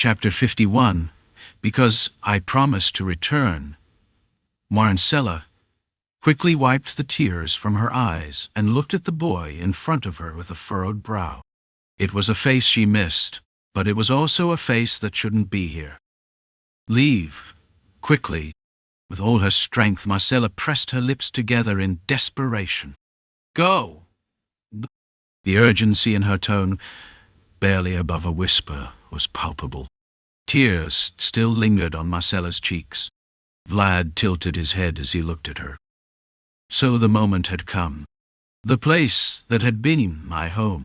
Chapter 51. Because I promised to return. Marcella quickly wiped the tears from her eyes and looked at the boy in front of her with a furrowed brow. It was a face she missed, but it was also a face that shouldn't be here. Leave. Quickly. With all her strength, Marcella pressed her lips together in desperation. Go! The urgency in her tone, barely above a whisper, was palpable. Tears still lingered on Marcella's cheeks. Vlad tilted his head as he looked at her. So the moment had come. The place that had been my home.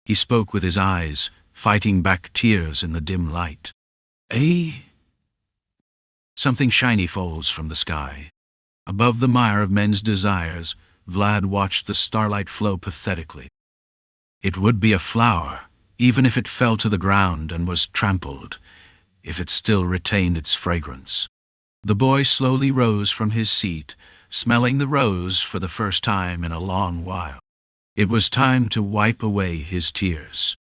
He spoke with his eyes, fighting back tears in the dim light. Something shiny falls from the sky. Above the mire of men's desires, Vlad watched the starlight flow pathetically. It would be a flower, even if it fell to the ground and was trampled, if it still retained its fragrance. The boy slowly rose from his seat, smelling the rose for the first time in a long while. It was time to wipe away his tears.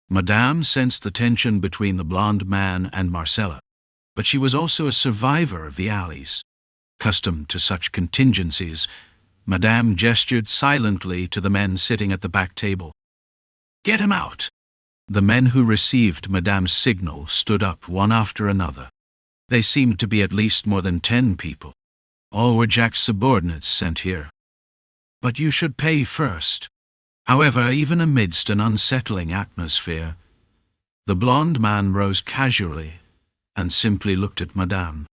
Madame sensed the tension between the blonde man and Marcella, but she was also a survivor of the alleys. Accustomed to such contingencies, Madame gestured silently to the men sitting at the back table. Get him out! The men who received Madame's signal stood up one after another. They seemed to be at least more than 10 people. All were Jack's subordinates sent here. But you should pay first. However, even amidst an unsettling atmosphere, the blonde man rose casually and simply looked at Madame.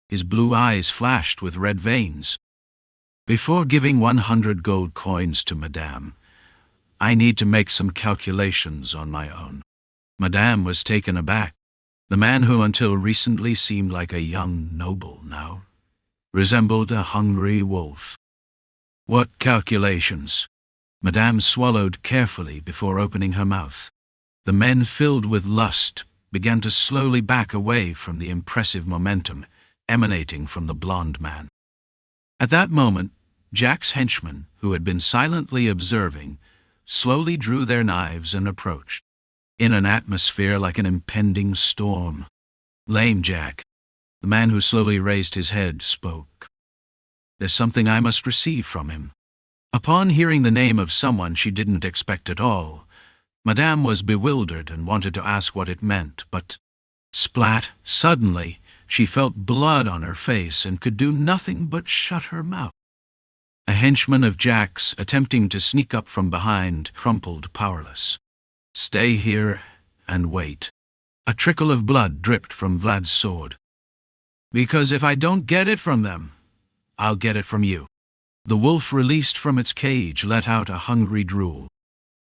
His blue eyes flashed with red veins. Before giving 100 gold coins to Madame, I need to make some calculations on my own. Madame was taken aback. The man who until recently seemed like a young noble now resembled a hungry wolf. What calculations? Madame swallowed carefully before opening her mouth. The men filled with lust began to slowly back away from the impressive momentum emanating from the blonde man. At that moment, Jack's henchmen, who had been silently observing, slowly drew their knives and approached. In an atmosphere like an impending storm, Lame Jack, the man who slowly raised his head, spoke. There's something I must receive from him. Upon hearing the name of someone she didn't expect at all, Madame was bewildered and wanted to ask what it meant, but splat, suddenly, she felt blood on her face and could do nothing but shut her mouth. A henchman of Jack's, attempting to sneak up from behind, crumpled powerless. Stay here and wait. A trickle of blood dripped from Vlad's sword. Because if I don't get it from them, I'll get it from you. The wolf, released from its cage, let out a hungry drool.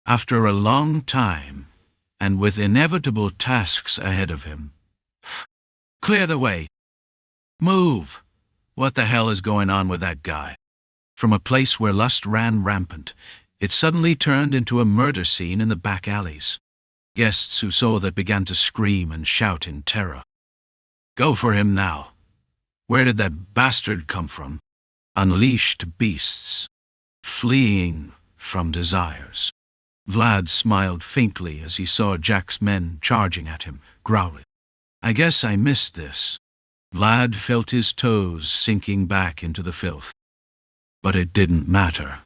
After a long time, and with inevitable tasks ahead of him. Clear the way. Move. What the hell is going on with that guy? From a place where lust ran rampant, it suddenly turned into a murder scene in the back alleys. Guests who saw that began to scream and shout in terror. Go for him now. Where did that bastard come from? Unleashed beasts, fleeing from desires. Vlad smiled faintly as he saw Jack's men charging at him, growling. I guess I missed this. Vlad felt his toes sinking back into the filth. But it didn't matter.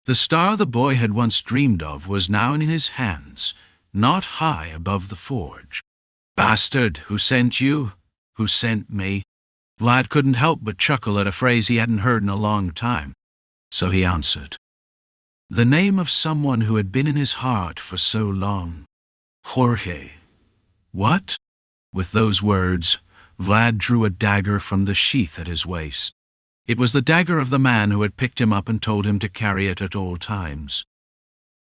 The star the boy had once dreamed of was now in his hands, not high above the forge. Bastard, who sent you? Who sent me? Vlad couldn't help but chuckle at a phrase he hadn't heard in a long time. So he answered. The name of someone who had been in his heart for so long. Jorge. What? With those words, Vlad drew a dagger from the sheath at his waist. It was the dagger of the man who had picked him up and told him to carry it at all times.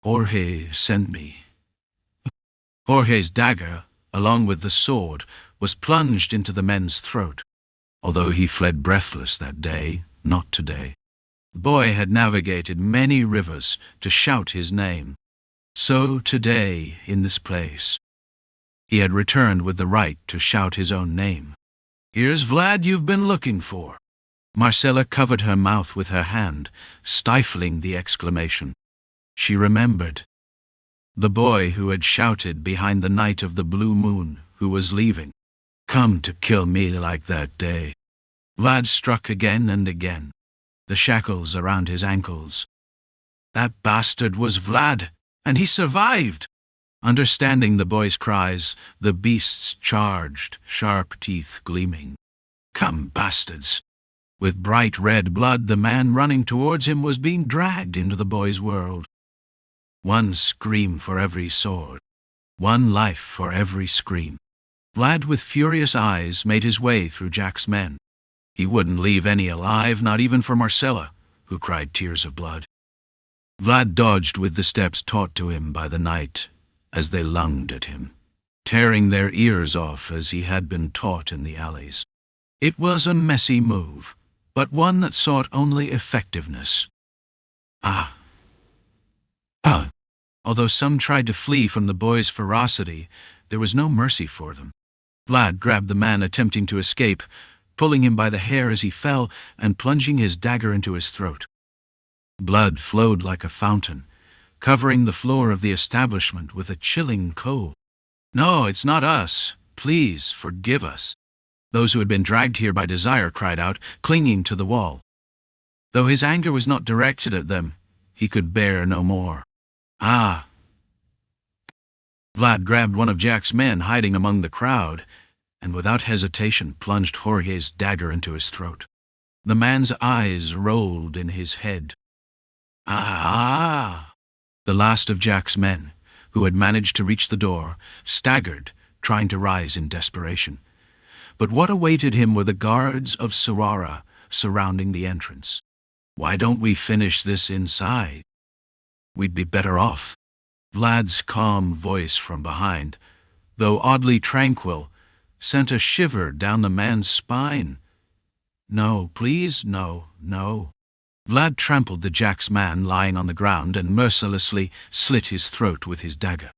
Jorge sent me. Jorge's dagger, along with the sword, was plunged into the man's throat. Although he fled breathless that day, not today. The boy had navigated many rivers to shout his name. So today, in this place, he had returned with the right to shout his own name. Here's Vlad you've been looking for. Marcella covered her mouth with her hand, stifling the exclamation. She remembered. The boy who had shouted behind the night of the blue moon, who was leaving. Come to kill me like that day. Vlad struck again and again, the shackles around his ankles. That bastard was Vlad, and he survived. Understanding the boy's cries, the beasts charged, sharp teeth gleaming. Come, bastards! With bright red blood, the man running towards him was being dragged into the boy's world. One scream for every sword. One life for every scream. Vlad, with furious eyes, made his way through Jack's men. He wouldn't leave any alive, not even for Marcella, who cried tears of blood. Vlad dodged with the steps taught to him by the night as they lunged at him, tearing their ears off as he had been taught in the alleys. It was a messy move, but one that sought only effectiveness. Although some tried to flee from the boy's ferocity, there was no mercy for them. Vlad grabbed the man attempting to escape, pulling him by the hair as he fell and plunging his dagger into his throat. Blood flowed like a fountain, covering the floor of the establishment with a chilling cold. No, it's not us. Please, forgive us. Those who had been dragged here by desire cried out, clinging to the wall. Though his anger was not directed at them, he could bear no more. Vlad grabbed one of Jack's men hiding among the crowd, and without hesitation plunged Jorge's dagger into his throat. The man's eyes rolled in his head. The last of Jack's men, who had managed to reach the door, staggered, trying to rise in desperation. But what awaited him were the guards of Sara surrounding the entrance. Why don't we finish this inside? We'd be better off. Vlad's calm voice from behind, though oddly tranquil, sent a shiver down the man's spine. No, please, no. Vlad trampled the Jack's man lying on the ground and mercilessly slit his throat with his dagger.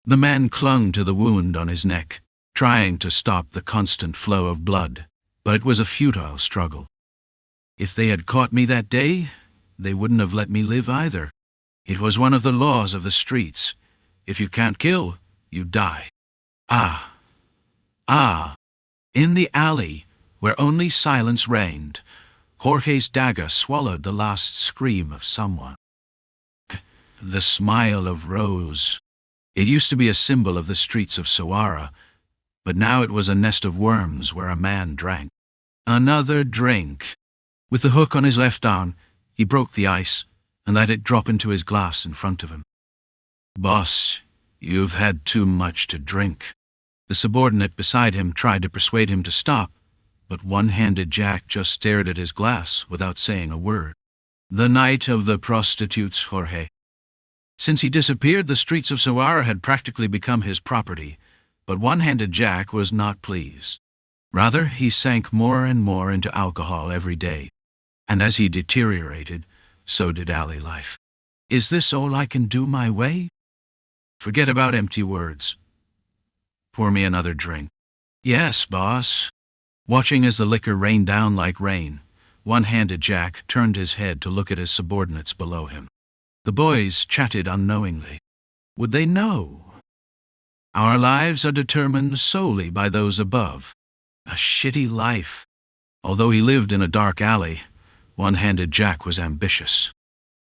The man clung to the wound on his neck, trying to stop the constant flow of blood, but it was a futile struggle. If they had caught me that day, they wouldn't have let me live either. It was one of the laws of the streets. If you can't kill, you die. In the alley, where only silence reigned, Jorge's dagger swallowed the last scream of someone. The smile of Rose. It used to be a symbol of the streets of Sara, but now it was a nest of worms where a man drank. Another drink. With the hook on his left arm, he broke the ice and let it drop into his glass in front of him. Boss, you've had too much to drink. The subordinate beside him tried to persuade him to stop, but one-handed Jack just stared at his glass without saying a word. The night of the prostitutes, Jorge. Since he disappeared, the streets of Sara had practically become his property, but one-handed Jack was not pleased. Rather, he sank more and more into alcohol every day, and as he deteriorated, so did alley life. Is this all I can do my way? Forget about empty words. Pour me another drink. Yes, boss. Watching as the liquor rained down like rain, one-handed Jack turned his head to look at his subordinates below him. The boys chatted unknowingly. Would they know? Our lives are determined solely by those above. A shitty life. Although he lived in a dark alley, one-handed Jack was ambitious.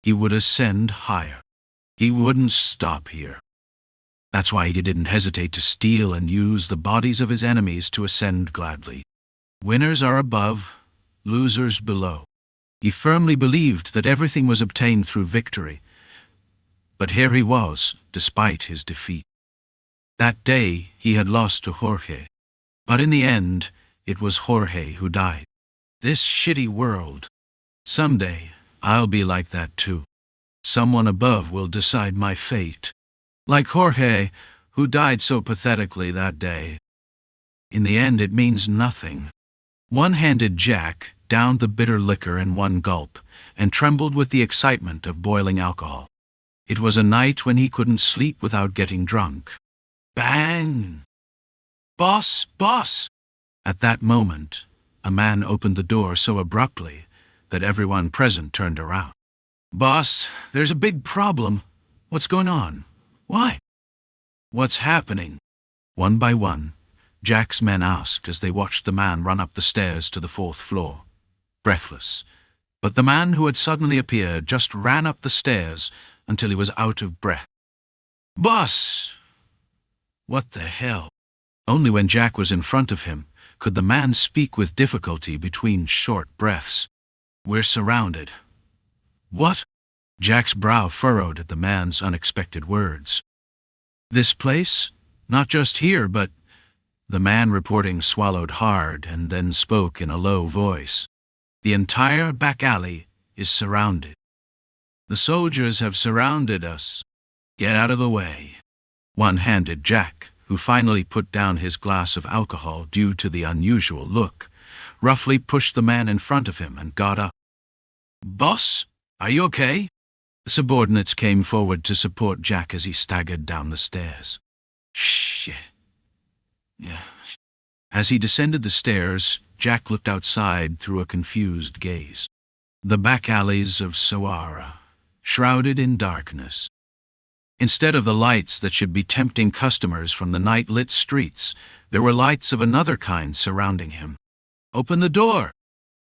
He would ascend higher. He wouldn't stop here. That's why he didn't hesitate to steal and use the bodies of his enemies to ascend gladly. Winners are above, losers below. He firmly believed that everything was obtained through victory. But here he was, despite his defeat. That day he had lost to Jorge. But in the end, it was Jorge who died. This shitty world. Someday, I'll be like that too. Someone above will decide my fate. Like Jorge, who died so pathetically that day. In the end, it means nothing. One-handed Jack downed the bitter liquor in one gulp and trembled with the excitement of boiling alcohol. It was a night when he couldn't sleep without getting drunk. Bang! Boss, boss! At that moment, a man opened the door so abruptly that everyone present turned around. Boss, there's a big problem. What's going on? Why? What's happening? One by one, Jack's men asked as they watched the man run up the stairs to the 4th floor, breathless. But the man who had suddenly appeared just ran up the stairs until he was out of breath. "Boss! What the hell?" Only when Jack was in front of him could the man speak with difficulty between short breaths. "We're surrounded." "What?" Jack's brow furrowed at the man's unexpected words. "This place? Not just here, but—" The man reporting swallowed hard and then spoke in a low voice. "The entire back alley is surrounded. The soldiers have surrounded us. Get out of the way." One-handed Jack, who finally put down his glass of alcohol due to the unusual look, roughly pushed the man in front of him and got up. "Boss, are you okay?" The subordinates came forward to support Jack as he staggered down the stairs. "Shit. Yeah." As he descended the stairs, Jack looked outside through a confused gaze. The back alleys of Sara, shrouded in darkness. Instead of the lights that should be tempting customers from the night-lit streets, there were lights of another kind surrounding him. "Open the door!"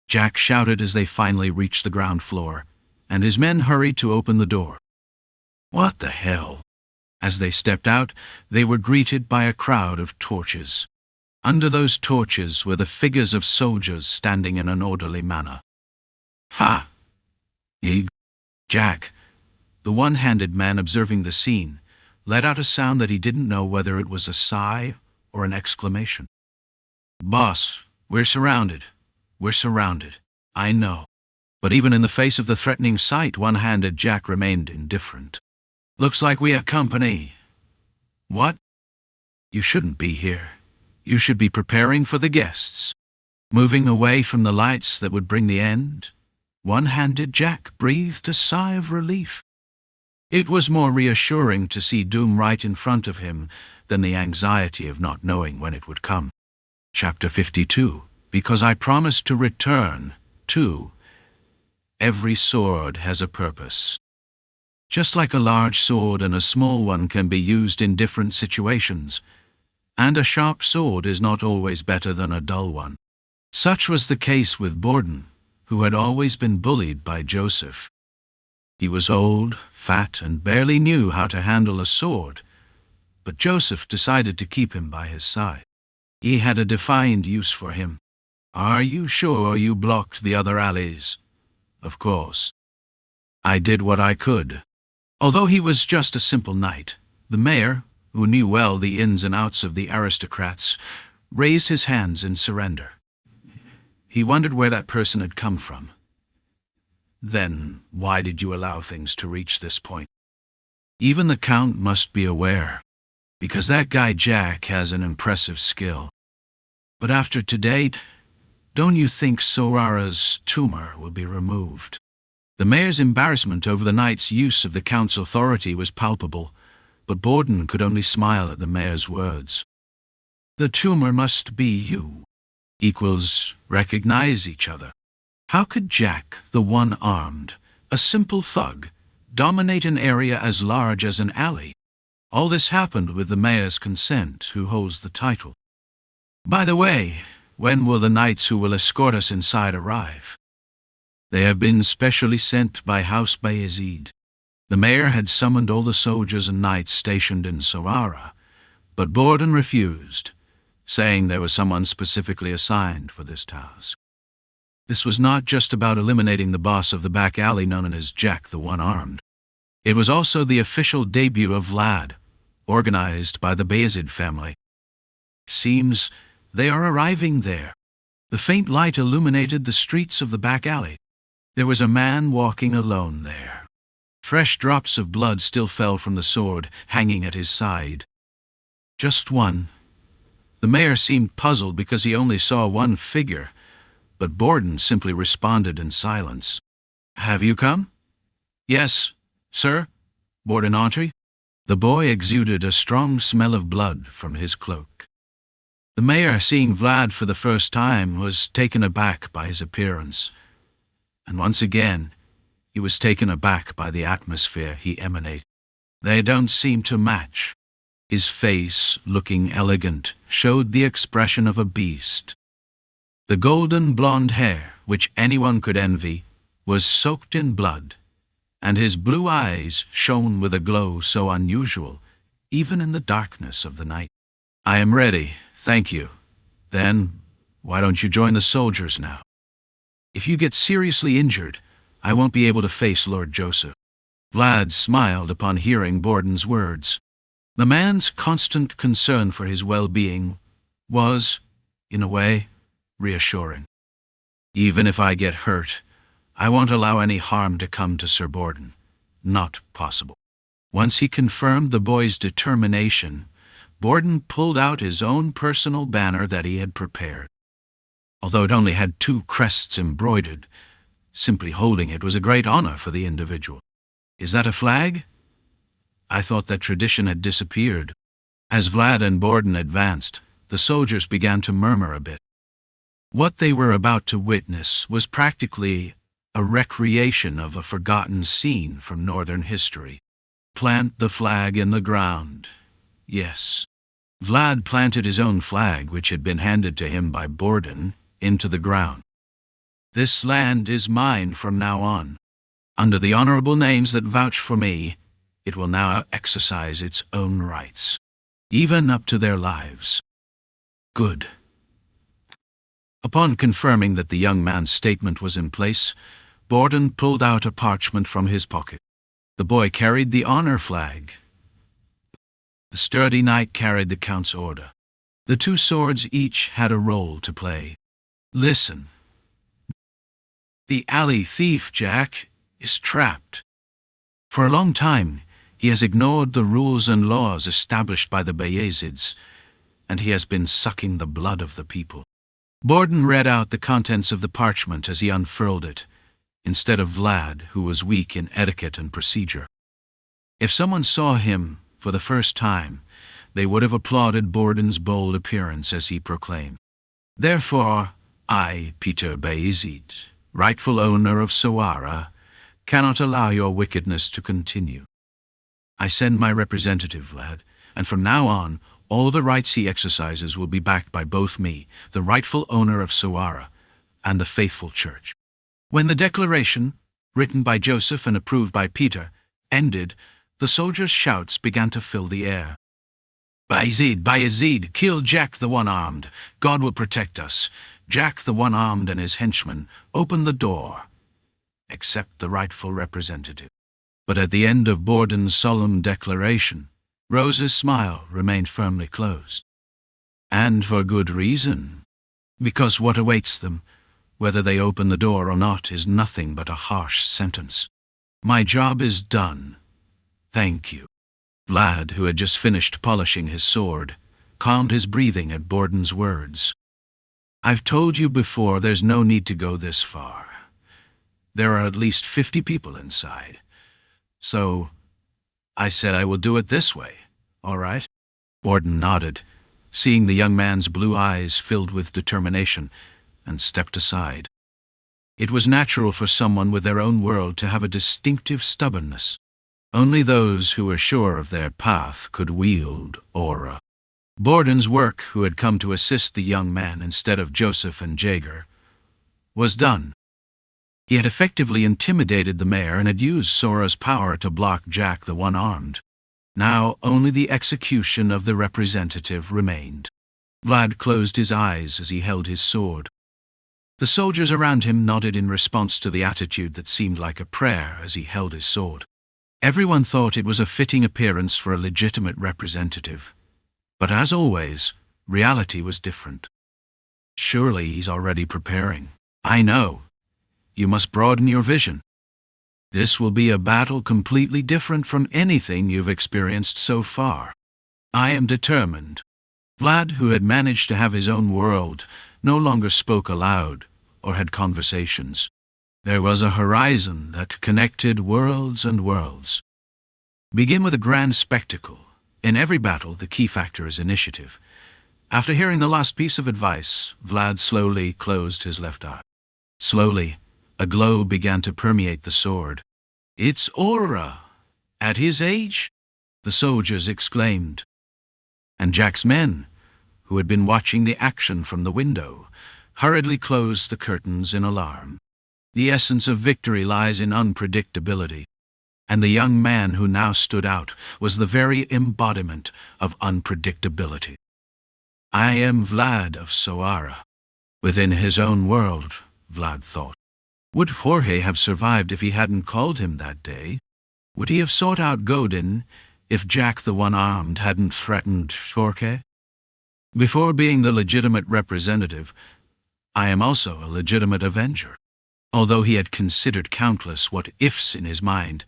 Jack shouted as they finally reached the ground floor, and his men hurried to open the door. What the hell? As they stepped out, they were greeted by a crowd of torches. Under those torches were the figures of soldiers standing in an orderly manner. "Ha! Jack," the one-handed man observing the scene, let out a sound that he didn't know whether it was a sigh or an exclamation. "Boss, we're surrounded. We're surrounded. I know." But even in the face of the threatening sight, one-handed Jack remained indifferent. "Looks like we have company." "What?" "You shouldn't be here. You should be preparing for the guests. Moving away from the lights that would bring the end." One-handed Jack breathed a sigh of relief. It was more reassuring to see doom right in front of him than the anxiety of not knowing when it would come. Chapter 52. Because I promised to return. 2. Every sword has a purpose. Just like a large sword and a small one can be used in different situations, and a sharp sword is not always better than a dull one. Such was the case with Borden, who had always been bullied by Joseph. He was old, fat, and barely knew how to handle a sword, but Joseph decided to keep him by his side. He had a defined use for him. "Are you sure you blocked the other alleys?" "Of course. I did what I could." Although he was just a simple knight, the mayor, who knew well the ins and outs of the aristocrats, raised his hands in surrender. He wondered where that person had come from. "Then why did you allow things to reach this point?" "Even the Count must be aware, because that guy Jack has an impressive skill. But after today, don't you think Sara's tumor will be removed?" The mayor's embarrassment over the knight's use of the Count's authority was palpable, but Borden could only smile at the mayor's words. "The tumor must be you. Equals recognize each other. How could Jack, the one-armed, a simple thug, dominate an area as large as an alley? All this happened with the mayor's consent, who holds the title. By the way, when will the knights who will escort us inside arrive?" "They have been specially sent by House Vayezid." The mayor had summoned all the soldiers and knights stationed in Sara, but Borden refused, saying there was someone specifically assigned for this task. This was not just about eliminating the boss of the back alley known as Jack the One-Armed. It was also the official debut of Vlad, organized by the Vayezid family. Seems they are arriving there. The faint light illuminated the streets of the back alley. There was a man walking alone there. Fresh drops of blood still fell from the sword hanging at his side. Just one. The mayor seemed puzzled because he only saw one figure, but Borden simply responded in silence. "Have you come?" "Yes, sir," Borden answered. The boy exuded a strong smell of blood from his cloak. The mayor, seeing Vlad for the first time, was taken aback by his appearance. And once again, he was taken aback by the atmosphere he emanated. "They don't seem to match." His face, looking elegant, showed the expression of a beast. The golden blonde hair, which anyone could envy, was soaked in blood, and his blue eyes shone with a glow so unusual, even in the darkness of the night. "I am ready, thank you. Then, why don't you join the soldiers now? If you get seriously injured, I won't be able to face Lord Joseph." Vlad smiled upon hearing Borden's words. The man's constant concern for his well-being was, in a way, reassuring. "Even if I get hurt, I won't allow any harm to come to Sir Borden. Not possible." Once he confirmed the boy's determination, Borden pulled out his own personal banner that he had prepared. Although it only had 2 crests embroidered, simply holding it was a great honor for the individual. "Is that a flag? I thought that tradition had disappeared." As Vlad and Borden advanced, the soldiers began to murmur a bit. What they were about to witness was practically a recreation of a forgotten scene from Northern history. Plant the flag in the ground. Yes. Vlad planted his own flag, which had been handed to him by Borden, into the ground. "This land is mine from now on. Under the honorable names that vouch for me, it will now exercise its own rights, even up to their lives." "Good." Upon confirming that the young man's statement was in place, Borden pulled out a parchment from his pocket. The boy carried the honor flag. The sturdy knight carried the count's order. The 2 swords each had a role to play. "Listen. The alley thief, Jack, is trapped. For a long time, he has ignored the rules and laws established by the Vayezids, and he has been sucking the blood of the people." Borden read out the contents of the parchment as he unfurled it, instead of Vlad, who was weak in etiquette and procedure. If someone saw him for the first time, they would have applauded Borden's bold appearance as he proclaimed, "Therefore, I, Peter Vayezid, rightful owner of Sara, cannot allow your wickedness to continue. I send my representative, Vlad, and from now on, all the rights he exercises will be backed by both me, the rightful owner of Sara, and the faithful church." When the declaration, written by Joseph and approved by Peter, ended, the soldiers' shouts began to fill the air. "Vayezid, Vayezid, kill Jack the One-Armed. God will protect us. Jack the One-Armed and his henchmen, open the door. Accept the rightful representative." But at the end of Borden's solemn declaration, Rose's smile remained firmly closed. And for good reason. Because what awaits them, whether they open the door or not, is nothing but a harsh sentence. "My job is done. Thank you." Vlad, who had just finished polishing his sword, calmed his breathing at Borden's words. "I've told you before, there's no need to go this far. There are at least 50 people inside. So, I said I will do it this way, all right?" Borden nodded, seeing the young man's blue eyes filled with determination, and stepped aside. It was natural for someone with their own world to have a distinctive stubbornness. Only those who were sure of their path could wield aura. Borden's work, who had come to assist the young man instead of Joseph and Jaeger, was done. He had effectively intimidated the mayor and had used Sora's power to block Jack the One-Armed. Now only the execution of the representative remained. Vlad closed his eyes as he held his sword. The soldiers around him nodded in response to the attitude that seemed like a prayer as he held his sword. Everyone thought it was a fitting appearance for a legitimate representative. But as always, reality was different. "Surely he's already preparing. I know. You must broaden your vision. This will be a battle completely different from anything you've experienced so far. I am determined." Vlad, who had managed to have his own world, no longer spoke aloud or had conversations. There was a horizon that connected worlds and worlds. Begin with a grand spectacle. In every battle, the key factor is initiative. After hearing the last piece of advice, Vlad slowly closed his left eye. Slowly, a glow began to permeate the sword. "It's aura! At his age?" the soldiers exclaimed. and Jack's men, who had been watching the action from the window, hurriedly closed the curtains in alarm. The essence of victory lies in unpredictability, and the young man who now stood out was the very embodiment of unpredictability. I am Vlad of Sara. Within his own world, Vlad thought. Would Jorge have survived if he hadn't called him that day? Would he have sought out Godin if Jack the One-Armed hadn't threatened Jorge? Before being the legitimate representative, I am also a legitimate avenger. Although he had considered countless what-ifs in his mind,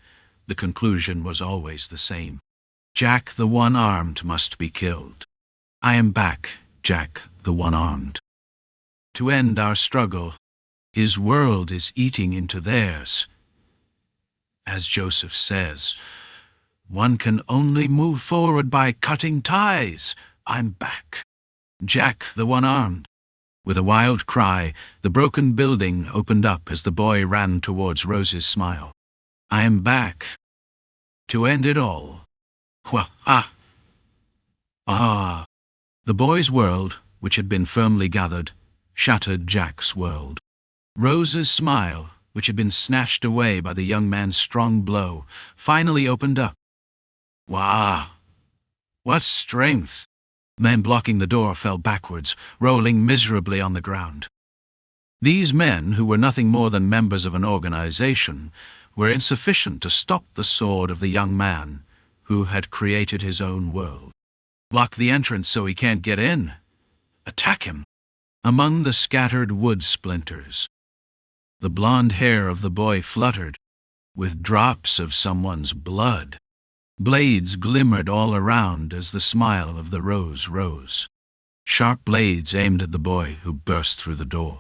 the conclusion was always the same. Jack the One-Armed must be killed. I am back, Jack the One-Armed. To end our struggle, his world is eating into theirs. As Joseph says, one can only move forward by cutting ties. I'm back. Jack the One-Armed. With a wild cry, the broken building opened up as the boy ran towards Rose's smile. I am back. To end it all. Wha-ah. Ah. The boy's world, which had been firmly gathered, shattered Jack's world. Rose's smile, which had been snatched away by the young man's strong blow, finally opened up. Wow! What strength! Men blocking the door fell backwards, rolling miserably on the ground. These men, who were nothing more than members of an organization, were insufficient to stop the sword of the young man who had created his own world. Block the entrance so he can't get in. Attack him. Among the scattered wood splinters, the blonde hair of the boy fluttered, with drops of someone's blood. Blades glimmered all around as the smile of the rose rose. Sharp blades aimed at the boy who burst through the door.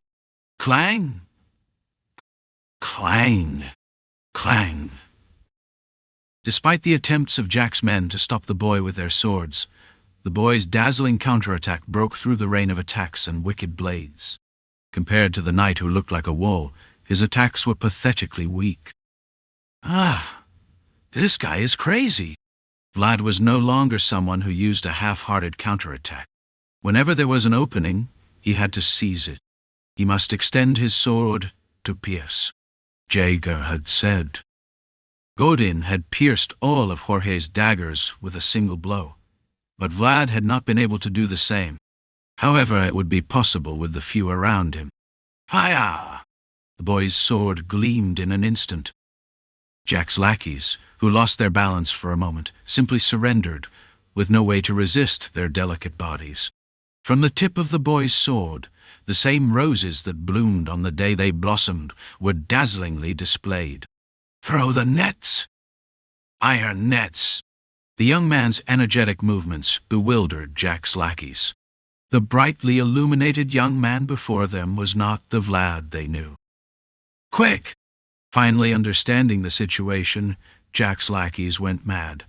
Clang! Clang! Clang! Despite the attempts of Jack's men to stop the boy with their swords, the boy's dazzling counterattack broke through the rain of attacks and wicked blades. Compared to the knight who looked like a wall, his attacks were pathetically weak. Ah! This guy is crazy. Vlad was no longer someone who used a half-hearted counterattack. Whenever there was an opening, he had to seize it. He must extend his sword to pierce. Jaeger had said. Godin had pierced all of Jorge's daggers with a single blow, but Vlad had not been able to do the same. However, it would be possible with the few around him. Hiya! The boy's sword gleamed in an instant. Jack's lackeys, who lost their balance for a moment, simply surrendered, with no way to resist their delicate bodies. From the tip of the boy's sword, the same roses that bloomed on the day they blossomed were dazzlingly displayed. Throw the nets! Iron nets! The young man's energetic movements bewildered Jack's lackeys. The brightly illuminated young man before them was not the Vlad they knew. Quick! Finally understanding the situation, Jack's lackeys went mad,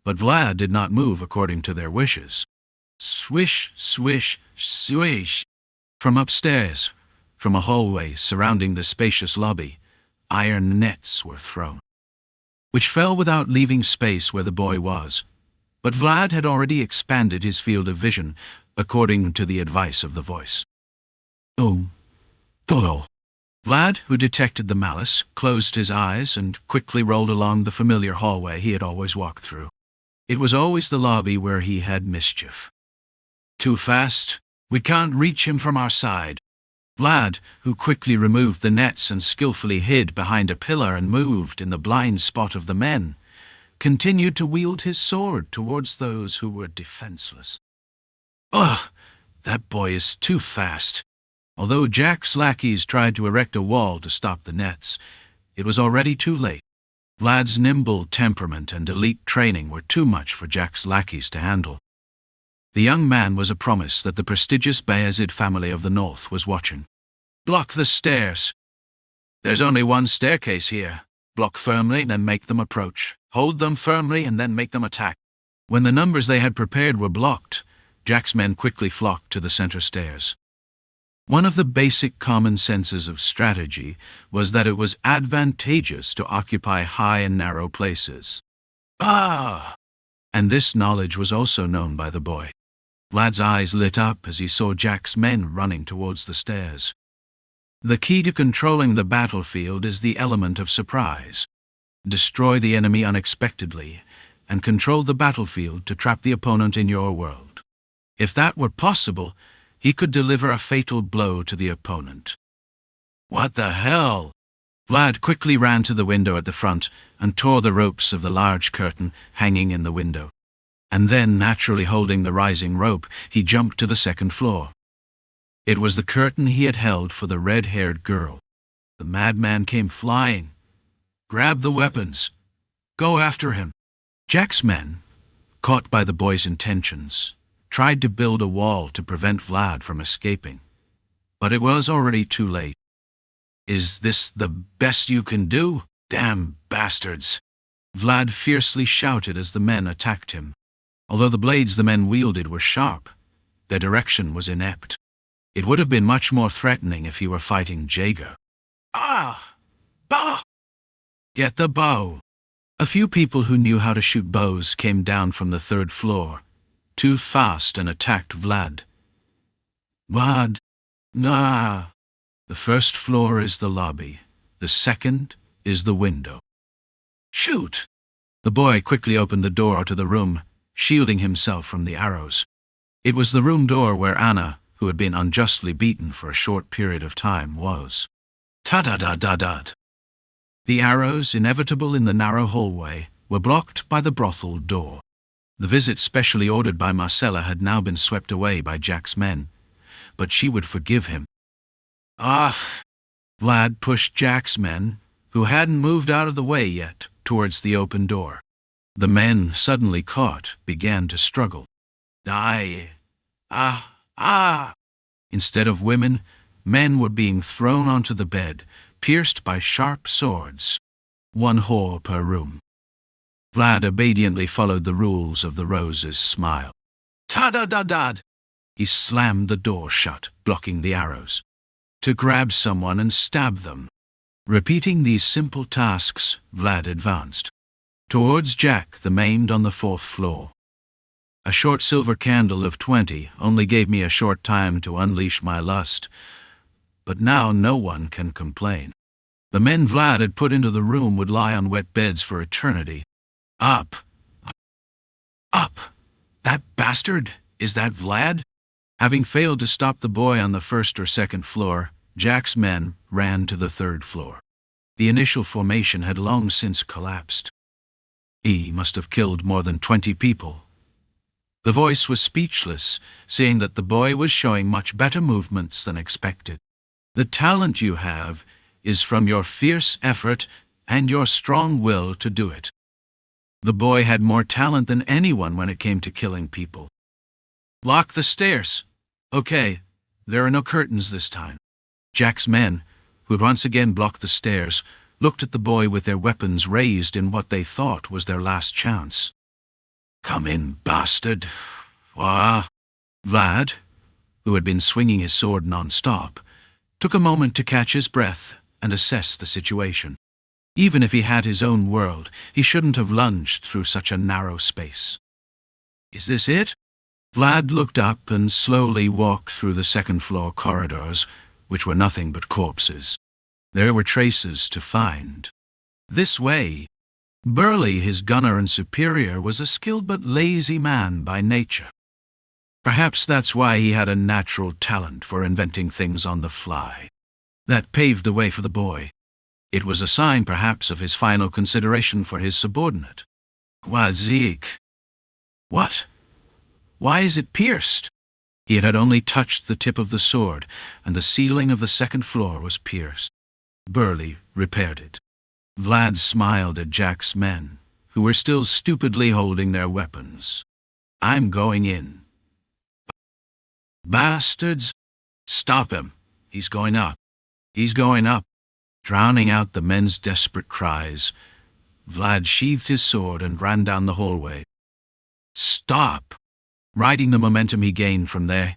but Vlad did not move according to their wishes. Swish, swish, swish! From upstairs, from a hallway surrounding the spacious lobby, iron nets were thrown, which fell without leaving space where the boy was. But Vlad had already expanded his field of vision, according to the advice of the voice. Oh. Vlad, who detected the malice, closed his eyes and quickly rolled along the familiar hallway he had always walked through. It was always the lobby where he had mischief. Too fast. We can't reach him from our side. Vlad, who quickly removed the nets and skillfully hid behind a pillar and moved in the blind spot of the men, continued to wield his sword towards those who were defenseless. Ugh! That boy is too fast. Although Jack's lackeys tried to erect a wall to stop the nets, it was already too late. Vlad's nimble temperament and elite training were too much for Jack's lackeys to handle. The young man was a promise that the prestigious Vayezid family of the north was watching. Block the stairs. There's only one staircase here. Block firmly, then make them approach. Hold them firmly and then make them attack. When the numbers they had prepared were blocked, Jack's men quickly flocked to the center stairs. One of the basic common senses of strategy was that it was advantageous to occupy high and narrow places. Ah! And this knowledge was also known by the boy. Vlad's eyes lit up as he saw Jack's men running towards the stairs. The key to controlling the battlefield is the element of surprise. Destroy the enemy unexpectedly, and control the battlefield to trap the opponent in your world. If that were possible, he could deliver a fatal blow to the opponent. What the hell? Vlad quickly ran to the window at the front and tore the ropes of the large curtain hanging in the window. And then, naturally holding the rising rope, he jumped to the second floor. It was the curtain he had held for the red-haired girl. The madman came flying. Grab the weapons. Go after him. Jack's men, caught by the boy's intentions, tried to build a wall to prevent Vlad from escaping. But it was already too late. Is this the best you can do? Damn bastards! Vlad fiercely shouted as the men attacked him. Although the blades the men wielded were sharp, their direction was inept. It would have been much more threatening if he were fighting Jaeger. Ah! Bah! Get the bow! A few people who knew how to shoot bows came down from the third floor, too fast, and attacked Vlad. Vlad! Nah! The first floor is the lobby. The second is the window. Shoot! The boy quickly opened the door to the room, shielding himself from the arrows. It was the room door where Anna, who had been unjustly beaten for a short period of time, was. Ta-da-da-da-da. The arrows, inevitable in the narrow hallway, were blocked by the brothel door. The visit specially ordered by Marcella had now been swept away by Jack's men, but she would forgive him. Ah! Vlad pushed Jack's men, who hadn't moved out of the way yet, towards the open door. The men, suddenly caught, began to struggle. Die! Ah! Instead of women, men were being thrown onto the bed, pierced by sharp swords. 1 whore per room. Vlad obediently followed the rules of the Rose's smile. Ta-da-da-dad! He slammed the door shut, blocking the arrows. To grab someone and stab them. Repeating these simple tasks, Vlad advanced towards Jack, the maimed, on the 4th floor. A short silver candle of 20 only gave me a short time to unleash my lust, but now no one can complain. The men Vlad had put into the room would lie on wet beds for eternity. Up! Up! That bastard! Is that Vlad? Having failed to stop the boy on the 1st or 2nd floor, Jack's men ran to the 3rd floor. The initial formation had long since collapsed. He must have killed more than 20 people. The voice was speechless, seeing that the boy was showing much better movements than expected. The talent you have is from your fierce effort and your strong will to do it. The boy had more talent than anyone when it came to killing people. Lock the stairs. Okay, there are no curtains this time. Jack's men, who had once again blocked the stairs, looked at the boy with their weapons raised in what they thought was their last chance. Come in, bastard. Wah! Vlad, who had been swinging his sword non-stop, took a moment to catch his breath and assess the situation. Even if he had his own world, he shouldn't have lunged through such a narrow space. Is this it? Vlad looked up and slowly walked through the 2nd floor corridors, which were nothing but corpses. There were traces to find. This way. Burley, his gunner and superior, was a skilled but lazy man by nature. Perhaps that's why he had a natural talent for inventing things on the fly. That paved the way for the boy. It was a sign, perhaps, of his final consideration for his subordinate. Vayezid. What? Why is it pierced? He had only touched the tip of the sword, and the ceiling of the 2nd floor was pierced. Burley repaired it. Vlad smiled at Jack's men, who were still stupidly holding their weapons. I'm going in. Bastards! Stop him. He's going up. He's going up. Drowning out the men's desperate cries, Vlad sheathed his sword and ran down the hallway. Stop! Riding the momentum he gained from there,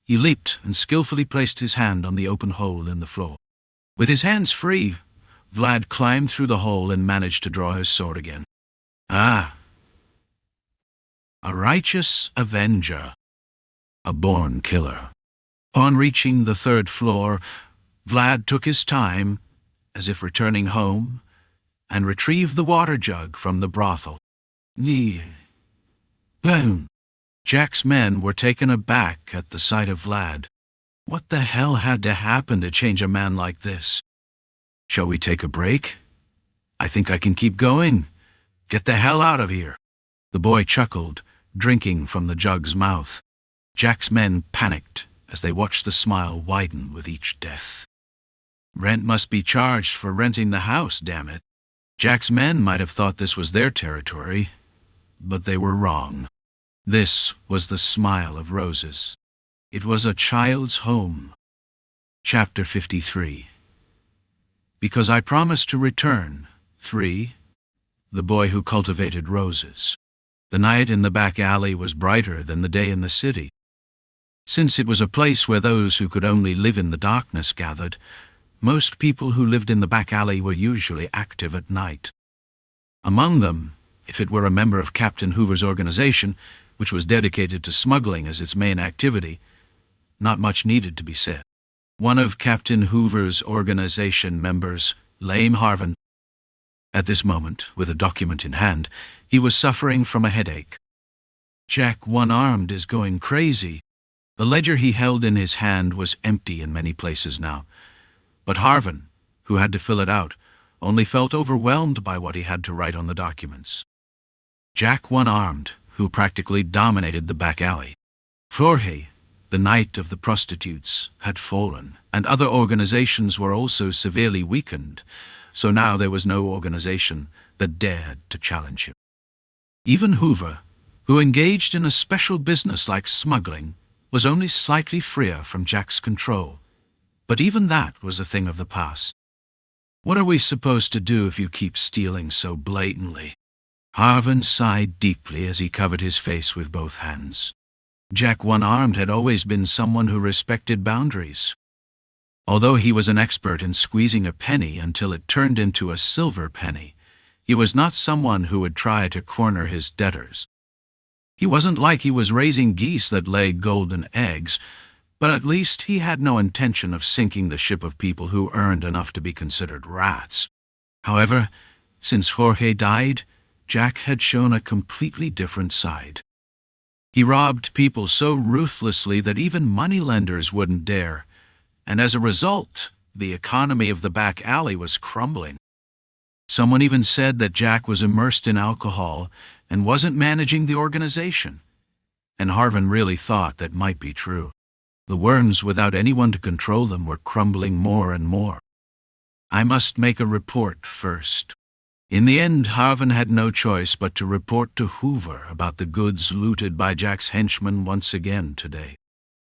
he leaped and skillfully placed his hand on the open hole in the floor. With his hands free, Vlad climbed through the hole and managed to draw his sword again. Ah! A righteous avenger. a born killer. On reaching the third floor, Vlad took his time, as if returning home, and retrieved the water jug from the brothel. Boom! Jack's men were taken aback at the sight of Vlad. What the hell had to happen to change a man like this? Shall we take a break? I think I can keep going. Get the hell out of here. The boy chuckled, drinking from the jug's mouth. Jack's men panicked as they watched the smile widen with each death. Rent must be charged for renting the house, damn it. Jack's men might have thought this was their territory, but they were wrong. This was the smile of roses. It was a child's home. Chapter 53. Because I promised to return. 3. The boy who cultivated roses. The night in the back alley was brighter than the day in the city. Since it was a place where those who could only live in the darkness gathered, most people who lived in the back alley were usually active at night. Among them, if it were a member of Captain Hoover's organization, which was dedicated to smuggling as its main activity, not much needed to be said. One of Captain Hoover's organization members, Lame Harvin. At this moment, with a document in hand, he was suffering from a headache. Jack One-Armed is going crazy. The ledger he held in his hand was empty in many places now, but Harvin, who had to fill it out, only felt overwhelmed by what he had to write on the documents. Jack One-Armed, who practically dominated the back alley. Jorge, the knight of the prostitutes, had fallen, and other organizations were also severely weakened, so now there was no organization that dared to challenge him. Even Hoover, who engaged in a special business like smuggling, was only slightly freer from Jack's control, but even that was a thing of the past. What are we supposed to do if you keep stealing so blatantly? Harvin sighed deeply as he covered his face with both hands. Jack One-Armed had always been someone who respected boundaries. Although he was an expert in squeezing a penny until it turned into a silver penny, he was not someone who would try to corner his debtors. He wasn't like he was raising geese that laid golden eggs, but at least he had no intention of sinking the ship of people who earned enough to be considered rats. However, since Jorge died, Jack had shown a completely different side. He robbed people so ruthlessly that even moneylenders wouldn't dare, and as a result, the economy of the back alley was crumbling. Someone even said that Jack was immersed in alcohol and wasn't managing the organization, and Harvin really thought that might be true. The worms, without anyone to control them, were crumbling more and more. I must make a report first. In the end, Harvin had no choice but to report to Hoover about the goods looted by Jack's henchmen once again today.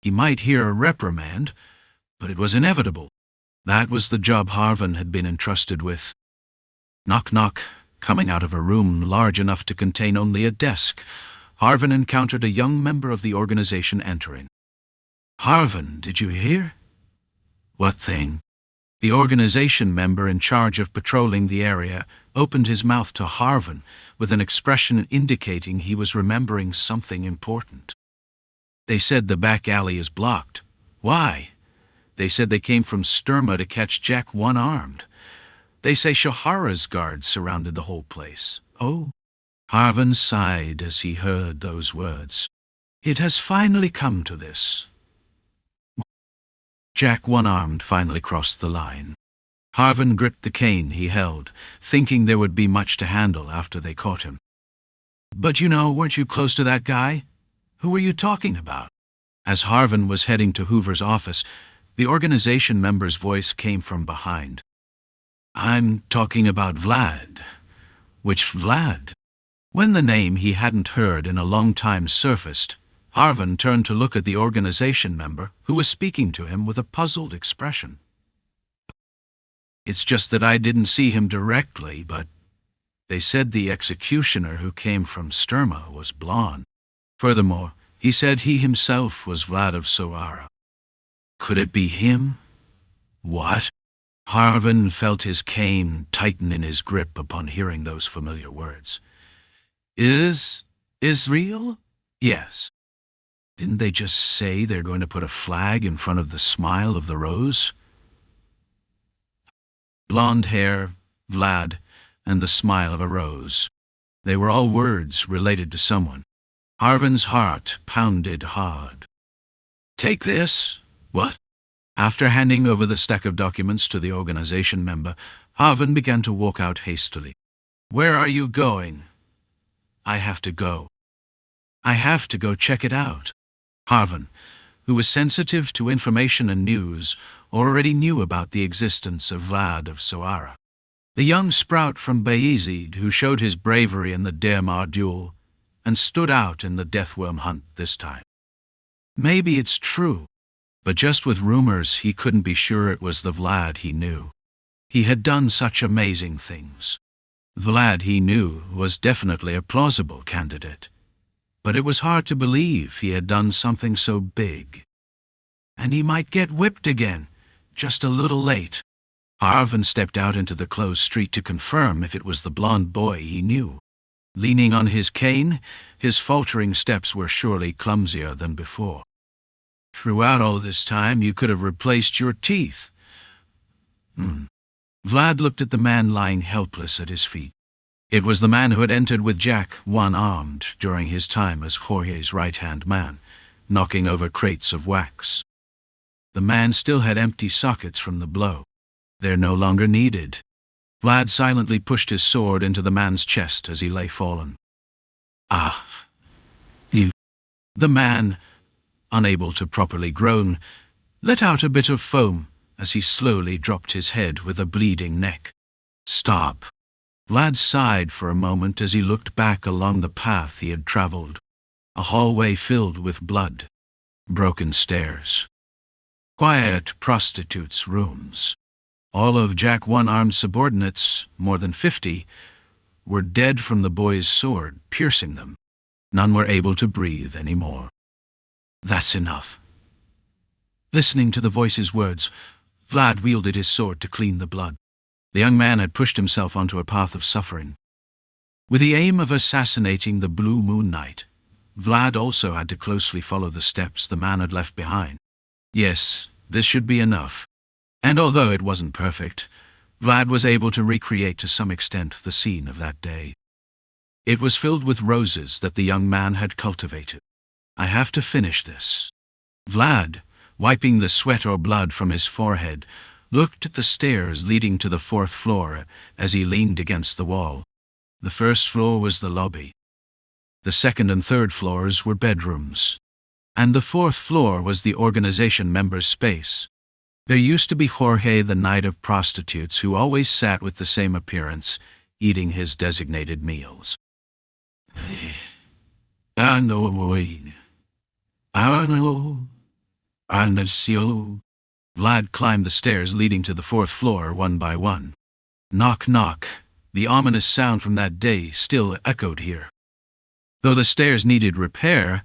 He might hear a reprimand, but it was inevitable. That was the job Harvin had been entrusted with. Knock knock. Coming out of a room large enough to contain only a desk, Harvin encountered a young member of the organization entering. Harvin, did you hear? What thing? The organization member in charge of patrolling the area opened his mouth to Harvin with an expression indicating he was remembering something important. They said the back alley is blocked. Why? They said they came from Sturma to catch Jack One-Armed. They say Shahara's guards surrounded the whole place. Oh? Harvin sighed as he heard those words. It has finally come to this. Jack One-Armed finally crossed the line. Harvin gripped the cane he held, thinking there would be much to handle after they caught him. But weren't you close to that guy? Who were you talking about? As Harvin was heading to Hoover's office, the organization member's voice came from behind. I'm talking about Vlad. Which Vlad? When the name he hadn't heard in a long time surfaced, Harvin turned to look at the organization member who was speaking to him with a puzzled expression. It's just that I didn't see him directly, but they said the executioner who came from Sturma was blonde. Furthermore, he said he himself was Vlad of Sara. Could it be him? What? Harvin felt his cane tighten in his grip upon hearing those familiar words. Is real? Yes. Didn't they just say they're going to put a flag in front of the smile of the rose? Blonde hair, Vlad, and the smile of a rose. They were all words related to someone. Arvin's heart pounded hard. Take this? What? After handing over the stack of documents to the organization member, Arvin began to walk out hastily. Where are you going? I have to go. I have to go check it out. Arvin, who was sensitive to information and news, already knew about the existence of Vlad of Sara, the young sprout from Vayezid who showed his bravery in the Dermar duel and stood out in the deathworm hunt this time. Maybe it's true, but just with rumors he couldn't be sure it was the Vlad he knew. He had done such amazing things. Vlad he knew was definitely a plausible candidate, but it was hard to believe he had done something so big. And he might get whipped again, just a little late. Arvin stepped out into the closed street to confirm if it was the blond boy he knew. Leaning on his cane, his faltering steps were surely clumsier than before. Throughout all this time you could have replaced your teeth. Vlad looked at the man lying helpless at his feet. It was the man who had entered with Jack one-armed during his time as Jorge's right-hand man, knocking over crates of wax. The man still had empty sockets from the blow. They're no longer needed. Vlad silently pushed his sword into the man's chest as he lay fallen. Ah, you. The man, unable to properly groan, let out a bit of foam as he slowly dropped his head with a bleeding neck. Stop. Vlad sighed for a moment as he looked back along the path he had traveled. A hallway filled with blood. Broken stairs. Quiet prostitutes' rooms. All of Jack one-armed subordinates, more than 50, were dead from the boy's sword piercing them. None were able to breathe anymore. That's enough. Listening to the voice's words, Vlad wielded his sword to clean the blood. The young man had pushed himself onto a path of suffering. With the aim of assassinating the Blue Moon Knight, Vlad also had to closely follow the steps the man had left behind. Yes, this should be enough. And although it wasn't perfect, Vlad was able to recreate to some extent the scene of that day. It was filled with roses that the young man had cultivated. I have to finish this. Vlad, wiping the sweat or blood from his forehead, looked at the stairs leading to the 4th floor as he leaned against the wall. The 1st floor was the lobby. The 2nd and 3rd floors were bedrooms. And the 4th floor was the organization members' space. There used to be Jorge, the knight of prostitutes, who always sat with the same appearance, eating his designated meals. Vlad climbed the stairs leading to the 4th floor one by one. Knock, knock. The ominous sound from that day still echoed here. Though the stairs needed repair,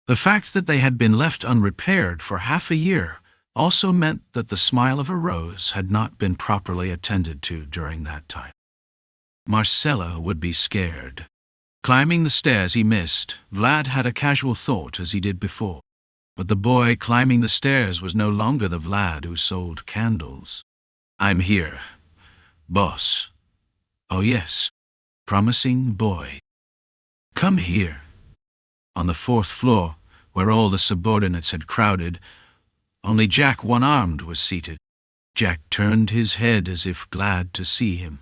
the fact that they had been left unrepaired for half a year also meant that the smile of a rose had not been properly attended to during that time. Marcella would be scared. Climbing the stairs he missed, Vlad had a casual thought as he did before. But the boy climbing the stairs was no longer the Vlad who sold candles. I'm here, boss. Oh yes, promising boy. Come here. On the 4th floor, where all the subordinates had crowded, only Jack one-armed was seated. Jack turned his head as if glad to see him.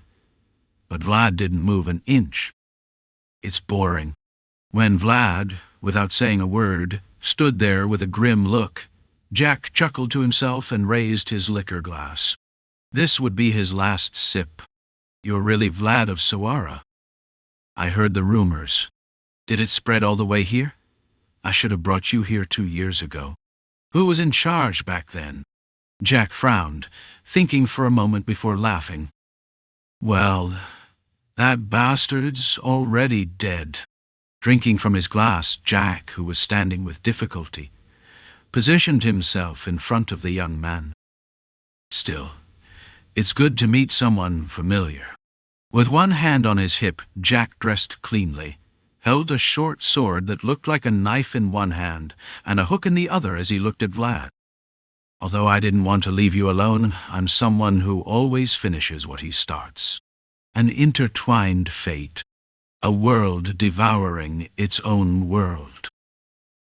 But Vlad didn't move an inch. It's boring. When Vlad, without saying a word, stood there with a grim look, Jack chuckled to himself and raised his liquor glass. This would be his last sip. You're really Vlad of Sara. I heard the rumors. Did it spread all the way here? I should have brought you here 2 years ago. Who was in charge back then? Jack frowned, thinking for a moment before laughing. Well, that bastard's already dead. Drinking from his glass, Jack, who was standing with difficulty, positioned himself in front of the young man. Still, it's good to meet someone familiar. With one hand on his hip, Jack dressed cleanly, held a short sword that looked like a knife in one hand and a hook in the other as he looked at Vlad. Although I didn't want to leave you alone, I'm someone who always finishes what he starts. An intertwined fate. A world devouring its own world.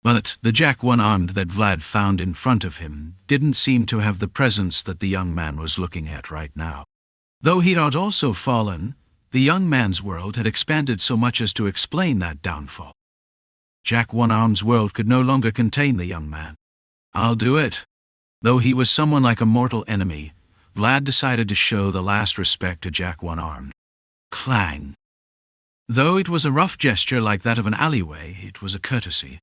But the Jack one-armed that Vlad found in front of him didn't seem to have the presence that the young man was looking at right now. Though he had also fallen, the young man's world had expanded so much as to explain that downfall. Jack one-armed's world could no longer contain the young man. I'll do it. Though he was someone like a mortal enemy, Vlad decided to show the last respect to Jack one-armed. Clang. Though it was a rough gesture like that of an alleyway, it was a courtesy.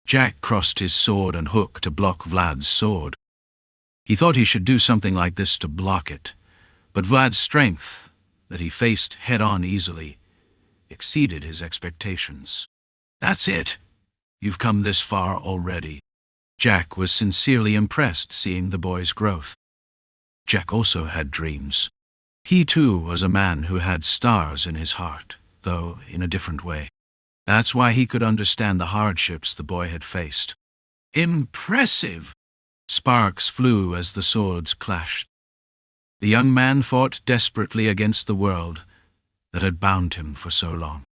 Jack crossed his sword and hook to block Vlad's sword. He thought he should do something like this to block it, but Vlad's strength, that he faced head-on easily, exceeded his expectations. That's it. You've come this far already. Jack was sincerely impressed seeing the boy's growth. Jack also had dreams. He too was a man who had stars in his heart, though in a different way. That's why he could understand the hardships the boy had faced. Impressive! Sparks flew as the swords clashed. The young man fought desperately against the world that had bound him for so long.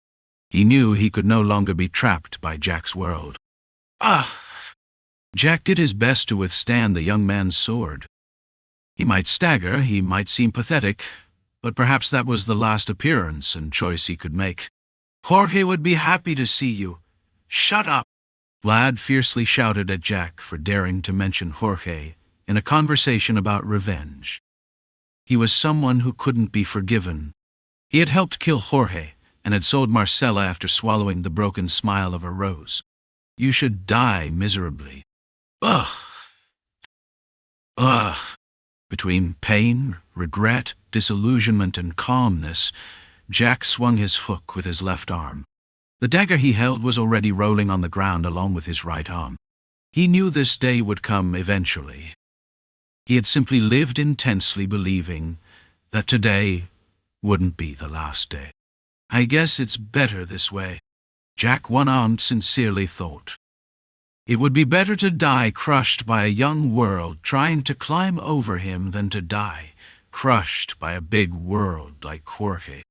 He knew he could no longer be trapped by Jack's world. Jack did his best to withstand the young man's sword. He might stagger, he might seem pathetic, but perhaps that was the last appearance and choice he could make. Jorge would be happy to see you. Shut up! Vlad fiercely shouted at Jack for daring to mention Jorge in a conversation about revenge. He was someone who couldn't be forgiven. He had helped kill Jorge and had sold Marcella after swallowing the broken smile of a rose. You should die miserably. Between pain, regret, disillusionment, and calmness, Jack swung his hook with his left arm. The dagger he held was already rolling on the ground along with his right arm. He knew this day would come eventually. He had simply lived intensely believing that today wouldn't be the last day. I guess it's better this way, Jack one-armed sincerely thought. It would be better to die crushed by a young world trying to climb over him than to die crushed by a big world like Jorge.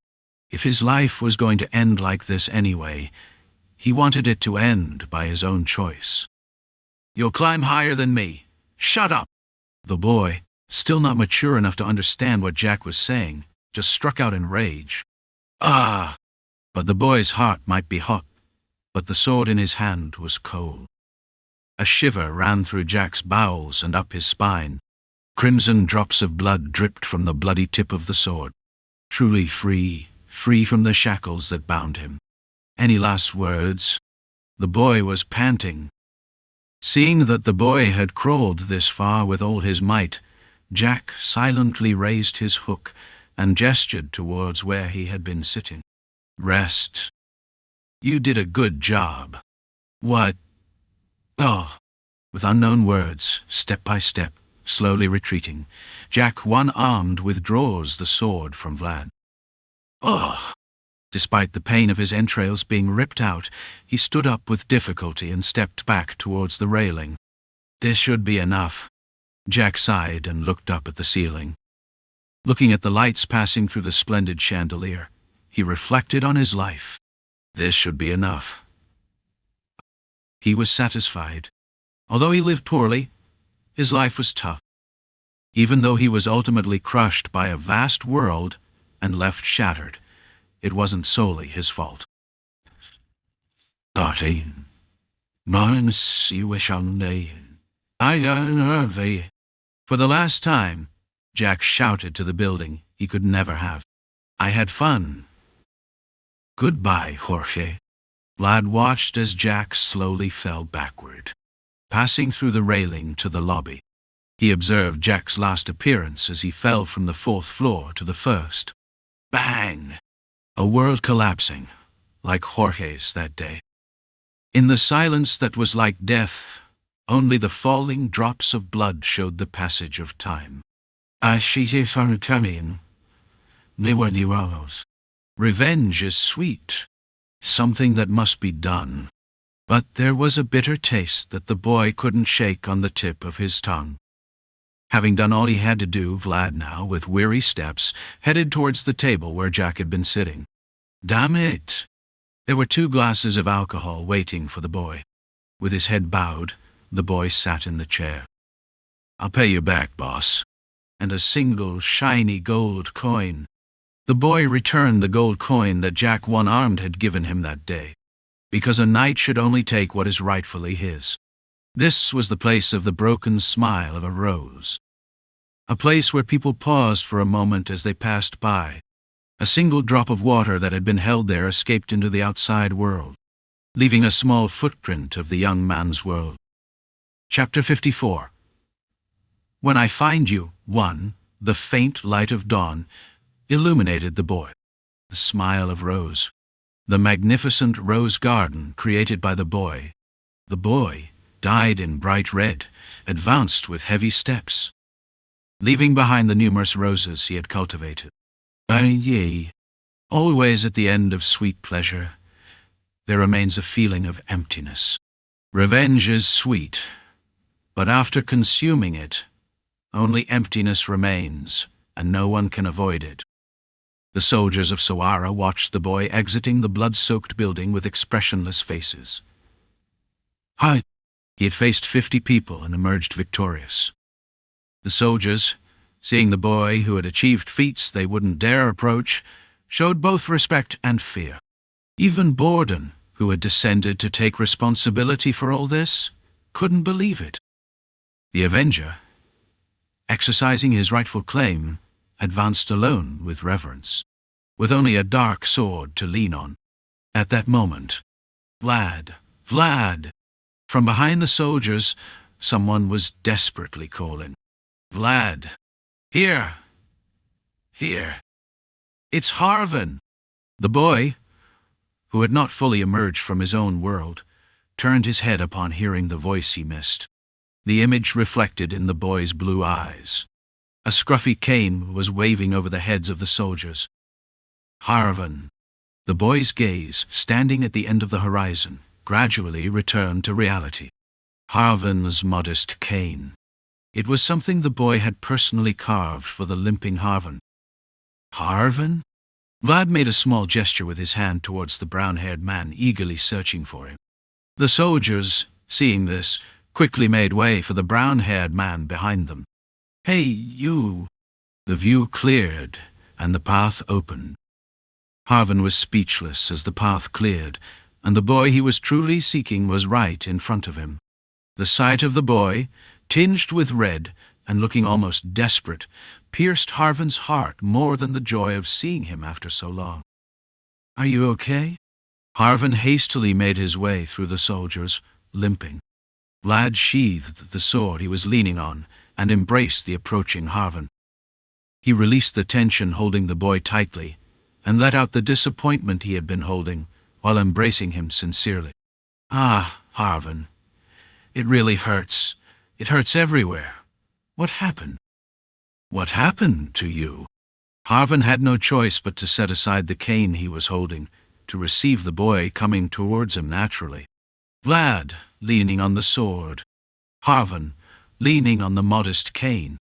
If his life was going to end like this anyway, he wanted it to end by his own choice. You'll climb higher than me. Shut up! The boy, still not mature enough to understand what Jack was saying, just struck out in rage. But the boy's heart might be hot, but the sword in his hand was cold. A shiver ran through Jack's bowels and up his spine. Crimson drops of blood dripped from the bloody tip of the sword. Truly free from the shackles that bound him. Any last words? The boy was panting. Seeing that the boy had crawled this far with all his might, Jack silently raised his hook and gestured towards where he had been sitting. Rest. You did a good job. What? With unknown words, step by step, slowly retreating, Jack one-armed withdraws the sword from Vlad. Despite the pain of his entrails being ripped out, he stood up with difficulty and stepped back towards the railing. This should be enough. Jack sighed and looked up at the ceiling. Looking at the lights passing through the splendid chandelier, he reflected on his life. This should be enough. He was satisfied. Although he lived poorly, his life was tough. Even though he was ultimately crushed by a vast world and left shattered, it wasn't solely his fault. For the last time, Jack shouted to the building he could never have. I had fun. Goodbye, Jorge. Vlad watched as Jack slowly fell backward. Passing through the railing to the lobby, he observed Jack's last appearance as he fell from the 4th floor to the 1st. Bang! A world collapsing, like Jorge's that day. In the silence that was like death, only the falling drops of blood showed the passage of time. Revenge is sweet, something that must be done. But there was a bitter taste that the boy couldn't shake on the tip of his tongue. Having done all he had to do, Vlad now, with weary steps, headed towards the table where Jack had been sitting. Damn it! There were 2 glasses of alcohol waiting for the boy. With his head bowed, the boy sat in the chair. "I'll pay you back, boss." And a single, shiny gold coin. The boy returned the gold coin that Jack One-Armed had given him that day, because a knight should only take what is rightfully his. This was the place of the broken smile of a rose. A place where people paused for a moment as they passed by. A single drop of water that had been held there escaped into the outside world, leaving a small footprint of the young man's world. Chapter 54. When I find you, 1, the faint light of dawn illuminated the boy. The smile of rose. The magnificent rose garden created by the boy. The boy, dyed in bright red, advanced with heavy steps, leaving behind the numerous roses he had cultivated. Yea, always at the end of sweet pleasure, there remains a feeling of emptiness. Revenge is sweet, but after consuming it, only emptiness remains, and no one can avoid it. The soldiers of Sara watched the boy exiting the blood-soaked building with expressionless faces. Hi! He had faced 50 people and emerged victorious. The soldiers, seeing the boy who had achieved feats they wouldn't dare approach, showed both respect and fear. Even Borden, who had descended to take responsibility for all this, couldn't believe it. The Avenger, exercising his rightful claim, advanced alone with reverence, with only a dark sword to lean on. At that moment, Vlad! From behind the soldiers, someone was desperately calling. Vlad! Here! It's Harvan! The boy, who had not fully emerged from his own world, turned his head upon hearing the voice he missed. The image reflected in the boy's blue eyes. A scruffy cane was waving over the heads of the soldiers. Harvan. The boy's gaze, standing at the end of the horizon, gradually returned to reality. Harvan's modest cane. It was something the boy had personally carved for the limping Harvan. Harvan? Vlad made a small gesture with his hand towards the brown-haired man eagerly searching for him. The soldiers, seeing this, quickly made way for the brown-haired man behind them. Hey, you! The view cleared, and the path opened. Harvan was speechless as the path cleared, and the boy he was truly seeking was right in front of him. The sight of the boy, tinged with red and looking almost desperate, pierced Harvan's heart more than the joy of seeing him after so long. Are you okay? Harvan hastily made his way through the soldiers, limping. Vlad sheathed the sword he was leaning on and embraced the approaching Harvan. He released the tension holding the boy tightly and let out the disappointment he had been holding while embracing him sincerely. Ah, Harvan, it really hurts. It hurts everywhere. What happened? What happened to you? Harvan had no choice but to set aside the cane he was holding to receive the boy coming towards him naturally. Vlad, leaning on the sword. Harvan, leaning on the modest cane.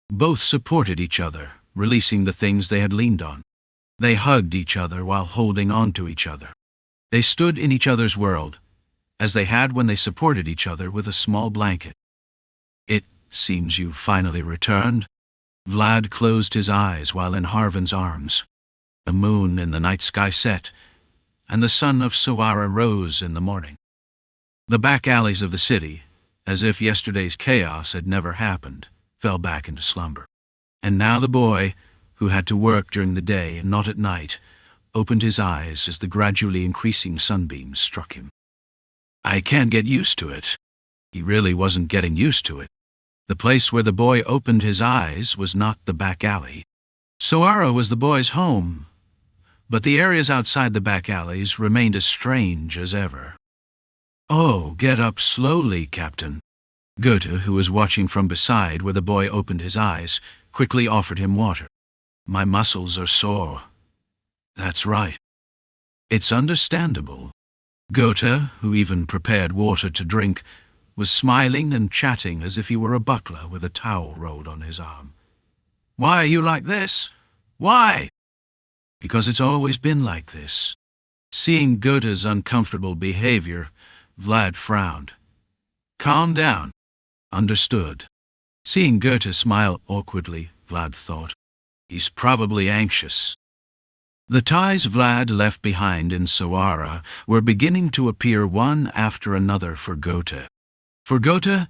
Both supported each other, releasing the things they had leaned on. They hugged each other while holding on to each other. They stood in each other's world, as they had when they supported each other with a small blanket. It seems you finally returned. Vlad closed his eyes while in Harvan's arms. The moon in the night sky set, and the sun of Sara rose in the morning. The back alleys of the city, as if yesterday's chaos had never happened, fell back into slumber. And now the boy, who had to work during the day and not at night, opened his eyes as the gradually increasing sunbeams struck him. I can't get used to it. He really wasn't getting used to it. The place where the boy opened his eyes was not the back alley. Sara was the boy's home, but the areas outside the back alleys remained as strange as ever. Oh, get up slowly, Captain. Goethe, who was watching from beside where the boy opened his eyes, quickly offered him water. My muscles are sore. That's right. It's understandable. Gota, who even prepared water to drink, was smiling and chatting as if he were a butler with a towel rolled on his arm. Why are you like this? Why? Because it's always been like this. Seeing Gota's uncomfortable behavior, Vlad frowned. Calm down. Understood. Seeing Gota smile awkwardly, Vlad thought, he's probably anxious. The ties Vlad left behind in Sara were beginning to appear one after another for Gota. For Gota,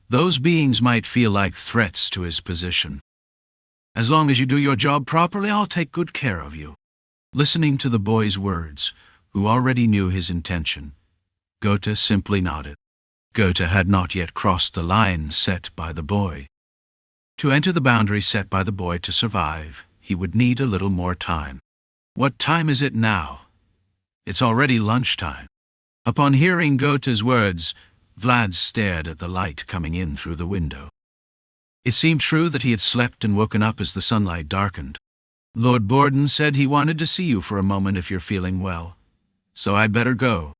those beings might feel like threats to his position. As long as you do your job properly, I'll take good care of you. Listening to the boy's words, who already knew his intention, Gota simply nodded. Gota had not yet crossed the line set by the boy. To enter the boundary set by the boy to survive, he would need a little more time. What time is it now? It's already lunchtime. Upon hearing Gota's words, Vlad stared at the light coming in through the window. It seemed true that he had slept and woken up as the sunlight darkened. Lord Borden said he wanted to see you for a moment if you're feeling well. So I'd better go.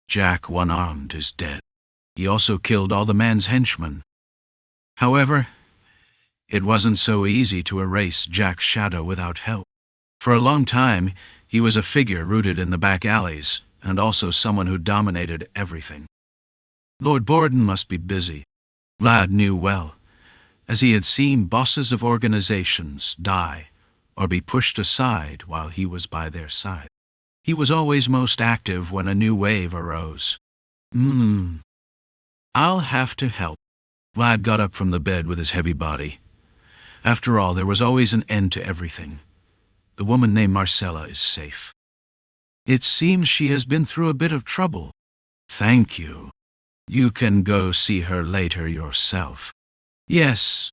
Jack, one-armed, is dead. He also killed all the man's henchmen. However, it wasn't so easy to erase Jack's shadow without help. For a long time, he was a figure rooted in the back alleys, and also someone who dominated everything. Lord Borden must be busy. Vlad knew well, as he had seen bosses of organizations die or be pushed aside while he was by their side. He was always most active when a new wave arose. I'll have to help. Vlad got up from the bed with his heavy body. After all, there was always an end to everything. The woman named Marcella is safe. It seems she has been through a bit of trouble. Thank you. You can go see her later yourself. Yes.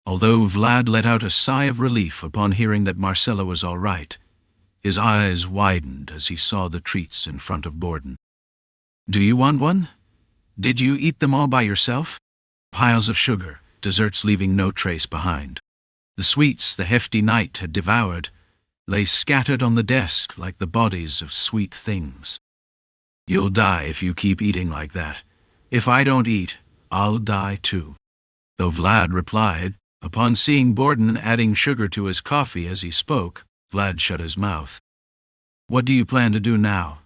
Although Vlad let out a sigh of relief upon hearing that Marcella was all right, his eyes widened as he saw the treats in front of Borden. Do you want one? Did you eat them all by yourself? Piles of sugar, desserts leaving no trace behind. The sweets the hefty knight had devoured lay scattered on the desk like the bodies of sweet things. You'll die if you keep eating like that. If I don't eat, I'll die too. Though Vlad replied, upon seeing Borden adding sugar to his coffee as he spoke, Vlad shut his mouth. What do you plan to do now?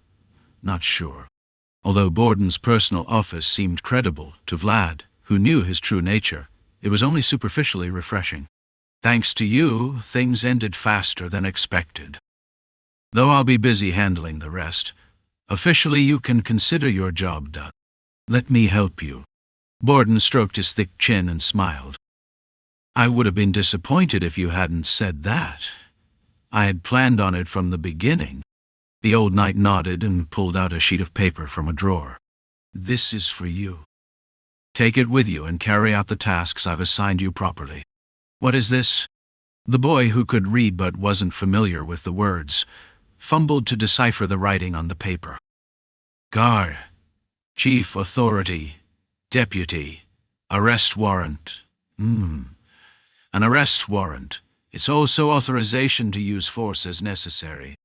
Not sure. Although Borden's personal office seemed credible to Vlad, who knew his true nature, it was only superficially refreshing. Thanks to you, things ended faster than expected. Though I'll be busy handling the rest, officially you can consider your job done. Let me help you. Borden stroked his thick chin and smiled. I would have been disappointed if you hadn't said that. I had planned on it from the beginning. The old knight nodded and pulled out a sheet of paper from a drawer. This is for you. Take it with you and carry out the tasks I've assigned you properly. What is this? The boy, who could read but wasn't familiar with the words, fumbled to decipher the writing on the paper. Guard, Chief Authority, Deputy, Arrest Warrant. An arrest warrant. It's also authorization to use force as necessary.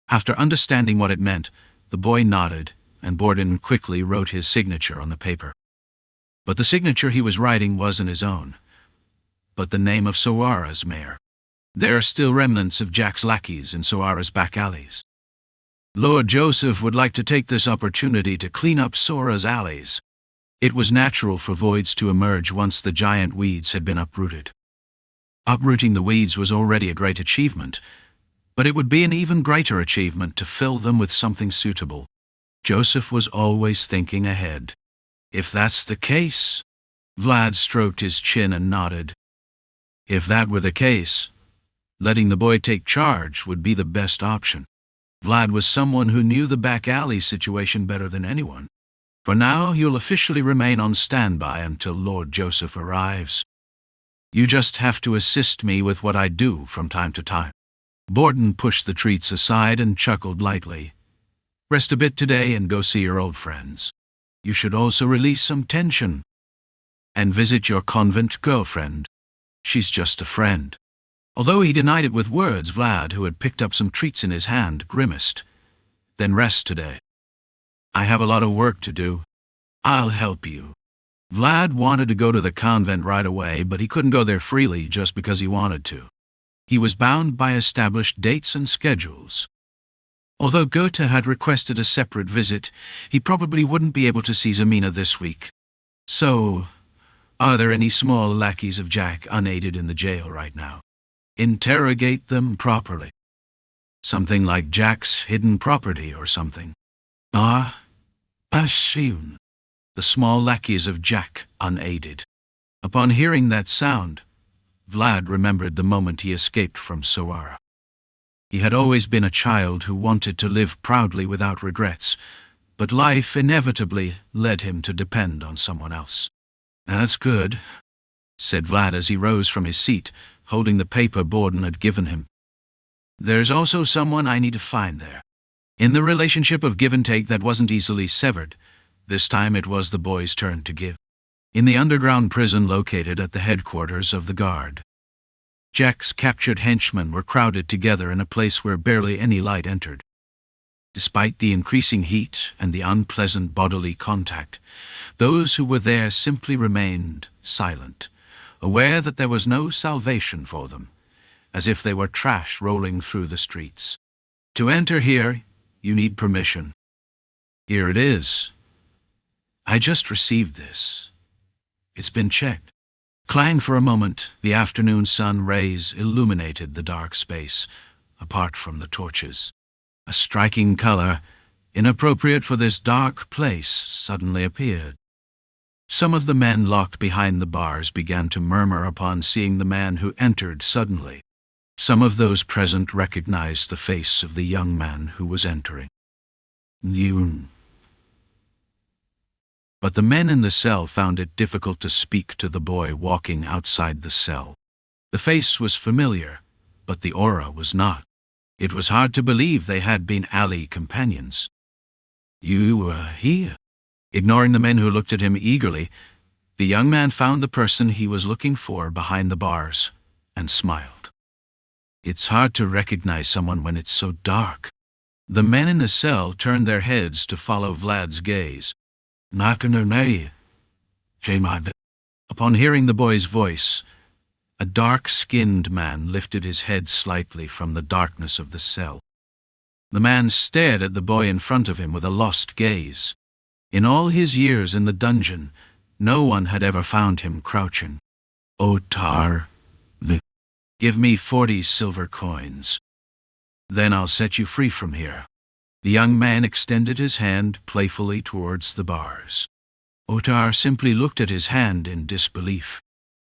After understanding what it meant, the boy nodded, and Borden quickly wrote his signature on the paper. But the signature he was writing wasn't his own, but the name of Sara's mayor. There are still remnants of Jack's lackeys in Sara's back alleys. Lord Joseph would like to take this opportunity to clean up Sara's alleys. It was natural for voids to emerge once the giant weeds had been uprooted. Uprooting the weeds was already a great achievement, but it would be an even greater achievement to fill them with something suitable. Joseph was always thinking ahead. If that's the case, Vlad stroked his chin and nodded. If that were the case, letting the boy take charge would be the best option. Vlad was someone who knew the back alley situation better than anyone. For now, you'll officially remain on standby until Lord Joseph arrives. You just have to assist me with what I do from time to time. Borden pushed the treats aside and chuckled lightly. Rest a bit today and go see your old friends. You should also release some tension. And visit your convent girlfriend. She's just a friend. Although he denied it with words, Vlad, who had picked up some treats in his hand, grimaced. Then rest today. I have a lot of work to do. I'll help you. Vlad wanted to go to the convent right away, but he couldn't go there freely just because he wanted to. He was bound by established dates and schedules. Although Goethe had requested a separate visit, he probably wouldn't be able to see Zamina this week. So, are there any small lackeys of Jack unaided in the jail right now? Interrogate them properly. Something like Jack's hidden property or something. Ashun. The small lackeys of Jack unaided. Upon hearing that sound, Vlad remembered the moment he escaped from Sara. He had always been a child who wanted to live proudly without regrets, but life inevitably led him to depend on someone else. That's good, said Vlad as he rose from his seat, holding the paper Borden had given him. There's also someone I need to find there. In the relationship of give and take that wasn't easily severed, this time it was the boy's turn to give. In the underground prison located at the headquarters of the guard, Jack's captured henchmen were crowded together in a place where barely any light entered. Despite the increasing heat and the unpleasant bodily contact, those who were there simply remained silent, aware that there was no salvation for them, as if they were trash rolling through the streets. To enter here, you need permission. Here it is. I just received this. It's been checked. Clang for a moment, the afternoon sun rays illuminated the dark space, apart from the torches. A striking color, inappropriate for this dark place, suddenly appeared. Some of the men locked behind the bars began to murmur upon seeing the man who entered suddenly. Some of those present recognized the face of the young man who was entering. But the men in the cell found it difficult to speak to the boy walking outside the cell. The face was familiar, but the aura was not. It was hard to believe they had been alley companions. You were here? Ignoring the men who looked at him eagerly, the young man found the person he was looking for behind the bars and smiled. It's hard to recognize someone when it's so dark. The men in the cell turned their heads to follow Vlad's gaze. Upon hearing the boy's voice, a dark-skinned man lifted his head slightly from the darkness of the cell. The man stared at the boy in front of him with a lost gaze. In all his years in the dungeon, no one had ever found him crouching. Otar, give me 40 silver coins. Then I'll set you free from here. The young man extended his hand playfully towards the bars. Otar simply looked at his hand in disbelief.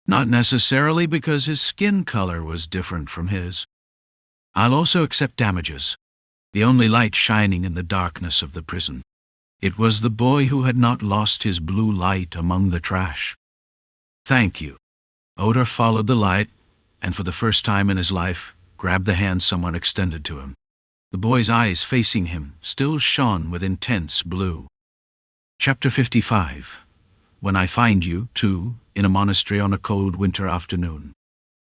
Not necessarily because his skin color was different from his. I'll also accept damages. The only light shining in the darkness of the prison. It was the boy who had not lost his blue light among the trash. Thank you. Otar followed the light, and for the first time in his life, grabbed the hand someone extended to him. The boy's eyes facing him still shone with intense blue. Chapter 55. When I find you, too, in a monastery on a cold winter afternoon.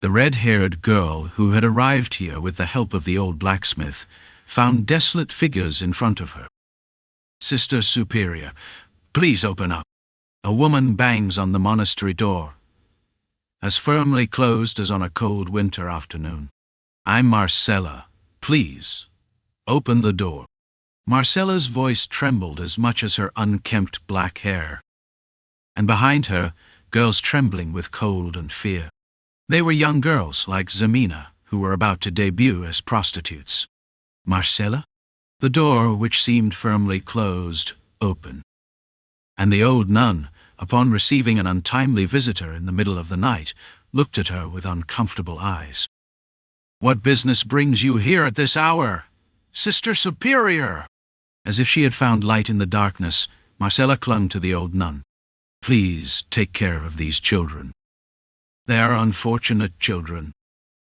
The red-haired girl who had arrived here with the help of the old blacksmith found desolate figures in front of her. Sister Superior, please open up. A woman bangs on the monastery door, as firmly closed as on a cold winter afternoon. I'm Marcella. Please, open the door. Marcella's voice trembled as much as her unkempt black hair. And behind her, girls trembling with cold and fear. They were young girls like Zamina, who were about to debut as prostitutes. Marcella? The door, which seemed firmly closed, opened. And the old nun, upon receiving an untimely visitor in the middle of the night, looked at her with uncomfortable eyes. What business brings you here at this hour? Sister Superior! As if she had found light in the darkness, Marcella clung to the old nun. Please take care of these children. They are unfortunate children.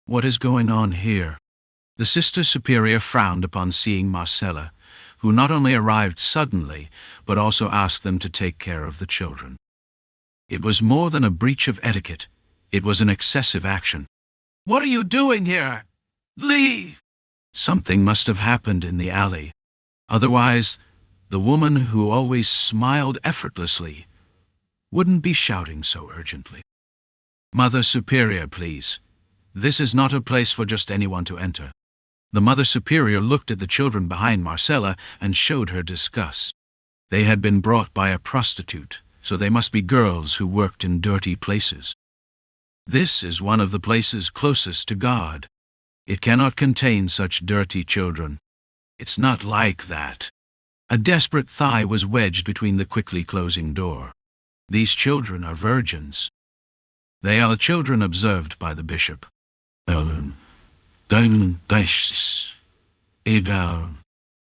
What is going on here? The Sister Superior frowned upon seeing Marcella, who not only arrived suddenly, but also asked them to take care of the children. It was more than a breach of etiquette. It was an excessive action. What are you doing here? Leave! Something must have happened in the alley. Otherwise, the woman who always smiled effortlessly wouldn't be shouting so urgently. Mother Superior, please. This is not a place for just anyone to enter. The Mother Superior looked at the children behind Marcella and showed her disgust. They had been brought by a prostitute, so they must be girls who worked in dirty places. This is one of the places closest to God. It cannot contain such dirty children. It's not like that. A desperate thigh was wedged between the quickly closing door. These children are virgins. They are the children observed by the bishop.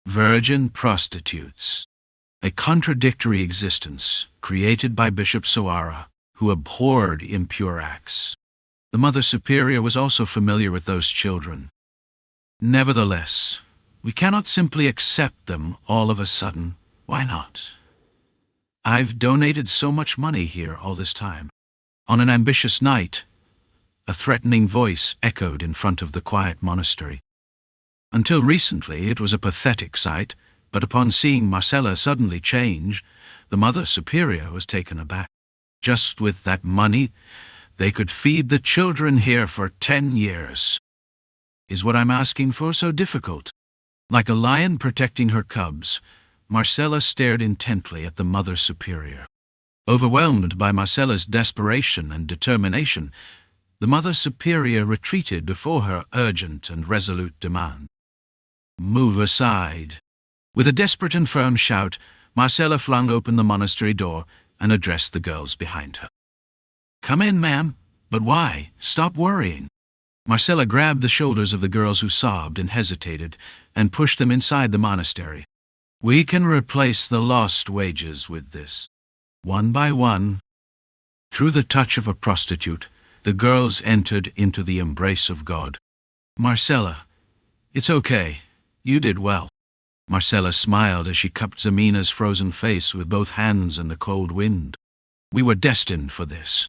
Virgin prostitutes. A contradictory existence created by Bishop Sara, who abhorred impure acts. The Mother Superior was also familiar with those children. Nevertheless, we cannot simply accept them all of a sudden. Why not? I've donated so much money here all this time. On an ambitious night, a threatening voice echoed in front of the quiet monastery. Until recently, it was a pathetic sight, but upon seeing Marcella suddenly change, the Mother Superior was taken aback. Just with that money, they could feed the children here for 10 years. Is what I'm asking for so difficult? Like a lion protecting her cubs, Marcella stared intently at the Mother Superior. Overwhelmed by Marcella's desperation and determination, the Mother Superior retreated before her urgent and resolute demand. Move aside. With a desperate and firm shout, Marcella flung open the monastery door and addressed the girls behind her. Come in, ma'am. But why? Stop worrying. Marcella grabbed the shoulders of the girls who sobbed and hesitated and pushed them inside the monastery. We can replace the lost wages with this. One by one, through the touch of a prostitute, the girls entered into the embrace of God. Marcella, it's okay. You did well. Marcella smiled as she cupped Zamina's frozen face with both hands in the cold wind. We were destined for this.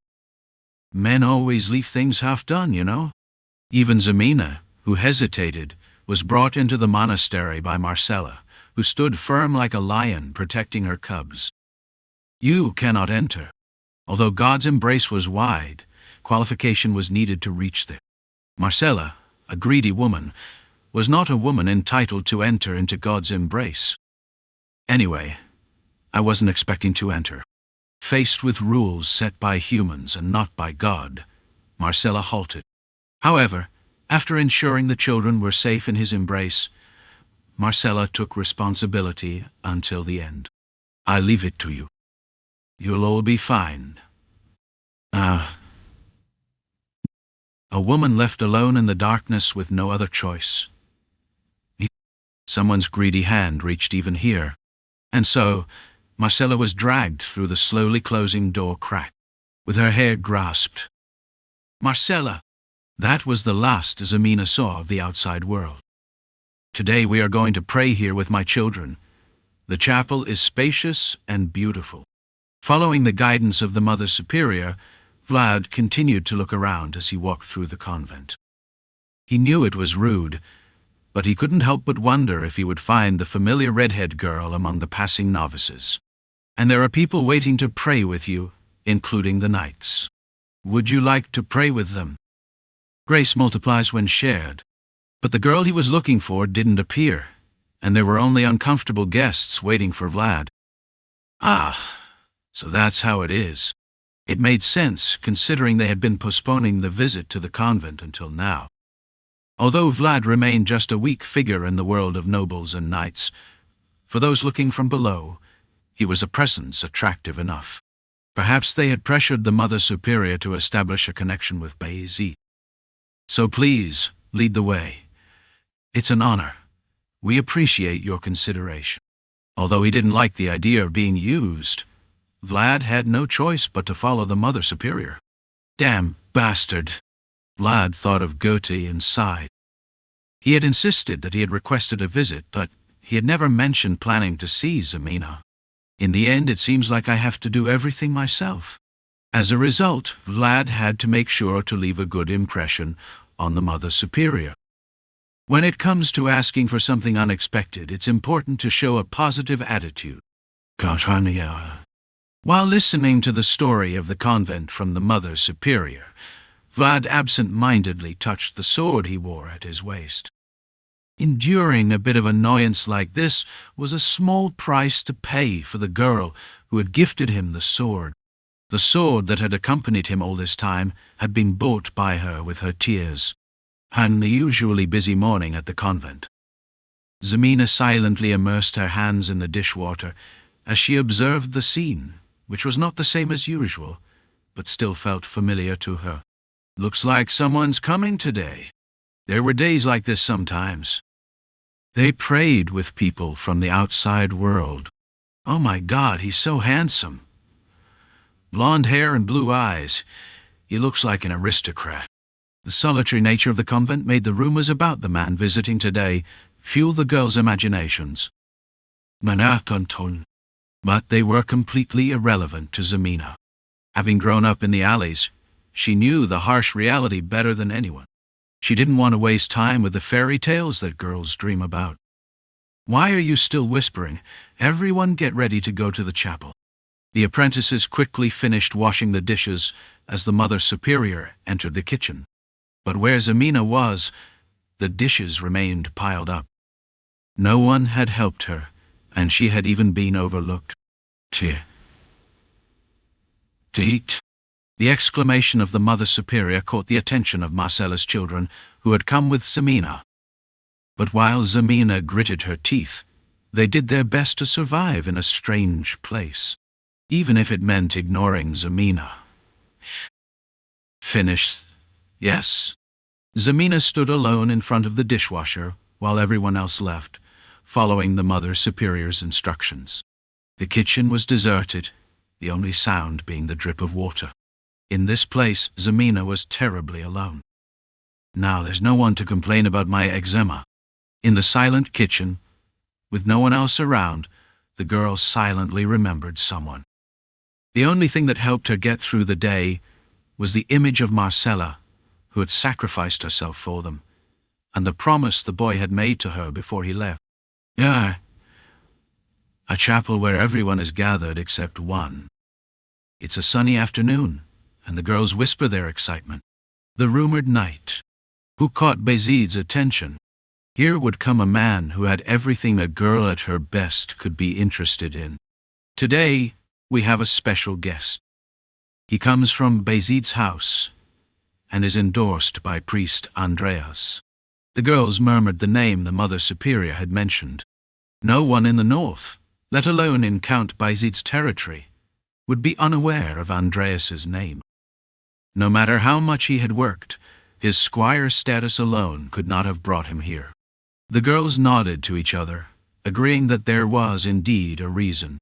Men always leave things half done, you know. Even Zamina, who hesitated, was brought into the monastery by Marcella, who stood firm like a lion protecting her cubs. You cannot enter. Although God's embrace was wide, qualification was needed to reach there. Marcella, a greedy woman, was not a woman entitled to enter into God's embrace. Anyway, I wasn't expecting to enter. Faced with rules set by humans and not by God, Marcella halted. However, after ensuring the children were safe in his embrace, Marcella took responsibility until the end. I leave it to you. You'll all be fine. A woman left alone in the darkness with no other choice. Someone's greedy hand reached even here, and so Marcella was dragged through the slowly closing door crack, with her hair grasped. Marcella! That was the last Zamina saw of the outside world. Today we are going to pray here with my children. The chapel is spacious and beautiful. Following the guidance of the Mother Superior, Vlad continued to look around as he walked through the convent. He knew it was rude, but he couldn't help but wonder if he would find the familiar redhead girl among the passing novices. And there are people waiting to pray with you, including the knights. Would you like to pray with them? Grace multiplies when shared. But the girl he was looking for didn't appear, and there were only uncomfortable guests waiting for Vlad. So that's how it is. It made sense, considering they had been postponing the visit to the convent until now. Although Vlad remained just a weak figure in the world of nobles and knights, for those looking from below, he was a presence attractive enough. Perhaps they had pressured the Mother Superior to establish a connection with Vayezid. So please, lead the way. It's an honor. We appreciate your consideration. Although he didn't like the idea of being used, Vlad had no choice but to follow the Mother Superior. Damn bastard. Vlad thought of Goethe and sighed. He had insisted that he had requested a visit, but he had never mentioned planning to see Zamina. In the end, it seems like I have to do everything myself. As a result, Vlad had to make sure to leave a good impression, on the Mother Superior. When it comes to asking for something unexpected, it's important to show a positive attitude. While listening to the story of the convent from the Mother Superior, Vlad absent-mindedly touched the sword he wore at his waist. Enduring a bit of annoyance like this was a small price to pay for the girl who had gifted him the sword. The sword that had accompanied him all this time had been bought by her with her tears, and the usually busy morning at the convent. Zamina silently immersed her hands in the dishwater as she observed the scene, which was not the same as usual, but still felt familiar to her. Looks like someone's coming today. There were days like this sometimes. They prayed with people from the outside world. Oh my God, he's so handsome. Blonde hair and blue eyes. He looks like an aristocrat. The solitary nature of the convent made the rumors about the man visiting today fuel the girls' imaginations. But they were completely irrelevant to Zamina. Having grown up in the alleys, she knew the harsh reality better than anyone. She didn't want to waste time with the fairy tales that girls dream about. Why are you still whispering? Everyone get ready to go to the chapel. The apprentices quickly finished washing the dishes as the Mother Superior entered the kitchen. But where Zamina was, the dishes remained piled up. No one had helped her, and she had even been overlooked. To eat. The exclamation of the Mother Superior caught the attention of Marcella's children, who had come with Zamina. But while Zamina gritted her teeth, they did their best to survive in a strange place, even if it meant ignoring Zamina. Finished? Yes. Zamina stood alone in front of the dishwasher while everyone else left, following the Mother Superior's instructions. The kitchen was deserted, the only sound being the drip of water. In this place, Zamina was terribly alone. Now there's no one to complain about my eczema. In the silent kitchen, with no one else around, the girl silently remembered someone. The only thing that helped her get through the day was the image of Marcella, who had sacrificed herself for them, and the promise the boy had made to her before he left. Yeah, a chapel where everyone is gathered except one. It's a sunny afternoon, and the girls whisper their excitement. The rumored knight, who caught Vayezid's attention. Here would come a man who had everything a girl at her best could be interested in. Today, we have a special guest. He comes from Vayezid's house, and is endorsed by priest Andreas. The girls murmured the name the Mother Superior had mentioned. No one in the north, let alone in Count Vayezid's territory, would be unaware of Andreas's name. No matter how much he had worked, his squire status alone could not have brought him here. The girls nodded to each other, agreeing that there was indeed a reason.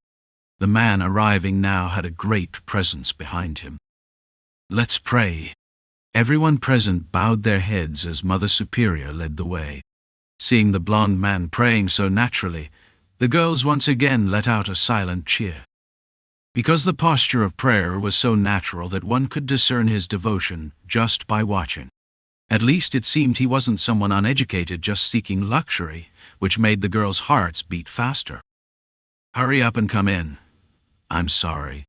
The man arriving now had a great presence behind him. Let's pray. Everyone present bowed their heads as Mother Superior led the way. Seeing the blond man praying so naturally, the girls once again let out a silent cheer. Because the posture of prayer was so natural that one could discern his devotion just by watching. At least it seemed he wasn't someone uneducated just seeking luxury, which made the girls' hearts beat faster. Hurry up and come in. I'm sorry.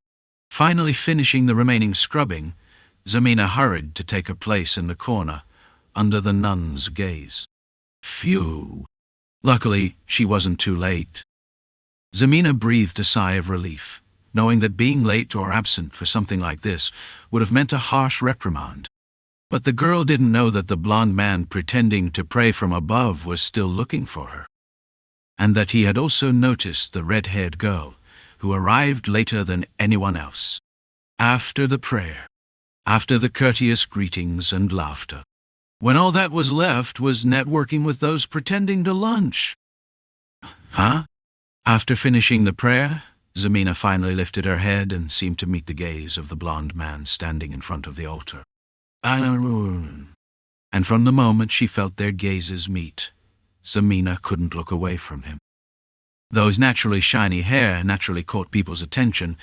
Finally finishing the remaining scrubbing, Zamina hurried to take her place in the corner, under the nun's gaze. Phew. Luckily, she wasn't too late. Zamina breathed a sigh of relief, knowing that being late or absent for something like this would have meant a harsh reprimand. But the girl didn't know that the blond man pretending to pray from above was still looking for her, and that he had also noticed the red-haired girl, who arrived later than anyone else. After the prayer, after the courteous greetings and laughter, when all that was left was networking with those pretending to lunch. Huh? After finishing the prayer, Zamina finally lifted her head and seemed to meet the gaze of the blond man standing in front of the altar. And from the moment she felt their gazes meet, Zamina couldn't look away from him. Though his naturally shiny hair naturally caught people's attention,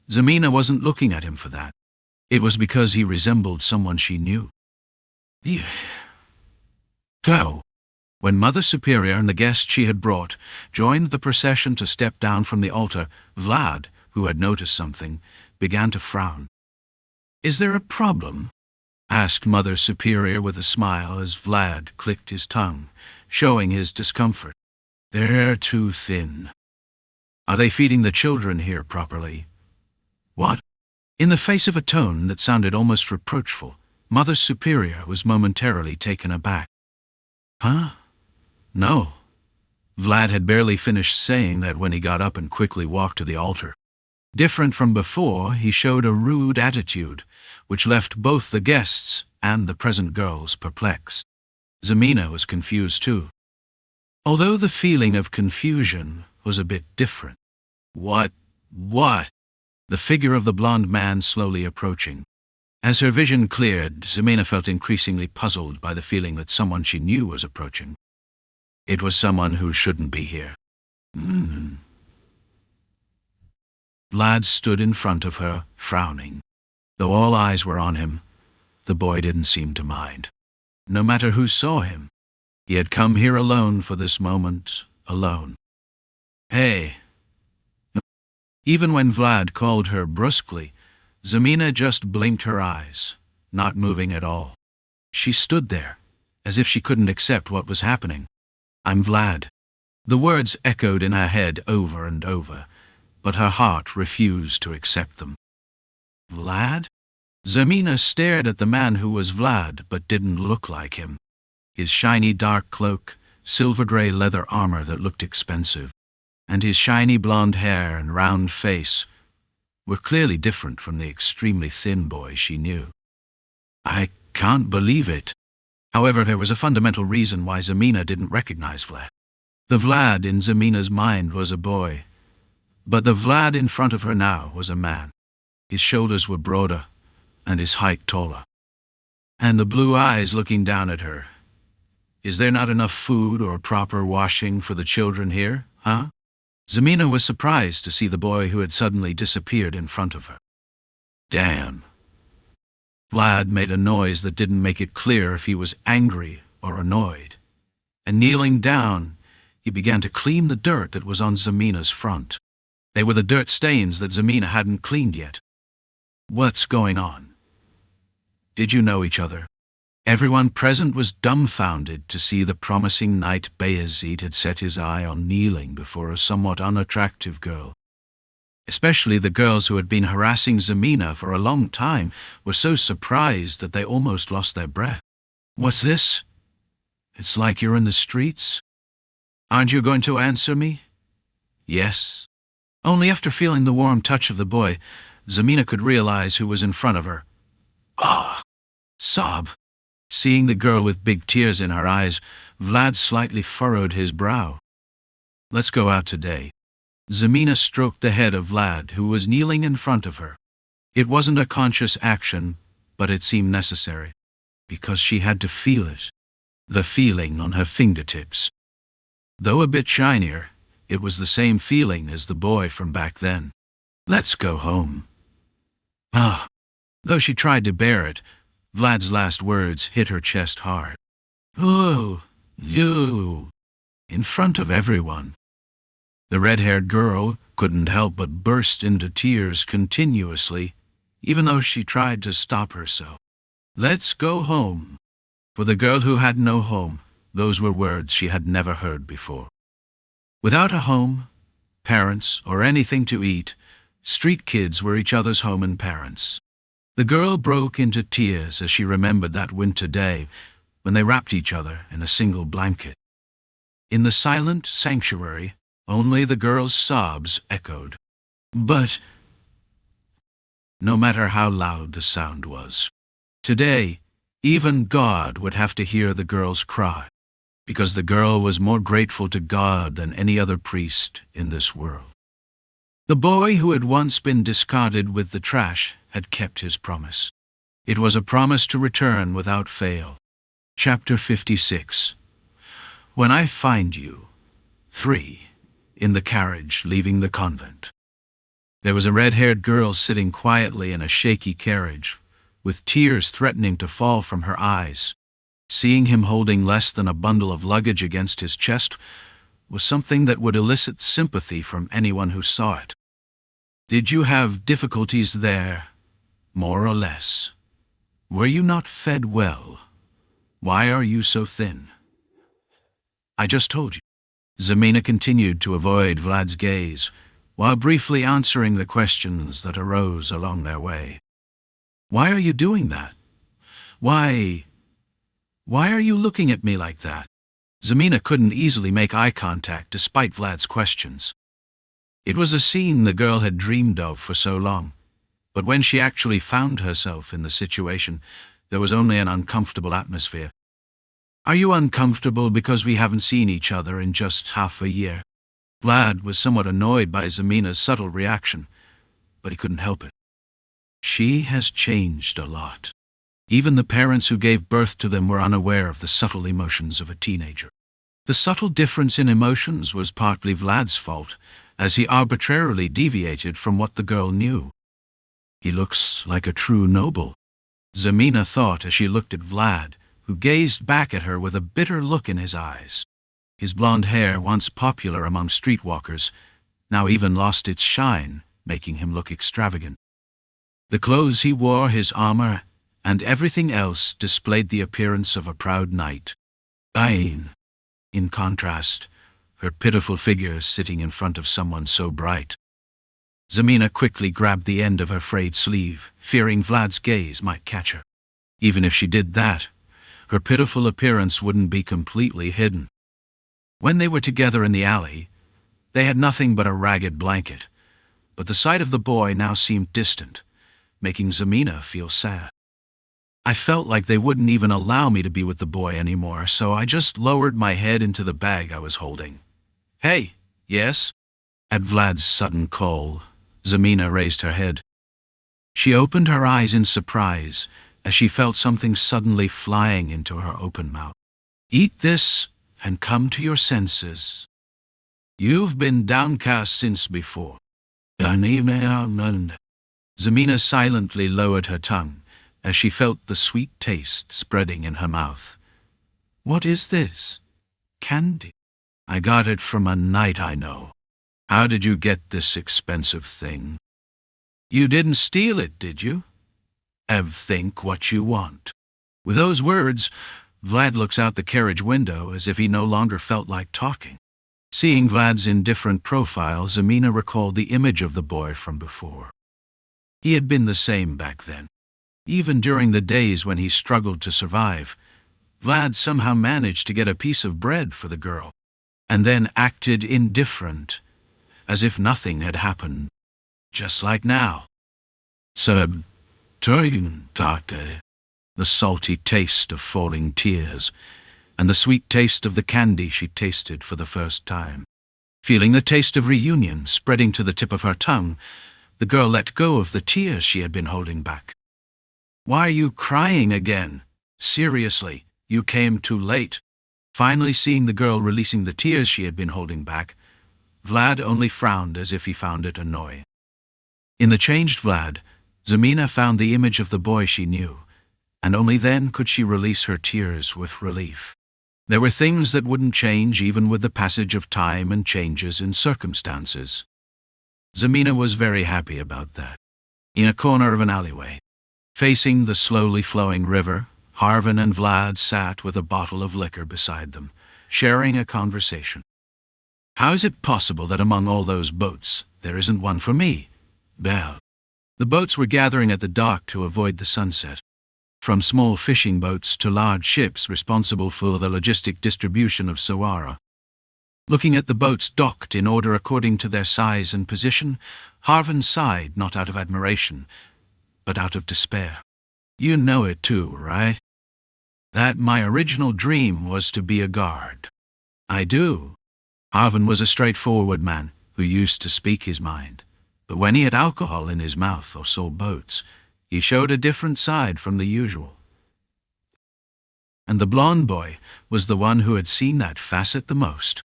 Zamina wasn't looking at him for that. It was because he resembled someone she knew. Go. When Mother Superior and the guest she had brought joined the procession to step down from the altar, Vlad, who had noticed something, began to frown. "Is there a problem?" asked Mother Superior with a smile as Vlad clicked his tongue, showing his discomfort. "They're too thin. Are they feeding the children here properly?" "What?" In the face of a tone that sounded almost reproachful, Mother Superior was momentarily taken aback. "Huh? No." Vlad had barely finished saying that when he got up and quickly walked to the altar. Different from before, he showed a rude attitude, which left both the guests and the present girls perplexed. Zamina was confused too, although the feeling of confusion was a bit different. What? The figure of the blond man slowly approaching. As her vision cleared, Zamina felt increasingly puzzled by the feeling that someone she knew was approaching. It was someone who shouldn't be here. Vlad stood in front of her, frowning. Though all eyes were on him, the boy didn't seem to mind. No matter who saw him, he had come here alone for this moment, alone. "Hey." Even when Vlad called her brusquely, Zamina just blinked her eyes, not moving at all. She stood there, as if she couldn't accept what was happening. "I'm Vlad." The words echoed in her head over and over, but her heart refused to accept them. "Vlad?" Zamina stared at the man who was Vlad but didn't look like him. His shiny dark cloak, silver-gray leather armor that looked expensive, and his shiny blonde hair and round face were clearly different from the extremely thin boy she knew. "I can't believe it." However, there was a fundamental reason why Zamina didn't recognize Vlad. The Vlad in Zamina's mind was a boy, but the Vlad in front of her now was a man. His shoulders were broader, and his height taller. And the blue eyes looking down at her. "Is there not enough food or proper washing for the children here, huh?" Zamina was surprised to see the boy who had suddenly disappeared in front of her. "Damn." Vlad made a noise that didn't make it clear if he was angry or annoyed, and kneeling down, he began to clean the dirt that was on Zamina's front. They were the dirt stains that Zamina hadn't cleaned yet. "What's going on? Did you know each other?" Everyone present was dumbfounded to see the promising knight Vayezid had set his eye on kneeling before a somewhat unattractive girl. Especially the girls who had been harassing Zamina for a long time were so surprised that they almost lost their breath. "What's this? It's like you're in the streets. Aren't you going to answer me?" "Yes." Only after feeling the warm touch of the boy, Zamina could realize who was in front of her. "Ah!" Sob. Seeing the girl with big tears in her eyes, Vlad slightly furrowed his brow. "Let's go out today." Zamina stroked the head of Vlad, who was kneeling in front of her. It wasn't a conscious action, but it seemed necessary, because she had to feel it. The feeling on her fingertips. Though a bit shinier, it was the same feeling as the boy from back then. "Let's go home." Ah. Though she tried to bear it, Vlad's last words hit her chest hard. "Oh, you!" In front of everyone. The red-haired girl couldn't help but burst into tears continuously, even though she tried to stop herself. "Let's go home." For the girl who had no home, those were words she had never heard before. Without a home, parents, or anything to eat, street kids were each other's home and parents. The girl broke into tears as she remembered that winter day when they wrapped each other in a single blanket. In the silent sanctuary, only the girl's sobs echoed. But no matter how loud the sound was, today, even God would have to hear the girl's cry, because the girl was more grateful to God than any other priest in this world. The boy who had once been discarded with the trash had kept his promise. It was a promise to return without fail. Chapter 56. When I find you. 3. In the carriage leaving the convent. There was a red-haired girl sitting quietly in a shaky carriage, with tears threatening to fall from her eyes. Seeing him holding less than a bundle of luggage against his chest was something that would elicit sympathy from anyone who saw it. Did you have difficulties there, more or less? Were you not fed well? Why are you so thin? I just told you. Zamina continued to avoid Vlad's gaze, while briefly answering the questions that arose along their way. Why are you doing that? Why are you looking at me like that? Zamina couldn't easily make eye contact despite Vlad's questions. It was a scene the girl had dreamed of for so long, but when she actually found herself in the situation, there was only an uncomfortable atmosphere. Are you uncomfortable because we haven't seen each other in just half a year? Vlad was somewhat annoyed by Zamina's subtle reaction, but he couldn't help it. She has changed a lot. Even the parents who gave birth to them were unaware of the subtle emotions of a teenager. The subtle difference in emotions was partly Vlad's fault, as he arbitrarily deviated from what the girl knew. He looks like a true noble, Zamina thought as she looked at Vlad, who gazed back at her with a bitter look in his eyes. His blonde hair, once popular among streetwalkers, now even lost its shine, making him look extravagant. The clothes he wore, his armor, and everything else displayed the appearance of a proud knight. Ain, in contrast, her pitiful figure sitting in front of someone so bright. Zamina quickly grabbed the end of her frayed sleeve, fearing Vlad's gaze might catch her. Even if she did that, her pitiful appearance wouldn't be completely hidden. When they were together in the alley, they had nothing but a ragged blanket, but the sight of the boy now seemed distant, making Zamina feel sad. I felt like they wouldn't even allow me to be with the boy anymore, so I just lowered my head into the bag I was holding. Hey, yes? At Vlad's sudden call, Zamina raised her head. She opened her eyes in surprise as she felt something suddenly flying into her open mouth. Eat this and come to your senses. You've been downcast since before. Zamina silently lowered her tongue as she felt the sweet taste spreading in her mouth. What is this? Candy? I got it from a knight I know. How did you get this expensive thing? You didn't steal it, did you? Think what you want. With those words, Vlad looks out the carriage window as if he no longer felt like talking. Seeing Vlad's indifferent profile, Zamina recalled the image of the boy from before. He had been the same back then. Even during the days when he struggled to survive, Vlad somehow managed to get a piece of bread for the girl, and then acted indifferent, as if nothing had happened, just like now. The salty taste of falling tears, and the sweet taste of the candy she tasted for the first time. Feeling the taste of reunion spreading to the tip of her tongue, the girl let go of the tears she had been holding back. Why are you crying again? Seriously, you came too late. Finally seeing the girl releasing the tears she had been holding back, Vlad only frowned as if he found it annoying. In the changed Vlad, Zamina found the image of the boy she knew, and only then could she release her tears with relief. There were things that wouldn't change even with the passage of time and changes in circumstances. Zamina was very happy about that. In a corner of an alleyway, facing the slowly flowing river, Harvin and Vlad sat with a bottle of liquor beside them, sharing a conversation. How is it possible that among all those boats, there isn't one for me? Well, the boats were gathering at the dock to avoid the sunset. From small fishing boats to large ships responsible for the logistic distribution of Sara. Looking at the boats docked in order according to their size and position, Harvin sighed not out of admiration, but out of despair. You know it too, right? That my original dream was to be a guard. I do. Harvin was a straightforward man who used to speak his mind, but when he had alcohol in his mouth or saw boats, he showed a different side from the usual. And the blonde boy was the one who had seen that facet the most.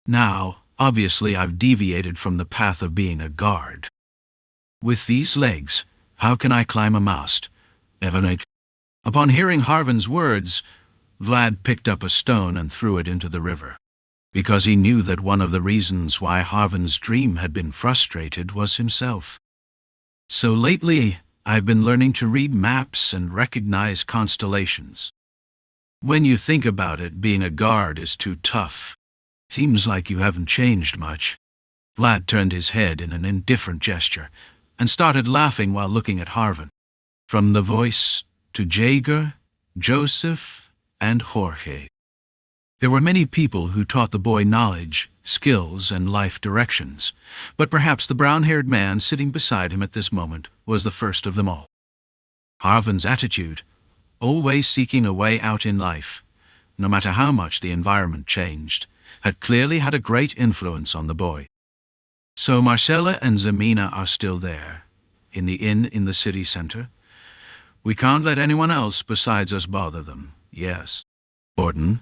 Now, obviously I've deviated from the path of being a guard. With these legs, how can I climb a mast? Upon hearing Harvin's words, Vlad picked up a stone and threw it into the river, because he knew that one of the reasons why Harvan's dream had been frustrated was himself. So lately, I've been learning to read maps and recognize constellations. When you think about it, being a guard is too tough. Seems like you haven't changed much. Vlad turned his head in an indifferent gesture and started laughing while looking at Harvan. From the voice to Jaeger, Joseph, and Jorge. There were many people who taught the boy knowledge, skills, and life directions, but perhaps the brown-haired man sitting beside him at this moment was the first of them all. Harvan's attitude, always seeking a way out in life, no matter how much the environment changed, had clearly had a great influence on the boy. So Marcella and Zamina are still there, in the inn in the city center. We can't let anyone else besides us bother them, yes. Gordon,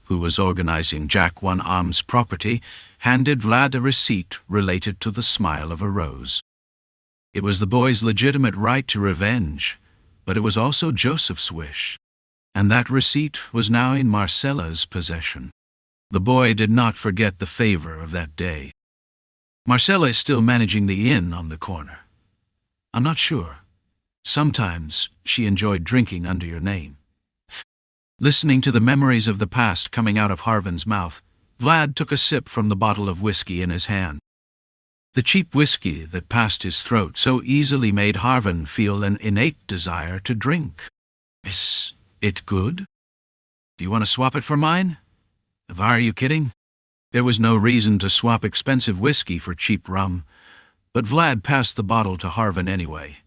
who was organizing Jack One-Arm's property, handed Vlad a receipt related to the smile of a rose. It was the boy's legitimate right to revenge, but it was also Joseph's wish, and that receipt was now in Marcella's possession. The boy did not forget the favor of that day. Marcella is still managing the inn on the corner. I'm not sure. Sometimes she enjoyed drinking under your name. Listening to the memories of the past coming out of Harvan's mouth, Vlad took a sip from the bottle of whiskey in his hand. The cheap whiskey that passed his throat so easily made Harvan feel an innate desire to drink. Is it good? Do you want to swap it for mine? Why are you kidding? There was no reason to swap expensive whiskey for cheap rum, but Vlad passed the bottle to Harvan anyway,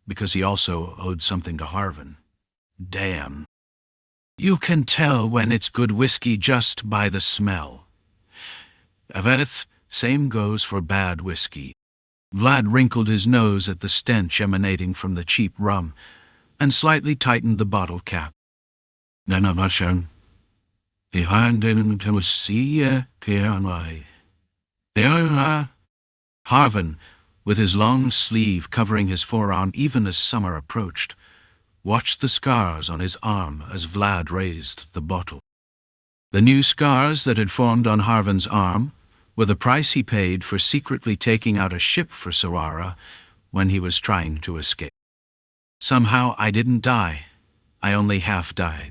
because he also owed something to Harvan. Damn. You can tell when it's good whiskey just by the smell. Avedith, same goes for bad whiskey. Vlad wrinkled his nose at the stench emanating from the cheap rum, and slightly tightened the bottle cap. Harvan, with his long sleeve covering his forearm even as summer approached, watched the scars on his arm as Vlad raised the bottle. The new scars that had formed on Harvan's arm were the price he paid for secretly taking out a ship for Sara when he was trying to escape. Somehow I didn't die. I only half died.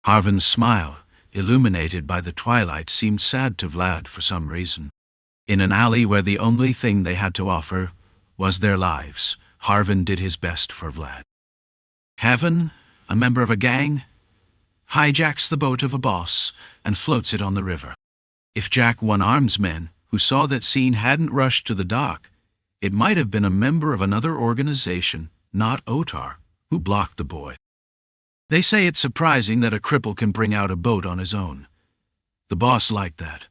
Harvan's smile, illuminated by the twilight, seemed sad to Vlad for some reason. In an alley where the only thing they had to offer was their lives, Harvan did his best for Vlad. Heaven, a member of a gang, hijacks the boat of a boss and floats it on the river. If Jack One-Arm's men, who saw that scene, hadn't rushed to the dock, it might have been a member of another organization, not Otar, who blocked the boy. They say it's surprising that a cripple can bring out a boat on his own. The boss liked that.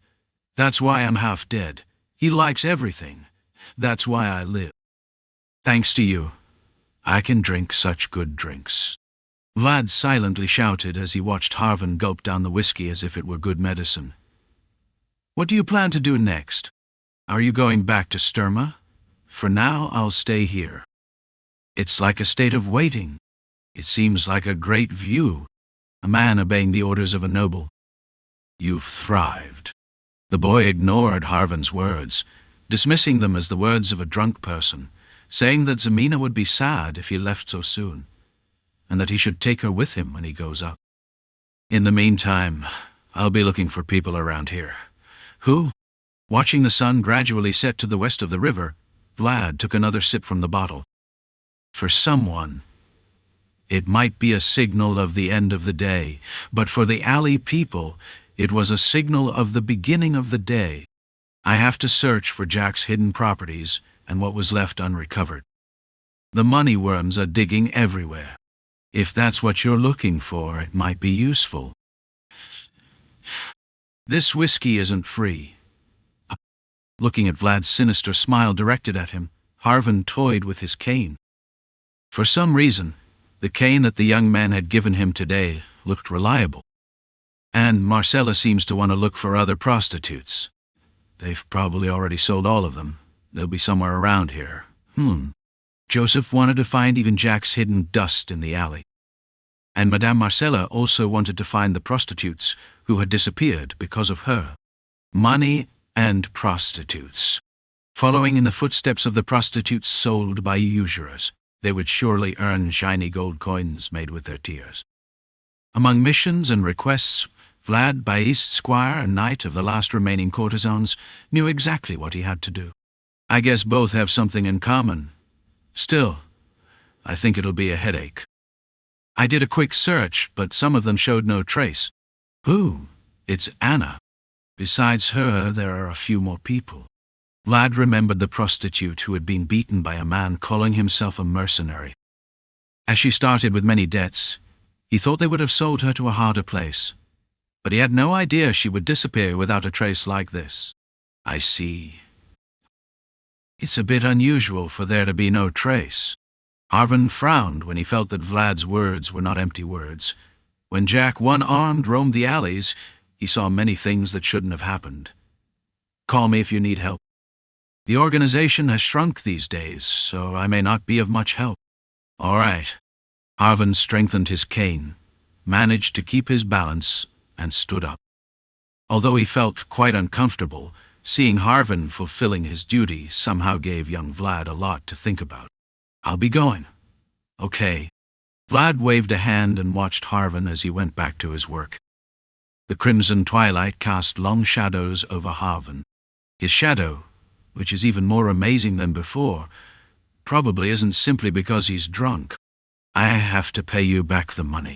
That's why I'm half dead. He likes everything. That's why I live. Thanks to you, I can drink such good drinks. Vlad silently shouted as he watched Harvan gulp down the whiskey as if it were good medicine. What do you plan to do next? Are you going back to Sturma? For now, I'll stay here. It's like a state of waiting. It seems like a great view. A man obeying the orders of a noble. You've thrived. The boy ignored Harvan's words, dismissing them as the words of a drunk person, saying that Zamina would be sad if he left so soon, and that he should take her with him when he goes up. In the meantime, I'll be looking for people around here. Who? Watching the sun gradually set to the west of the river, Vlad took another sip from the bottle. For someone, it might be a signal of the end of the day, but for the alley people, it was a signal of the beginning of the day. I have to search for Jack's hidden properties and what was left unrecovered. The money worms are digging everywhere. If that's what you're looking for, it might be useful. This whiskey isn't free. Looking at Vlad's sinister smile directed at him, Harvan toyed with his cane. For some reason, the cane that the young man had given him today looked reliable. And Marcella seems to want to look for other prostitutes. They've probably already sold all of them. They'll be somewhere around here. Joseph wanted to find even Jack's hidden dust in the alley. and Madame Marcella also wanted to find the prostitutes who had disappeared because of her. Money and prostitutes. Following in the footsteps of the prostitutes sold by usurers, they would surely earn shiny gold coins made with their tears. Among missions and requests, Vlad, Vayezid, squire and knight of the last remaining courtesans, knew exactly what he had to do. I guess both have something in common. Still, I think it'll be a headache. I did a quick search, but some of them showed no trace. Who? It's Anna. Besides her, there are a few more people. Vlad remembered the prostitute who had been beaten by a man calling himself a mercenary. As she started with many debts, he thought they would have sold her to a harder place. But he had no idea she would disappear without a trace like this. I see. It's a bit unusual for there to be no trace. Arvin frowned when he felt that Vlad's words were not empty words. When Jack one-armed roamed the alleys, he saw many things that shouldn't have happened. Call me if you need help. The organization has shrunk these days, so I may not be of much help. All right. Arvin strengthened his cane, managed to keep his balance, and stood up. Although he felt quite uncomfortable, seeing Harvin fulfilling his duty somehow gave young Vlad a lot to think about. I'll be going. Okay. Vlad waved a hand and watched Harvin as he went back to his work. The crimson twilight cast long shadows over Harvin. His shadow, which is even more amazing than before, probably isn't simply because he's drunk. I have to pay you back the money,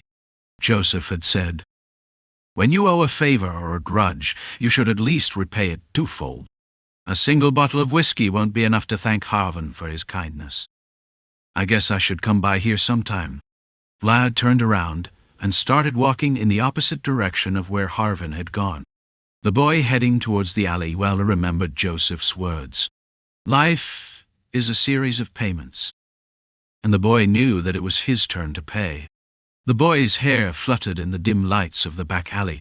Joseph had said. When you owe a favor or a grudge, you should at least repay it twofold. A single bottle of whiskey won't be enough to thank Harvin for his kindness. I guess I should come by here sometime. Vlad turned around and started walking in the opposite direction of where Harvin had gone. The boy heading towards the alley well remembered Joseph's words. Life is a series of payments. And the boy knew that it was his turn to pay. The boy's hair fluttered in the dim lights of the back alley.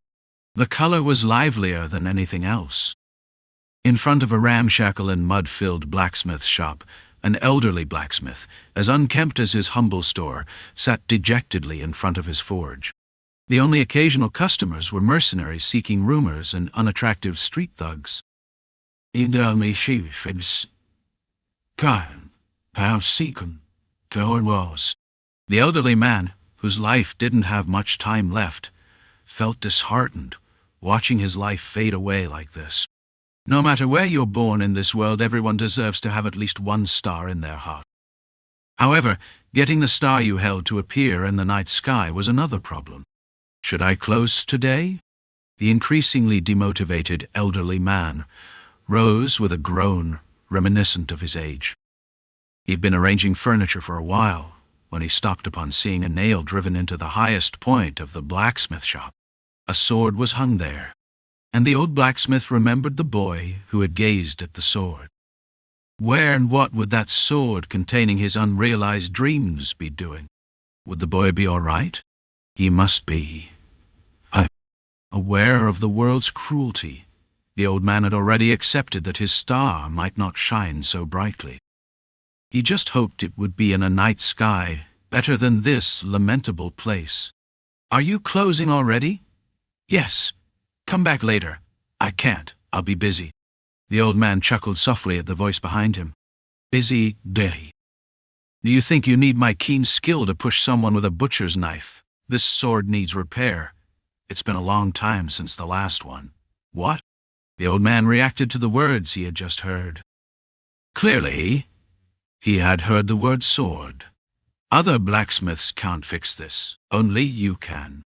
The color was livelier than anything else. In front of a ramshackle and mud-filled blacksmith shop, an elderly blacksmith, as unkempt as his humble store, sat dejectedly in front of his forge. The only occasional customers were mercenaries seeking rumors and unattractive street thugs. The elderly man, whose life didn't have much time left, felt disheartened, watching his life fade away like this. No matter where you're born in this world, everyone deserves to have at least one star in their heart. However, getting the star you held to appear in the night sky was another problem. Should I close today? The increasingly demotivated elderly man rose with a groan reminiscent of his age. He'd been arranging furniture for a while when he stopped upon seeing a nail driven into the highest point of the blacksmith shop. A sword was hung there, and the old blacksmith remembered the boy who had gazed at the sword. Where and what would that sword containing his unrealized dreams be doing? Would the boy be all right? He must be. Aware of the world's cruelty, the old man had already accepted that his star might not shine so brightly. He just hoped it would be in a night sky better than this lamentable place. Are you closing already? Yes. Come back later. I can't. I'll be busy. The old man chuckled softly at the voice behind him. Busy day. Do you think you need my keen skill to push someone with a butcher's knife? This sword needs repair. It's been a long time since the last one. What? The old man reacted to the words he had just heard. Clearly, he had heard the word sword. Other blacksmiths can't fix this. Only you can.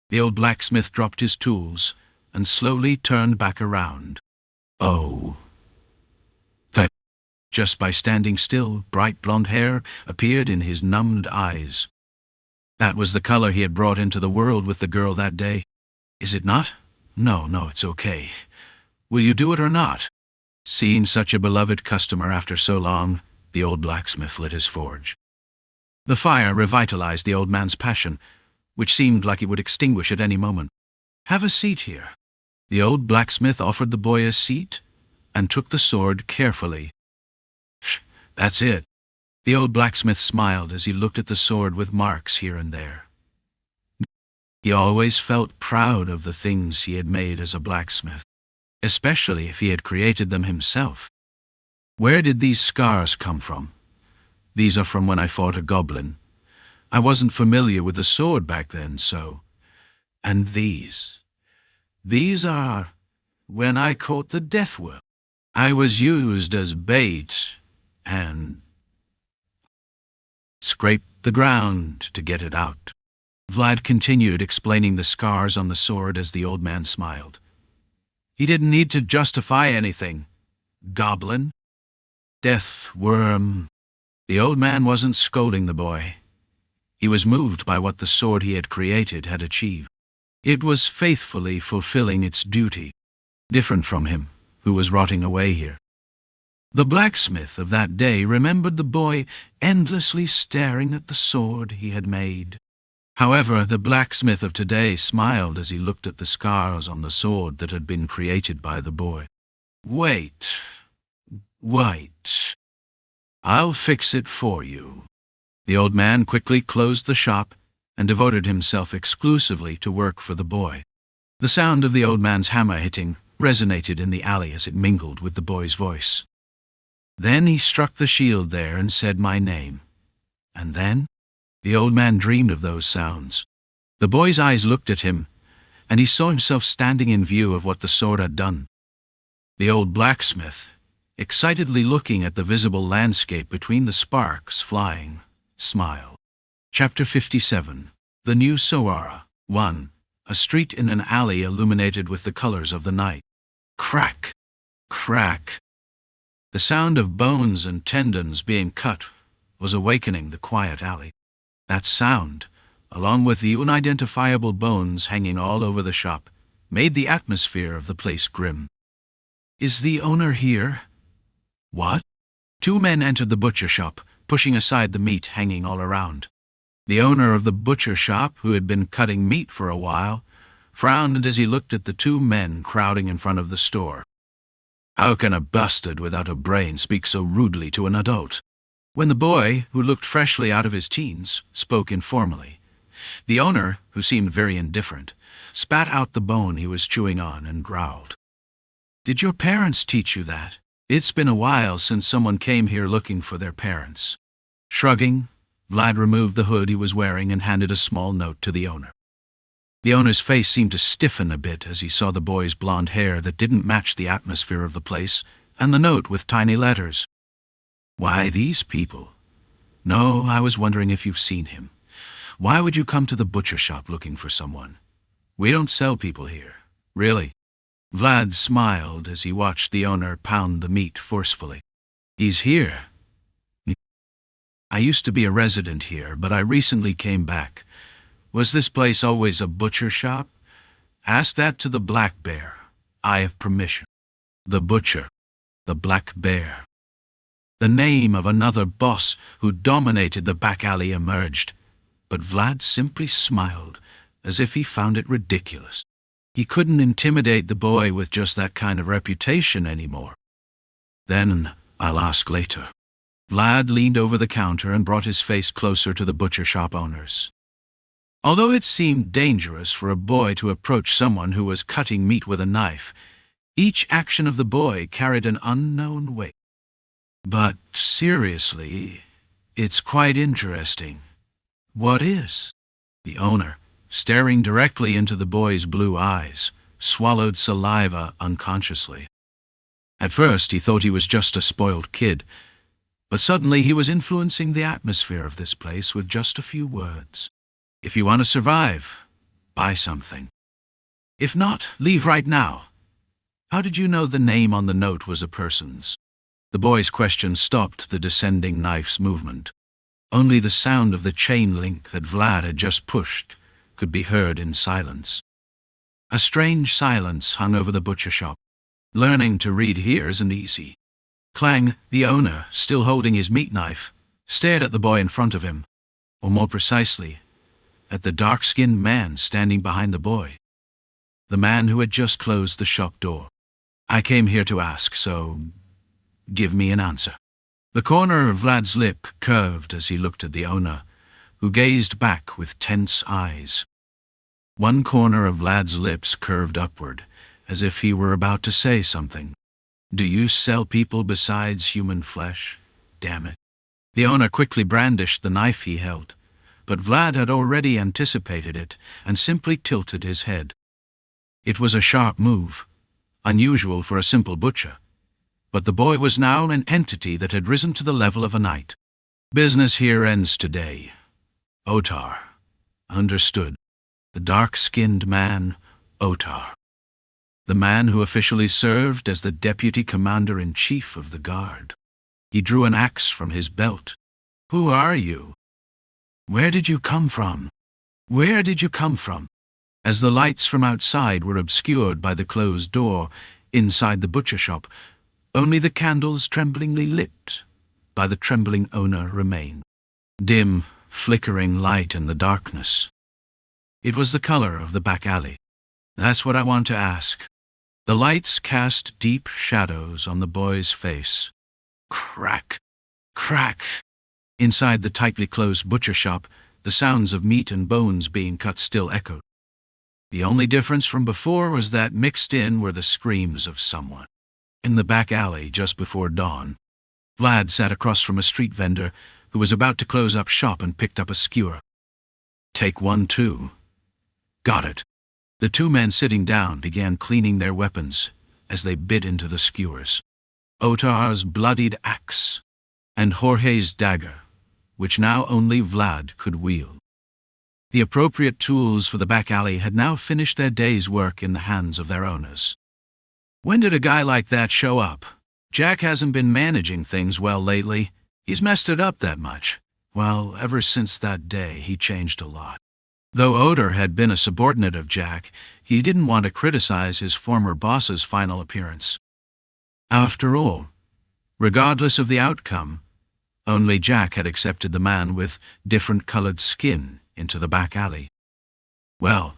The old blacksmith dropped his tools and slowly turned back around. Oh. Just by standing still, bright blonde hair appeared in his numbed eyes. That was the color he had brought into the world with the girl that day. Is it not? No, it's okay. Will you do it or not? Seeing such a beloved customer after so long, the old blacksmith lit his forge. The fire revitalized the old man's passion, which seemed like it would extinguish at any moment. Have a seat here. The old blacksmith offered the boy a seat and took the sword carefully. That's it. The old blacksmith smiled as he looked at the sword with marks here and there. He always felt proud of the things he had made as a blacksmith, especially if he had created them himself. Where did these scars come from? These are from when I fought a goblin. I wasn't familiar with the sword back then, so... And these are when I caught the death whirl. I was used as bait and scraped the ground to get it out. Vlad continued explaining the scars on the sword as the old man smiled. He didn't need to justify anything. Goblin, death worm. The old man wasn't scolding the boy. He was moved by what the sword he had created had achieved. It was faithfully fulfilling its duty, different from him, who was rotting away here. The blacksmith of that day remembered the boy endlessly staring at the sword he had made. However, the blacksmith of today smiled as he looked at the scars on the sword that had been created by the boy. Wait. I'll fix it for you. The old man quickly closed the shop and devoted himself exclusively to work for the boy. The sound of the old man's hammer hitting resonated in the alley as it mingled with the boy's voice. Then he struck the shield there and said my name. And then? The old man dreamed of those sounds. The boy's eyes looked at him, and he saw himself standing in view of what the sword had done. The old blacksmith, excitedly looking at the visible landscape between the sparks flying, smiled. Chapter 57. The New Sara. 1. A street in an alley illuminated with the colors of the night. Crack! Crack! The sound of bones and tendons being cut was awakening the quiet alley. That sound, along with the unidentifiable bones hanging all over the shop, made the atmosphere of the place grim. Is the owner here? What? Two men entered the butcher shop, pushing aside the meat hanging all around. The owner of the butcher shop, who had been cutting meat for a while, frowned as he looked at the two men crowding in front of the store. How can a bastard without a brain speak so rudely to an adult? When the boy, who looked freshly out of his teens, spoke informally, the owner, who seemed very indifferent, spat out the bone he was chewing on and growled. Did your parents teach you that? It's been a while since someone came here looking for their parents. Shrugging, Vlad removed the hood he was wearing and handed a small note to the owner. The owner's face seemed to stiffen a bit as he saw the boy's blonde hair that didn't match the atmosphere of the place, and the note with tiny letters. Why these people? No, I was wondering if you've seen him. Why would you come to the butcher shop looking for someone? We don't sell people here. Really? Vlad smiled as he watched the owner pound the meat forcefully. He's here. I used to be a resident here, but I recently came back. Was this place always a butcher shop? Ask that to the Black Bear. I have permission. The butcher. The Black Bear. The name of another boss who dominated the back alley emerged, but Vlad simply smiled, as if he found it ridiculous. He couldn't intimidate the boy with just that kind of reputation anymore. Then, I'll ask later. Vlad leaned over the counter and brought his face closer to the butcher shop owners. Although it seemed dangerous for a boy to approach someone who was cutting meat with a knife, each action of the boy carried an unknown weight. But seriously, it's quite interesting. What is? The owner, staring directly into the boy's blue eyes, swallowed saliva unconsciously. At first he thought he was just a spoiled kid, but suddenly he was influencing the atmosphere of this place with just a few words. If you want to survive, buy something. If not, leave right now. How did you know the name on the note was a person's? The boy's question stopped the descending knife's movement. Only the sound of the chain link that Vlad had just pushed could be heard in silence. A strange silence hung over the butcher shop. Learning to read here isn't easy. Clang, the owner, still holding his meat knife, stared at the boy in front of him, or more precisely, at the dark-skinned man standing behind the boy. The man who had just closed the shop door. I came here to ask, so give me an answer. The corner of Vlad's lip curved as he looked at the owner, who gazed back with tense eyes. One corner of Vlad's lips curved upward, as if he were about to say something. "Do you sell people besides human flesh? Damn it." The owner quickly brandished the knife he held, but Vlad had already anticipated it and simply tilted his head. It was a sharp move, unusual for a simple butcher, but the boy was now an entity that had risen to the level of a knight. "Business here ends today. Otar." Understood. The dark-skinned man, Otar. The man who officially served as the deputy commander-in-chief of the guard. He drew an axe from his belt. "Who are you? Where did you come from? Where did you come from?" As the lights from outside were obscured by the closed door inside the butcher shop, only the candles tremblingly lit by the trembling owner remained. Dim, flickering light in the darkness. It was the color of the back alley. "That's what I want to ask." The lights cast deep shadows on the boy's face. Crack! Crack! Inside the tightly closed butcher shop, the sounds of meat and bones being cut still echoed. The only difference from before was that mixed in were the screams of someone. In the back alley just before dawn, Vlad sat across from a street vendor who was about to close up shop and picked up a skewer. "Take one, too." "Got it." The two men sitting down began cleaning their weapons as they bit into the skewers. Otar's bloodied axe and Jorge's dagger, which now only Vlad could wield. The appropriate tools for the back alley had now finished their day's work in the hands of their owners. "When did a guy like that show up? Jack hasn't been managing things well lately. He's messed it up that much." Well, ever since that day, he changed a lot. Though Otar had been a subordinate of Jack, he didn't want to criticize his former boss's final appearance. After all, regardless of the outcome, only Jack had accepted the man with different-colored skin into the back alley. "Well,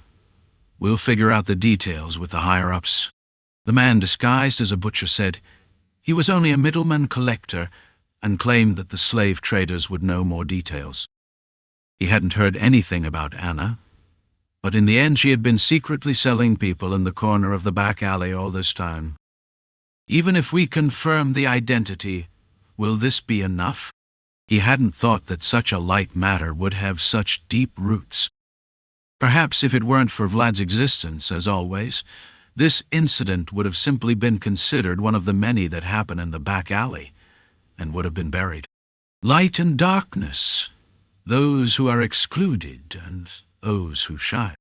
we'll figure out the details with the higher-ups." The man disguised as a butcher said he was only a middleman collector and claimed that the slave traders would know more details. He hadn't heard anything about Anna, but in the end she had been secretly selling people in the corner of the back alley all this time. "Even if we confirm the identity, will this be enough?" He hadn't thought that such a light matter would have such deep roots. Perhaps if it weren't for Vlad's existence, as always, this incident would have simply been considered one of the many that happen in the back alley, and would have been buried. Light and darkness, those who are excluded and those who shine.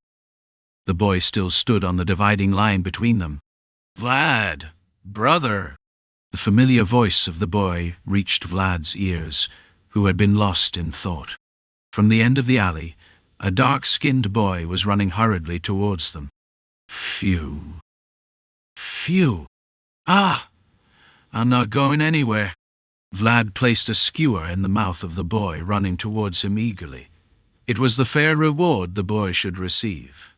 The boy still stood on the dividing line between them. "Vlad, brother!" The familiar voice of the boy reached Vlad's ears, who had been lost in thought. From the end of the alley, a dark-skinned boy was running hurriedly towards them. "Phew. Phew. Ah! I'm not going anywhere." Vlad placed a skewer in the mouth of the boy running towards him eagerly. It was the fair reward the boy should receive.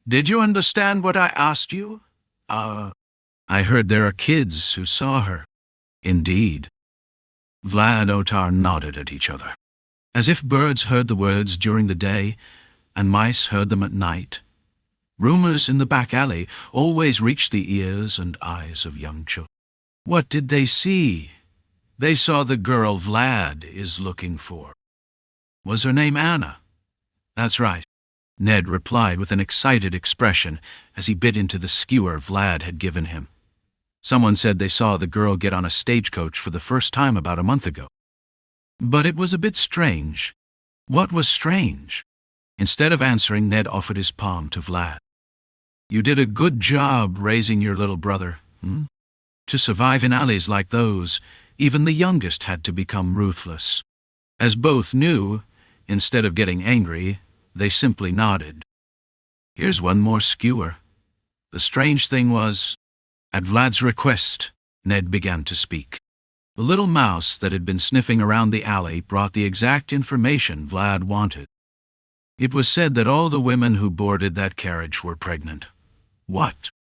"Did you understand what I asked you?" I heard there are kids who saw her." "Indeed." Vlad and Otar nodded at each other. As if birds heard the words during the day and mice heard them at night, rumors in the back alley always reached the ears and eyes of young children. What did they see? They saw the girl Vlad is looking for. Was her name Anna? "That's right," Ned replied with an excited expression as he bit into the skewer Vlad had given him. Someone said they saw the girl get on a stagecoach for the first time about a month ago. But it was a bit strange. What was strange? Instead of answering, Ned offered his palm to Vlad. "You did a good job raising your little brother. To survive in alleys like those, even the youngest had to become ruthless." As both knew, instead of getting angry, they simply nodded. "Here's one more skewer." The strange thing was, at Vlad's request, Ned began to speak. The little mouse that had been sniffing around the alley brought the exact information Vlad wanted. It was said that all the women who boarded that carriage were pregnant. What?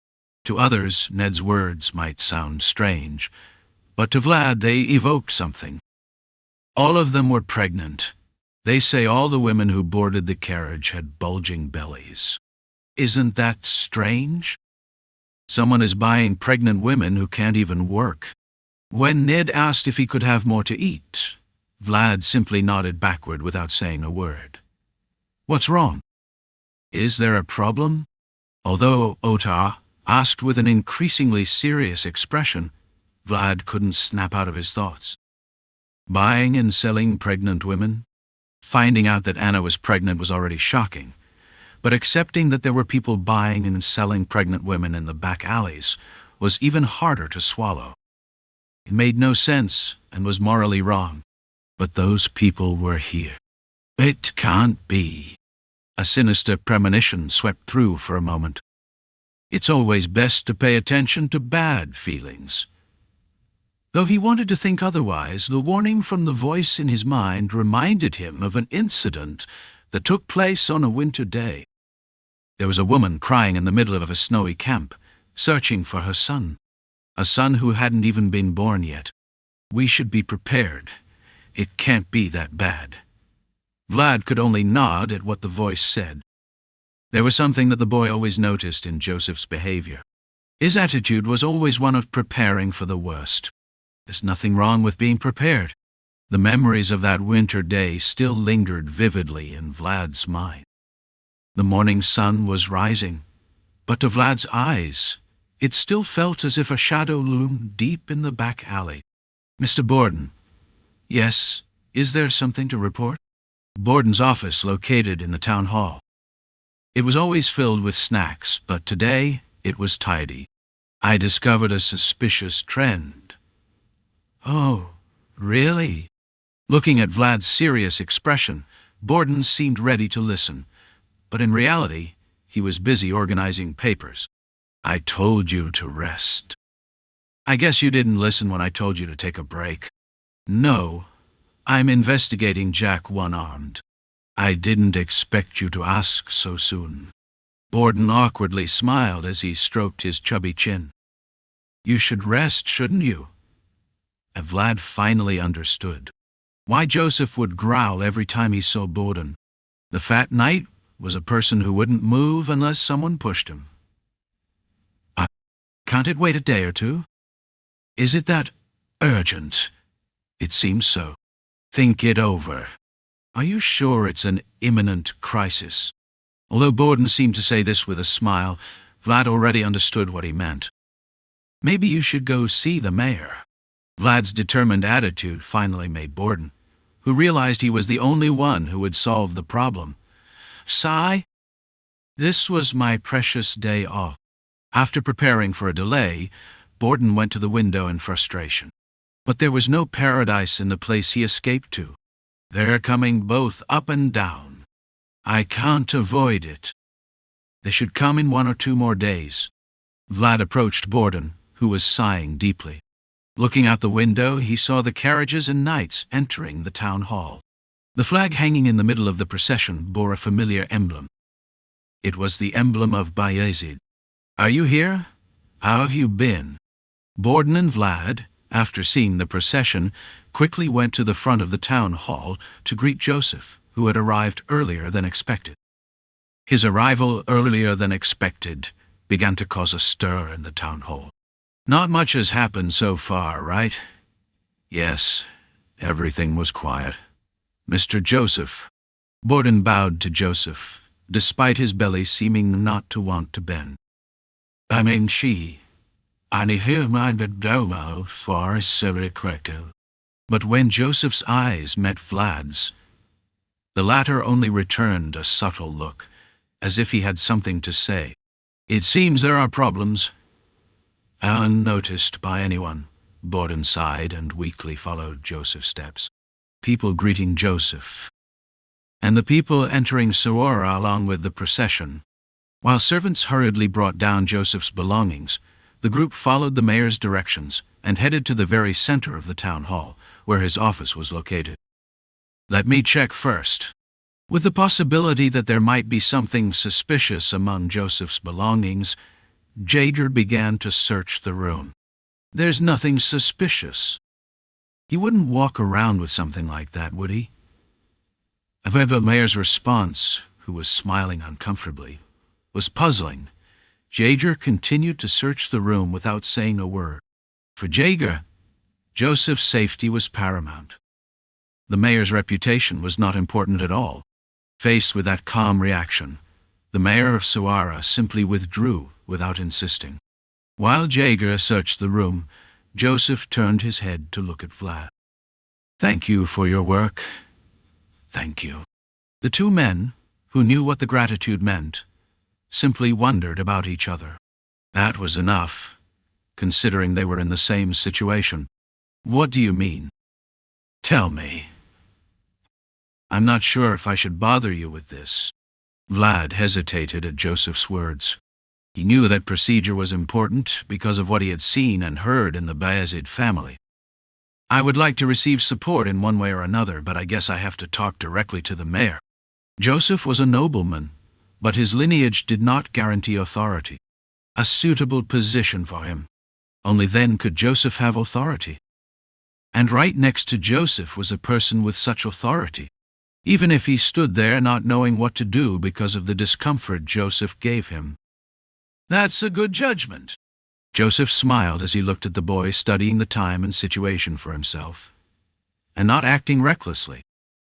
To others, Ned's words might sound strange, but to Vlad they evoked something. All of them were pregnant. They say all the women who boarded the carriage had bulging bellies. Isn't that strange? Someone is buying pregnant women who can't even work. When Ned asked if he could have more to eat, Vlad simply nodded backward without saying a word. What's wrong? Is there a problem? Although Ota asked with an increasingly serious expression, Vlad couldn't snap out of his thoughts. Buying and selling pregnant women? Finding out that Anna was pregnant was already shocking, but accepting that there were people buying and selling pregnant women in the back alleys was even harder to swallow. It made no sense and was morally wrong, but those people were here. It can't be. A sinister premonition swept through for a moment. It's always best to pay attention to bad feelings. Though he wanted to think otherwise, the warning from the voice in his mind reminded him of an incident that took place on a winter day. There was a woman crying in the middle of a snowy camp, searching for her son, a son who hadn't even been born yet. We should be prepared. It can't be that bad. Vlad could only nod at what the voice said. There was something that the boy always noticed in Joseph's behavior. His attitude was always one of preparing for the worst. There's nothing wrong with being prepared. The memories of that winter day still lingered vividly in Vlad's mind. The morning sun was rising, but to Vlad's eyes, it still felt as if a shadow loomed deep in the back alley. Mr. Borden. Yes, is there something to report? Borden's office located in the town hall. It was always filled with snacks, but today it was tidy. I discovered a suspicious trend. Oh, really? Looking at Vlad's serious expression, Borden seemed ready to listen, but in reality, he was busy organizing papers. I told you to rest. I guess you didn't listen when I told you to take a break. No, I'm investigating Jack One-Armed. I didn't expect you to ask so soon. Borden awkwardly smiled as he stroked his chubby chin. You should rest, shouldn't you? And Vlad finally understood why Joseph would growl every time he saw Borden. The fat knight was a person who wouldn't move unless someone pushed him. Can't it wait a day or two? Is it that urgent? It seems so. Think it over. Are you sure it's an imminent crisis? Although Borden seemed to say this with a smile, Vlad already understood what he meant. Maybe you should go see the mayor. Vlad's determined attitude finally made Borden, who realized he was the only one who would solve the problem, sigh. This was my precious day off. After preparing for a delay, Borden went to the window in frustration. But there was no paradise in the place he escaped to. They're coming both up and down. I can't avoid it. They should come in 1 or 2 more days. Vlad approached Borden, who was sighing deeply. Looking out the window, he saw the carriages and knights entering the town hall. The flag hanging in the middle of the procession bore a familiar emblem. It was the emblem of Vayezid. Are you here? How have you been? Borden and Vlad, after seeing the procession, quickly went to the front of the town hall to greet Joseph, who had arrived earlier than expected. His arrival earlier than expected began to cause a stir in the town hall. Not much has happened so far, right? Yes, everything was quiet. Mr. Joseph. Borden bowed to Joseph, despite his belly seeming not to want to bend. I mean I hear my domo for correcto. But when Joseph's eyes met Vlad's, the latter only returned a subtle look, as if he had something to say. It seems there are problems. Unnoticed by anyone, Borden sighed and weakly followed Joseph's steps. People greeting Joseph, and the people entering Sara along with the procession. While servants hurriedly brought down Joseph's belongings, the group followed the mayor's directions and headed to the very center of the town hall, where his office was located. Let me check first. With the possibility that there might be something suspicious among Joseph's belongings, Jader began to search the room. There's nothing suspicious. He wouldn't walk around with something like that, would he? However, the mayor's response, who was smiling uncomfortably, was puzzling. Jaeger continued to search the room without saying a word. For Jaeger, Joseph's safety was paramount. The mayor's reputation was not important at all. Faced with that calm reaction, the mayor of Sara simply withdrew without insisting. While Jaeger searched the room, Joseph turned his head to look at Vlad. "Thank you for your work. Thank you." The two men, who knew what the gratitude meant, simply wondered about each other. That was enough, considering they were in the same situation. "What do you mean? Tell me." "I'm not sure if I should bother you with this." Vlad hesitated at Joseph's words. He knew that procedure was important because of what he had seen and heard in the Vayezid family. "I would like to receive support in one way or another, but I guess I have to talk directly to the mayor." Joseph was a nobleman, but his lineage did not guarantee authority. A suitable position for him. Only then could Joseph have authority. And right next to Joseph was a person with such authority, even if he stood there not knowing what to do because of the discomfort Joseph gave him. "That's a good judgment." Joseph smiled as he looked at the boy, studying the time and situation for himself, and not acting recklessly.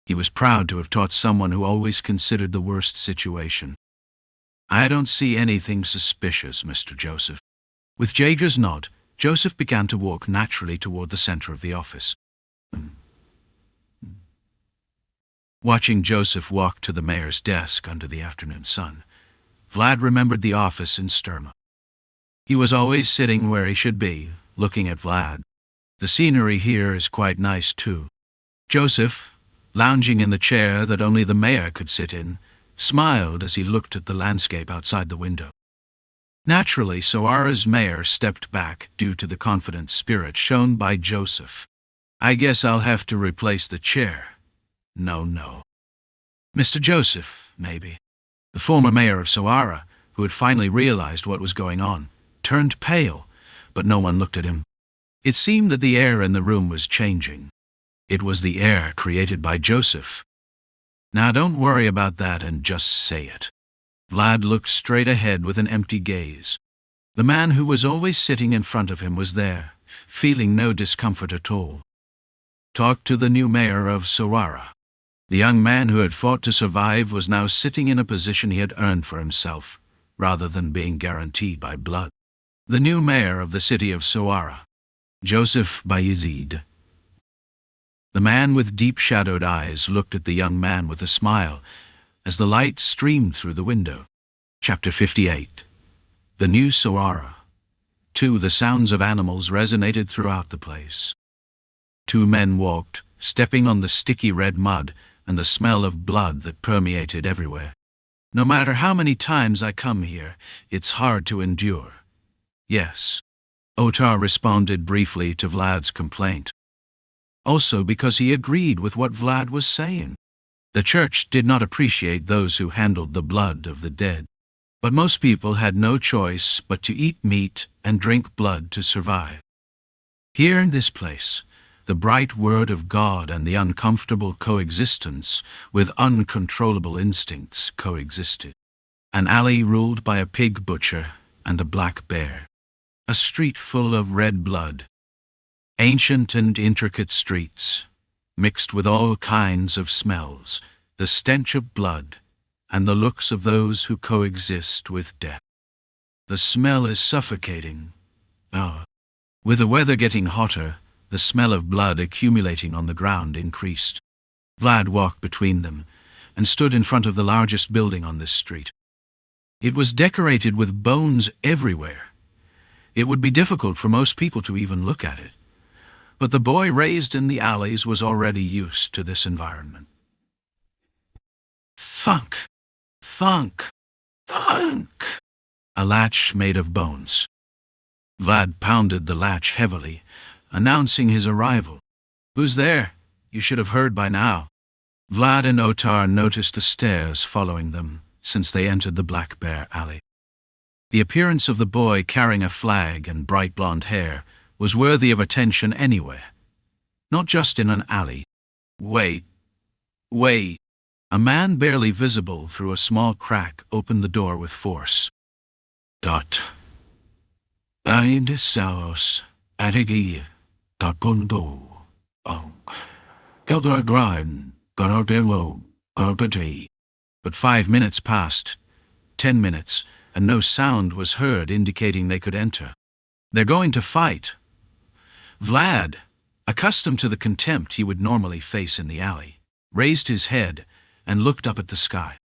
He was proud to have taught someone who always considered the worst situation. "I don't see anything suspicious, Mr. Joseph." With Jaeger's nod, Joseph began to walk naturally toward the center of the office. Watching Joseph walk to the mayor's desk under the afternoon sun, Vlad remembered the office in Sturma. He was always sitting where he should be, looking at Vlad. "The scenery here is quite nice too." Joseph, lounging in the chair that only the mayor could sit in, smiled as he looked at the landscape outside the window. Naturally, Sara's mayor stepped back due to the confident spirit shown by Joseph. "I guess I'll have to replace the chair." No. "Mr. Joseph, maybe." The former mayor of Sara, who had finally realized what was going on, turned pale, but no one looked at him. It seemed that the air in the room was changing. It was the air created by Joseph. "Now don't worry about that and just say it." Vlad looked straight ahead with an empty gaze. The man who was always sitting in front of him was there, feeling no discomfort at all. "Talk to the new mayor of Sara." The young man who had fought to survive was now sitting in a position he had earned for himself, rather than being guaranteed by blood. The new mayor of the city of Sara, House Vayezid. The man with deep-shadowed eyes looked at the young man with a smile as the light streamed through the window. Chapter 58. The New Sara. The sounds of animals resonated throughout the place. Two men walked, stepping on the sticky red mud and the smell of blood that permeated everywhere. "No matter how many times I come here, it's hard to endure." "Yes." Otar responded briefly to Vlad's complaint. Also because he agreed with what Vlad was saying. The church did not appreciate those who handled the blood of the dead. But most people had no choice but to eat meat and drink blood to survive. Here in this place, the bright word of God and the uncomfortable coexistence with uncontrollable instincts coexisted. An alley ruled by a pig butcher and a black bear. A street full of red blood. Ancient and intricate streets, mixed with all kinds of smells, the stench of blood, and the looks of those who coexist with death. The smell is suffocating. With the weather getting hotter, the smell of blood accumulating on the ground increased. Vlad walked between them and stood in front of the largest building on this street. It was decorated with bones everywhere. It would be difficult for most people to even look at it. But the boy raised in the alleys was already used to this environment. Thunk! Thunk! Thunk! A latch made of bones. Vlad pounded the latch heavily, announcing his arrival. "Who's there? You should have heard by now." Vlad and Otar noticed the stairs following them since they entered the Black Bear alley. The appearance of the boy carrying a flag and bright blonde hair was worthy of attention anywhere, not just in an alley. Wait. A man barely visible through a small crack opened the door with force. Saus atigi takundo Keldra But 5 minutes passed, 10 minutes, and no sound was heard indicating they could enter. They're going to fight. Vlad, accustomed to the contempt he would normally face in the alley, raised his head and looked up at the sky.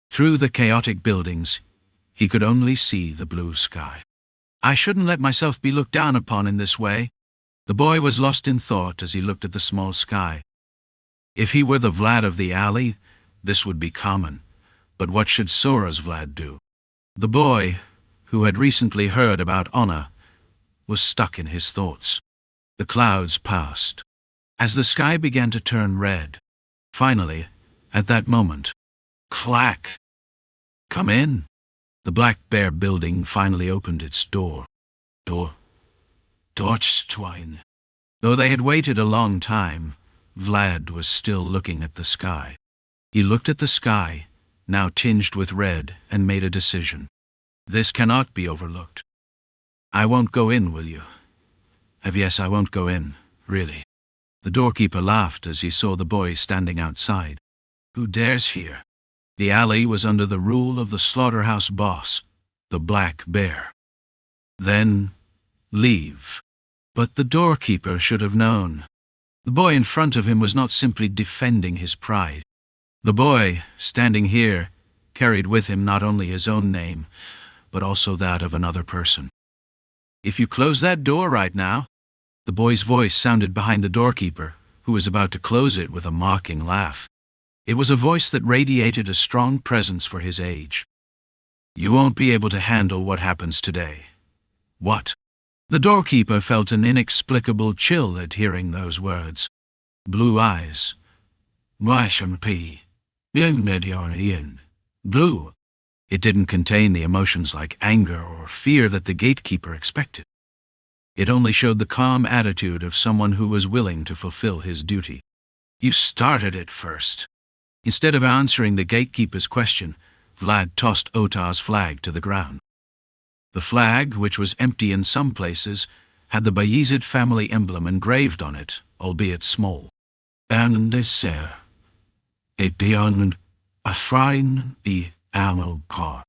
Through the chaotic buildings, he could only see the blue sky. I shouldn't let myself be looked down upon in this way. The boy was lost in thought as he looked at the small sky. If he were the Vlad of the alley, this would be common. But what should Sara's Vlad do? The boy, who had recently heard about honor, was stuck in his thoughts. The clouds passed. As the sky began to turn red, finally, at that moment, clack! Come in! The Black Bear building finally opened its door. Torchtwine. Though they had waited a long time, Vlad was still looking at the sky. He looked at the sky, now tinged with red, and made a decision. This cannot be overlooked. I won't go in, will you? Yes, I won't go in, really. The doorkeeper laughed as he saw the boy standing outside. Who dares here? The alley was under the rule of the slaughterhouse boss, the Black Bear. Then, leave. But the doorkeeper should have known. The boy in front of him was not simply defending his pride. The boy, standing here, carried with him not only his own name, but also that of another person. If you close that door right now, the boy's voice sounded behind the doorkeeper, who was about to close it with a mocking laugh. It was a voice that radiated a strong presence for his age. You won't be able to handle what happens today. What? The doorkeeper felt an inexplicable chill at hearing those words. Blue eyes. Blue. It didn't contain the emotions like anger or fear that the gatekeeper expected. It only showed the calm attitude of someone who was willing to fulfill his duty. You started it first. Instead of answering the gatekeeper's question, Vlad tossed Otar's flag to the ground. The flag, which was empty in some places, had the Vayezid family emblem engraved on it, albeit small. And they said, a beyond a shrine the ammo car.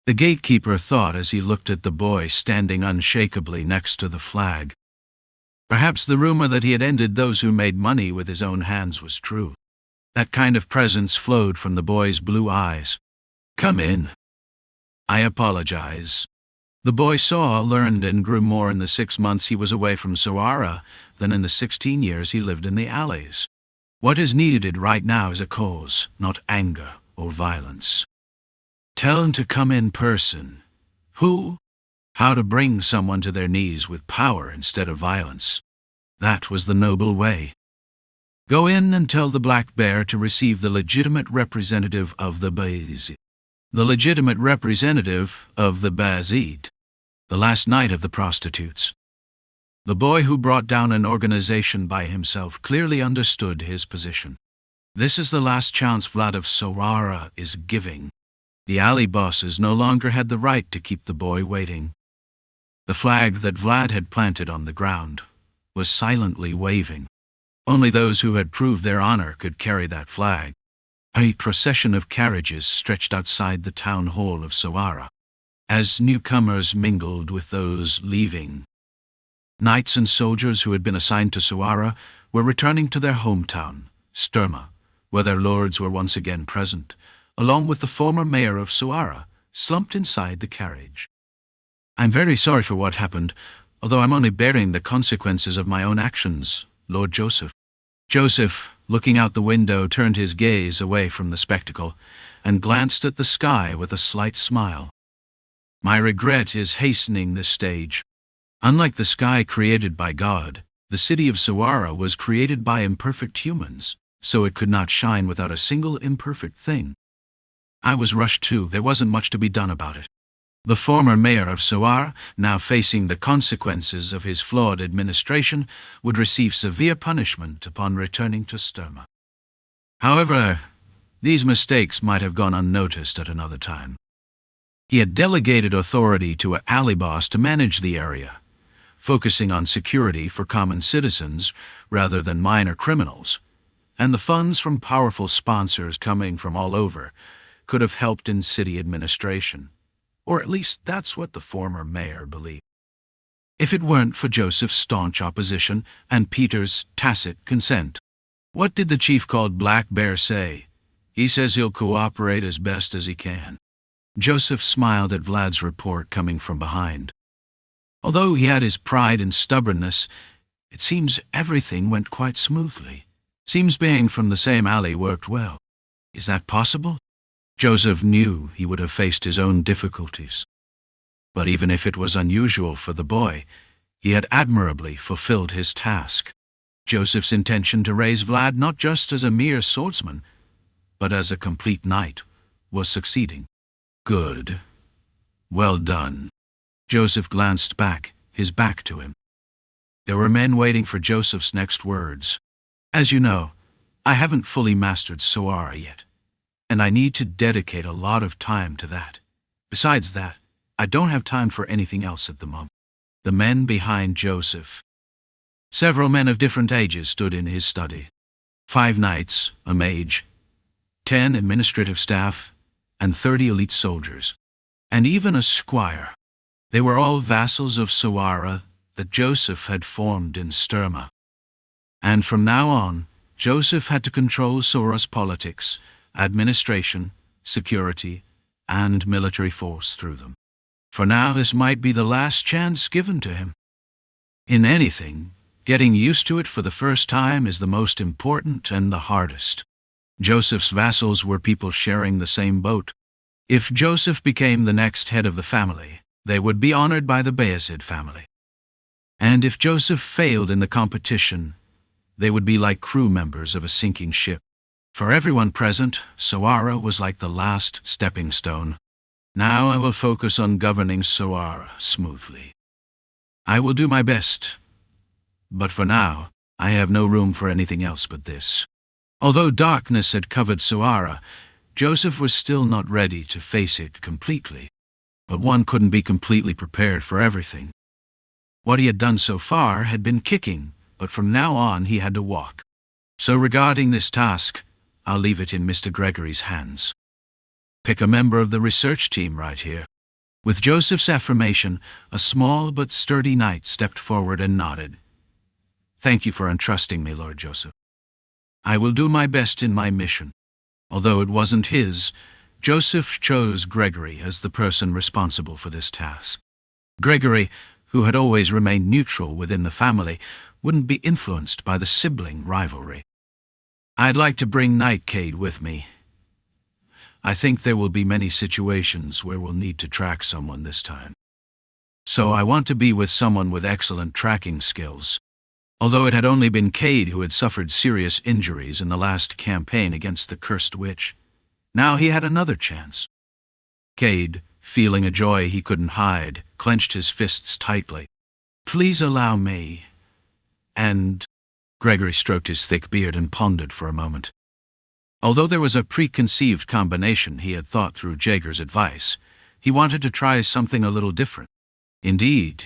The gatekeeper thought as he looked at the boy standing unshakably next to the flag. Perhaps the rumor that he had ended those who made money with his own hands was true. That kind of presence flowed from the boy's blue eyes. Come in. I apologize. The boy saw, learned, and grew more in the 6 months he was away from Sara than in the 16 years he lived in the alleys. What is needed right now is a cause, not anger or violence. Tell him to come in person. Who? How to bring someone to their knees with power instead of violence. That was the noble way. Go in and tell the Black Bear to receive the legitimate representative of the Vayezid. The legitimate representative of the Vayezid. The last night of the prostitutes. The boy who brought down an organization by himself clearly understood his position. This is the last chance Vlad of Sara is giving. The alley bosses no longer had the right to keep the boy waiting. The flag that Vlad had planted on the ground was silently waving. Only those who had proved their honor could carry that flag. A procession of carriages stretched outside the town hall of Sara. As newcomers mingled with those leaving, knights and soldiers who had been assigned to Sara were returning to their hometown, Sturma, where their lords were once again present, along with the former mayor of Sara, slumped inside the carriage. I'm very sorry for what happened, although I'm only bearing the consequences of my own actions, Lord Joseph. Joseph, looking out the window, turned his gaze away from the spectacle and glanced at the sky with a slight smile. My regret is hastening this stage. Unlike the sky created by God, the city of Sara was created by imperfect humans, so it could not shine without a single imperfect thing. I was rushed too. There wasn't much to be done about it. The former mayor of Sara, now facing the consequences of his flawed administration, would receive severe punishment upon returning to Sturma. However, These mistakes might have gone unnoticed at another time. He had delegated authority to an alley boss to manage the area, focusing on security for common citizens rather than minor criminals, and the funds from powerful sponsors coming from all over could have helped in city administration, or at least that's what the former mayor believed. If it weren't for Joseph's staunch opposition and Peter's tacit consent. What did the chief called Black Bear say? He says he'll cooperate as best as he can. Joseph smiled at Vlad's report coming from behind. Although he had his pride and stubbornness, it seems everything went quite smoothly. Seems being from the same alley worked well. Is that possible? Joseph knew he would have faced his own difficulties. But even if it was unusual for the boy, he had admirably fulfilled his task. Joseph's intention to raise Vlad not just as a mere swordsman, but as a complete knight, was succeeding. Good. Well done. Joseph glanced back, his back to him. There were men waiting for Joseph's next words. As you know, I haven't fully mastered Sara yet, and I need to dedicate a lot of time to that. Besides that, I don't have time for anything else at the moment. The men behind Joseph. Several men of different ages stood in his study. 5 knights, a mage, 10 administrative staff, and 30 elite soldiers, and even a squire. They were all vassals of Sara that Joseph had formed in Sturma. And from now on, Joseph had to control Sara's politics, administration, security, and military force through them. For now, this might be the last chance given to him. In anything, getting used to it for the first time is the most important and the hardest. Joseph's vassals were people sharing the same boat. If Joseph became the next head of the family, they would be honored by the Vayezid family. And if Joseph failed in the competition, they would be like crew members of a sinking ship. For everyone present, Sara was like the last stepping stone. Now I will focus on governing Sara smoothly. I will do my best, but for now, I have no room for anything else but this. Although darkness had covered Sara, Joseph was still not ready to face it completely. But one couldn't be completely prepared for everything. What he had done so far had been kicking, but from now on he had to walk. So regarding this task, I'll leave it in Mr. Gregory's hands. Pick a member of the research team right here. With Joseph's affirmation, a small but sturdy knight stepped forward and nodded. Thank you for entrusting me, Lord Joseph. I will do my best in my mission. Although it wasn't his, Joseph chose Gregory as the person responsible for this task. Gregory, who had always remained neutral within the family, wouldn't be influenced by the sibling rivalry. I'd like to bring Knight Cade with me. I think there will be many situations where we'll need to track someone this time. So I want to be with someone with excellent tracking skills. Although it had only been Cade who had suffered serious injuries in the last campaign against the cursed witch, now he had another chance. Cade, feeling a joy he couldn't hide, clenched his fists tightly. Please allow me. And Gregory stroked his thick beard and pondered for a moment. Although there was a preconceived combination he had thought through Jaeger's advice, he wanted to try something a little different. Indeed,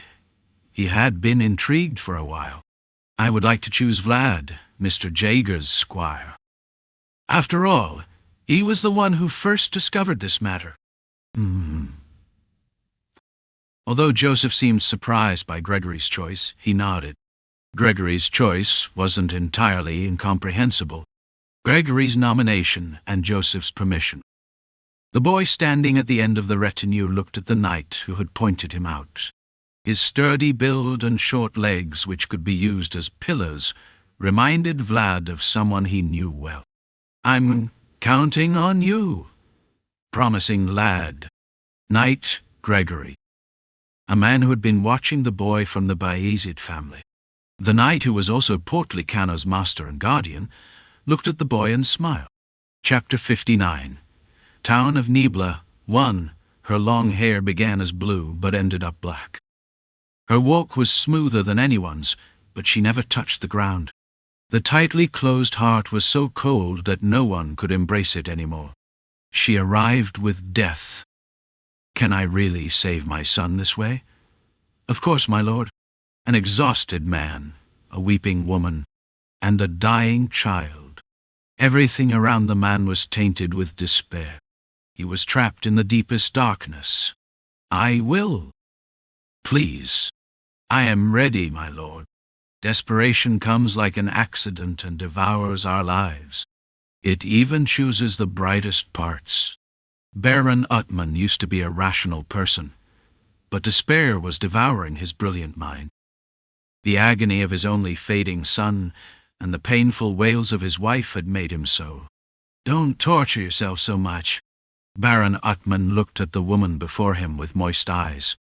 he had been intrigued for a while. I would like to choose Vlad, Mr. Jaeger's squire. After all, he was the one who first discovered this matter. Although Joseph seemed surprised by Gregory's choice, he nodded. Gregory's choice wasn't entirely incomprehensible. Gregory's nomination and Joseph's permission. The boy standing at the end of the retinue looked at the knight who had pointed him out. His sturdy build and short legs, which could be used as pillars, reminded Vlad of someone he knew well. I'm counting on you. Promising lad. Knight Gregory. A man who had been watching the boy from the Vayezid family. The knight, who was also Portly Cano's master and guardian, looked at the boy and smiled. Chapter 59. Town of Nibla, 1. Her long hair began as blue but ended up black. Her walk was smoother than anyone's, but she never touched the ground. The tightly closed heart was so cold that no one could embrace it anymore. She arrived with death. Can I really save my son this way? Of course, my lord. An exhausted man, a weeping woman, and a dying child. Everything around the man was tainted with despair. He was trapped in the deepest darkness. I will. Please. I am ready, my lord. Desperation comes like an accident and devours our lives. It even chooses the brightest parts. Baron Utman used to be a rational person, but despair was devouring his brilliant mind. The agony of his only fading son and the painful wails of his wife had made him so. Don't torture yourself so much. Baron Utman looked at the woman before him with moist eyes.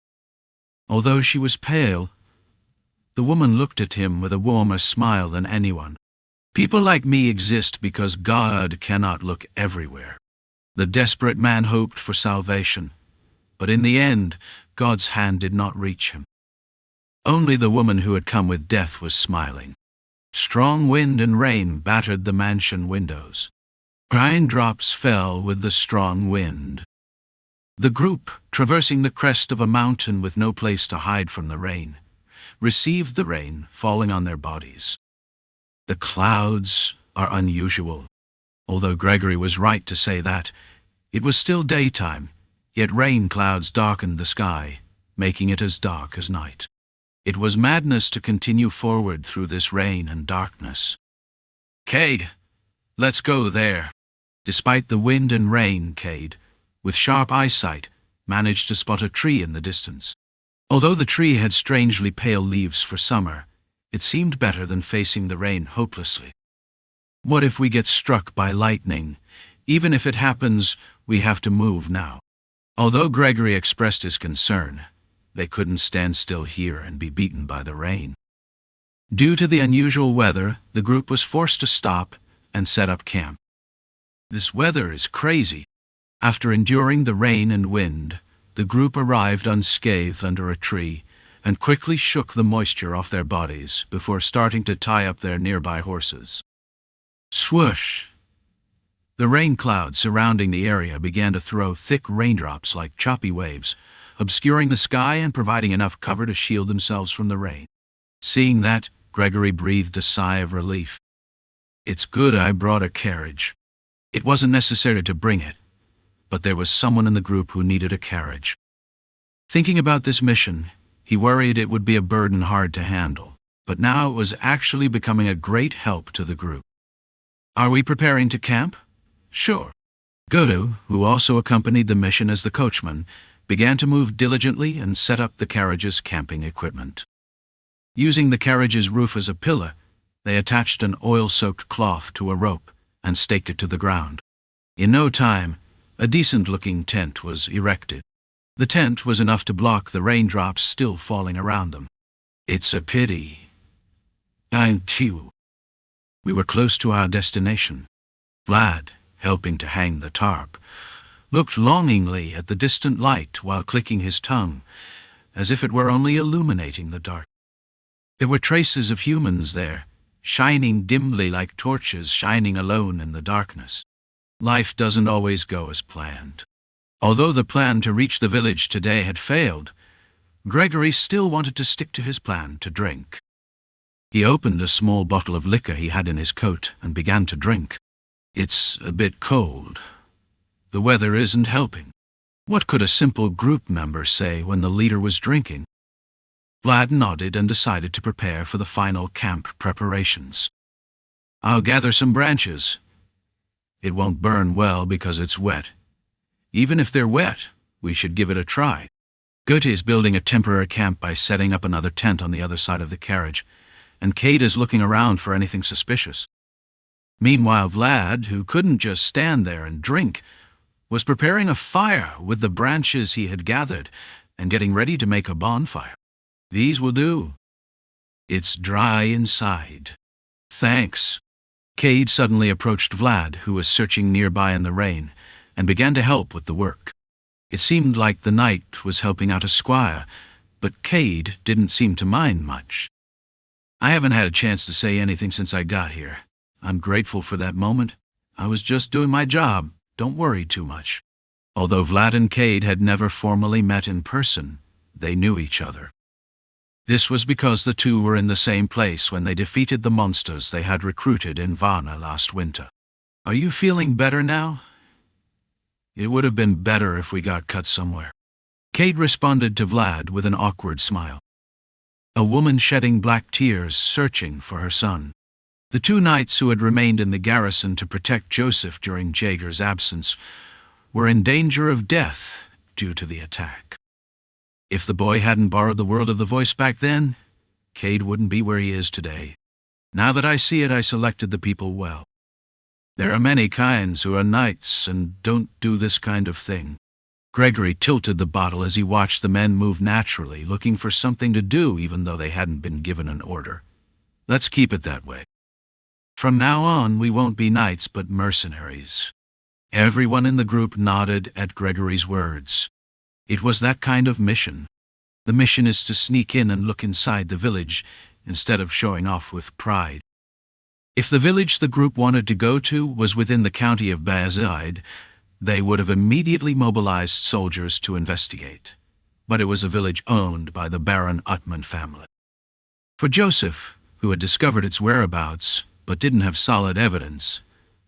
Although she was pale, the woman looked at him with a warmer smile than anyone. People like me exist because God cannot look everywhere. The desperate man hoped for salvation, but in the end, God's hand did not reach him. Only the woman who had come with death was smiling. Strong wind and rain battered the mansion windows. Raindrops fell with the strong wind. The group, traversing the crest of a mountain with no place to hide from the rain, received the rain falling on their bodies. The clouds are unusual. Although Gregory was right to say that, it was still daytime, yet rain clouds darkened the sky, making it as dark as night. It was madness to continue forward through this rain and darkness. Cade, let's go there. Despite the wind and rain, Cade, with sharp eyesight, managed to spot a tree in the distance. Although the tree had strangely pale leaves for summer, it seemed better than facing the rain hopelessly. What if we get struck by lightning? Even if it happens, we have to move now. Although Gregory expressed his concern, they couldn't stand still here and be beaten by the rain. Due to the unusual weather, the group was forced to stop and set up camp. This weather is crazy. After enduring the rain and wind, the group arrived unscathed under a tree and quickly shook the moisture off their bodies before starting to tie up their nearby horses. Swoosh! The rain clouds surrounding the area began to throw thick raindrops like choppy waves, obscuring the sky and providing enough cover to shield themselves from the rain. Seeing that, Gregory breathed a sigh of relief. It's good I brought a carriage. It wasn't necessary to bring it, but there was someone in the group who needed a carriage. Thinking about this mission, he worried it would be a burden hard to handle, but now it was actually becoming a great help to the group. Are we preparing to camp? Sure. Godo, who also accompanied the mission as the coachman, began to move diligently and set up the carriage's camping equipment. Using the carriage's roof as a pillar, they attached an oil-soaked cloth to a rope and staked it to the ground. In no time, a decent-looking tent was erected. The tent was enough to block the raindrops still falling around them. It's a pity. We were close to our destination. Vlad, helping to hang the tarp, looked longingly at the distant light while clicking his tongue, as if it were only illuminating the dark. There were traces of humans there, shining dimly like torches shining alone in the darkness. Life doesn't always go as planned. Although the plan to reach the village today had failed, Gregory still wanted to stick to his plan to drink. He opened a small bottle of liquor he had in his coat and began to drink. It's a bit cold. The weather isn't helping. What could a simple group member say when the leader was drinking? Vlad nodded and decided to prepare for the final camp preparations. I'll gather some branches. It won't burn well because it's wet. Even if they're wet, we should give it a try. Goethe is building a temporary camp by setting up another tent on the other side of the carriage, and Kate is looking around for anything suspicious. Meanwhile, Vlad, who couldn't just stand there and drink, was preparing a fire with the branches he had gathered and getting ready to make a bonfire. These will do. It's dry inside. Thanks. Cade suddenly approached Vlad, who was searching nearby in the rain, and began to help with the work. It seemed like the knight was helping out a squire, but Cade didn't seem to mind much. I haven't had a chance to say anything since I got here. I'm grateful for that moment. I was just doing my job. Don't worry too much. Although Vlad and Cade had never formally met in person, they knew each other. This was because the two were in the same place when they defeated the monsters they had recruited in Varna last winter. Are you feeling better now? It would have been better if we got cut somewhere. Cade responded to Vlad with an awkward smile. A woman shedding black tears, searching for her son. The two knights who had remained in the garrison to protect Joseph during Jaeger's absence were in danger of death due to the attack. If the boy hadn't borrowed the world of the voice back then, Cade wouldn't be where he is today. Now that I see it, I selected the people well. There are many kinds who are knights and don't do this kind of thing. Gregory tilted the bottle as he watched the men move naturally, looking for something to do even though they hadn't been given an order. Let's keep it that way. From now on, we won't be knights but mercenaries. Everyone in the group nodded at Gregory's words. It was that kind of mission. The mission is to sneak in and look inside the village instead of showing off with pride. If the village the group wanted to go to was within the county of Vayezid, they would have immediately mobilized soldiers to investigate. But it was a village owned by the Baron Utman family. For Joseph, who had discovered its whereabouts but didn't have solid evidence,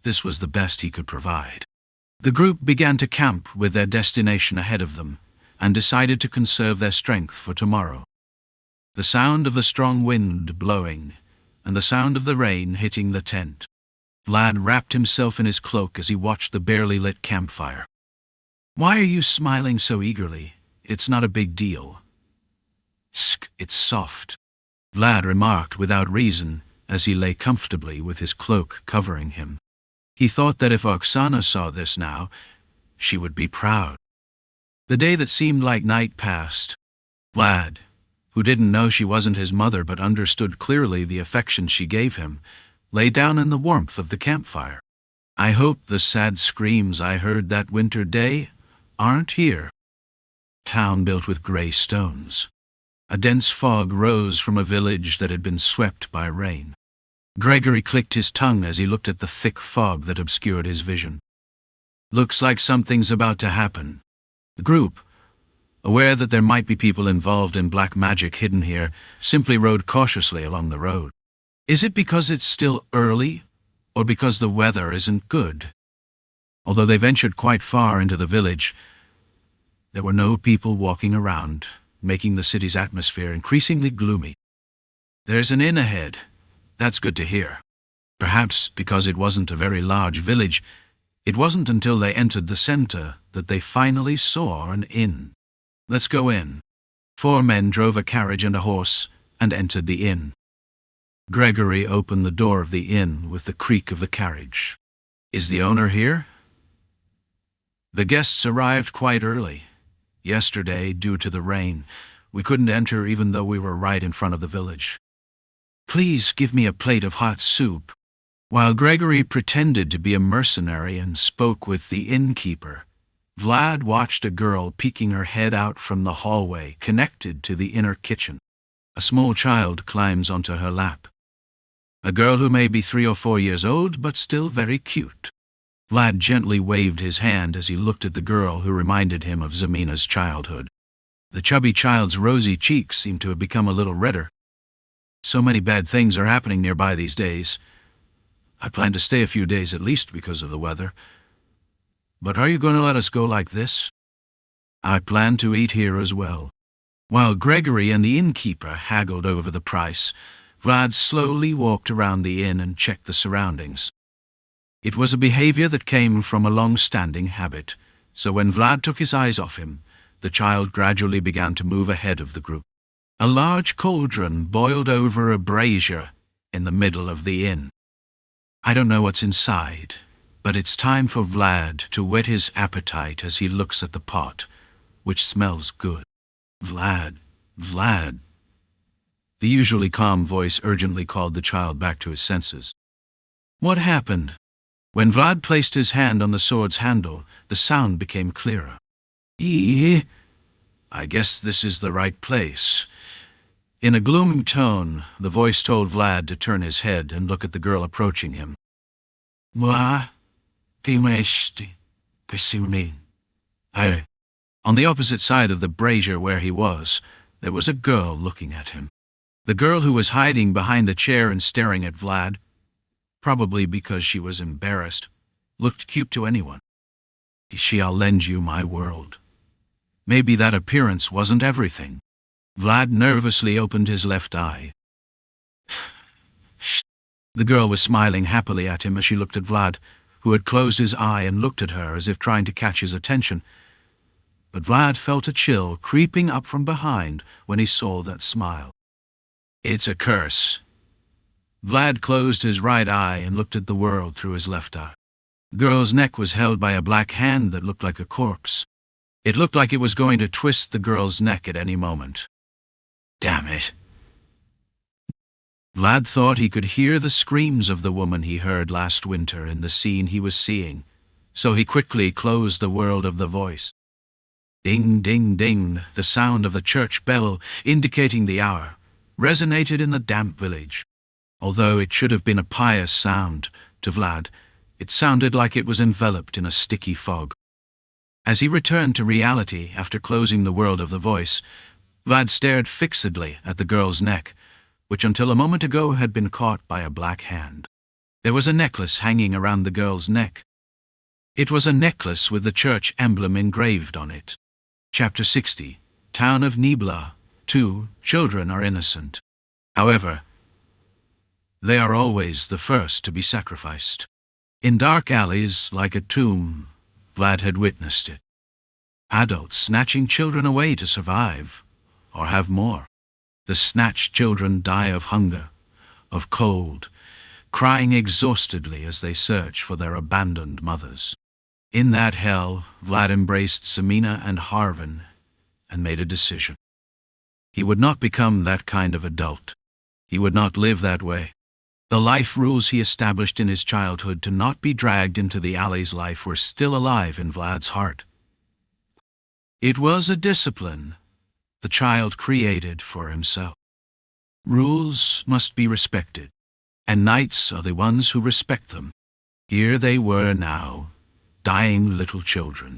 this was the best he could provide. The group began to camp with their destination ahead of them and decided to conserve their strength for tomorrow. The sound of the strong wind blowing and the sound of the rain hitting the tent. Vlad wrapped himself in his cloak as he watched the barely lit campfire. Why are you smiling so eagerly? It's not a big deal. It's soft, Vlad remarked without reason as he lay comfortably with his cloak covering him. He thought that if Oksana saw this now, she would be proud. The day that seemed like night passed. Vlad, who didn't know she wasn't his mother but understood clearly the affection she gave him, lay down in the warmth of the campfire. I hope the sad screams I heard that winter day aren't here. Town built with gray stones. A dense fog rose from a village that had been swept by rain. Gregory clicked his tongue as he looked at the thick fog that obscured his vision. Looks like something's about to happen. The group, aware that there might be people involved in black magic hidden here, simply rode cautiously along the road. Is it because it's still early, or because the weather isn't good? Although they ventured quite far into the village, there were no people walking around, making the city's atmosphere increasingly gloomy. There's an inn ahead. That's good to hear. Perhaps because it wasn't a very large village, it wasn't until they entered the center that they finally saw an inn. Let's go in. 4 men drove a carriage and a horse and entered the inn. Gregory opened the door of the inn with the creak of the carriage. Is the owner here? The guests arrived quite early. Yesterday, due to the rain, we couldn't enter even though we were right in front of the village. Please give me a plate of hot soup. While Gregory pretended to be a mercenary and spoke with the innkeeper, Vlad watched a girl peeking her head out from the hallway connected to the inner kitchen. A small child climbs onto her lap. A girl who may be 3 or 4 years old, but still very cute. Vlad gently waved his hand as he looked at the girl who reminded him of Zamina's childhood. The chubby child's rosy cheeks seemed to have become a little redder. So many bad things are happening nearby these days. I plan to stay a few days at least because of the weather. But are you going to let us go like this? I plan to eat here as well. While Gregory and the innkeeper haggled over the price, Vlad slowly walked around the inn and checked the surroundings. It was a behavior that came from a long-standing habit, so when Vlad took his eyes off him, the child gradually began to move ahead of the group. A large cauldron boiled over a brazier in the middle of the inn. I don't know what's inside, but it's time for Vlad to whet his appetite as he looks at the pot, which smells good. Vlad, Vlad. The usually calm voice urgently called the child back to his senses. What happened? When Vlad placed his hand on the sword's handle, the sound became clearer. I guess this is the right place. In a glooming tone, the voice told Vlad to turn his head and look at the girl approaching him. On the opposite side of the brazier where he was, there was a girl looking at him. The girl who was hiding behind the chair and staring at Vlad, probably because she was embarrassed, looked cute to anyone. I'll lend you my world. Maybe that appearance wasn't everything. Vlad nervously opened his left eye. The girl was smiling happily at him as she looked at Vlad, who had closed his eye and looked at her as if trying to catch his attention. But Vlad felt a chill creeping up from behind when he saw that smile. It's a curse. Vlad closed his right eye and looked at the world through his left eye. The girl's neck was held by a black hand that looked like a corpse. It looked like it was going to twist the girl's neck at any moment. Damn it. Vlad thought he could hear the screams of the woman he heard last winter in the scene he was seeing, so he quickly closed the world of the voice. Ding, ding, ding, the sound of the church bell, indicating the hour, resonated in the damp village. Although it should have been a pious sound, to Vlad, it sounded like it was enveloped in a sticky fog. As he returned to reality after closing the world of the voice, Vlad stared fixedly at the girl's neck, which until a moment ago had been caught by a black hand. There was a necklace hanging around the girl's neck. It was a necklace with the church emblem engraved on it. Chapter 60, Town of Nibla. 2. Children are innocent. However, they are always the first to be sacrificed. In dark alleys, like a tomb, Vlad had witnessed it. Adults snatching children away to survive, or have more. The snatched children die of hunger, of cold, crying exhaustedly as they search for their abandoned mothers. In that hell, Vlad embraced Zamina and Harvin and made a decision. He would not become that kind of adult. He would not live that way. The life rules he established in his childhood to not be dragged into the alley's life were still alive in Vlad's heart. It was a discipline the child created for himself. Rules must be respected, and knights are the ones who respect them. Here they were now, dying little children.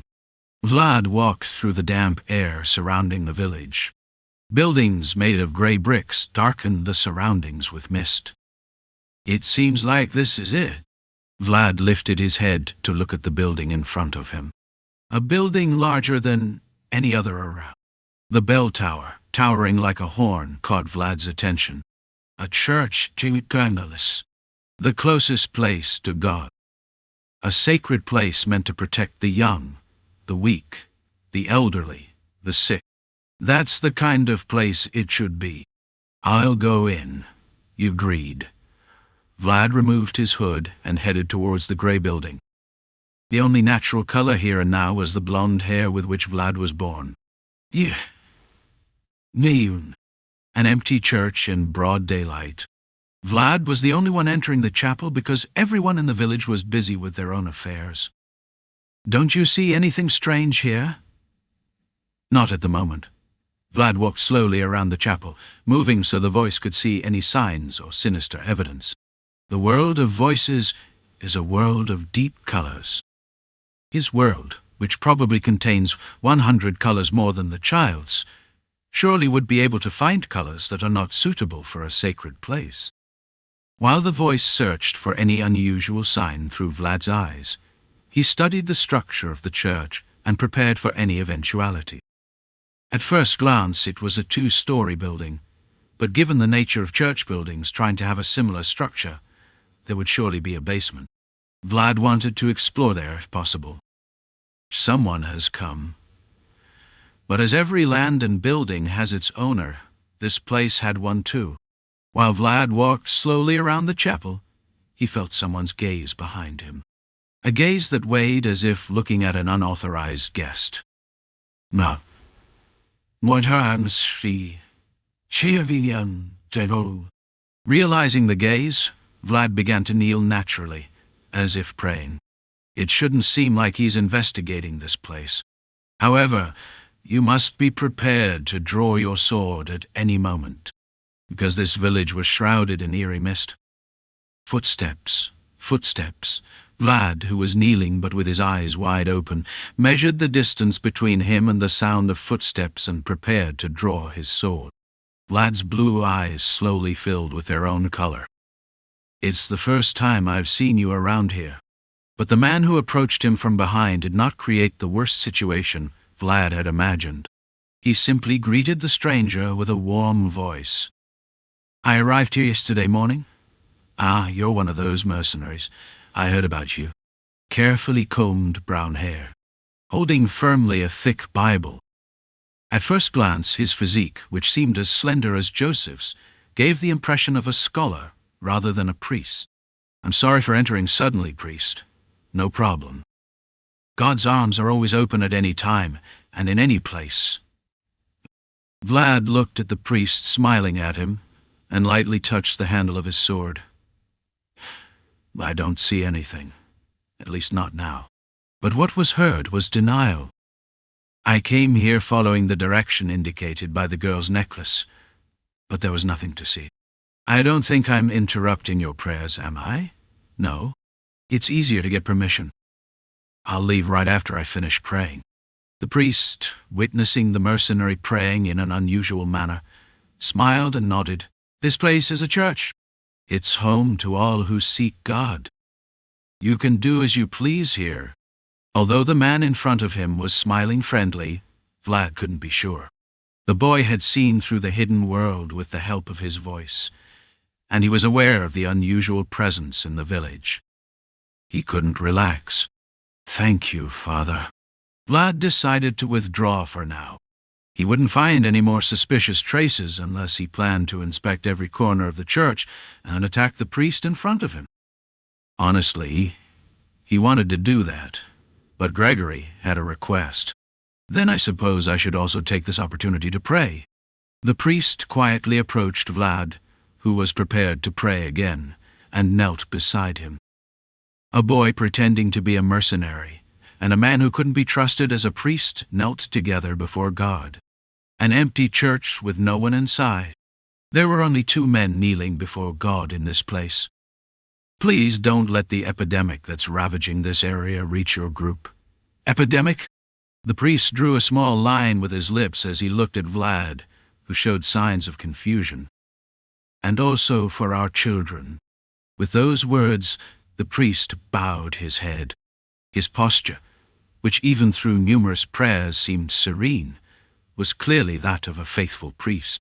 Vlad walked through the damp air surrounding the village. Buildings made of gray bricks darkened the surroundings with mist. It seems like this is it. Vlad lifted his head to look at the building in front of him. A building larger than any other around. The bell tower, towering like a horn, caught Vlad's attention. A church, the closest place to God. A sacred place meant to protect the young, the weak, the elderly, the sick. That's the kind of place it should be. I'll go in, you agreed. Vlad removed his hood and headed towards the gray building. The only natural color here and now was the blonde hair with which Vlad was born. An empty church in broad daylight. Vlad was the only one entering the chapel because everyone in the village was busy with their own affairs. Don't you see anything strange here? Not at the moment. Vlad walked slowly around the chapel, moving so the voice could see any signs or sinister evidence. The world of voices is a world of deep colors. His world, which probably contains 100 colors more than the child's, surely would be able to find colors that are not suitable for a sacred place. While the voice searched for any unusual sign through Vlad's eyes, he studied the structure of the church and prepared for any eventuality. At first glance, it was a 2-story building, but given the nature of church buildings trying to have a similar structure, there would surely be a basement. Vlad wanted to explore there if possible. Someone has come. But as every land and building has its owner, this place had one too. While Vlad walked slowly around the chapel, he felt someone's gaze behind him. A gaze that weighed as if looking at an unauthorized guest. No. Realizing the gaze, Vlad began to kneel naturally, as if praying. It shouldn't seem like he's investigating this place. However, you must be prepared to draw your sword at any moment. because this village was shrouded in eerie mist. Footsteps, footsteps. Vlad, who was kneeling but with his eyes wide open, measured the distance between him and the sound of footsteps and prepared to draw his sword. Vlad's blue eyes slowly filled with their own color. "It's the first time I've seen you around here." But the man who approached him from behind did not create the worst situation Vlad had imagined. He simply greeted the stranger with a warm voice. "I arrived here yesterday morning." "Ah, you're one of those mercenaries. I heard about you." Carefully combed brown hair, holding firmly a thick Bible. At first glance, his physique, which seemed as slender as Joseph's, gave the impression of a scholar rather than a priest. "I'm sorry for entering suddenly, priest." "No problem. God's arms are always open at any time and in any place." Vlad looked at the priest smiling at him and lightly touched the handle of his sword. "I don't see anything, at least not now." But what was heard was denial. "I came here following the direction indicated by the girl's necklace, but there was nothing to see." "I don't think I'm interrupting your prayers, am I?" "No. It's easier to get permission." "I'll leave right after I finish praying." The priest, witnessing the mercenary praying in an unusual manner, smiled and nodded. "This place is a church. It's home to all who seek God. You can do as you please here." Although the man in front of him was smiling friendly, Vlad couldn't be sure. The boy had seen through the hidden world with the help of his voice, and he was aware of the unusual presence in the village. He couldn't relax. "Thank you, Father." Vlad decided to withdraw for now. He wouldn't find any more suspicious traces unless he planned to inspect every corner of the church and attack the priest in front of him. Honestly, he wanted to do that, but Gregory had a request. "Then I suppose I should also take this opportunity to pray." The priest quietly approached Vlad, who was prepared to pray again, and knelt beside him. A boy pretending to be a mercenary, and a man who couldn't be trusted as a priest knelt together before God. An empty church with no one inside. There were only two men kneeling before God in this place. "Please don't let the epidemic that's ravaging this area reach your group." "Epidemic?" The priest drew a small line with his lips as he looked at Vlad, who showed signs of confusion. "And also for our children." With those words, the priest bowed his head. His posture, which even through numerous prayers seemed serene, was clearly that of a faithful priest.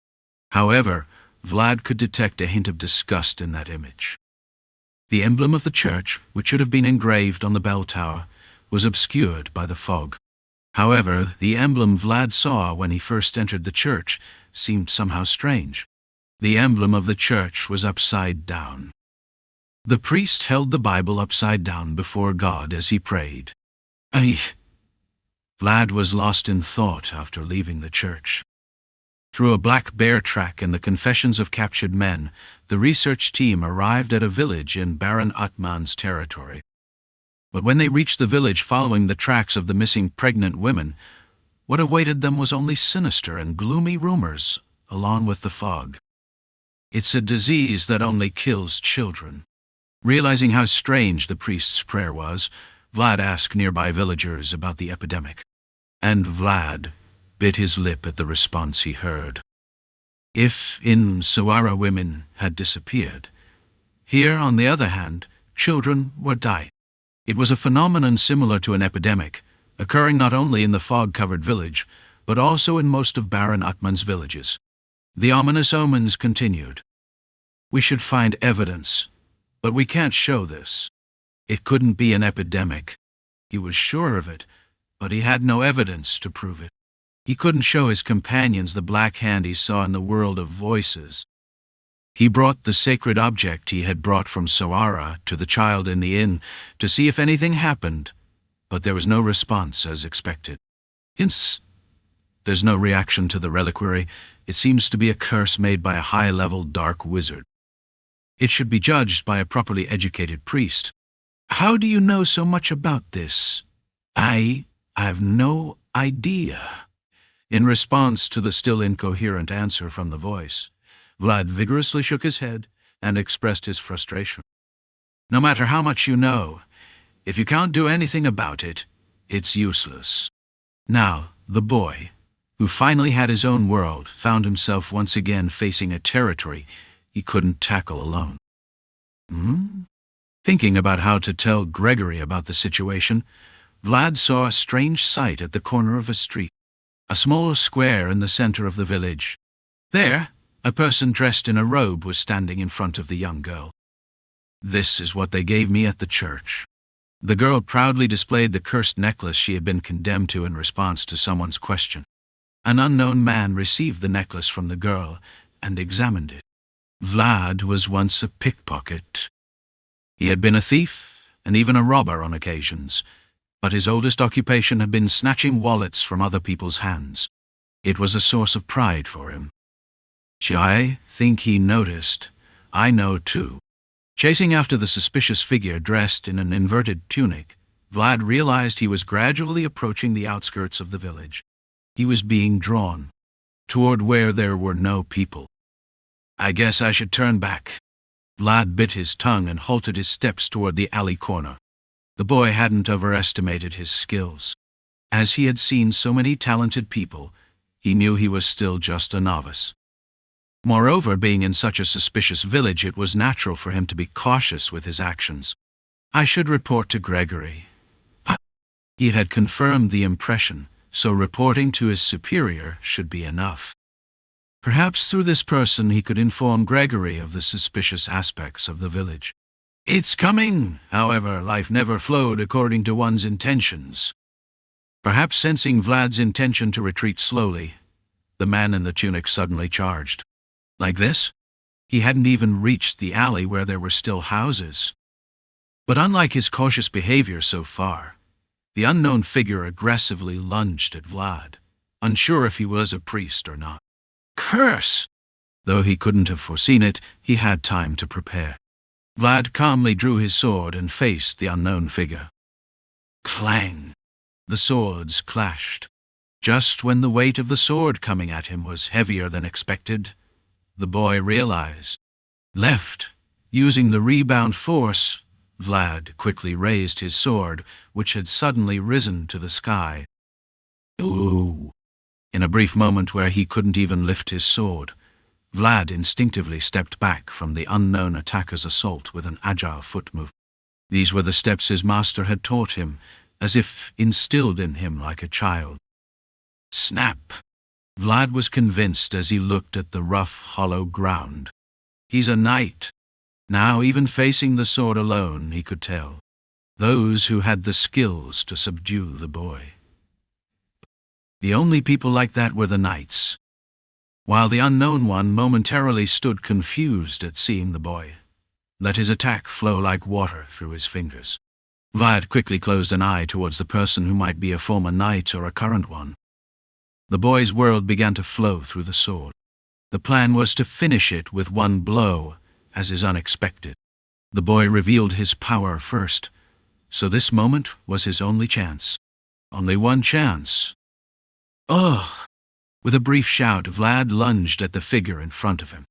However, Vlad could detect a hint of disgust in that image. The emblem of the church, which should have been engraved on the bell tower, was obscured by the fog. However, the emblem Vlad saw when he first entered the church seemed somehow strange. The emblem of the church was upside down. The priest held the Bible upside down before God as he prayed. Vlad was lost in thought after leaving the church. Through a black bear track and the confessions of captured men, the research team arrived at a village in Baron Atman's territory. But when they reached the village following the tracks of the missing pregnant women, what awaited them was only sinister and gloomy rumors, along with the fog. "It's a disease that only kills children." Realizing how strange the priest's prayer was, Vlad asked nearby villagers about the epidemic. And Vlad bit his lip at the response he heard. If in Sara women had disappeared, here, on the other hand, children were dying. It was a phenomenon similar to an epidemic, occurring not only in the fog-covered village, but also in most of Baron Atman's villages. The ominous omens continued. "We should find evidence, but we can't show this. It couldn't be an epidemic." He was sure of it, but he had no evidence to prove it. He couldn't show his companions the black hand he saw in the world of voices. He brought the sacred object he had brought from Sara to the child in the inn to see if anything happened, but there was no response as expected. Hence, there's no reaction to the reliquary. It seems to be a curse made by a high-level dark wizard. It should be judged by a properly educated priest. "How do you know so much about this?" I have no idea." In response to the still incoherent answer from the voice, Vlad vigorously shook his head and expressed his frustration. No matter how much you know, if you can't do anything about it, it's useless. Now, the boy, who finally had his own world, found himself once again facing a territory he couldn't tackle alone. Thinking about how to tell Gregory about the situation, Vlad saw a strange sight at the corner of a street, a small square in the center of the village. There, a person dressed in a robe was standing in front of the young girl. This is what they gave me at the church. The girl proudly displayed the cursed necklace she had been condemned to in response to someone's question. An unknown man received the necklace from the girl and examined it. Vlad was once a pickpocket. He had been a thief and even a robber on occasions, but his oldest occupation had been snatching wallets from other people's hands. It was a source of pride for him. I think he noticed. I know too. Chasing after the suspicious figure dressed in an inverted tunic, Vlad realized he was gradually approaching the outskirts of the village. He was being drawn toward where there were no people. I guess I should turn back. Vlad bit his tongue and halted his steps toward the alley corner. The boy hadn't overestimated his skills. As he had seen so many talented people, he knew he was still just a novice. Moreover, being in such a suspicious village, it was natural for him to be cautious with his actions. I should report to Gregory. He had confirmed the impression, so reporting to his superior should be enough. Perhaps through this person he could inform Gregory of the suspicious aspects of the village. It's coming, however, life never flowed according to one's intentions. Perhaps sensing Vlad's intention to retreat slowly, the man in the tunic suddenly charged. Like this? He hadn't even reached the alley where there were still houses. But unlike his cautious behavior so far, the unknown figure aggressively lunged at Vlad, unsure if he was a priest or not. Curse! Though he couldn't have foreseen it, he had time to prepare. Vlad calmly drew his sword and faced the unknown figure. Clang! The swords clashed. Just when the weight of the sword coming at him was heavier than expected, the boy realized. Left, using the rebound force, Vlad quickly raised his sword, which had suddenly risen to the sky. Ooh! In a brief moment where he couldn't even lift his sword, Vlad instinctively stepped back from the unknown attacker's assault with an agile foot move. These were the steps his master had taught him, as if instilled in him like a child. Snap! Vlad was convinced as he looked at the rough, hollow ground. He's a knight. Now, even facing the sword alone, he could tell. Those who had the skills to subdue the boy. The only people like that were the knights. While the unknown one momentarily stood confused at seeing the boy, let his attack flow like water through his fingers. Vlad quickly closed an eye towards the person who might be a former knight or a current one. The boy's world began to flow through the sword. The plan was to finish it with one blow, as is unexpected. The boy revealed his power first, so this moment was his only chance. Only one chance. Ugh! With a brief shout, Vlad lunged at the figure in front of him.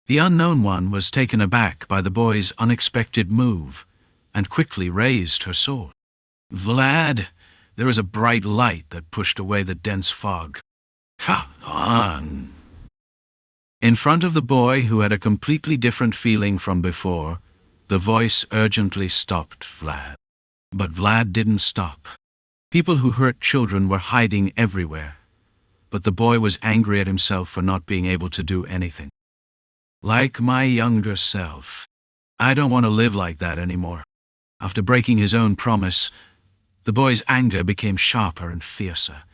The unknown one was taken aback by the boy's unexpected move, and quickly raised her sword. Vlad! There was a bright light that pushed away the dense fog. Come on! In front of the boy, who had a completely different feeling from before, the voice urgently stopped Vlad. But Vlad didn't stop. People who hurt children were hiding everywhere, but the boy was angry at himself for not being able to do anything. Like my younger self. I don't want to live like that anymore. After breaking his own promise, the boy's anger became sharper and fiercer,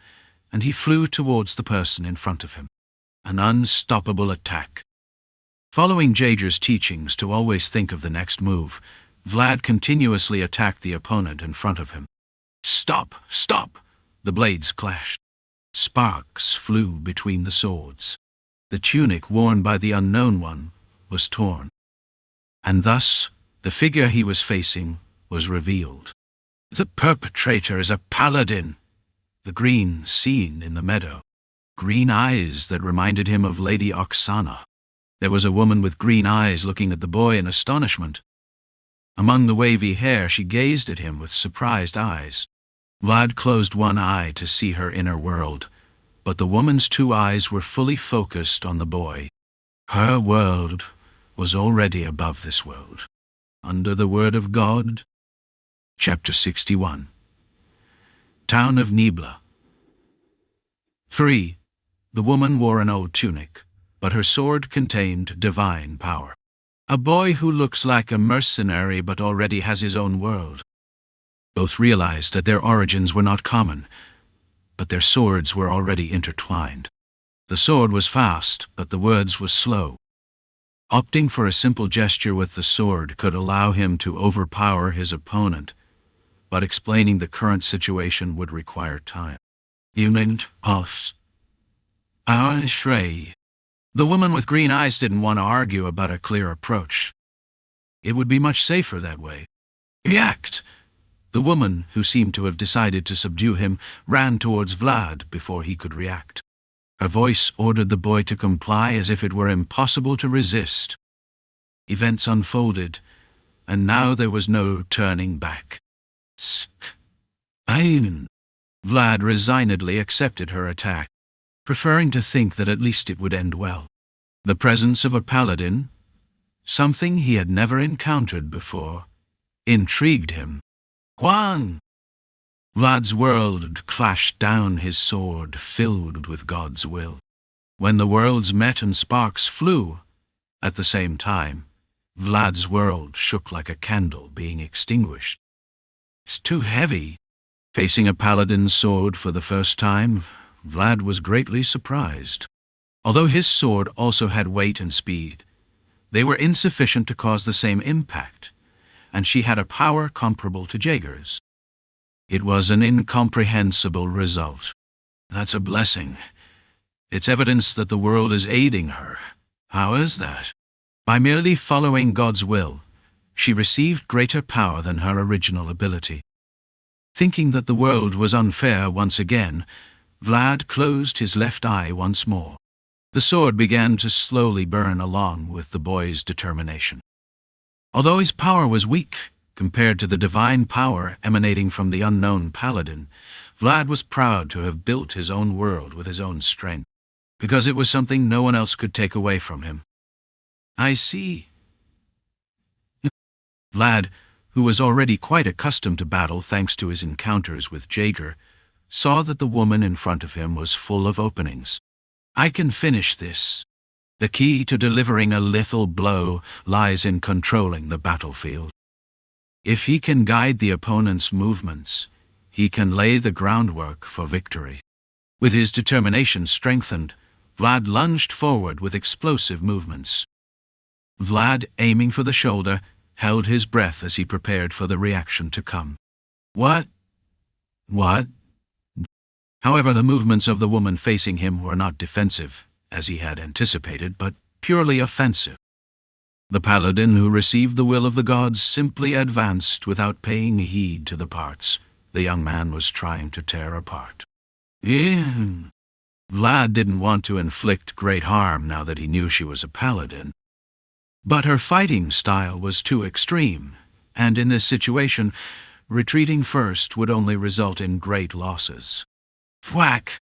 and he flew towards the person in front of him. An unstoppable attack. Following Jager's teachings to always think of the next move, Vlad continuously attacked the opponent in front of him. Stop! Stop! The blades clashed. Sparks flew between the swords. The tunic worn by the unknown one was torn. And thus, the figure he was facing was revealed. The perpetrator is a paladin. The green scene in the meadow. Green eyes that reminded him of Lady Oksana. There was a woman with green eyes looking at the boy in astonishment. Among the wavy hair, she gazed at him with surprised eyes. Vlad closed one eye to see her inner world, but the woman's two eyes were fully focused on the boy. Her world was already above this world. Under the word of God. Chapter 61. Town of Nibla. 3. The woman wore an old tunic, but her sword contained divine power. A boy who looks like a mercenary but already has his own world. Both realized that their origins were not common, but their swords were already intertwined. The sword was fast, but the words were slow. Opting for a simple gesture with the sword could allow him to overpower his opponent, but explaining the current situation would require time. You meant us. Our Shrey. The woman with green eyes didn't want to argue about a clear approach. It would be much safer that way. React! The woman, who seemed to have decided to subdue him, ran towards Vlad before he could react. Her voice ordered the boy to comply as if it were impossible to resist. Events unfolded, and now there was no turning back. Vlad resignedly accepted her attack, preferring to think that at least it would end well. The presence of a paladin, something he had never encountered before, intrigued him. Juan! Vlad's world clashed down, his sword filled with God's will. When the worlds met and sparks flew, at the same time, Vlad's world shook like a candle being extinguished. It's too heavy. Facing a paladin's sword for the first time, Vlad was greatly surprised. Although his sword also had weight and speed, they were insufficient to cause the same impact, and she had a power comparable to Jaeger's. It was an incomprehensible result. That's a blessing. It's evidence that the world is aiding her. How is that? By merely following God's will, she received greater power than her original ability. Thinking that the world was unfair once again, Vlad closed his left eye once more. The sword began to slowly burn along with the boy's determination. Although his power was weak compared to the divine power emanating from the unknown paladin, Vlad was proud to have built his own world with his own strength, because it was something no one else could take away from him. I see. Vlad, who was already quite accustomed to battle thanks to his encounters with Jaeger, saw that the woman in front of him was full of openings. I can finish this. The key to delivering a lethal blow lies in controlling the battlefield. If he can guide the opponent's movements, he can lay the groundwork for victory. With his determination strengthened, Vlad lunged forward with explosive movements. Vlad, aiming for the shoulder, held his breath as he prepared for the reaction to come. What? However, the movements of the woman facing him were not defensive, as he had anticipated, but purely offensive. The paladin who received the will of the gods simply advanced without paying heed to the parts the young man was trying to tear apart. Vlad didn't want to inflict great harm now that he knew she was a paladin. But her fighting style was too extreme, and in this situation, retreating first would only result in great losses. Whack!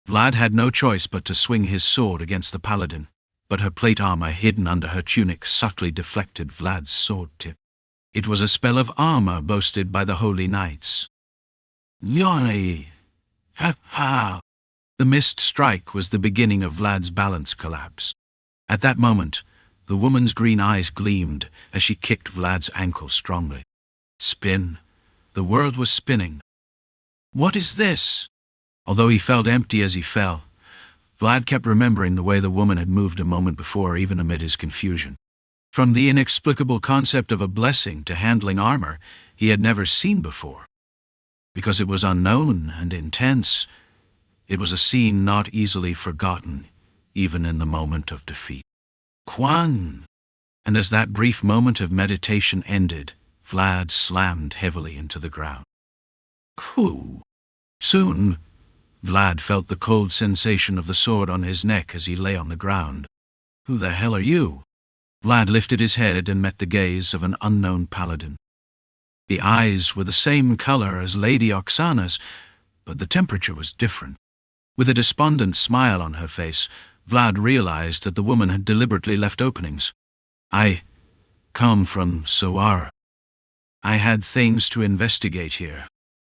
Vlad had no choice but to swing his sword against the paladin, but her plate armor hidden under her tunic subtly deflected Vlad's sword tip. It was a spell of armor boasted by the holy knights. Yoi! Ha ha! The missed strike was the beginning of Vlad's balance collapse. At that moment, the woman's green eyes gleamed as she kicked Vlad's ankle strongly. Spin. The world was spinning. What is this? Although he felt empty as he fell, Vlad kept remembering the way the woman had moved a moment before, even amid his confusion. From the inexplicable concept of a blessing to handling armor he had never seen before. Because it was unknown and intense, it was a scene not easily forgotten, even in the moment of defeat. Quan! And as that brief moment of meditation ended, Vlad slammed heavily into the ground. Cool. Soon, Vlad felt the cold sensation of the sword on his neck as he lay on the ground. Who the hell are you? Vlad lifted his head and met the gaze of an unknown paladin. The eyes were the same color as Lady Oksana's, but the temperature was different. With a despondent smile on her face, Vlad realized that the woman had deliberately left openings. I come from Sara. I had things to investigate here.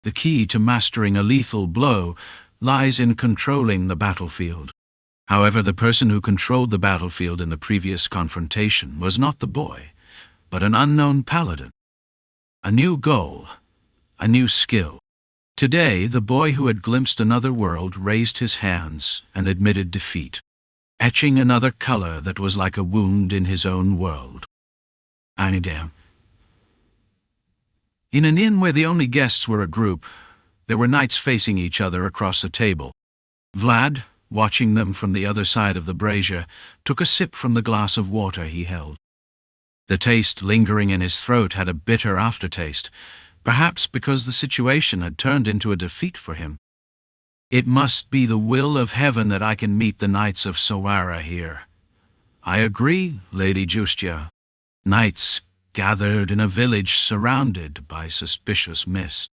The key to mastering a lethal blow lies in controlling the battlefield. However, the person who controlled the battlefield in the previous confrontation was not the boy, but an unknown paladin. A new goal, a new skill. Today, the boy who had glimpsed another world raised his hands and admitted defeat, etching another color that was like a wound in his own world. Damn. In an inn where the only guests were a group, there were knights facing each other across a table. Vlad, watching them from the other side of the brazier, took a sip from the glass of water he held. The taste lingering in his throat had a bitter aftertaste, perhaps because the situation had turned into a defeat for him. It must be the will of heaven that I can meet the knights of Sara here. I agree, Lady Justia. Knights gathered in a village surrounded by suspicious mist.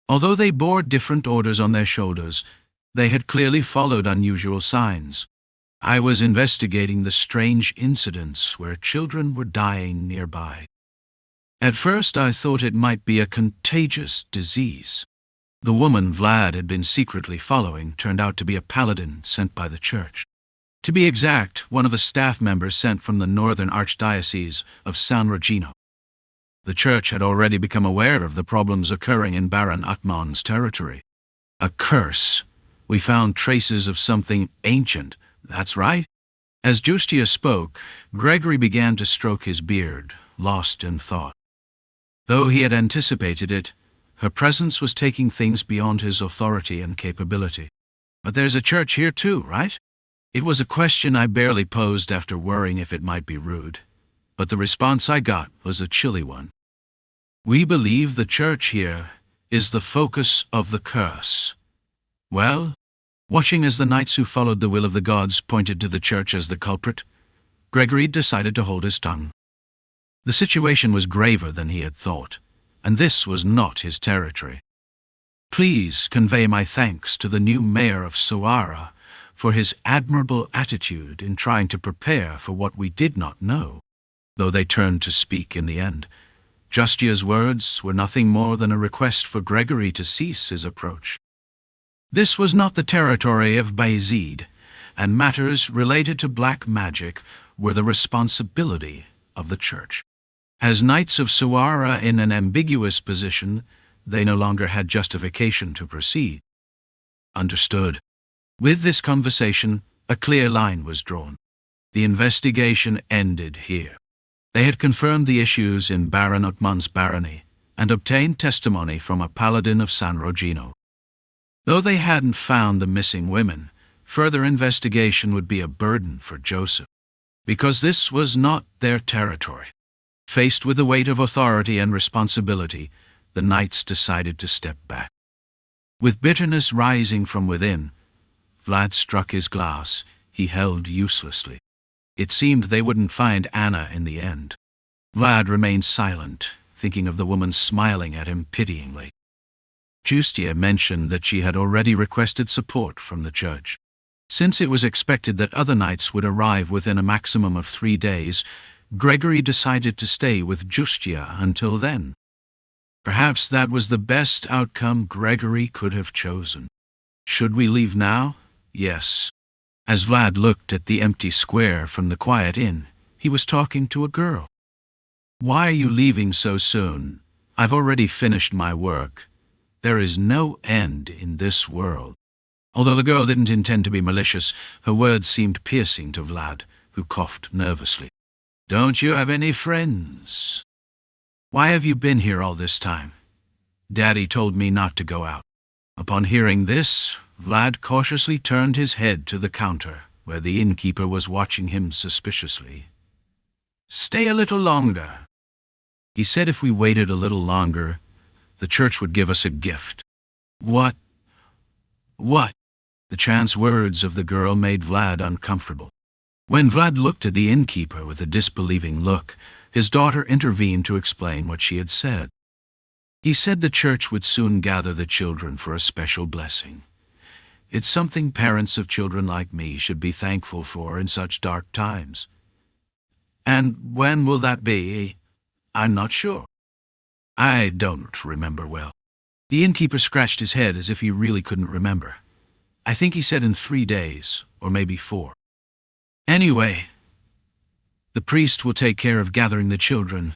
Although they bore different orders on their shoulders, they had clearly followed unusual signs. I was investigating the strange incidents where children were dying nearby. At first I thought it might be a contagious disease. The woman Vlad had been secretly following turned out to be a paladin sent by the church. To be exact, one of the staff members sent from the northern archdiocese of San Regino. The church had already become aware of the problems occurring in Baron Atman's territory. A curse. We found traces of something ancient. That's right. As Justia spoke, Gregory began to stroke his beard, lost in thought. Though he had anticipated it, her presence was taking things beyond his authority and capability. But there's a church here too, right? It was a question I barely posed after worrying if it might be rude, but the response I got was a chilly one. We believe the church here is the focus of the curse. Well, watching as the knights who followed the will of the gods pointed to the church as the culprit, Gregory decided to hold his tongue. The situation was graver than he had thought, and this was not his territory. Please convey my thanks to the new mayor of Sara for his admirable attitude in trying to prepare for what we did not know. Though they turned to speak in the end, Justia's words were nothing more than a request for Gregory to cease his approach. This was not the territory of Vayezid, and matters related to black magic were the responsibility of the church. As knights of Sara in an ambiguous position, they no longer had justification to proceed. Understood. With this conversation, a clear line was drawn. The investigation ended here. They had confirmed the issues in Baron Atman's barony and obtained testimony from a paladin of San Regino. Though they hadn't found the missing women, further investigation would be a burden for Joseph, because this was not their territory. Faced with the weight of authority and responsibility, the knights decided to step back. With bitterness rising from within, Vlad struck his glass he held uselessly. It seemed they wouldn't find Anna in the end. Vlad remained silent, thinking of the woman smiling at him pityingly. Justia mentioned that she had already requested support from the church. Since it was expected that other knights would arrive within a maximum of 3 days, Gregory decided to stay with Justia until then. Perhaps that was the best outcome Gregory could have chosen. Should we leave now? Yes. As Vlad looked at the empty square from the quiet inn, he was talking to a girl. Why are you leaving so soon? I've already finished my work. There is no end in this world. Although the girl didn't intend to be malicious, her words seemed piercing to Vlad, who coughed nervously. Don't you have any friends? Why have you been here all this time? Daddy told me not to go out. Upon hearing this, Vlad cautiously turned his head to the counter, where the innkeeper was watching him suspiciously. Stay a little longer. He said if we waited a little longer, the church would give us a gift. What? What? The chance words of the girl made Vlad uncomfortable. When Vlad looked at the innkeeper with a disbelieving look, his daughter intervened to explain what she had said. He said the church would soon gather the children for a special blessing. It's something parents of children like me should be thankful for in such dark times. And when will that be? I'm not sure. I don't remember well. The innkeeper scratched his head as if he really couldn't remember. I think he said in 3 days, or maybe 4. Anyway, the priest will take care of gathering the children.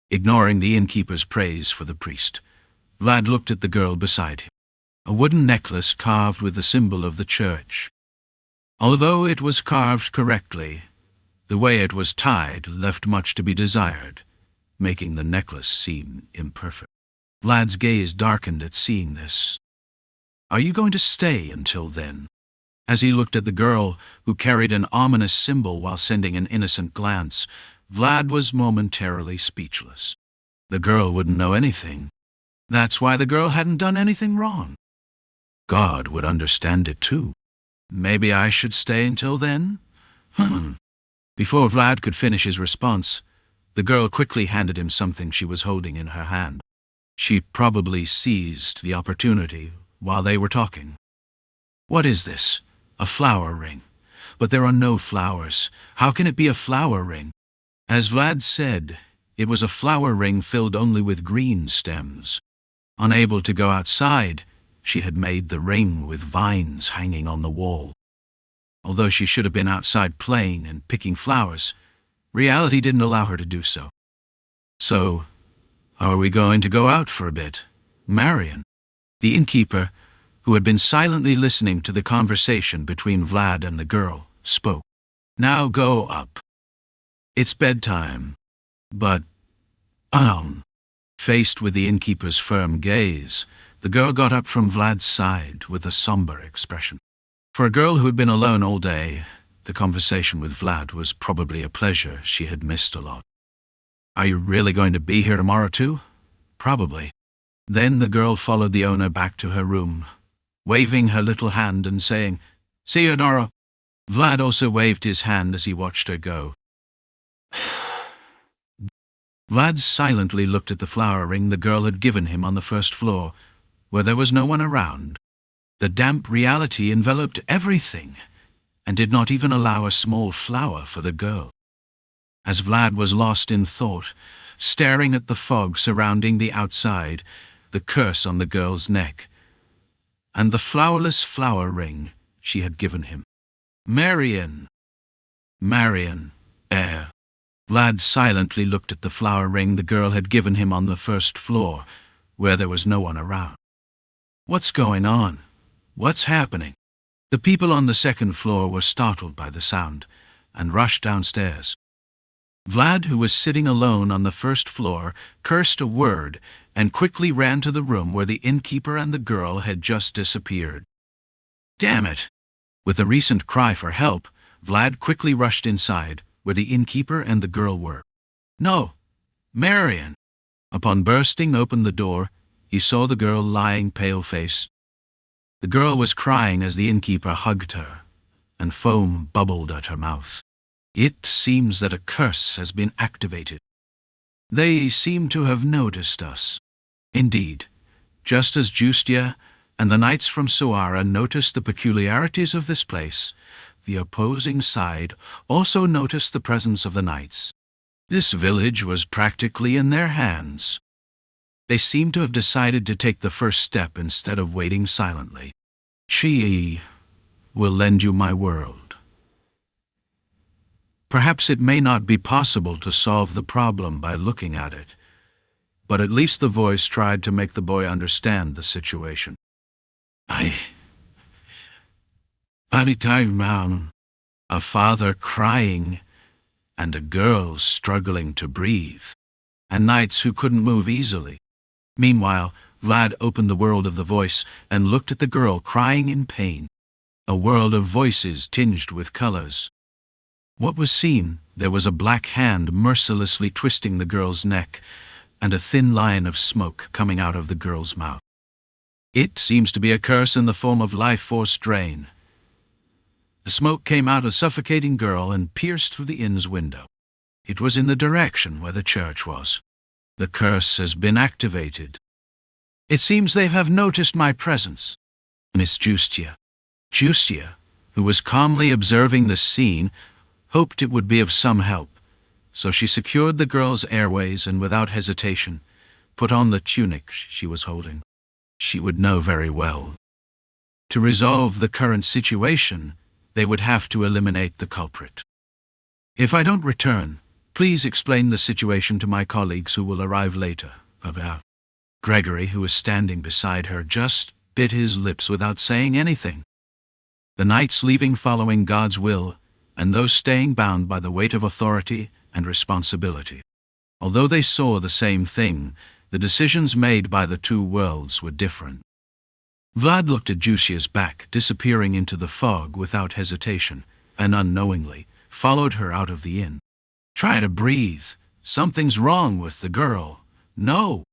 Ignoring the innkeeper's praise for the priest, Vlad looked at the girl beside him. A wooden necklace carved with the symbol of the church. Although it was carved correctly, the way it was tied left much to be desired, making the necklace seem imperfect. Vlad's gaze darkened at seeing this. Are you going to stay until then? As he looked at the girl, who carried an ominous symbol while sending an innocent glance, Vlad was momentarily speechless. The girl wouldn't know anything. That's why the girl hadn't done anything wrong. God would understand it too. Maybe I should stay until then? Before Vlad could finish his response, the girl quickly handed him something she was holding in her hand. She probably seized the opportunity while they were talking. What is this? A flower ring. But there are no flowers. How can it be a flower ring? As Vlad said, it was a flower ring filled only with green stems. Unable to go outside, she had made the ring with vines hanging on the wall. Although she should have been outside playing and picking flowers, reality didn't allow her to do so. So, are we going to go out for a bit? Marion, the innkeeper, who had been silently listening to the conversation between Vlad and the girl, spoke. Now go up. It's bedtime. But, Faced with the innkeeper's firm gaze, the girl got up from Vlad's side with a somber expression. For a girl who had been alone all day, the conversation with Vlad was probably a pleasure she had missed a lot. Are you really going to be here tomorrow too? Probably. Then the girl followed the owner back to her room, waving her little hand and saying, See you tomorrow. Vlad also waved his hand as he watched her go. Vlad silently looked at the flower ring the girl had given him on the first floor, where there was no one around. The damp reality enveloped everything, and did not even allow a small flower for the girl. As Vlad was lost in thought, staring at the fog surrounding the outside, the curse on the girl's neck, and the flowerless flower ring she had given him. Marion, heir. Vlad silently looked at the flower ring the girl had given him on the first floor, where there was no one around. What's going on? What's happening? The people on the second floor were startled by the sound, and rushed downstairs. Vlad, who was sitting alone on the first floor, cursed a word, and quickly ran to the room where the innkeeper and the girl had just disappeared. Damn it! With a recent cry for help, Vlad quickly rushed inside, where the innkeeper and the girl were. No! Marion! Upon bursting open the door, he saw the girl lying pale-faced. The girl was crying as the innkeeper hugged her, and foam bubbled at her mouth. It seems that a curse has been activated. They seem to have noticed us. Indeed, just as Justia and the knights from Sara noticed the peculiarities of this place, the opposing side also noticed the presence of the knights. This village was practically in their hands. They seemed to have decided to take the first step instead of waiting silently. She will lend you my world. Perhaps it may not be possible to solve the problem by looking at it, but at least the voice tried to make the boy understand the situation. A father crying, and a girl struggling to breathe, and knights who couldn't move easily. Meanwhile, Vlad opened the world of the voice and looked at the girl crying in pain. A world of voices tinged with colors. What was seen, there was a black hand mercilessly twisting the girl's neck, and a thin line of smoke coming out of the girl's mouth. It seems to be a curse in the form of life force drain. The smoke came out a suffocating girl and pierced through the inn's window. It was in the direction where the church was. The curse has been activated. It seems they have noticed my presence. Miss Justia, who was calmly observing the scene, hoped it would be of some help, so she secured the girl's airways and without hesitation put on the tunic she was holding. She would know very well. To resolve the current situation, they would have to eliminate the culprit. If I don't return, please explain the situation to my colleagues who will arrive later. Gregory, who was standing beside her, just bit his lips without saying anything. The knights leaving following God's will, and those staying bound by the weight of authority and responsibility. Although they saw the same thing, the decisions made by the two worlds were different. Vlad looked at Justia's back, disappearing into the fog without hesitation, and unknowingly followed her out of the inn. Try to breathe. Something's wrong with the girl. No.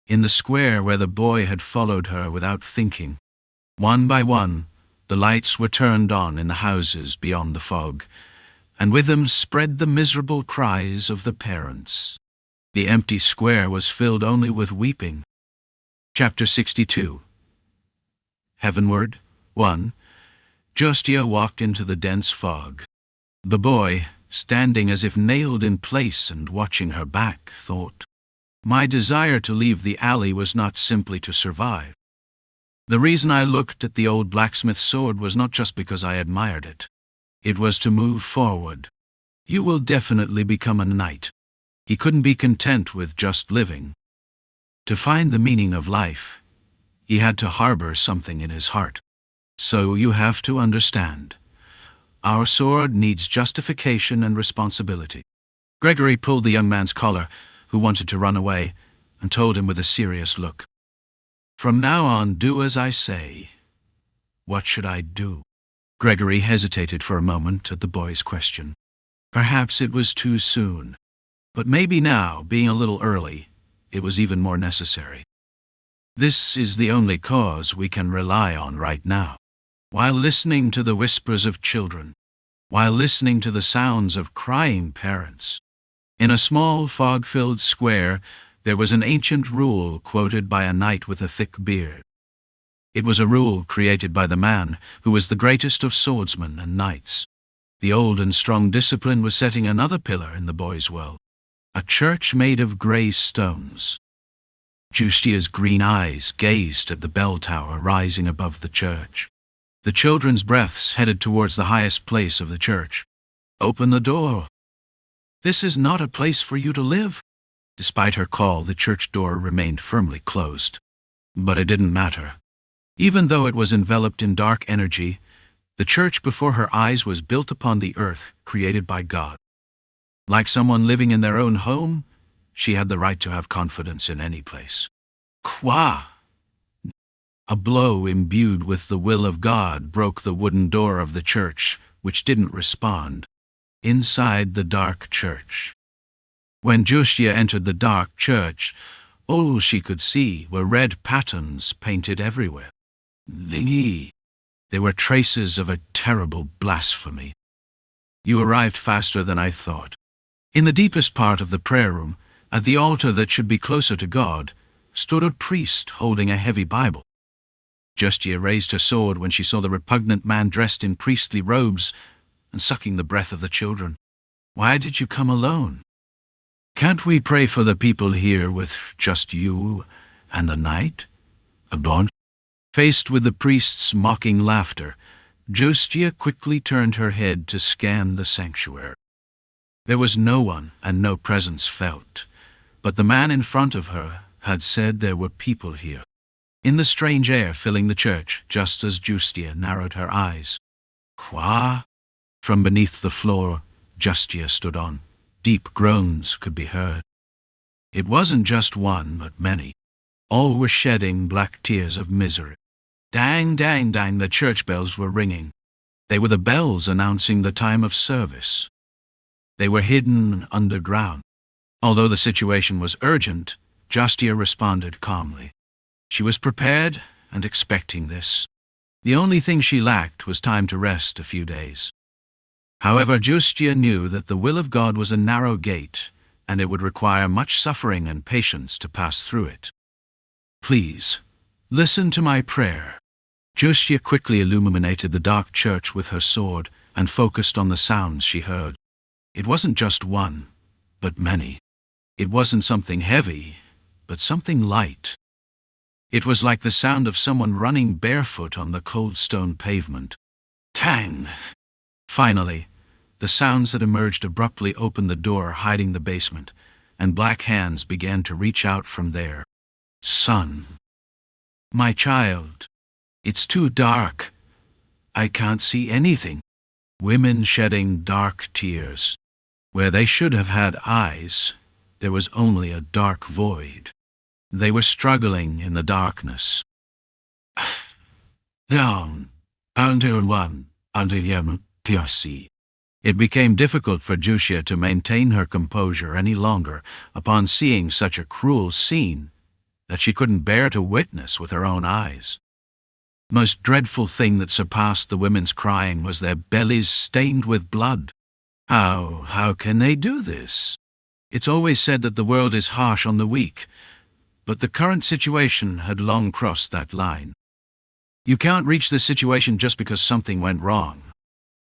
In the square where the boy had followed her without thinking. One by one, the lights were turned on in the houses beyond the fog, and with them spread the miserable cries of the parents. The empty square was filled only with weeping. Chapter 62. Heavenward. 1. Justia walked into the dense fog. The boy, standing as if nailed in place and watching her back, thought, "My desire to leave the alley was not simply to survive. The reason I looked at the old blacksmith's sword was not just because I admired it. It was to move forward. You will definitely become a knight." He couldn't be content with just living. To find the meaning of life, he had to harbor something in his heart. So you have to understand. Our sword needs justification and responsibility. Gregory pulled the young man's collar, who wanted to run away, and told him with a serious look, "From now on, do as I say." What should I do? Gregory hesitated for a moment at the boy's question. Perhaps it was too soon. But maybe now, being a little early, it was even more necessary. This is the only cause we can rely on right now. While listening to the whispers of children, while listening to the sounds of crying parents, in a small fog-filled square, there was an ancient rule quoted by a knight with a thick beard. It was a rule created by the man who was the greatest of swordsmen and knights. The old and strong discipline was setting another pillar in the boy's world. A church made of grey stones. Justia's green eyes gazed at the bell tower rising above the church. The children's breaths headed towards the highest place of the church. "Open the door. This is not a place for you to live." Despite her call, the church door remained firmly closed. But it didn't matter. Even though it was enveloped in dark energy, the church before her eyes was built upon the earth created by God. Like someone living in their own home, she had the right to have confidence in any place. Kwa! A blow imbued with the will of God broke the wooden door of the church, which didn't respond. Inside the dark church. When Justia entered the dark church, all she could see were red patterns painted everywhere. They were traces of a terrible blasphemy. "You arrived faster than I thought." In the deepest part of the prayer room, at the altar that should be closer to God, stood a priest holding a heavy Bible. Justia raised her sword when she saw the repugnant man dressed in priestly robes and sucking the breath of the children. "Why did you come alone? Can't we pray for the people here with just you and the knight?" Abon. Faced with the priest's mocking laughter, Justia quickly turned her head to scan the sanctuary. There was no one and no presence felt, but the man in front of her had said there were people here. In the strange air filling the church, just as Justia narrowed her eyes. Qua? From beneath the floor, Justia stood on. Deep groans could be heard. It wasn't just one, but many. All were shedding black tears of misery. Dang, dang, dang, the church bells were ringing. They were the bells announcing the time of service. They were hidden underground. Although the situation was urgent, Justia responded calmly. She was prepared and expecting this. The only thing she lacked was time to rest a few days. However, Justia knew that the will of God was a narrow gate, and it would require much suffering and patience to pass through it. Please, listen to my prayer. Justia quickly illuminated the dark church with her sword and focused on the sounds she heard. It wasn't just one, but many. It wasn't something heavy, but something light. It was like the sound of someone running barefoot on the cold stone pavement. Tang! Finally, the sounds that emerged abruptly opened the door hiding the basement, and black hands began to reach out from there. Son. My child. It's too dark. I can't see anything. Women shedding dark tears. Where they should have had eyes, there was only a dark void. They were struggling in the darkness. Down. Until one. Until Yemen. PRC. It became difficult for Justia to maintain her composure any longer upon seeing such a cruel scene that she couldn't bear to witness with her own eyes. Most dreadful thing that surpassed the women's crying was their bellies stained with blood. How can they do this? It's always said that the world is harsh on the weak, but the current situation had long crossed that line. You can't reach this situation just because something went wrong.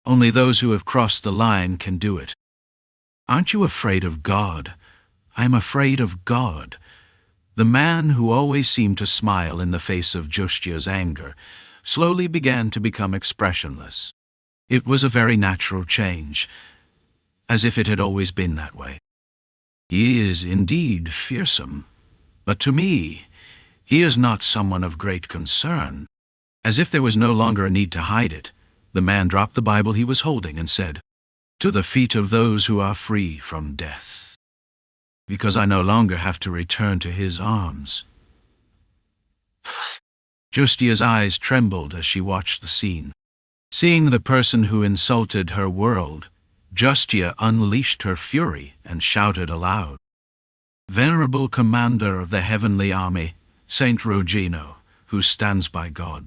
Only those who have crossed the line can do it. Aren't you afraid of God? I'm afraid of God. The man who always seemed to smile in the face of Justia's anger slowly began to become expressionless. It was a very natural change, as if it had always been that way. He is indeed fearsome, but to me, he is not someone of great concern. As if there was no longer a need to hide it, the man dropped the Bible he was holding and said, "To the feet of those who are free from death, because I no longer have to return to his arms." Justia's eyes trembled as she watched the scene. Seeing the person who insulted her world, Justia unleashed her fury and shouted aloud, "Venerable commander of the heavenly army, Saint Rogino, who stands by God."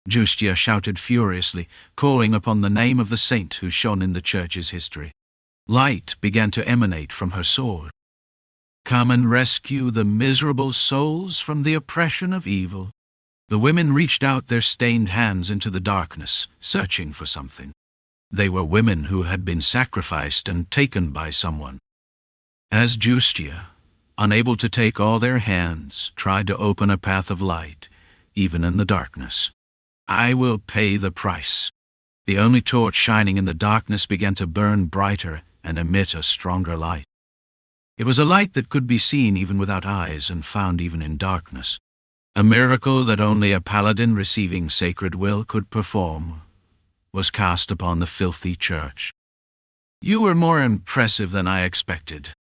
Justia shouted furiously, calling upon the name of the saint who shone in the church's history. Light began to emanate from her sword. "Come and rescue the miserable souls from the oppression of evil." The women reached out their stained hands into the darkness, searching for something. They were women who had been sacrificed and taken by someone. As Justia, unable to take all their hands, tried to open a path of light, even in the darkness. "I will pay the price." The only torch shining in the darkness began to burn brighter and emit a stronger light. It was a light that could be seen even without eyes and found even in darkness. A miracle that only a paladin receiving sacred will could perform was cast upon the filthy church. "You were more impressive than I expected."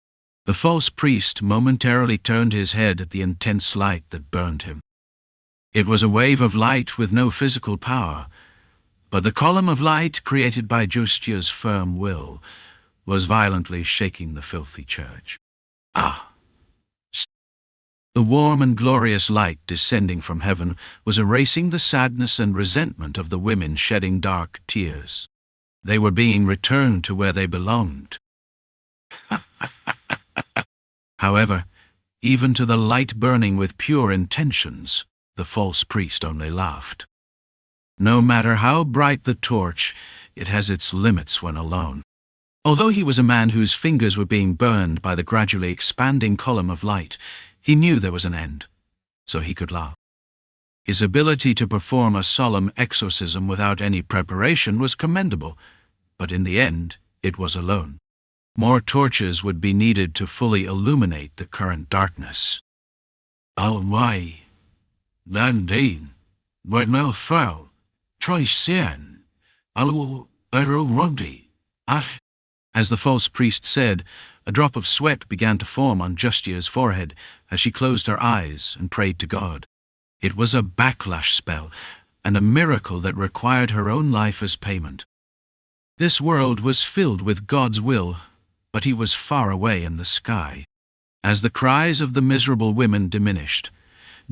The false priest momentarily turned his head at the intense light that burned him. It was a wave of light with no physical power, but the column of light created by Justia's firm will was violently shaking the filthy church. The warm and glorious light descending from heaven was erasing the sadness and resentment of the women shedding dark tears. They were being returned to where they belonged. However, even to the light burning with pure intentions, the false priest only laughed. No matter how bright the torch, it has its limits when alone. Although he was a man whose fingers were being burned by the gradually expanding column of light, he knew there was an end, so he could laugh. His ability to perform a solemn exorcism without any preparation was commendable, but in the end, it was alone. More torches would be needed to fully illuminate the current darkness. "Oh my, Landine, right now foul, try sin, As the false priest said, a drop of sweat began to form on Justia's forehead as she closed her eyes and prayed to God. It was a backlash spell, and a miracle that required her own life as payment. This world was filled with God's will, but he was far away in the sky. As the cries of the miserable women diminished,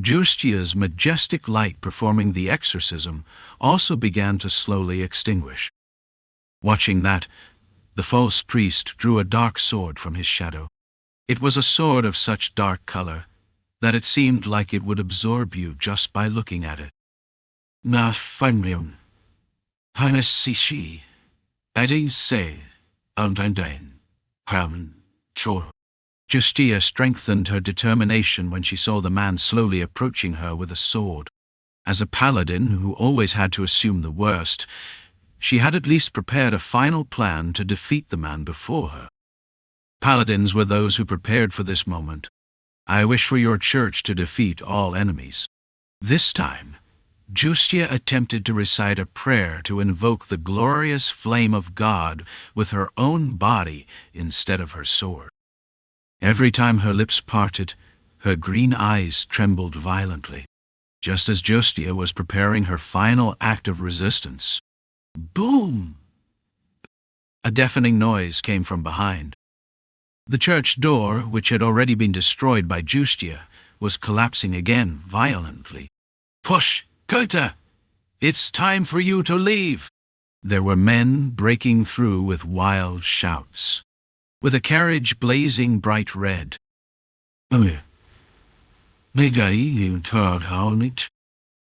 Justia's majestic light performing the exorcism also began to slowly extinguish. Watching that, the false priest drew a dark sword from his shadow. It was a sword of such dark color that it seemed like it would absorb you just by looking at it. Na fanmion. Highness Sishi. Adi se. Aldandain. Haman. Chor. Justia strengthened her determination when she saw the man slowly approaching her with a sword. As a paladin who always had to assume the worst, she had at least prepared a final plan to defeat the man before her. Paladins were those who prepared for this moment. I wish for your church to defeat all enemies. This time, Justia attempted to recite a prayer to invoke the glorious flame of God with her own body instead of her sword. Every time her lips parted, her green eyes trembled violently, just as Justia was preparing her final act of resistance. Boom! A deafening noise came from behind. The church door, which had already been destroyed by Justia, was collapsing again violently. Push! Kota! It's time for you to leave! There were men breaking through with wild shouts, with a carriage blazing bright red.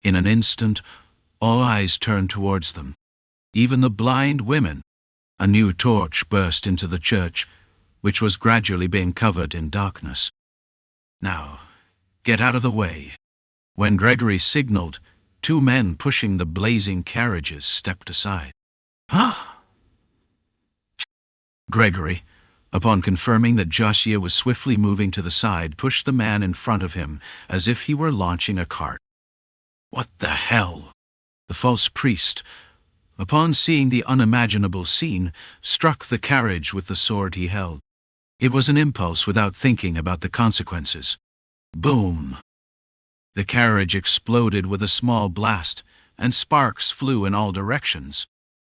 In an instant, all eyes turned towards them. Even the blind women. A new torch burst into the church, which was gradually being covered in darkness. Now, get out of the way. When Gregory signaled, two men pushing the blazing carriages stepped aside. Huh? Gregory, upon confirming that Justia was swiftly moving to the side, pushed the man in front of him as if he were launching a cart. What the hell? The false priest, upon seeing the unimaginable scene, struck the carriage with the sword he held. It was an impulse without thinking about the consequences. Boom! The carriage exploded with a small blast, and sparks flew in all directions.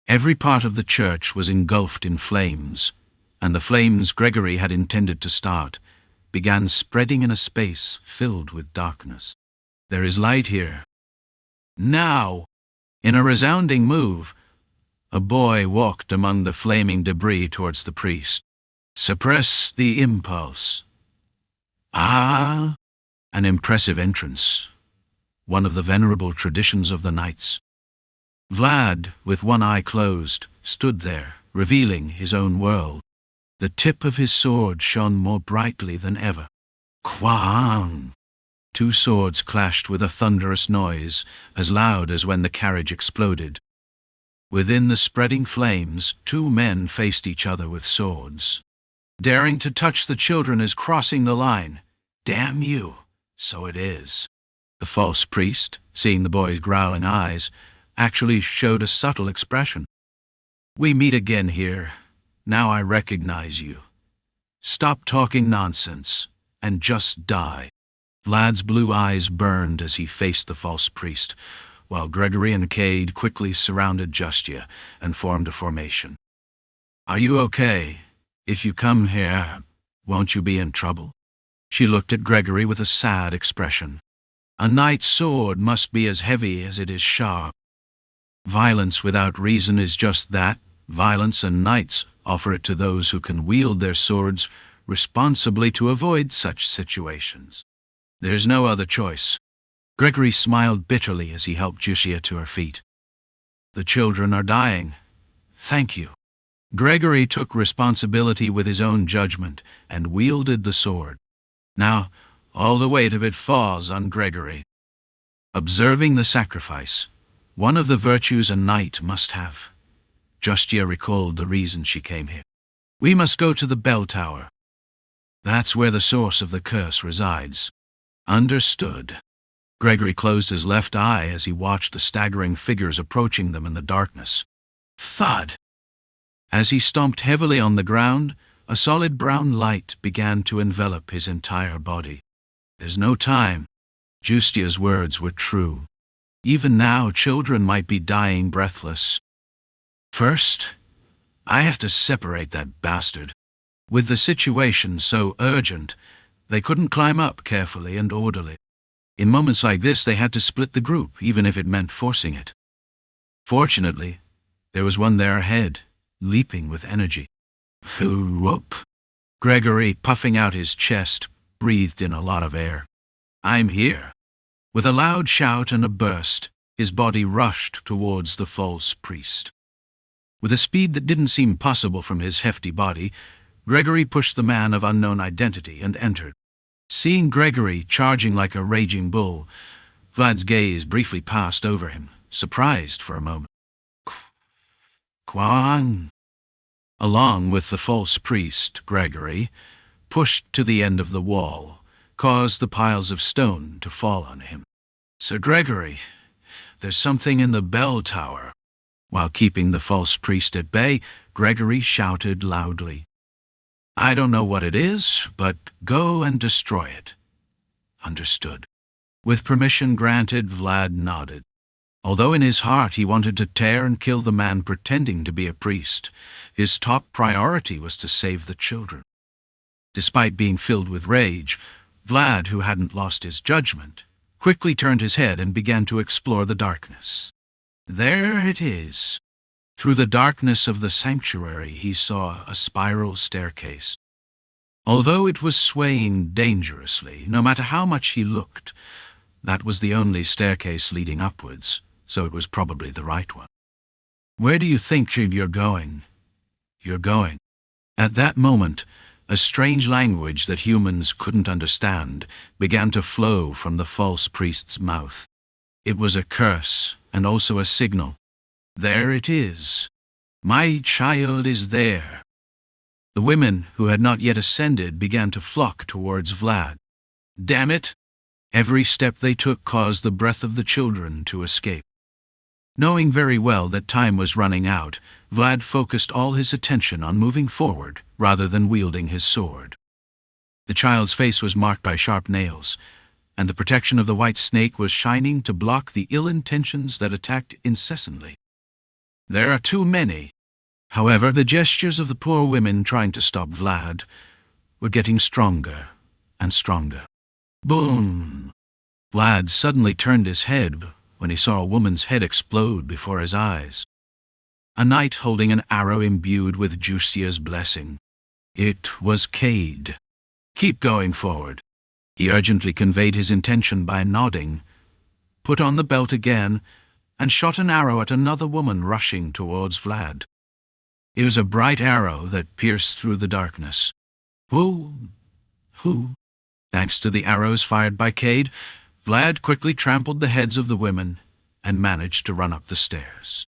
Every part of the church was engulfed in flames, and the flames Gregory had intended to start began spreading in a space filled with darkness. There is light here. Now! In a resounding move, a boy walked among the flaming debris towards the priest. Suppress the impulse. Ah! An impressive entrance. One of the venerable traditions of the knights. Vlad, with one eye closed, stood there, revealing his own world. The tip of his sword shone more brightly than ever. Quang! Two swords clashed with a thunderous noise, as loud as when the carriage exploded. Within the spreading flames, two men faced each other with swords. Daring to touch the children is crossing the line. Damn you! So it is. The false priest, seeing the boy's growling eyes, actually showed a subtle expression. We meet again here. Now I recognize you. Stop talking nonsense, and just die. Vlad's blue eyes burned as he faced the false priest, while Gregory and Cade quickly surrounded Justia and formed a formation. Are you okay? If you come here, won't you be in trouble? She looked at Gregory with a sad expression. A knight's sword must be as heavy as it is sharp. Violence without reason is just that, violence, and knights offer it to those who can wield their swords responsibly to avoid such situations. There's no other choice. Gregory smiled bitterly as he helped Justia to her feet. The children are dying. Thank you. Gregory took responsibility with his own judgment and wielded the sword. Now, all the weight of it falls on Gregory. Observing the sacrifice, one of the virtues a knight must have. Justia recalled the reason she came here. We must go to the bell tower. That's where the source of the curse resides. Understood. Gregory closed his left eye as he watched the staggering figures approaching them in the darkness. Thud! As he stomped heavily on the ground, a solid brown light began to envelop his entire body. There's no time. Justia's words were true. Even now, children might be dying breathless. First, I have to separate that bastard. With the situation so urgent, they couldn't climb up carefully and orderly. In moments like this, they had to split the group, even if it meant forcing it. Fortunately, there was one there ahead, leaping with energy. Whoop! Gregory, puffing out his chest, breathed in a lot of air. I'm here. With a loud shout and a burst, his body rushed towards the false priest. With a speed that didn't seem possible from his hefty body, Gregory pushed the man of unknown identity and entered. Seeing Gregory charging like a raging bull, Vlad's gaze briefly passed over him, surprised for a moment. Kwang! Along with the false priest, Gregory, pushed to the end of the wall, caused the piles of stone to fall on him. Sir Gregory, there's something in the bell tower. While keeping the false priest at bay, Gregory shouted loudly. I don't know what it is, but go and destroy it. Understood. With permission granted, Vlad nodded. Although in his heart he wanted to tear and kill the man pretending to be a priest, his top priority was to save the children. Despite being filled with rage, Vlad, who hadn't lost his judgment, quickly turned his head and began to explore the darkness. There it is. Through the darkness of the sanctuary he saw a spiral staircase. Although it was swaying dangerously, no matter how much he looked, that was the only staircase leading upwards, so it was probably the right one. Where do you think you're going? You're going. At that moment, a strange language that humans couldn't understand began to flow from the false priest's mouth. It was a curse and also a signal. There it is. My child is there. The women who had not yet ascended began to flock towards Vlad. Damn it! Every step they took caused the breath of the children to escape. Knowing very well that time was running out, Vlad focused all his attention on moving forward rather than wielding his sword. The child's face was marked by sharp nails, and the protection of the white snake was shining to block the ill intentions that attacked incessantly. There are too many. However, the gestures of the poor women trying to stop Vlad were getting stronger and stronger. Boom! Vlad suddenly turned his head when he saw a woman's head explode before his eyes. A knight holding an arrow imbued with Justia's blessing. It was Cade. Keep going forward. He urgently conveyed his intention by nodding, put on the belt again, and shot an arrow at another woman rushing towards Vlad. It was a bright arrow that pierced through the darkness. Who? Thanks to the arrows fired by Cade, Vlad quickly trampled the heads of the women and managed to run up the stairs.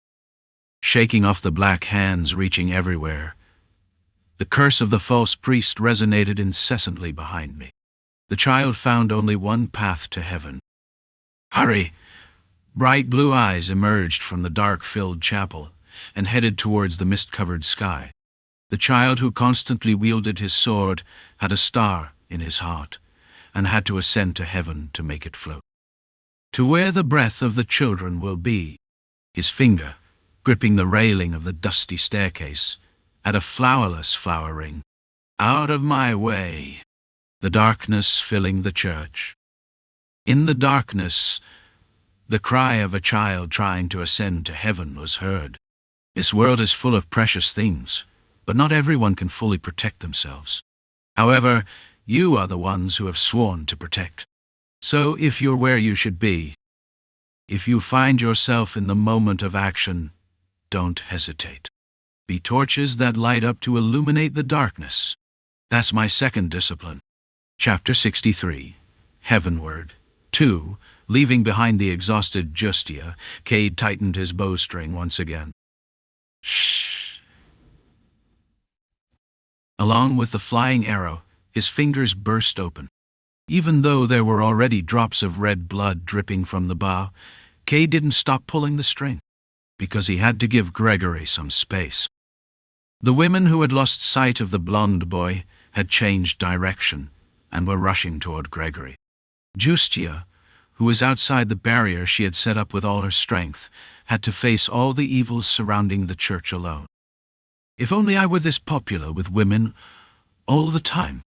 Shaking off the black hands reaching everywhere, the curse of the false priest resonated incessantly behind me. The child found only one path to heaven. Hurry! Bright blue eyes emerged from the dark-filled chapel and headed towards the mist-covered sky. The child who constantly wielded his sword had a star in his heart and had to ascend to heaven to make it float. To where the breath of the children will be, his finger, gripping the railing of the dusty staircase, had a flowerless flower ring. Out of my way! The darkness filling the church. In the darkness, the cry of a child trying to ascend to heaven was heard. This world is full of precious things, but not everyone can fully protect themselves. However, you are the ones who have sworn to protect. So if you're where you should be, if you find yourself in the moment of action, don't hesitate. Be torches that light up to illuminate the darkness. That's my second discipline. Chapter 63, Heavenward. 2. Leaving behind the exhausted Justia, Cade tightened his bowstring once again. Shh. Along with the flying arrow, his fingers burst open. Even though there were already drops of red blood dripping from the bow, Cade didn't stop pulling the string, because he had to give Gregory some space. The women who had lost sight of the blonde boy had changed direction and were rushing toward Gregory. Justia, who was outside the barrier she had set up with all her strength, had to face all the evils surrounding the church alone. If only I were this popular with women all the time.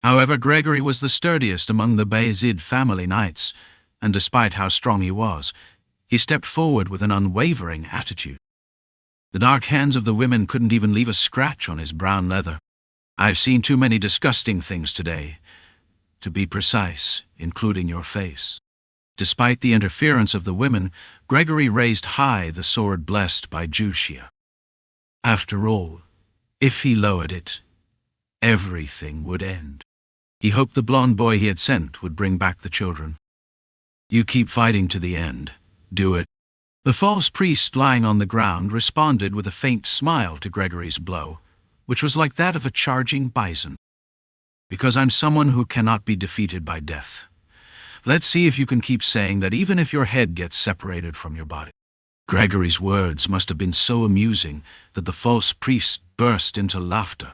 However, Gregory was the sturdiest among the Vayezid family knights, and despite how strong he was, he stepped forward with an unwavering attitude. The dark hands of the women couldn't even leave a scratch on his brown leather. "I've seen too many disgusting things today, to be precise, including your face." Despite the interference of the women, Gregory raised high the sword blessed by Jushia. After all, if he lowered it, everything would end. He hoped the blonde boy he had sent would bring back the children. "You keep fighting to the end. Do it." The false priest lying on the ground responded with a faint smile to Gregory's blow, which was like that of a charging bison. "Because I'm someone who cannot be defeated by death. Let's see if you can keep saying that even if your head gets separated from your body." Gregory's words must have been so amusing that the false priest burst into laughter.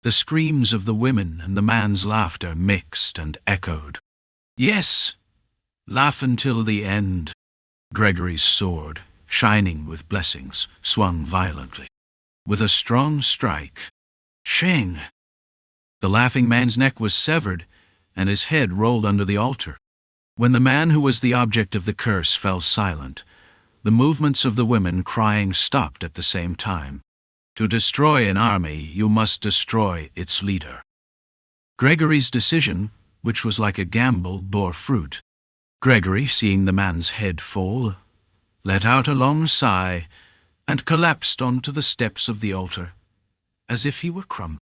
The screams of the women and the man's laughter mixed and echoed. "Yes, laugh until the end." Gregory's sword, shining with blessings, swung violently. With a strong strike, shing! The laughing man's neck was severed, and his head rolled under the altar. When the man who was the object of the curse fell silent, the movements of the women crying stopped at the same time. To destroy an army, you must destroy its leader. Gregory's decision, which was like a gamble, bore fruit. Gregory, seeing the man's head fall, let out a long sigh and collapsed onto the steps of the altar, as if he were crumbled.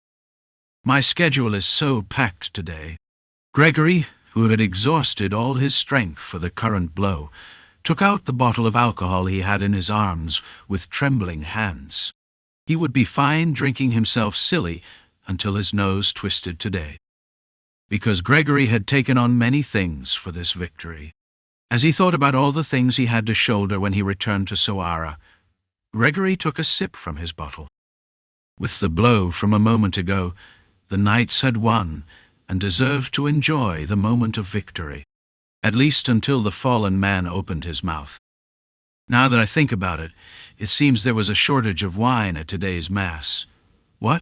"My schedule is so packed today." Gregory, who had exhausted all his strength for the current blow, took out the bottle of alcohol he had in his arms with trembling hands. He would be fine drinking himself silly until his nose twisted today. Because Gregory had taken on many things for this victory. As he thought about all the things he had to shoulder when he returned to Sara, Gregory took a sip from his bottle. With the blow from a moment ago, the knights had won and deserved to enjoy the moment of victory, at least until the fallen man opened his mouth. Now that I think about it, it seems there was a shortage of wine at today's mass. What?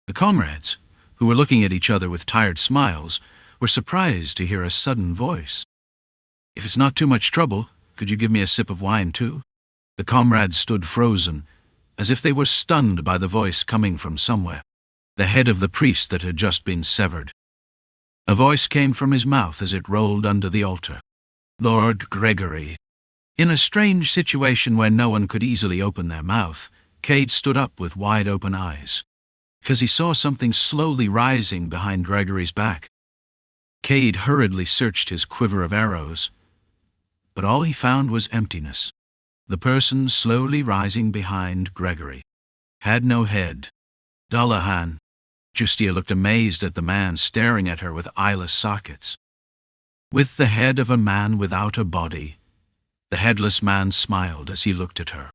The comrades, who were looking at each other with tired smiles, were surprised to hear a sudden voice. "If it's not too much trouble, could you give me a sip of wine too?" The comrades stood frozen, as if they were stunned by the voice coming from somewhere, the head of the priest that had just been severed. A voice came from his mouth as it rolled under the altar. "Lord Gregory." In a strange situation where no one could easily open their mouth, Cade stood up with wide-open eyes, because he saw something slowly rising behind Gregory's back. Cade hurriedly searched his quiver of arrows, but all he found was emptiness. The person slowly rising behind Gregory had no head. Dullahan. Justia looked amazed at the man staring at her with eyeless sockets. With the head of a man without a body, the headless man smiled as he looked at her.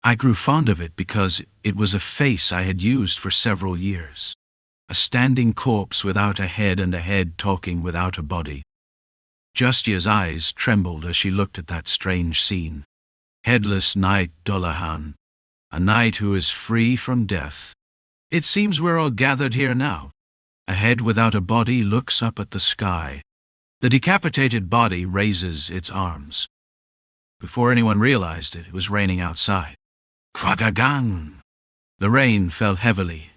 I grew fond of it because it was a face I had used for several years. A standing corpse without a head and a head talking without a body. Justia's eyes trembled as she looked at that strange scene. Headless knight Dullahan, a knight who is free from death. It seems we're all gathered here now. A head without a body looks up at the sky. The decapitated body raises its arms. Before anyone realized it, it was raining outside. Kragagang! The rain fell heavily,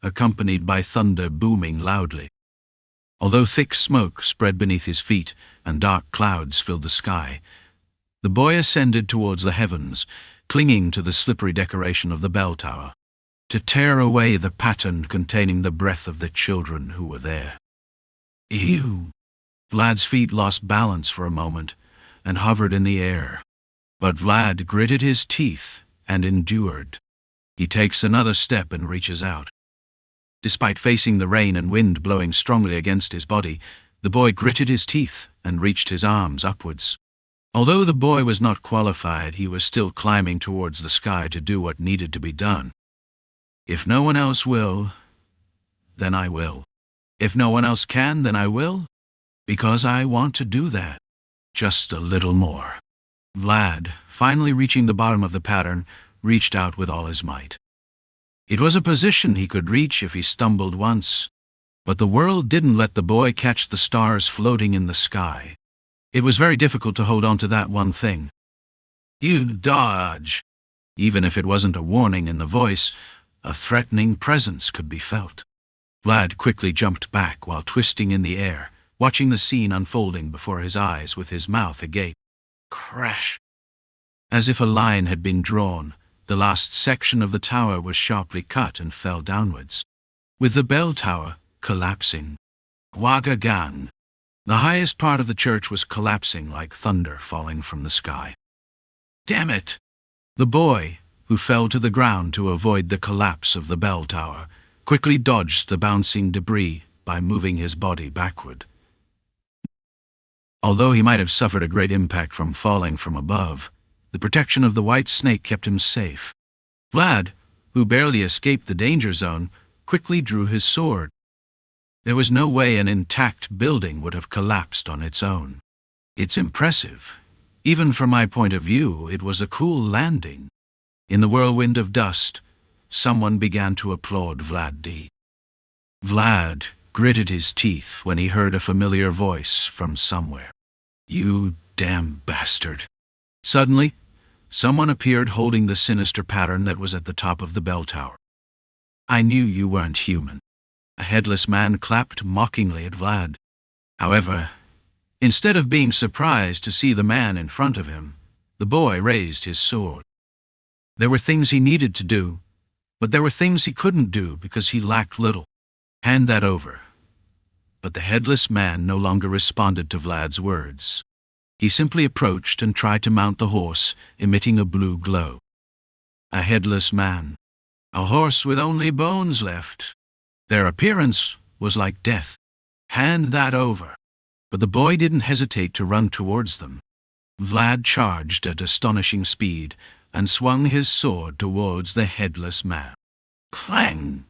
accompanied by thunder booming loudly. Although thick smoke spread beneath his feet and dark clouds filled the sky, the boy ascended towards the heavens, clinging to the slippery decoration of the bell tower, to tear away the pattern containing the breath of the children who were there. Ew! Vlad's feet lost balance for a moment and hovered in the air. But Vlad gritted his teeth and endured. He takes another step and reaches out. Despite facing the rain and wind blowing strongly against his body, the boy gritted his teeth and reached his arms upwards. Although the boy was not qualified, he was still climbing towards the sky to do what needed to be done. If no one else will, then I will. If no one else can, then I will, because I want to do that. Just a little more. Vlad, finally reaching the bottom of the pattern, reached out with all his might. It was a position he could reach if he stumbled once, but the world didn't let the boy catch the stars floating in the sky. It was very difficult to hold on to that one thing. You dodge! Even if it wasn't a warning in the voice, a threatening presence could be felt. Vlad quickly jumped back while twisting in the air, watching the scene unfolding before his eyes with his mouth agape. Crash! As if a line had been drawn, the last section of the tower was sharply cut and fell downwards, with the bell tower collapsing. Wagagang! The highest part of the church was collapsing like thunder falling from the sky. Damn it! The boy, who fell to the ground to avoid the collapse of the bell tower, quickly dodged the bouncing debris by moving his body backward. Although he might have suffered a great impact from falling from above, the protection of the white snake kept him safe. Vlad, who barely escaped the danger zone, quickly drew his sword. There was no way an intact building would have collapsed on its own. It's impressive. Even from my point of view, it was a cool landing. In the whirlwind of dust, someone began to applaud Vlad D. Vlad gritted his teeth when he heard a familiar voice from somewhere. You damn bastard. Suddenly, someone appeared holding the sinister pattern that was at the top of the bell tower. I knew you weren't human. A headless man clapped mockingly at Vlad. However, instead of being surprised to see the man in front of him, the boy raised his sword. There were things he needed to do, but there were things he couldn't do because he lacked little. Hand that over. But the headless man no longer responded to Vlad's words. He simply approached and tried to mount the horse, emitting a blue glow. A headless man. A horse with only bones left. Their appearance was like death. Hand that over. But the boy didn't hesitate to run towards them. Vlad charged at astonishing speed and swung his sword towards the headless man. Clang!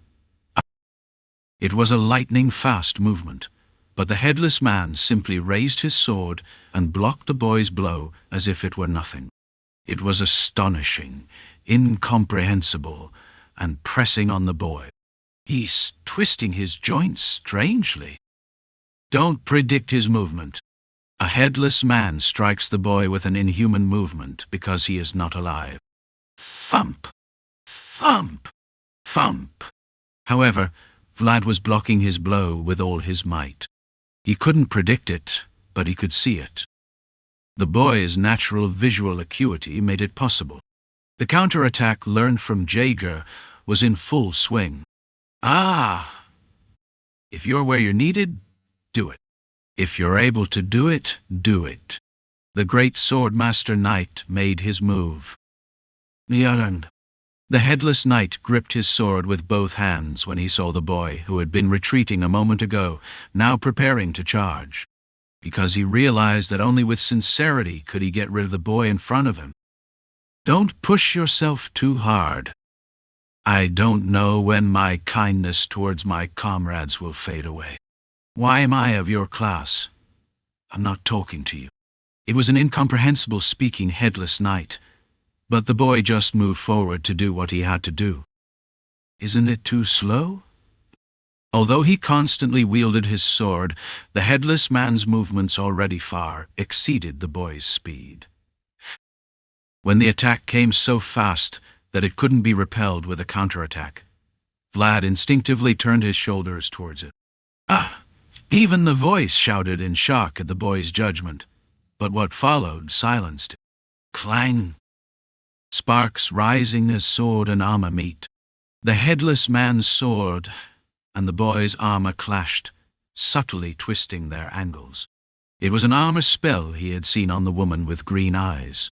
It was a lightning-fast movement, but the headless man simply raised his sword and blocked the boy's blow as if it were nothing. It was astonishing, incomprehensible, and pressing on the boy. He's twisting his joints strangely. Don't predict his movement. A headless man strikes the boy with an inhuman movement because he is not alive. Thump! Thump! Thump! However, Vlad was blocking his blow with all his might. He couldn't predict it, but he could see it. The boy's natural visual acuity made it possible. The counterattack learned from Jaeger was in full swing. Ah! If you're where you're needed, do it. If you're able to do it, do it. The great Swordmaster Knight made his move. The headless knight gripped his sword with both hands when he saw the boy who had been retreating a moment ago, now preparing to charge. Because he realized that only with sincerity could he get rid of the boy in front of him. Don't push yourself too hard. I don't know when my kindness towards my comrades will fade away. Why am I of your class? I'm not talking to you. It was an incomprehensible speaking headless knight, but the boy just moved forward to do what he had to do. Isn't it too slow? Although he constantly wielded his sword, the headless man's movements already far exceeded the boy's speed. When the attack came so fast that it couldn't be repelled with a counterattack, Vlad instinctively turned his shoulders towards it. Even the voice shouted in shock at the boy's judgment, but what followed silenced it. Clang! Sparks rising as sword and armor meet. The headless man's sword and the boy's armor clashed, subtly twisting their angles. It was an armor spell he had seen on the woman with green eyes.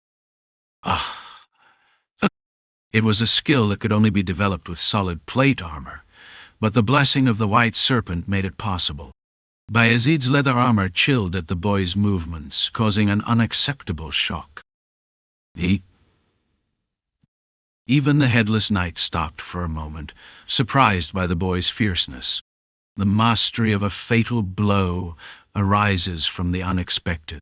It was a skill that could only be developed with solid plate armor, but the blessing of the white serpent made it possible. Vayezid's leather armor chilled at the boy's movements, causing an unacceptable shock. Even the headless knight stopped for a moment, surprised by the boy's fierceness. The mastery of a fatal blow arises from the unexpected.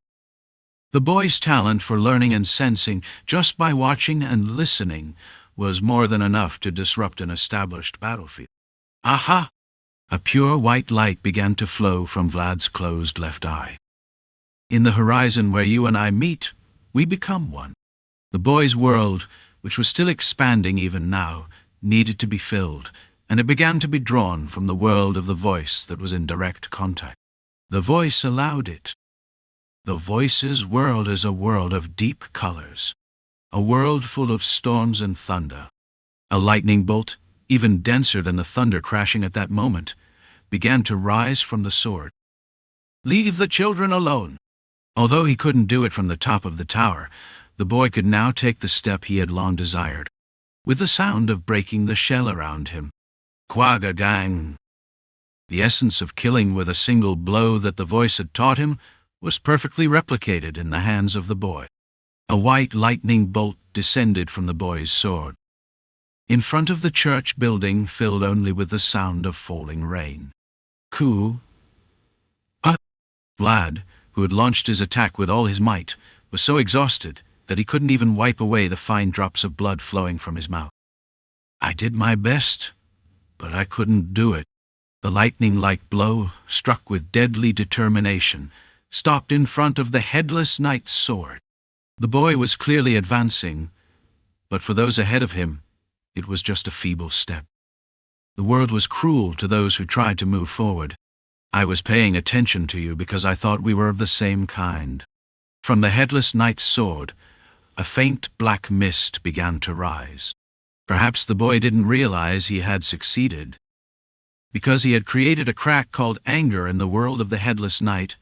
The boy's talent for learning and sensing just by watching and listening was more than enough to disrupt an established battlefield. Aha! A pure white light began to flow from Vlad's closed left eye. In the horizon where you and I meet, we become one. The boy's world, which was still expanding even now, needed to be filled, and it began to be drawn from the world of the voice that was in direct contact. The voice allowed it. The voice's world is a world of deep colors, a world full of storms and thunder. A lightning bolt, even denser than the thunder crashing at that moment, began to rise from the sword. "Leave the children alone." Although he couldn't do it from the top of the tower, the boy could now take the step he had long desired, with the sound of breaking the shell around him. Quagga gang. The essence of killing with a single blow that the voice had taught him was perfectly replicated in the hands of the boy. A white lightning bolt descended from the boy's sword. In front of the church building, filled only with the sound of falling rain. Cool. But Vlad, who had launched his attack with all his might, was so exhausted that he couldn't even wipe away the fine drops of blood flowing from his mouth. "I did my best, but I couldn't do it." The lightning-like blow, struck with deadly determination, stopped in front of the headless knight's sword. The boy was clearly advancing, but for those ahead of him, it was just a feeble step. The world was cruel to those who tried to move forward. "I was paying attention to you because I thought we were of the same kind." From the headless knight's sword, a faint black mist began to rise. Perhaps the boy didn't realize he had succeeded, because he had created a crack called anger in the world of the headless knight,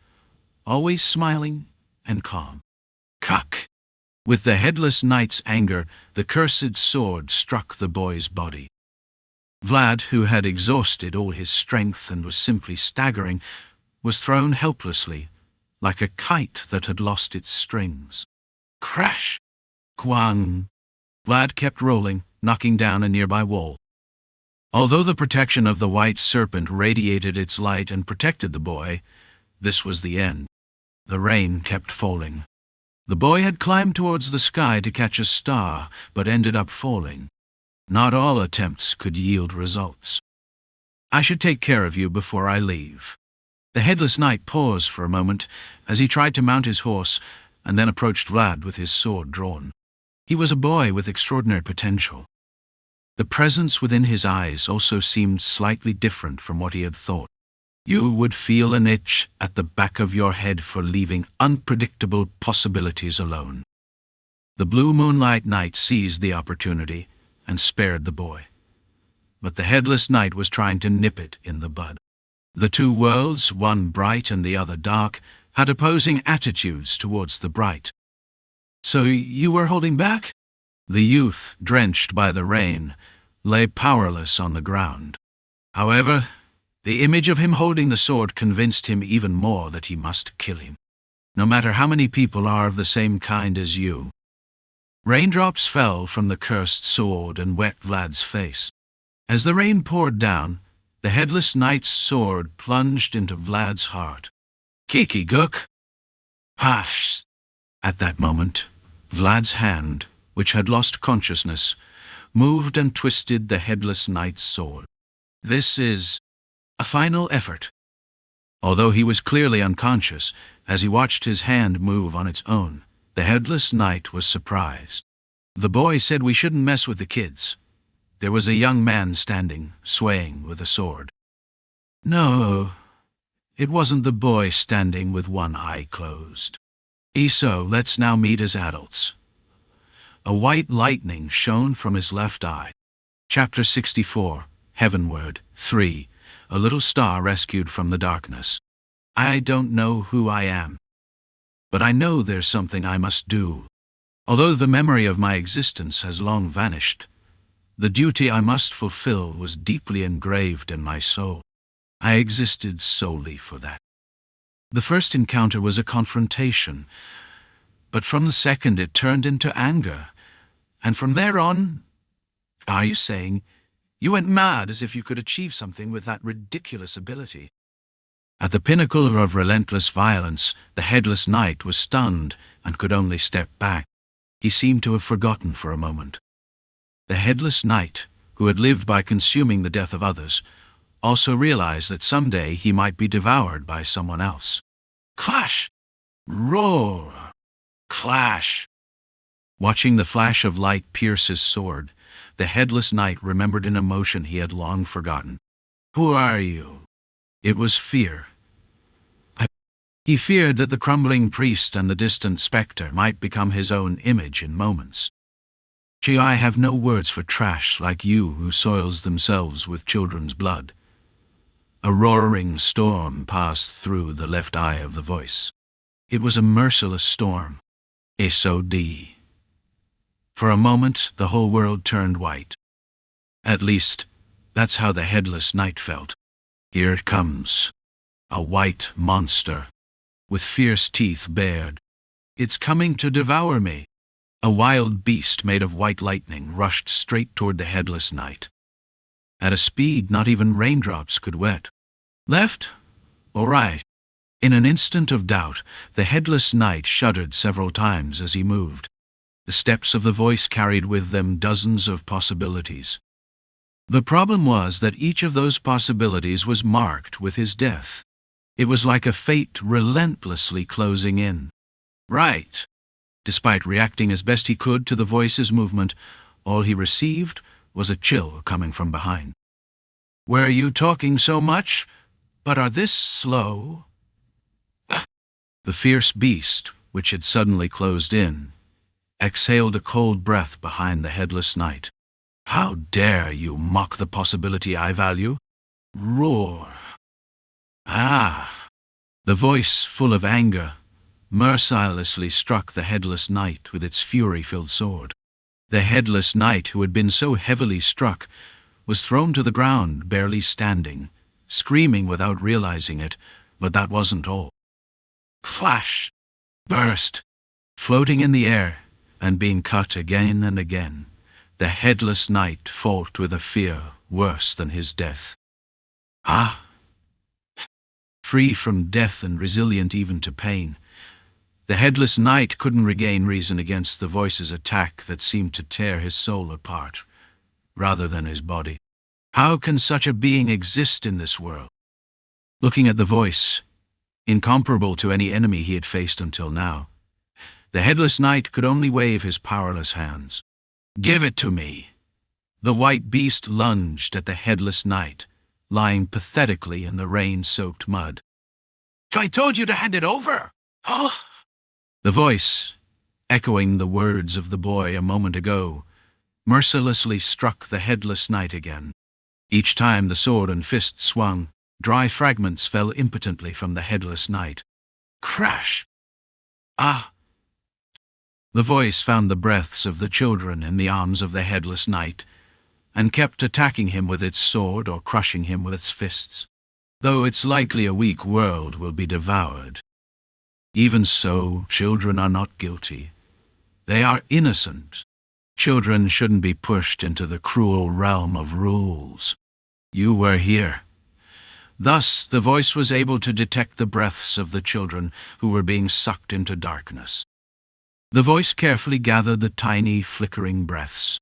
always smiling and calm. Cuck! With the headless knight's anger, the cursed sword struck the boy's body. Vlad, who had exhausted all his strength and was simply staggering, was thrown helplessly, like a kite that had lost its strings. Crash! Quang! Vlad kept rolling, knocking down a nearby wall. Although the protection of the white serpent radiated its light and protected the boy, this was the end. The rain kept falling. The boy had climbed towards the sky to catch a star, but ended up falling. Not all attempts could yield results. "I should take care of you before I leave." The headless knight paused for a moment as he tried to mount his horse, and then approached Vlad with his sword drawn. He was a boy with extraordinary potential. The presence within his eyes also seemed slightly different from what he had thought. "You would feel an itch at the back of your head for leaving unpredictable possibilities alone." The blue moonlight knight seized the opportunity and spared the boy. But the headless knight was trying to nip it in the bud. The two worlds, one bright and the other dark, had opposing attitudes towards the bright. "So you were holding back?" The youth, drenched by the rain, lay powerless on the ground. However, the image of him holding the sword convinced him even more that he must kill him, no matter how many people are of the same kind as you. Raindrops fell from the cursed sword and wet Vlad's face. As the rain poured down, the headless knight's sword plunged into Vlad's heart. "Kiki Guk!" Pash! At that moment, Vlad's hand, which had lost consciousness, moved and twisted the headless knight's sword. "This is a final effort." Although he was clearly unconscious, as he watched his hand move on its own, the headless knight was surprised. "The boy said we shouldn't mess with the kids." There was a young man standing, swaying with a sword. No, it wasn't the boy standing with one eye closed. "So let's now meet as adults." A white lightning shone from his left eye. Chapter 64, Heavenward, 3, a little star rescued from the darkness. "I don't know who I am, but I know there's something I must do. Although the memory of my existence has long vanished, the duty I must fulfill was deeply engraved in my soul. I existed solely for that." The first encounter was a confrontation, but from the second it turned into anger, and from there on... "Are you saying you went mad as if you could achieve something with that ridiculous ability?" At the pinnacle of relentless violence, the headless knight was stunned and could only step back. He seemed to have forgotten for a moment. The headless knight, who had lived by consuming the death of others, also realized that someday he might be devoured by someone else. Clash! Roar! Clash! Watching the flash of light pierce his sword, the headless knight remembered an emotion he had long forgotten. Who are you? It was fear. He feared that the crumbling priest and the distant spectre might become his own image in moments. Ch, I have no words for trash like you who soils themselves with children's blood. A roaring storm passed through the left eye of the voice. It was a merciless storm. SOD. For a moment, the whole world turned white. At least, that's how the headless knight felt. Here it comes. A white monster, with fierce teeth bared. It's coming to devour me. A wild beast made of white lightning rushed straight toward the headless knight. At a speed not even raindrops could wet. Left or right? In an instant of doubt, the headless knight shuddered several times as he moved. The steps of the voice carried with them dozens of possibilities. The problem was that each of those possibilities was marked with his death. It was like a fate relentlessly closing in. Right. Despite reacting as best he could to the voice's movement, all he received was a chill coming from behind. Were you talking so much? But are this slow? The fierce beast, which had suddenly closed in, exhaled a cold breath behind the headless knight. How dare you mock the possibility I value? Roar. Ah! The voice, full of anger, mercilessly struck the headless knight with its fury-filled sword. The headless knight, who had been so heavily struck, was thrown to the ground, barely standing, screaming without realizing it, but that wasn't all. Clash! Burst! Floating in the air, and being cut again and again, the headless knight fought with a fear worse than his death. Ah! Free from death and resilient even to pain, the headless knight couldn't regain reason against the voice's attack that seemed to tear his soul apart, rather than his body. How can such a being exist in this world? Looking at the voice, incomparable to any enemy he had faced until now, the headless knight could only wave his powerless hands. Give it to me! The white beast lunged at the headless knight, lying pathetically in the rain-soaked mud. I told you to hand it over! Oh! The voice, echoing the words of the boy a moment ago, mercilessly struck the headless knight again. Each time the sword and fist swung, dry fragments fell impotently from the headless knight. Crash! Ah! The voice found the breaths of the children in the arms of the headless knight, and kept attacking him with its sword or crushing him with its fists. Though it's likely a weak world will be devoured. Even so, children are not guilty. They are innocent. Children shouldn't be pushed into the cruel realm of rules. You were here. Thus, the voice was able to detect the breaths of the children who were being sucked into darkness. The voice carefully gathered the tiny, flickering breaths.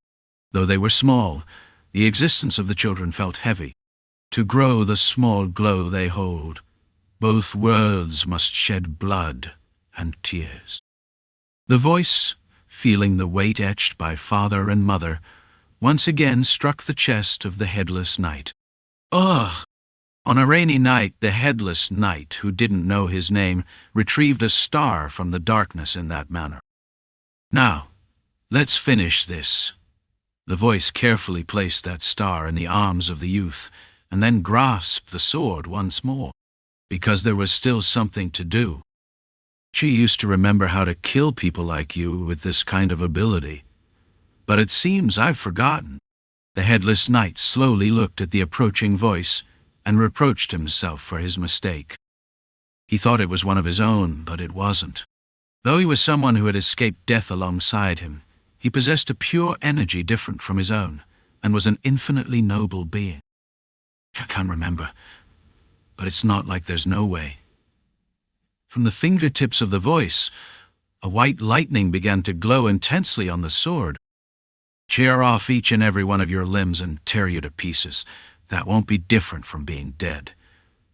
Though they were small, the existence of the children felt heavy. To grow the small glow they hold, both worlds must shed blood and tears. The voice, feeling the weight etched by father and mother, once again struck the chest of the headless knight. Ugh! On a rainy night, the headless knight, who didn't know his name, retrieved a star from the darkness in that manner. Now, let's finish this. The voice carefully placed that star in the arms of the youth, and then grasped the sword once more, because there was still something to do. She used to remember how to kill people like you with this kind of ability, but it seems I've forgotten. The headless knight slowly looked at the approaching voice and reproached himself for his mistake. He thought it was one of his own, but it wasn't. Though he was someone who had escaped death alongside him, he possessed a pure energy different from his own, and was an infinitely noble being. I can't remember, but it's not like there's no way. From the fingertips of the voice, a white lightning began to glow intensely on the sword. Tear off each and every one of your limbs and tear you to pieces. That won't be different from being dead.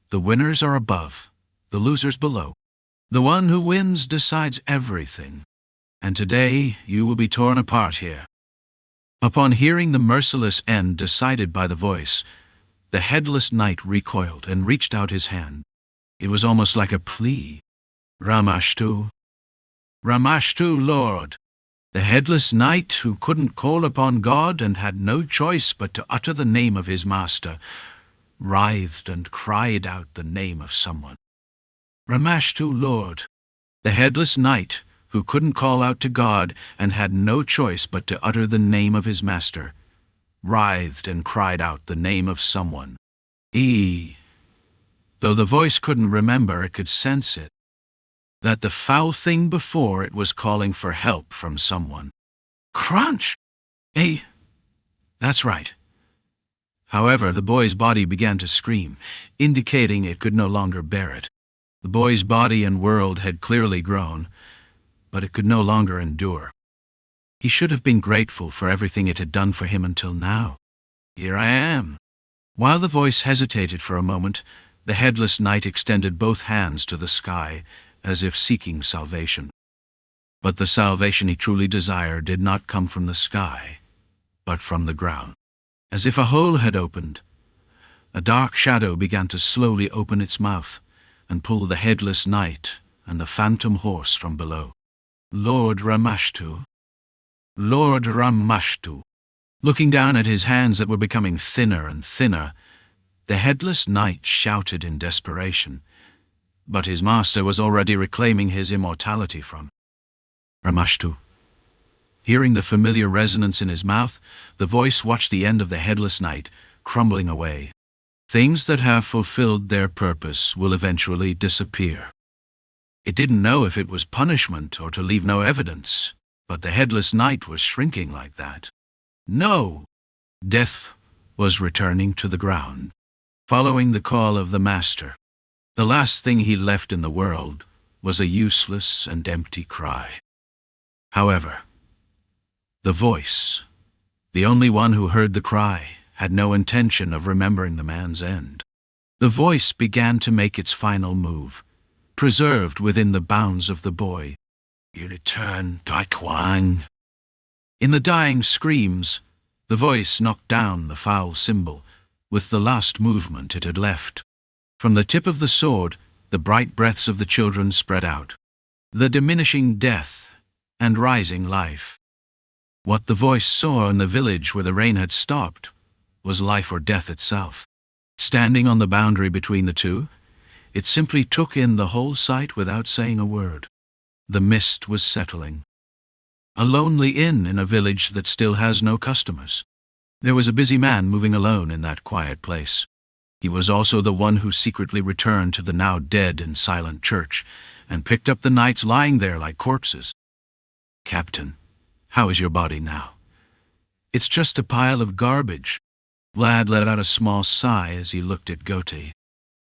The winners are above, the losers below. The one who wins decides everything. And today you will be torn apart here. Upon hearing the merciless end decided by the voice, the headless knight recoiled and reached out his hand. It was almost like a plea. Ramashtu. Ramashtu, Lord. The headless knight, who couldn't call upon God and had no choice but to utter the name of his master, writhed and cried out the name of someone. Ramashtu, Lord. The headless knight, who couldn't call out to God and had no choice but to utter the name of his master, writhed and cried out the name of someone. Though the voice couldn't remember, it could sense it. That the foul thing before it was calling for help from someone. Crunch! That's right. However, the boy's body began to scream, indicating it could no longer bear it. The boy's body and world had clearly grown, but it could no longer endure. He should have been grateful for everything it had done for him until now. Here I am. While the voice hesitated for a moment, the headless knight extended both hands to the sky, as if seeking salvation. But the salvation he truly desired did not come from the sky, but from the ground. As if a hole had opened, a dark shadow began to slowly open its mouth and pull the headless knight and the phantom horse from below. Lord Ramashtu. Lord Ramashtu. Looking down at his hands that were becoming thinner and thinner, the headless knight shouted in desperation, but his master was already reclaiming his immortality from Ramashtu. Hearing the familiar resonance in his mouth, the voice watched the end of the headless knight crumbling away. Things that have fulfilled their purpose will eventually disappear. It didn't know if it was punishment or to leave no evidence, but the headless knight was shrinking like that. No! Death was returning to the ground, following the call of the master. The last thing he left in the world was a useless and empty cry. However, the voice, the only one who heard the cry, had no intention of remembering the man's end. The voice began to make its final move, preserved within the bounds of the boy. You return, Daikwang. In the dying screams, the voice knocked down the foul symbol with the last movement it had left. From the tip of the sword, the bright breaths of the children spread out, the diminishing death and rising life. What the voice saw in the village where the rain had stopped was life or death itself. Standing on the boundary between the two, it simply took in the whole sight without saying a word. The mist was settling. A lonely inn in a village that still has no customers. There was a busy man moving alone in that quiet place. He was also the one who secretly returned to the now dead and silent church and picked up the knights lying there like corpses. Captain, how is your body now? It's just a pile of garbage. Vlad let out a small sigh as he looked at Goatee.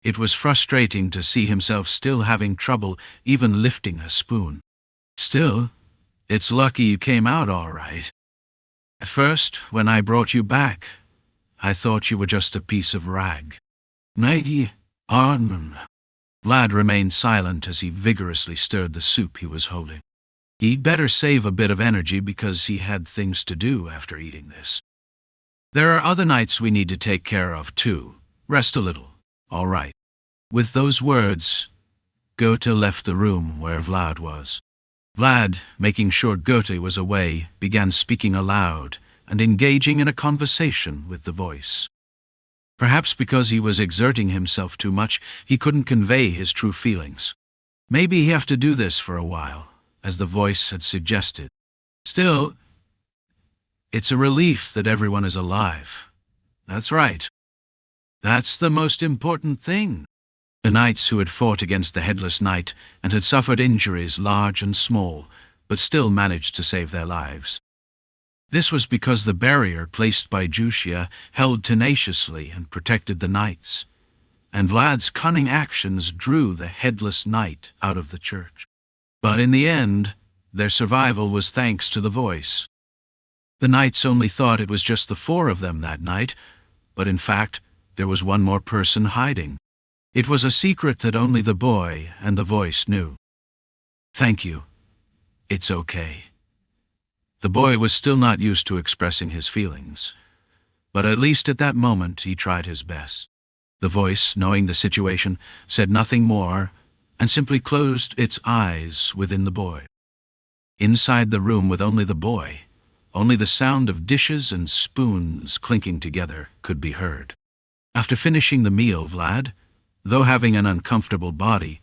It was frustrating to see himself still having trouble even lifting a spoon. Still, it's lucky you came out all right. At first, when I brought you back, I thought you were just a piece of rag. Vlad remained silent as he vigorously stirred the soup he was holding. He'd better save a bit of energy because he had things to do after eating this. There are other knights we need to take care of too. Rest a little, all right. With those words, Goethe left the room where Vlad was. Vlad, making sure Goethe was away, began speaking aloud and engaging in a conversation with the voice. Perhaps because he was exerting himself too much, he couldn't convey his true feelings. Maybe he have to do this for a while, as the voice had suggested. Still, it's a relief that everyone is alive. That's right. That's the most important thing. The knights who had fought against the headless knight and had suffered injuries large and small, but still managed to save their lives. This was because the barrier placed by Jushia held tenaciously and protected the knights, and Vlad's cunning actions drew the headless knight out of the church. But in the end, their survival was thanks to the voice. The knights only thought it was just the four of them that night, but in fact, there was one more person hiding. It was a secret that only the boy and the voice knew. Thank you. It's okay. The boy was still not used to expressing his feelings, but at least at that moment he tried his best. The voice, knowing the situation, said nothing more and simply closed its eyes within the boy. Inside the room with only the boy, only the sound of dishes and spoons clinking together could be heard. After finishing the meal, Vlad, though having an uncomfortable body,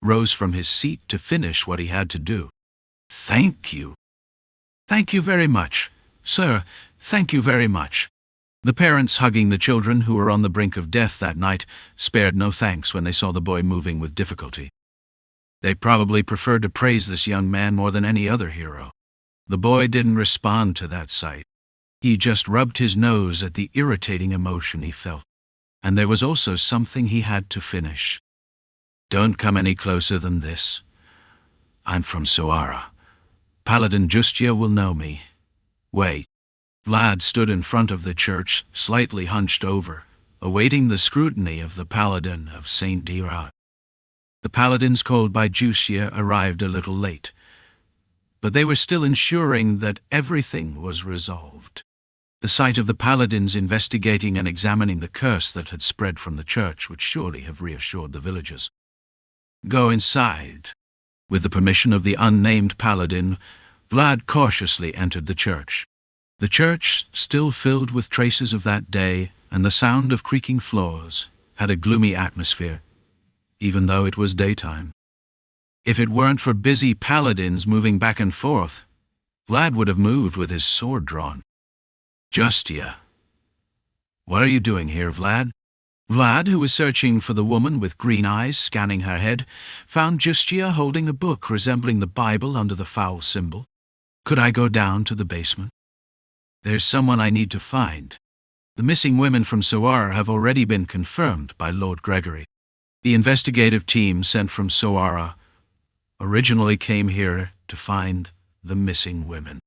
rose from his seat to finish what he had to do. Thank you. Thank you very much, sir. Thank you very much. The parents, hugging the children who were on the brink of death that night, spared no thanks when they saw the boy moving with difficulty. They probably preferred to praise this young man more than any other hero. The boy didn't respond to that sight. He just rubbed his nose at the irritating emotion he felt. And there was also something he had to finish. Don't come any closer than this. I'm from Sara. Paladin Justia will know me. Wait. Vlad stood in front of the church, slightly hunched over, awaiting the scrutiny of the paladin of Saint Dira. The paladins called by Justia arrived a little late, but they were still ensuring that everything was resolved. The sight of the paladins investigating and examining the curse that had spread from the church would surely have reassured the villagers. Go inside. With the permission of the unnamed paladin, Vlad cautiously entered the church. The church, still filled with traces of that day and the sound of creaking floors, had a gloomy atmosphere, even though it was daytime. If it weren't for busy paladins moving back and forth, Vlad would have moved with his sword drawn. Justia. What are you doing here, Vlad? Vlad, who was searching for the woman with green eyes scanning her head, found Justia holding a book resembling the Bible under the foul symbol. Could I go down to the basement? There's someone I need to find. The missing women from Sara have already been confirmed by Lord Gregory. The investigative team sent from Sara originally came here to find the missing women.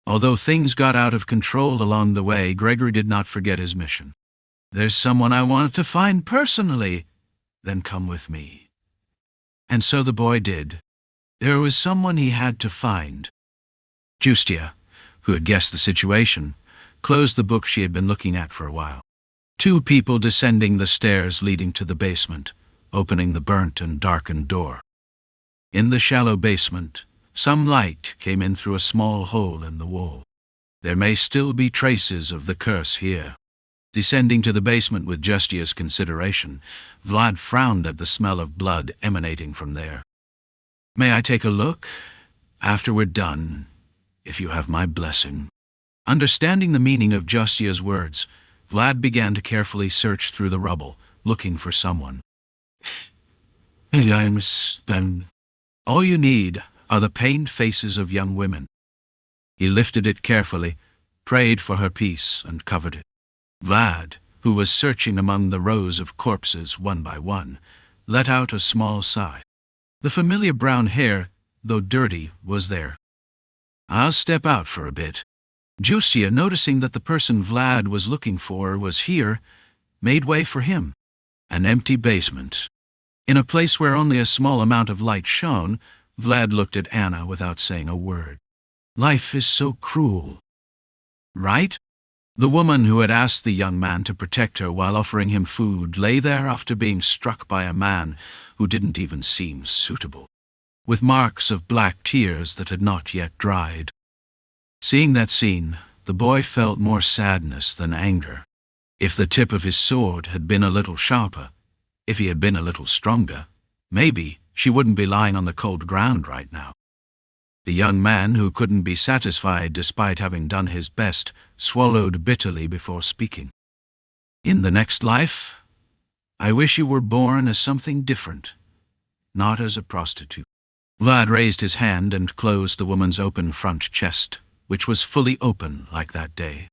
Although things got out of control along the way, Gregory did not forget his mission. There's someone I wanted to find personally. Then come with me. And so the boy did. There was someone he had to find. Justia, who had guessed the situation, closed the book she had been looking at for a while. Two people descending the stairs leading to the basement, opening the burnt and darkened door. In the shallow basement, some light came in through a small hole in the wall. There may still be traces of the curse here. Descending to the basement with Justia's consideration, Vlad frowned at the smell of blood emanating from there. May I take a look? After we're done, if you have my blessing. Understanding the meaning of Justia's words, Vlad began to carefully search through the rubble, looking for someone. All you need are the pained faces of young women. He lifted it carefully, prayed for her peace, and covered it. Vlad, who was searching among the rows of corpses one by one, let out a small sigh. The familiar brown hair, though dirty, was there. I'll step out for a bit. Justia, noticing that the person Vlad was looking for was here, made way for him. An empty basement. In a place where only a small amount of light shone, Vlad looked at Anna without saying a word. Life is so cruel. Right? The woman who had asked the young man to protect her while offering him food lay there after being struck by a man who didn't even seem suitable, with marks of black tears that had not yet dried. Seeing that scene, the boy felt more sadness than anger. If the tip of his sword had been a little sharper, if he had been a little stronger, maybe she wouldn't be lying on the cold ground right now. The young man, who couldn't be satisfied despite having done his best, swallowed bitterly before speaking. In the next life, I wish you were born as something different, not as a prostitute. Vlad raised his hand and closed the woman's open front chest, which was fully open like that day.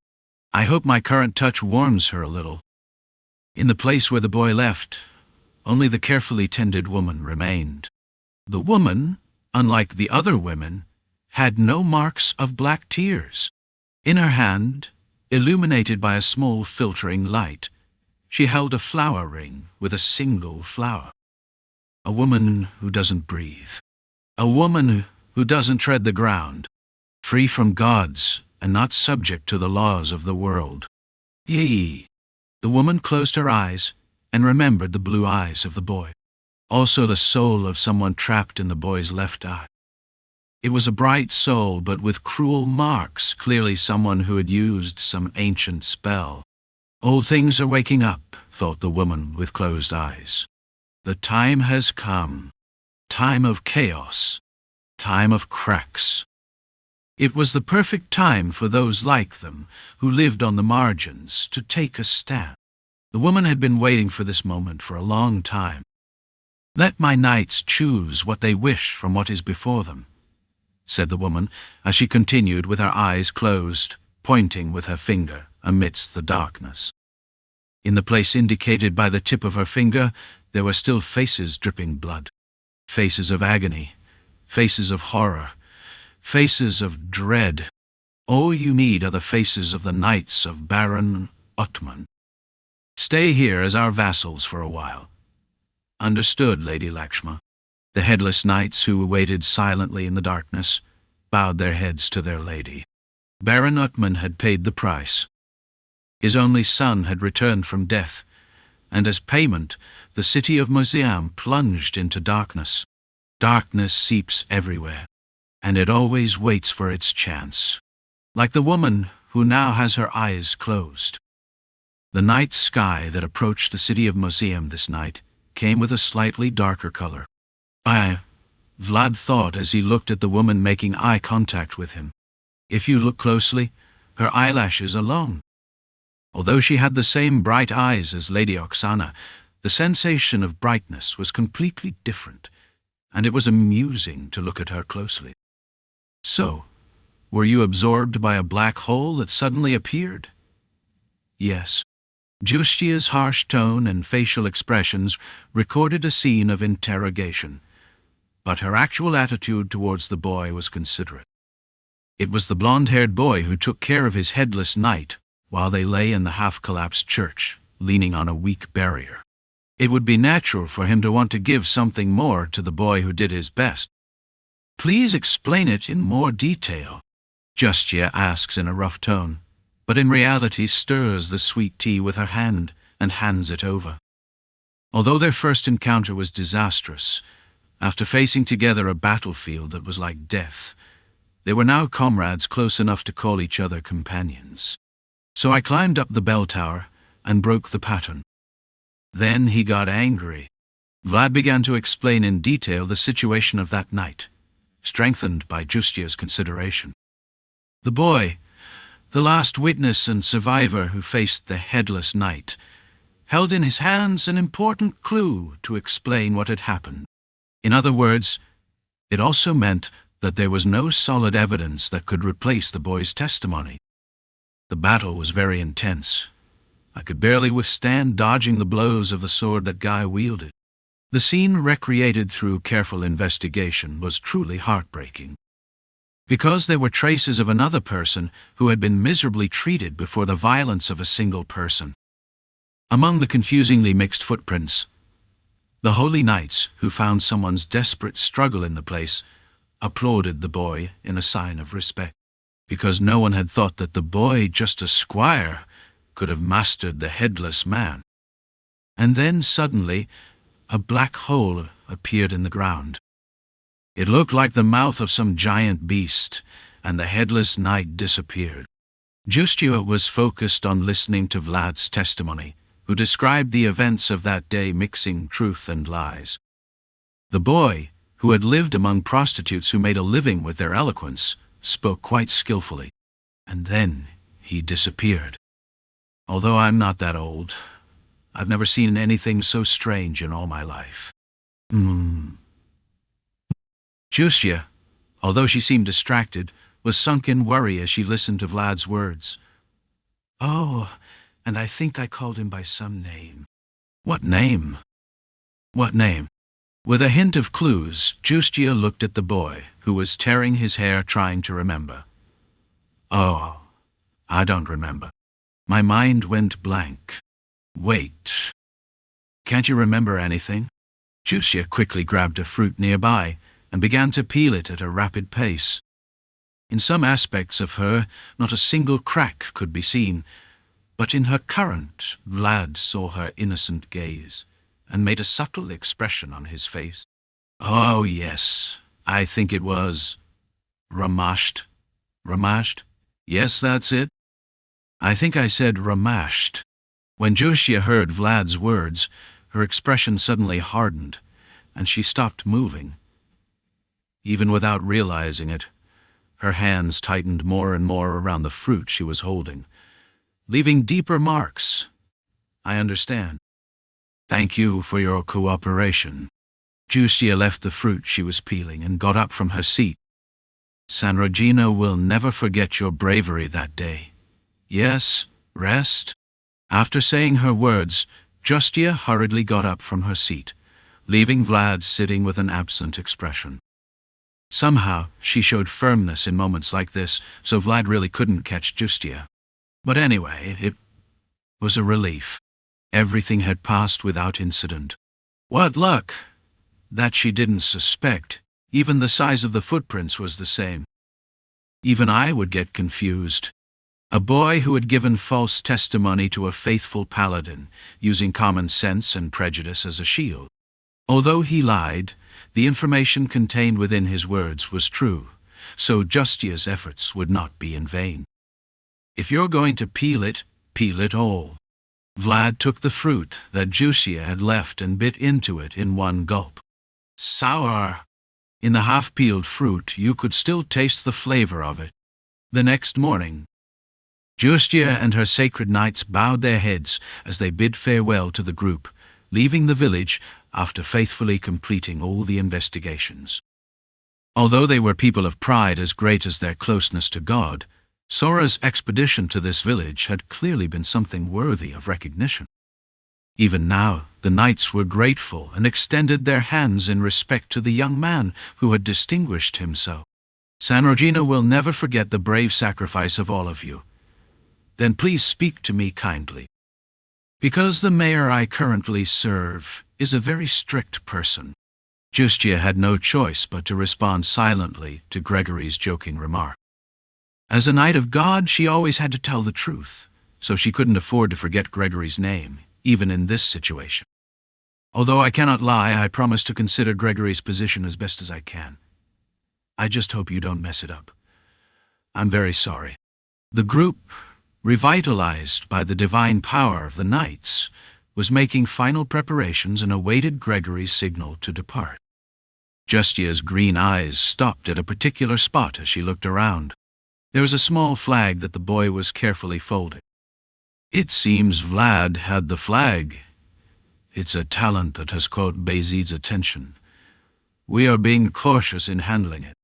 I hope my current touch warms her a little. In the place where the boy left, only the carefully tended woman remained. The woman, unlike the other women, had no marks of black tears. In her hand, illuminated by a small filtering light, she held a flower ring with a single flower. A woman who doesn't breathe. A woman who doesn't tread the ground, free from gods and not subject to the laws of the world. Yee. The woman closed her eyes and remembered the blue eyes of the boy. Also the soul of someone trapped in the boy's left eye. It was a bright soul, but with cruel marks, clearly someone who had used some ancient spell. Old things are waking up, thought the woman with closed eyes. The time has come. Time of chaos. Time of cracks. It was the perfect time for those like them, who lived on the margins, to take a stand. The woman had been waiting for this moment for a long time. Let my knights choose what they wish from what is before them, said the woman, as she continued with her eyes closed, pointing with her finger amidst the darkness. In the place indicated by the tip of her finger, there were still faces dripping blood. Faces of agony, faces of horror, faces of dread. All you need are the faces of the knights of Baron Utman. Stay here as our vassals for a while. Understood, Lady Lakshma. The headless knights, who waited silently in the darkness, bowed their heads to their lady. Baron Utman had paid the price. His only son had returned from death, and as payment, the city of Museum plunged into darkness. Darkness seeps everywhere, and it always waits for its chance. Like the woman who now has her eyes closed. The night sky that approached the city of Museum this night came with a slightly darker color. Vlad thought as he looked at the woman making eye contact with him. If you look closely, her eyelashes alone. Although she had the same bright eyes as Lady Oksana, the sensation of brightness was completely different, and it was amusing to look at her closely. So, were you absorbed by a black hole that suddenly appeared? Yes. Justia's harsh tone and facial expressions recorded a scene of interrogation, but her actual attitude towards the boy was considerate. It was the blonde-haired boy who took care of his headless knight while they lay in the half-collapsed church, leaning on a weak barrier. It would be natural for him to want to give something more to the boy who did his best. Please explain it in more detail, Justia asks in a rough tone, but in reality stirs the sweet tea with her hand and hands it over. Although their first encounter was disastrous, after facing together a battlefield that was like death, they were now comrades close enough to call each other companions. So I climbed up the bell tower and broke the pattern. Then he got angry. Vlad began to explain in detail the situation of that night, strengthened by Justia's consideration. The boy, the last witness and survivor who faced the headless knight, held in his hands an important clue to explain what had happened. In other words, it also meant that there was no solid evidence that could replace the boy's testimony. The battle was very intense. I could barely withstand dodging the blows of the sword that Guy wielded. The scene recreated through careful investigation was truly heartbreaking. Because there were traces of another person who had been miserably treated before the violence of a single person. Among the confusingly mixed footprints, the holy knights who found someone's desperate struggle in the place applauded the boy in a sign of respect, because no one had thought that the boy, just a squire, could have mastered the headless man. And then suddenly, a black hole appeared in the ground. It looked like the mouth of some giant beast, and the headless knight disappeared. Justia was focused on listening to Vlad's testimony, who described the events of that day mixing truth and lies. The boy, who had lived among prostitutes who made a living with their eloquence, spoke quite skillfully, and then he disappeared. Although I'm not that old, I've never seen anything so strange in all my life. Justia, although she seemed distracted, was sunk in worry as she listened to Vlad's words. Oh, and I think I called him by some name. What name? What name? With a hint of clues, Justia looked at the boy, who was tearing his hair trying to remember. Oh, I don't remember. My mind went blank. Wait. Can't you remember anything? Justia quickly grabbed a fruit nearby and began to peel it at a rapid pace. In some aspects of her, not a single crack could be seen, but in her current, Vlad saw her innocent gaze, and made a subtle expression on his face. "Oh yes, I think it was ramashed." "Ramashed? Yes, that's it. I think I said ramashed." When Joshua heard Vlad's words, her expression suddenly hardened, and she stopped moving. Even without realizing it, her hands tightened more and more around the fruit she was holding, leaving deeper marks. "I understand. Thank you for your cooperation." Joshua left the fruit she was peeling and got up from her seat. "San Rogino will never forget your bravery that day. Yes, rest." After saying her words, Joshua hurriedly got up from her seat, leaving Vlad sitting with an absent expression. Somehow, she showed firmness in moments like this, so Vlad really couldn't catch Joshua. But anyway, it was a relief. Everything had passed without incident. What luck! That she didn't suspect. Even the size of the footprints was the same. Even I would get confused. A boy who had given false testimony to a faithful paladin, using common sense and prejudice as a shield. Although he lied, the information contained within his words was true, so Joshua's efforts would not be in vain. If you're going to peel it all. Vlad took the fruit that Joshua had left and bit into it in one gulp. Sour. In the half-peeled fruit, you could still taste the flavor of it. The next morning, Joshua and her sacred knights bowed their heads as they bid farewell to the group, leaving the village after faithfully completing all the investigations. Although they were people of pride as great as their closeness to God, Sara's expedition to this village had clearly been something worthy of recognition. Even now, the knights were grateful and extended their hands in respect to the young man who had distinguished himself. "San Rogino will never forget the brave sacrifice of all of you. Then please speak to me kindly. Because the mayor I currently serve is a very strict person." Joshua had no choice but to respond silently to Gregory's joking remark. As a knight of God, she always had to tell the truth, so she couldn't afford to forget Gregory's name, even in this situation. "Although I cannot lie, I promise to consider Gregory's position as best as I can. I just hope you don't mess it up. I'm very sorry." The group, revitalized by the divine power of the knights, was making final preparations and awaited Gregory's signal to depart. Joshua's green eyes stopped at a particular spot as she looked around. There was a small flag that the boy was carefully folding. "It seems Vlad had the flag. It's a talent that has caught Vayezid's attention. We are being cautious in handling it."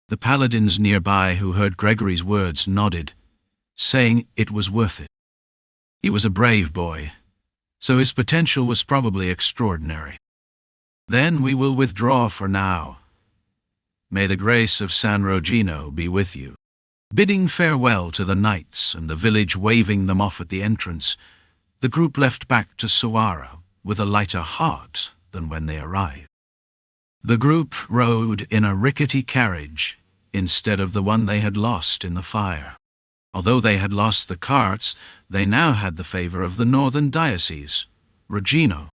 The paladins nearby who heard Gregory's words nodded, saying it was worth it. He was a brave boy, so his potential was probably extraordinary. "Then we will withdraw for now. May the grace of San Rogino be with you." Bidding farewell to the knights and the village waving them off at the entrance, the group left back to Sara with a lighter heart than when they arrived. The group rode in a rickety carriage instead of the one they had lost in the fire. Although they had lost the carts, they now had the favor of the northern diocese, Rogino.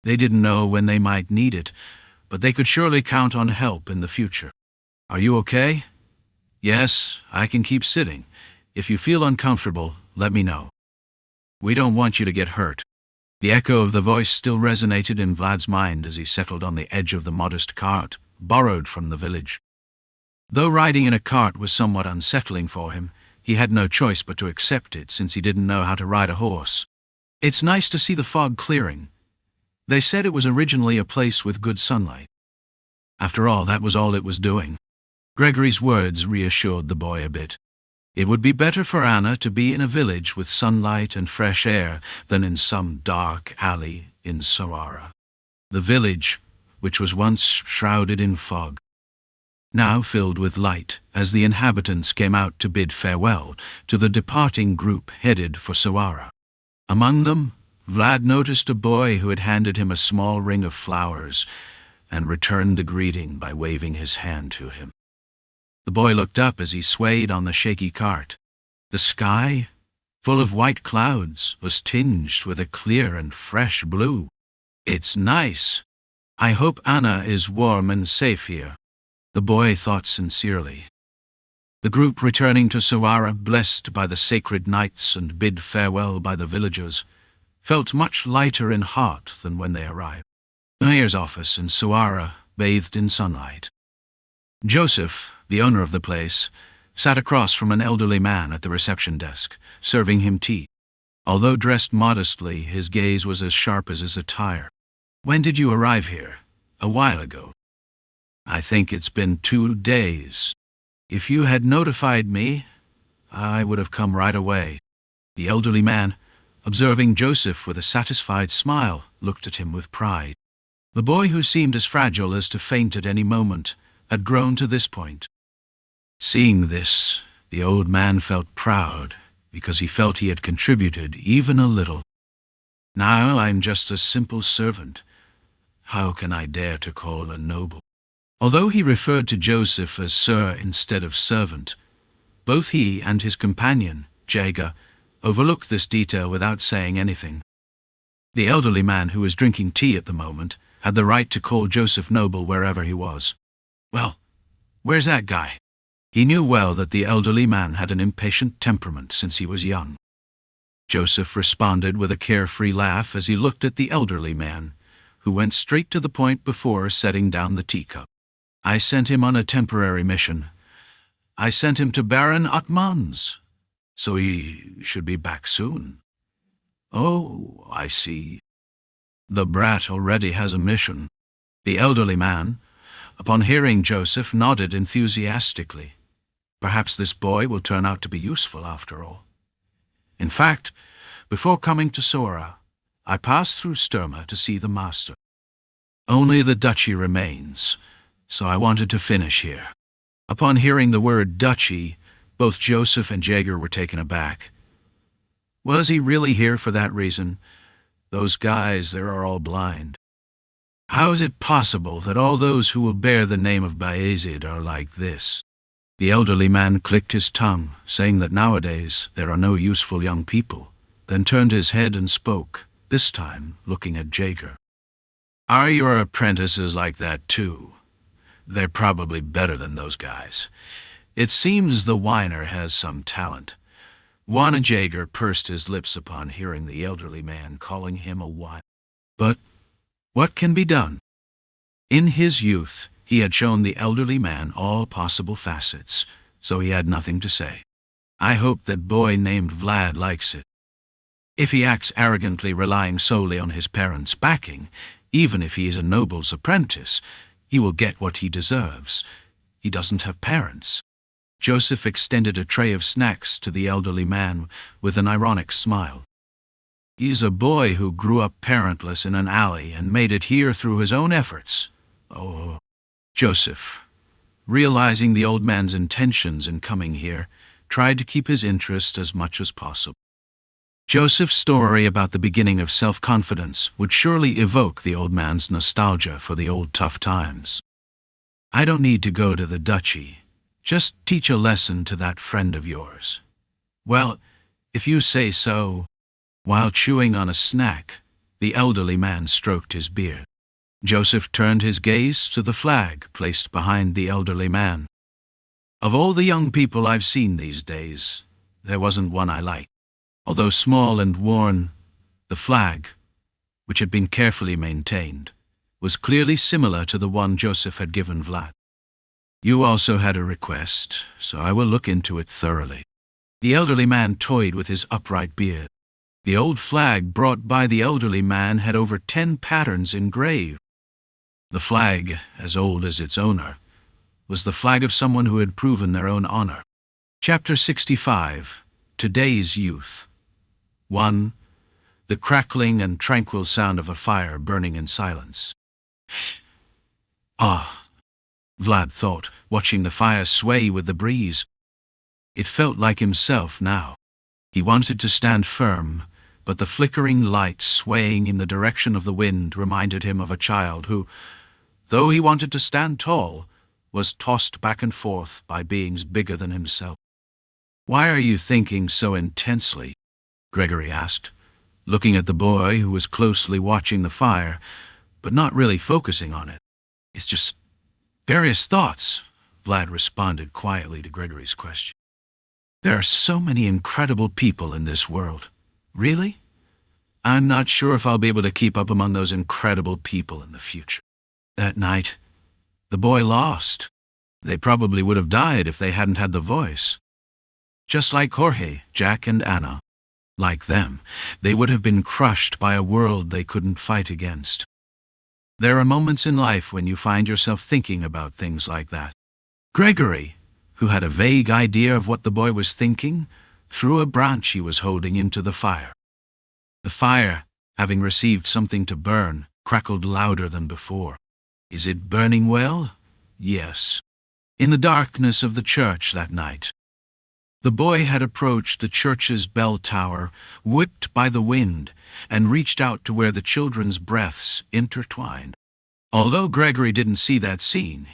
They didn't know when they might need it, but they could surely count on help in the future. "Are you okay?" "Yes, I can keep sitting. If you feel uncomfortable, let me know. We don't want you to get hurt." The echo of the voice still resonated in Vlad's mind as he settled on the edge of the modest cart, borrowed from the village. Though riding in a cart was somewhat unsettling for him, he had no choice but to accept it since he didn't know how to ride a horse. It's nice to see the fog clearing. They said it was originally a place with good sunlight. After all, that was all it was doing. Gregory's words reassured the boy a bit. It would be better for Anna to be in a village with sunlight and fresh air than in some dark alley in Sara. The village, which was once shrouded in fog, now filled with light as the inhabitants came out to bid farewell to the departing group headed for Sara. Among them, Vlad noticed a boy who had handed him a small ring of flowers and returned the greeting by waving his hand to him. The boy looked up as he swayed on the shaky cart. The sky, full of white clouds, was tinged with a clear and fresh blue. "It's nice. I hope Anna is warm and safe here," the boy thought sincerely. The group returning to Sara, blessed by the sacred nights and bid farewell by the villagers, felt much lighter in heart than when they arrived. The mayor's office in Sara bathed in sunlight. Joseph, the owner of the place, sat across from an elderly man at the reception desk, serving him tea. Although dressed modestly, his gaze was as sharp as his attire. "When did you arrive here?" "A while ago." "I think it's been 2 days. If you had notified me, I would have come right away." The elderly man, observing Joseph with a satisfied smile, looked at him with pride. The boy, who seemed as fragile as to faint at any moment, had grown to this point. Seeing this, the old man felt proud, because he felt he had contributed even a little. "Now I'm just a simple servant. How can I dare to call a noble?" Although he referred to Joseph as Sir instead of servant, both he and his companion, Jager, overlooked this detail without saying anything. The elderly man, who was drinking tea at the moment, had the right to call Joseph noble wherever he was. "Well, where's that guy?" He knew well that the elderly man had an impatient temperament since he was young. Joseph responded with a carefree laugh as he looked at the elderly man, who went straight to the point before setting down the teacup. "I sent him on a temporary mission. I sent him to Baron Atman's, so he should be back soon." "Oh, I see. The brat already has a mission." The elderly man, upon hearing Joseph, nodded enthusiastically. Perhaps this boy will turn out to be useful after all. "In fact, before coming to Sara, I passed through Sturma to see the master. Only the duchy remains, so I wanted to finish here." Upon hearing the word duchy, both Joseph and Jager were taken aback. Was he really here for that reason? Those guys there are all blind. How is it possible that all those who will bear the name of Vayezid are like this? The elderly man clicked his tongue, saying that nowadays there are no useful young people, then turned his head and spoke, this time looking at Jager. "Are your apprentices like that too? They're probably better than those guys. It seems the whiner has some talent." Juan Jager pursed his lips upon hearing the elderly man calling him a whiner. But what can be done? In his youth, he had shown the elderly man all possible facets, so he had nothing to say. "I hope that boy named Vlad likes it. If he acts arrogantly, relying solely on his parents' backing, even if he is a noble's apprentice, he will get what he deserves. He doesn't have parents." Joseph extended a tray of snacks to the elderly man with an ironic smile. "He's a boy who grew up parentless in an alley and made it here through his own efforts." "Oh." Joseph, realizing the old man's intentions in coming here, tried to keep his interest as much as possible. Joseph's story about the beginning of self-confidence would surely evoke the old man's nostalgia for the old tough times. "I don't need to go to the duchy. Just teach a lesson to that friend of yours." "Well, if you say so." While chewing on a snack, the elderly man stroked his beard. Joseph turned his gaze to the flag placed behind the elderly man. "Of all the young people I've seen these days, there wasn't one I liked. Although small and worn, the flag, which had been carefully maintained, was clearly similar to the one Joseph had given Vlad. You also had a request, so I will look into it thoroughly." The elderly man toyed with his upright beard. The old flag brought by the elderly man had over 10 patterns engraved. The flag, as old as its owner, was the flag of someone who had proven their own honor. Chapter 65. Today's Youth. 1. The crackling and tranquil sound of a fire burning in silence. "Ah," Vlad thought, watching the fire sway with the breeze. It felt like himself now. He wanted to stand firm, but the flickering light swaying in the direction of the wind reminded him of a child who, though he wanted to stand tall, was tossed back and forth by beings bigger than himself. "Why are you thinking so intensely?" Gregory asked, looking at the boy who was closely watching the fire, but not really focusing on it. "It's just various thoughts," Vlad responded quietly to Gregory's question. "There are so many incredible people in this world." "Really? I'm not sure if I'll be able to keep up among those incredible people in the future." That night, the boy lost. They probably would have died if they hadn't had the voice. Just like Jorge, Jack, and Anna. Like them, they would have been crushed by a world they couldn't fight against. There are moments in life when you find yourself thinking about things like that. Gregory, who had a vague idea of what the boy was thinking, threw a branch he was holding into the fire. The fire, having received something to burn, crackled louder than before. Is it burning well? Yes. In the darkness of the church that night, the boy had approached the church's bell tower, whipped by the wind, and reached out to where the children's breaths intertwined. Although Gregory didn't see that scene,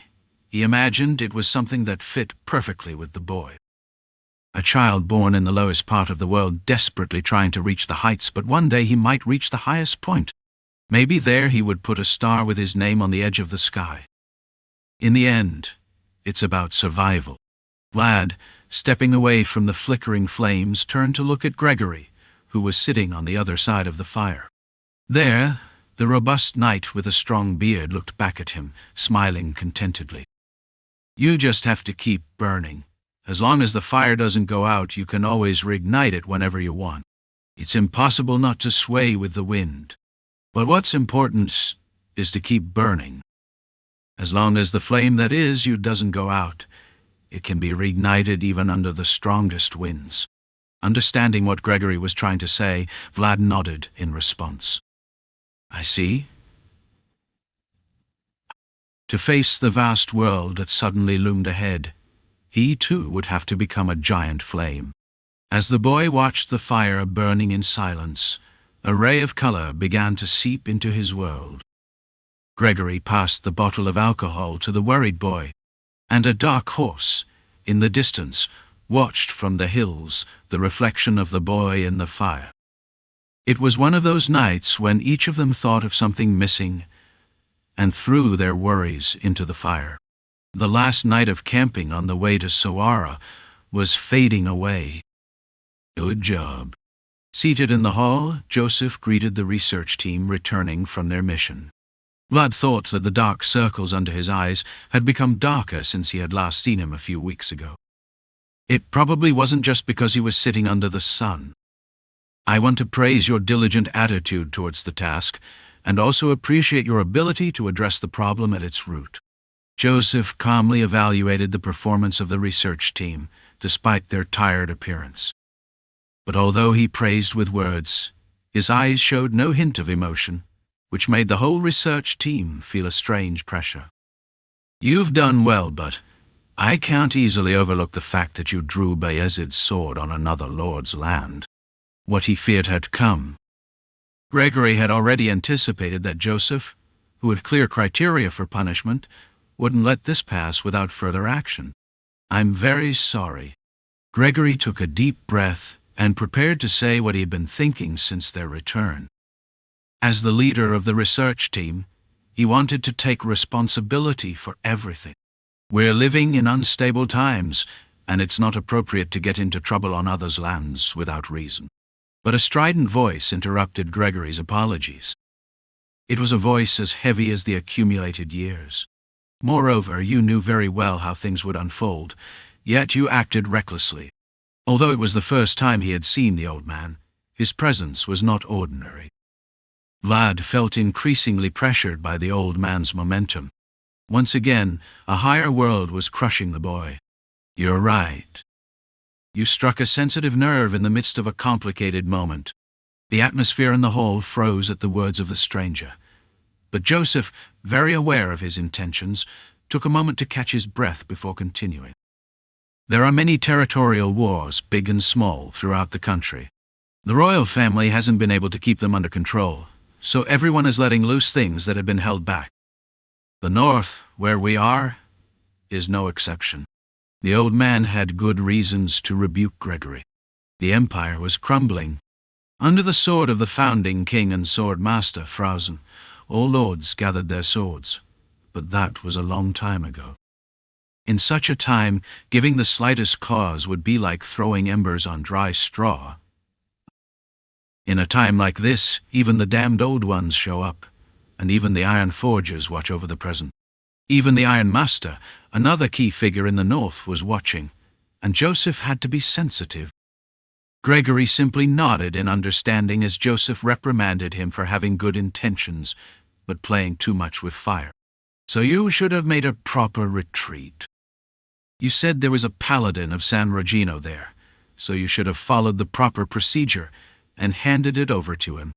he imagined it was something that fit perfectly with the boy. A child born in the lowest part of the world, desperately trying to reach the heights, but one day he might reach the highest point. Maybe there he would put a star with his name on the edge of the sky. In the end, it's about survival. Vlad, stepping away from the flickering flames, turned to look at Gregory, who was sitting on the other side of the fire. There, the robust knight with a strong beard looked back at him, smiling contentedly. "You just have to keep burning. As long as the fire doesn't go out, you can always reignite it whenever you want. It's impossible not to sway with the wind. But what's important is to keep burning. As long as the flame that is you doesn't go out, it can be reignited even under the strongest winds." Understanding what Gregory was trying to say, Vlad nodded in response. "I see." To face the vast world that suddenly loomed ahead, he too would have to become a giant flame. As the boy watched the fire burning in silence, a ray of color began to seep into his world. Gregory passed the bottle of alcohol to the worried boy, and a dark horse, in the distance, watched from the hills the reflection of the boy in the fire. It was one of those nights when each of them thought of something missing and threw their worries into the fire. The last night of camping on the way to Sara was fading away. "Good job." Seated in the hall, Joseph greeted the research team returning from their mission. Vlad thought that the dark circles under his eyes had become darker since he had last seen him a few weeks ago. It probably wasn't just because he was sitting under the sun. "I want to praise your diligent attitude towards the task, and also appreciate your ability to address the problem at its root." Joseph calmly evaluated the performance of the research team, despite their tired appearance. But although he praised with words, his eyes showed no hint of emotion, which made the whole research team feel a strange pressure. "You've done well, but I can't easily overlook the fact that you drew Vayezid's sword on another lord's land." What he feared had come. Gregory had already anticipated that Joseph, who had clear criteria for punishment, wouldn't let this pass without further action. "I'm very sorry." Gregory took a deep breath and prepared to say what he had been thinking since their return. As the leader of the research team, he wanted to take responsibility for everything. "We're living in unstable times, and it's not appropriate to get into trouble on others' lands without reason." But a strident voice interrupted Gregory's apologies. It was a voice as heavy as the accumulated years. "Moreover, you knew very well how things would unfold, yet you acted recklessly." Although it was the first time he had seen the old man, his presence was not ordinary. Vlad felt increasingly pressured by the old man's momentum. Once again, a higher world was crushing the boy. "You're right. You struck a sensitive nerve in the midst of a complicated moment." The atmosphere in the hall froze at the words of the stranger. But Joseph, very aware of his intentions, took a moment to catch his breath before continuing. "There are many territorial wars, big and small, throughout the country. The royal family hasn't been able to keep them under control, so everyone is letting loose things that had been held back. The north, where we are, is no exception. The old man had good reasons to rebuke Gregory. The empire was crumbling. Under the sword of the founding king and swordmaster Frozen, all lords gathered their swords, but that was a long time ago. In such a time, giving the slightest cause would be like throwing embers on dry straw. In a time like this, even the damned old ones show up, and even the iron forgers watch over the present. Even the Iron Master, another key figure in the north, was watching, and Joseph had to be sensitive. Gregory simply nodded in understanding as Joseph reprimanded him for having good intentions, but playing too much with fire. So you should have made a proper retreat. You said there was a paladin of San Rogino there, so you should have followed the proper procedure and handed it over to him.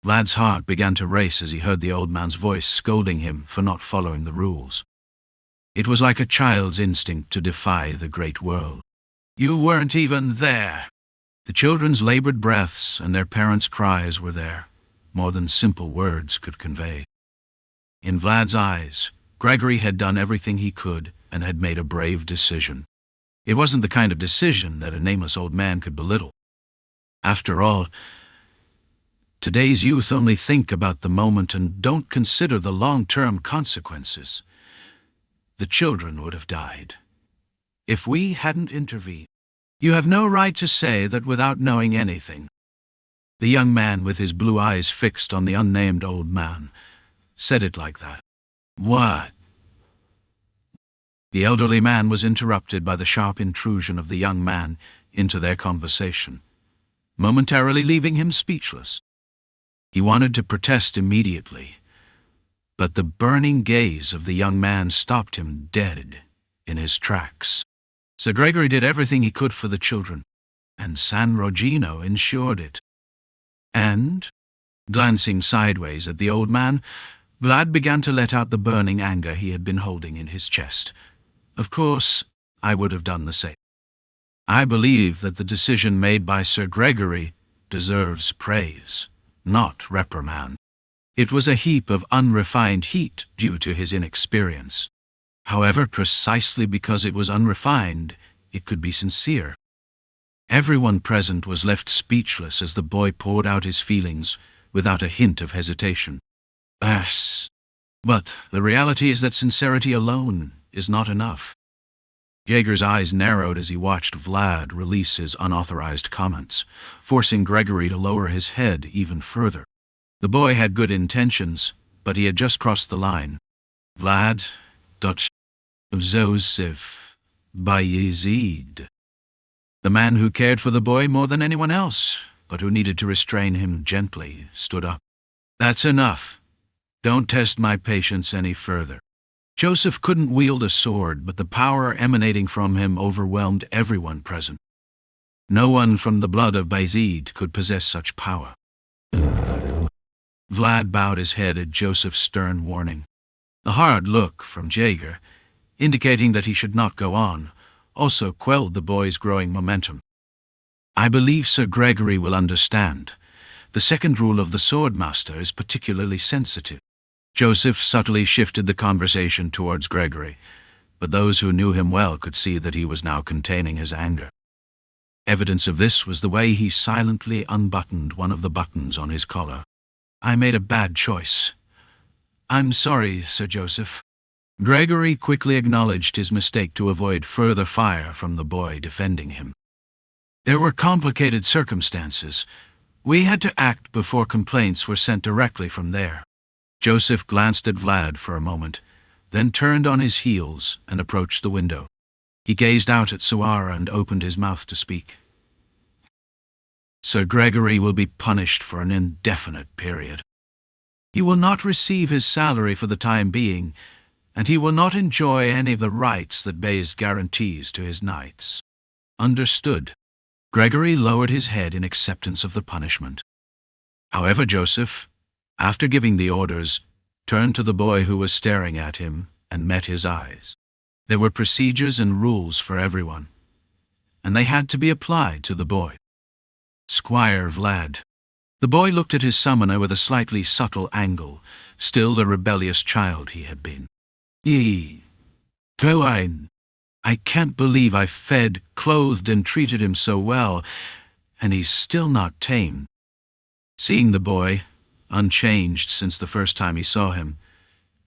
Vlad's heart began to race as he heard the old man's voice scolding him for not following the rules. It was like a child's instinct to defy the great world. You weren't even there. The children's labored breaths and their parents' cries were there, more than simple words could convey. In Vlad's eyes, Gregory had done everything he could and had made a brave decision. It wasn't the kind of decision that a nameless old man could belittle. After all, today's youth only think about the moment and don't consider the long-term consequences. The children would have died if we hadn't intervened. You have no right to say that without knowing anything. The young man with his blue eyes fixed on the unnamed old man said it like that. What? The elderly man was interrupted by the sharp intrusion of the young man into their conversation, momentarily leaving him speechless. He wanted to protest immediately, but the burning gaze of the young man stopped him dead in his tracks. Sir Gregory did everything he could for the children, and San Rogino ensured it. And, glancing sideways at the old man, Vlad began to let out the burning anger he had been holding in his chest. Of course, I would have done the same. I believe that the decision made by Sir Gregory deserves praise, not reprimand. It was a heap of unrefined heat due to his inexperience. However, precisely because it was unrefined, it could be sincere. Everyone present was left speechless as the boy poured out his feelings without a hint of hesitation. Yes, but the reality is that sincerity alone is not enough. Jaeger's eyes narrowed as he watched Vlad release his unauthorized comments, forcing Gregory to lower his head even further. The boy had good intentions, but he had just crossed the line. Vlad, Joseph Vayezid. The man who cared for the boy more than anyone else, but who needed to restrain him gently, stood up. That's enough. Don't test my patience any further. Joseph couldn't wield a sword, but the power emanating from him overwhelmed everyone present. No one from the blood of Vayezid could possess such power. Vlad bowed his head at Joseph's stern warning. The hard look from Jaeger, indicating that he should not go on, also quelled the boy's growing momentum. I believe Sir Gregory will understand. The second rule of the Swordmaster is particularly sensitive. Joseph subtly shifted the conversation towards Gregory, but those who knew him well could see that he was now containing his anger. Evidence of this was the way he silently unbuttoned one of the buttons on his collar. I made a bad choice. I'm sorry, Sir Joseph. Gregory quickly acknowledged his mistake to avoid further fire from the boy defending him. There were complicated circumstances. We had to act before complaints were sent directly from there. Joseph glanced at Vlad for a moment, then turned on his heels and approached the window. He gazed out at Sara and opened his mouth to speak. Sir Gregory will be punished for an indefinite period. He will not receive his salary for the time being, and he will not enjoy any of the rights that Vayezid guarantees to his knights. Understood. Gregory lowered his head in acceptance of the punishment. However, Joseph, after giving the orders, turned to the boy who was staring at him and met his eyes. There were procedures and rules for everyone, and they had to be applied to the boy. Squire Vlad. The boy looked at his summoner with a slightly subtle angle, still the rebellious child he had been. Ye. Go on. I can't believe I fed, clothed, and treated him so well, and he's still not tamed. Seeing the boy, unchanged since the first time he saw him,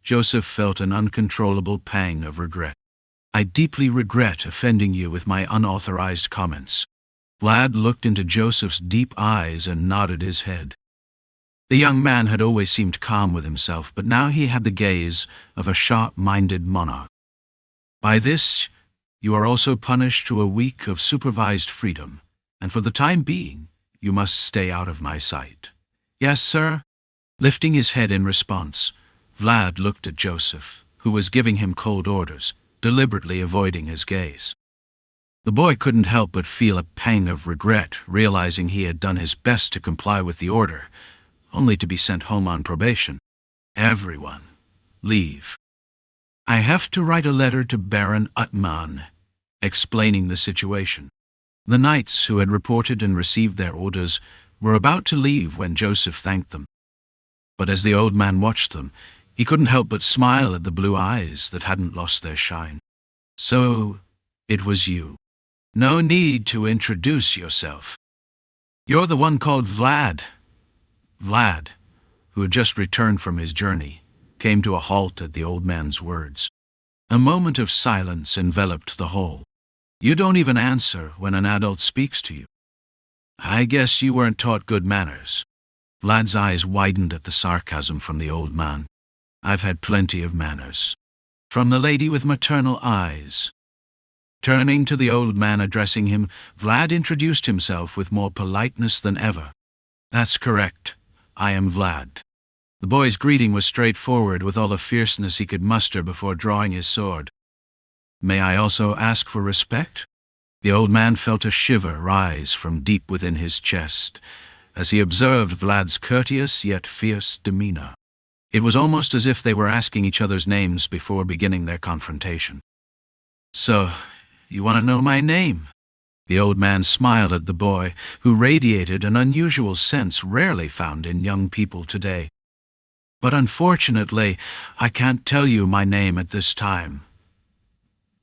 Joseph felt an uncontrollable pang of regret. I deeply regret offending you with my unauthorized comments. Vlad looked into Joseph's deep eyes and nodded his head. The young man had always seemed calm with himself, but now he had the gaze of a sharp-minded monarch. By this, you are also punished to a week of supervised freedom, and for the time being, you must stay out of my sight. Yes, sir? Lifting his head in response, Vlad looked at Joseph, who was giving him cold orders, deliberately avoiding his gaze. The boy couldn't help but feel a pang of regret, realizing he had done his best to comply with the order, only to be sent home on probation. Everyone, leave. I have to write a letter to Baron Utman, explaining the situation. The knights who had reported and received their orders were about to leave when Joseph thanked them. But as the old man watched them, he couldn't help but smile at the blue eyes that hadn't lost their shine. So, it was you. No need to introduce yourself. You're the one called Vlad. Vlad, who had just returned from his journey, came to a halt at the old man's words. A moment of silence enveloped the whole. You don't even answer when an adult speaks to you. I guess you weren't taught good manners. Vlad's eyes widened at the sarcasm from the old man. I've had plenty of manners. From the lady with maternal eyes. Turning to the old man addressing him, Vlad introduced himself with more politeness than ever. That's correct. I am Vlad. The boy's greeting was straightforward with all the fierceness he could muster before drawing his sword. May I also ask for respect? The old man felt a shiver rise from deep within his chest as he observed Vlad's courteous yet fierce demeanor. It was almost as if they were asking each other's names before beginning their confrontation. So, you want to know my name? The old man smiled at the boy, who radiated an unusual sense rarely found in young people today. But unfortunately, I can't tell you my name at this time.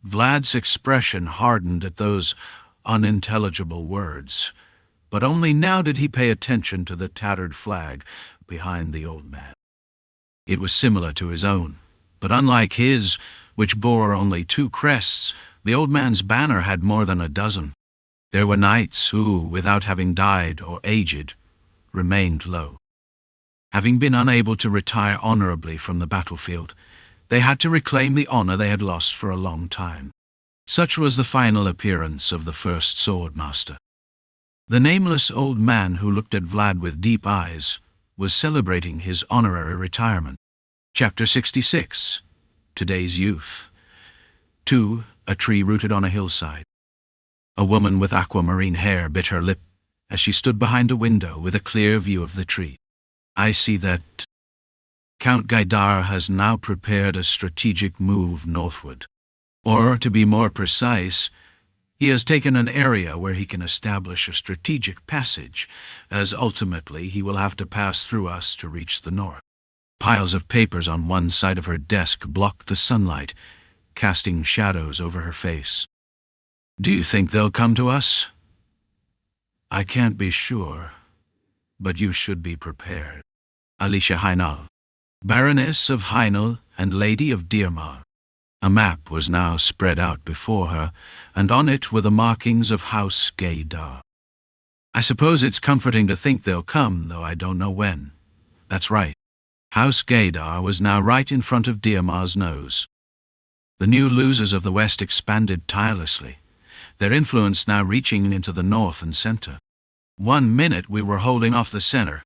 Vlad's expression hardened at those unintelligible words, but only now did he pay attention to the tattered flag behind the old man. It was similar to his own, but unlike his, which bore only 2 crests, the old man's banner had more than a dozen. There were knights who, without having died or aged, remained low. Having been unable to retire honorably from the battlefield, they had to reclaim the honor they had lost for a long time. Such was the final appearance of the first Swordmaster. The nameless old man who looked at Vlad with deep eyes was celebrating his honorary retirement. Chapter 66. Today's Youth. 2. A tree rooted on a hillside. A woman with aquamarine hair bit her lip as she stood behind a window with a clear view of the tree. I see that Count Gaidar has now prepared a strategic move northward. Or, to be more precise, he has taken an area where he can establish a strategic passage, as ultimately he will have to pass through us to reach the north. Piles of papers on one side of her desk blocked the sunlight, casting shadows over her face. Do you think they'll come to us? I can't be sure, but you should be prepared. Alicia Heinal, Baroness of Heinal and Lady of Diermar. A map was now spread out before her, and on it were the markings of House Gaidar. I suppose it's comforting to think they'll come, though I don't know when. That's right. House Gaidar was now right in front of Diermar's nose. The new losers of the West expanded tirelessly, their influence now reaching into the north and center. 1 minute we were holding off the center,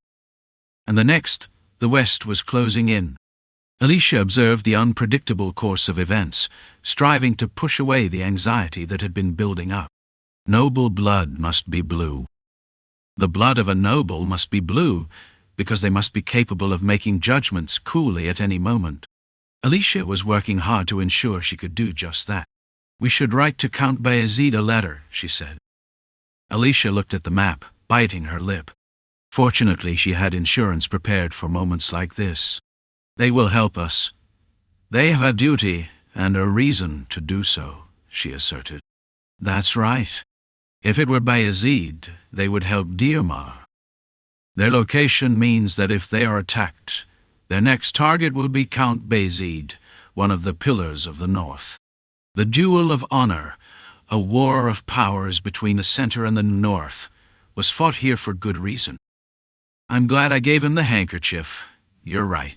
and the next, the West was closing in. Alicia observed the unpredictable course of events, striving to push away the anxiety that had been building up. Noble blood must be blue. The blood of a noble must be blue, because they must be capable of making judgments coolly at any moment. Alicia was working hard to ensure she could do just that. We should write to Count Vayezid a letter, she said. Alicia looked at the map, biting her lip. Fortunately, she had insurance prepared for moments like this. They will help us. They have a duty and a reason to do so, she asserted. That's right. If it were Vayezid, they would help Diarmar. Their location means that if they are attacked, their next target will be Count Vayezid, one of the pillars of the north. The duel of honor, a war of powers between the center and the north, was fought here for good reason. I'm glad I gave him the handkerchief. You're right.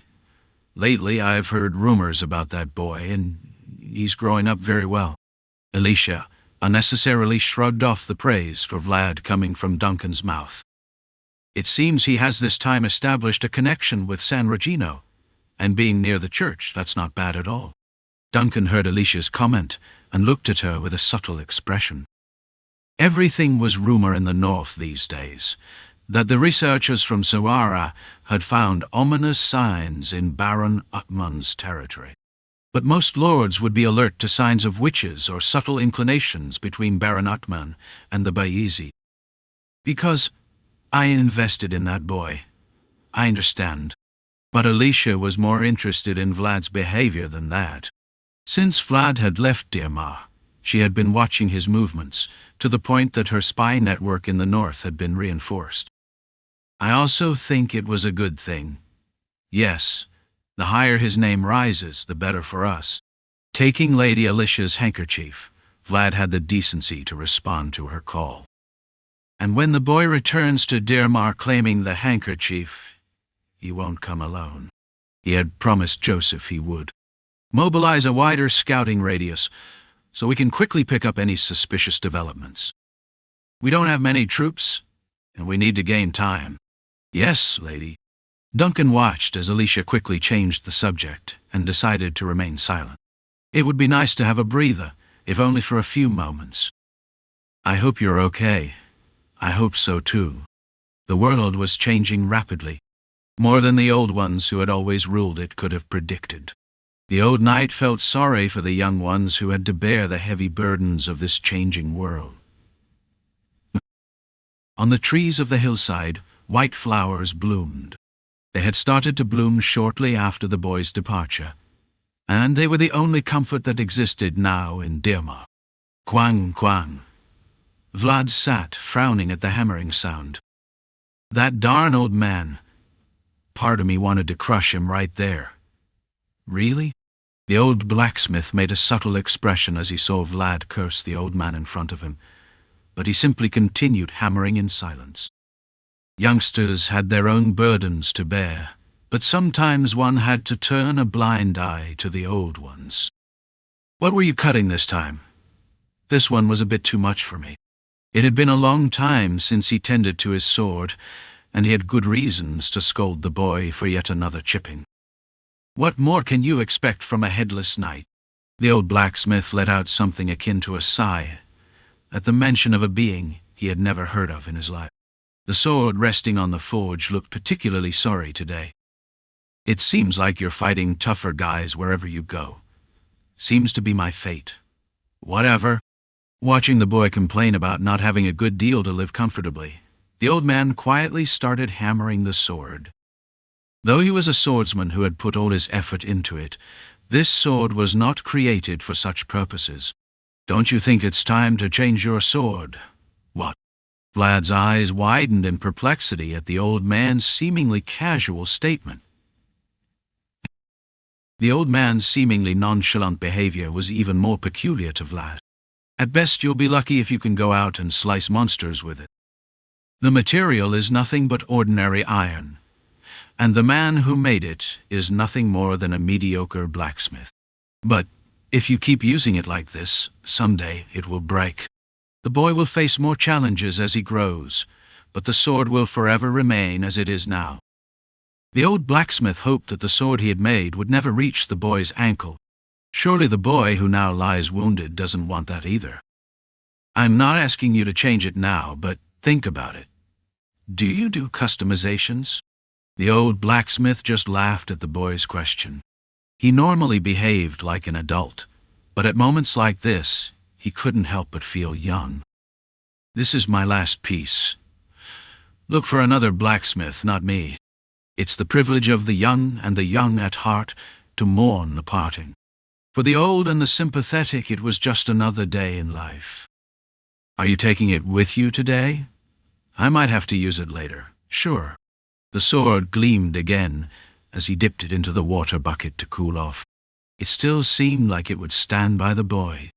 Lately I've heard rumors about that boy, and he's growing up very well. Alicia unnecessarily shrugged off the praise for Vlad coming from Duncan's mouth. It seems he has this time established a connection with San Regino, and being near the church, that's not bad at all. Duncan heard Alicia's comment and looked at her with a subtle expression. Everything was rumor in the north these days, that the researchers from Sara had found ominous signs in Baron Utman's territory. But most lords would be alert to signs of witches or subtle inclinations between Baron Utman and the Vayezid. Because I invested in that boy. I understand. But Alicia was more interested in Vlad's behavior than that. Since Vlad had left Diarmar, she had been watching his movements, to the point that her spy network in the north had been reinforced. I also think it was a good thing. Yes, the higher his name rises, the better for us. Taking Lady Alicia's handkerchief, Vlad had the decency to respond to her call. And when the boy returns to Diarmar claiming the handkerchief, he won't come alone. He had promised Joseph he would. Mobilize a wider scouting radius, so we can quickly pick up any suspicious developments. We don't have many troops, and we need to gain time. Yes, lady. Duncan watched as Alicia quickly changed the subject and decided to remain silent. It would be nice to have a breather, if only for a few moments. I hope you're okay. I hope so too. The world was changing rapidly, more than the old ones who had always ruled it could have predicted. The old knight felt sorry for the young ones who had to bear the heavy burdens of this changing world. On the trees of the hillside, white flowers bloomed. They had started to bloom shortly after the boy's departure, and they were the only comfort that existed now in Diarmar. Quang, quang. Vlad sat, frowning at the hammering sound. That darn old man. Part of me wanted to crush him right there. Really? The old blacksmith made a subtle expression as he saw Vlad curse the old man in front of him, but he simply continued hammering in silence. Youngsters had their own burdens to bear, but sometimes one had to turn a blind eye to the old ones. What were you cutting this time? This one was a bit too much for me. It had been a long time since he tended to his sword, and he had good reasons to scold the boy for yet another chipping. What more can you expect from a headless knight? The old blacksmith let out something akin to a sigh at the mention of a being he had never heard of in his life. The sword resting on the forge looked particularly sorry today. It seems like you're fighting tougher guys wherever you go. Seems to be my fate. Whatever. Watching the boy complain about not having a good deal to live comfortably, the old man quietly started hammering the sword. Though he was a swordsman who had put all his effort into it, this sword was not created for such purposes. Don't you think it's time to change your sword? What? Vlad's eyes widened in perplexity at the old man's seemingly casual statement. The old man's seemingly nonchalant behavior was even more peculiar to Vlad. At best, you'll be lucky if you can go out and slice monsters with it. The material is nothing but ordinary iron, and the man who made it is nothing more than a mediocre blacksmith. But if you keep using it like this, someday it will break. The boy will face more challenges as he grows, but the sword will forever remain as it is now. The old blacksmith hoped that the sword he had made would never reach the boy's ankle. Surely the boy who now lies wounded doesn't want that either. I'm not asking you to change it now, but think about it. Do you do customizations? The old blacksmith just laughed at the boy's question. He normally behaved like an adult, but at moments like this, he couldn't help but feel young. This is my last piece. Look for another blacksmith, not me. It's the privilege of the young and the young at heart to mourn the parting. For the old and the sympathetic, it was just another day in life. Are you taking it with you today? I might have to use it later, sure. The sword gleamed again as he dipped it into the water bucket to cool off. It still seemed like it would stand by the boy.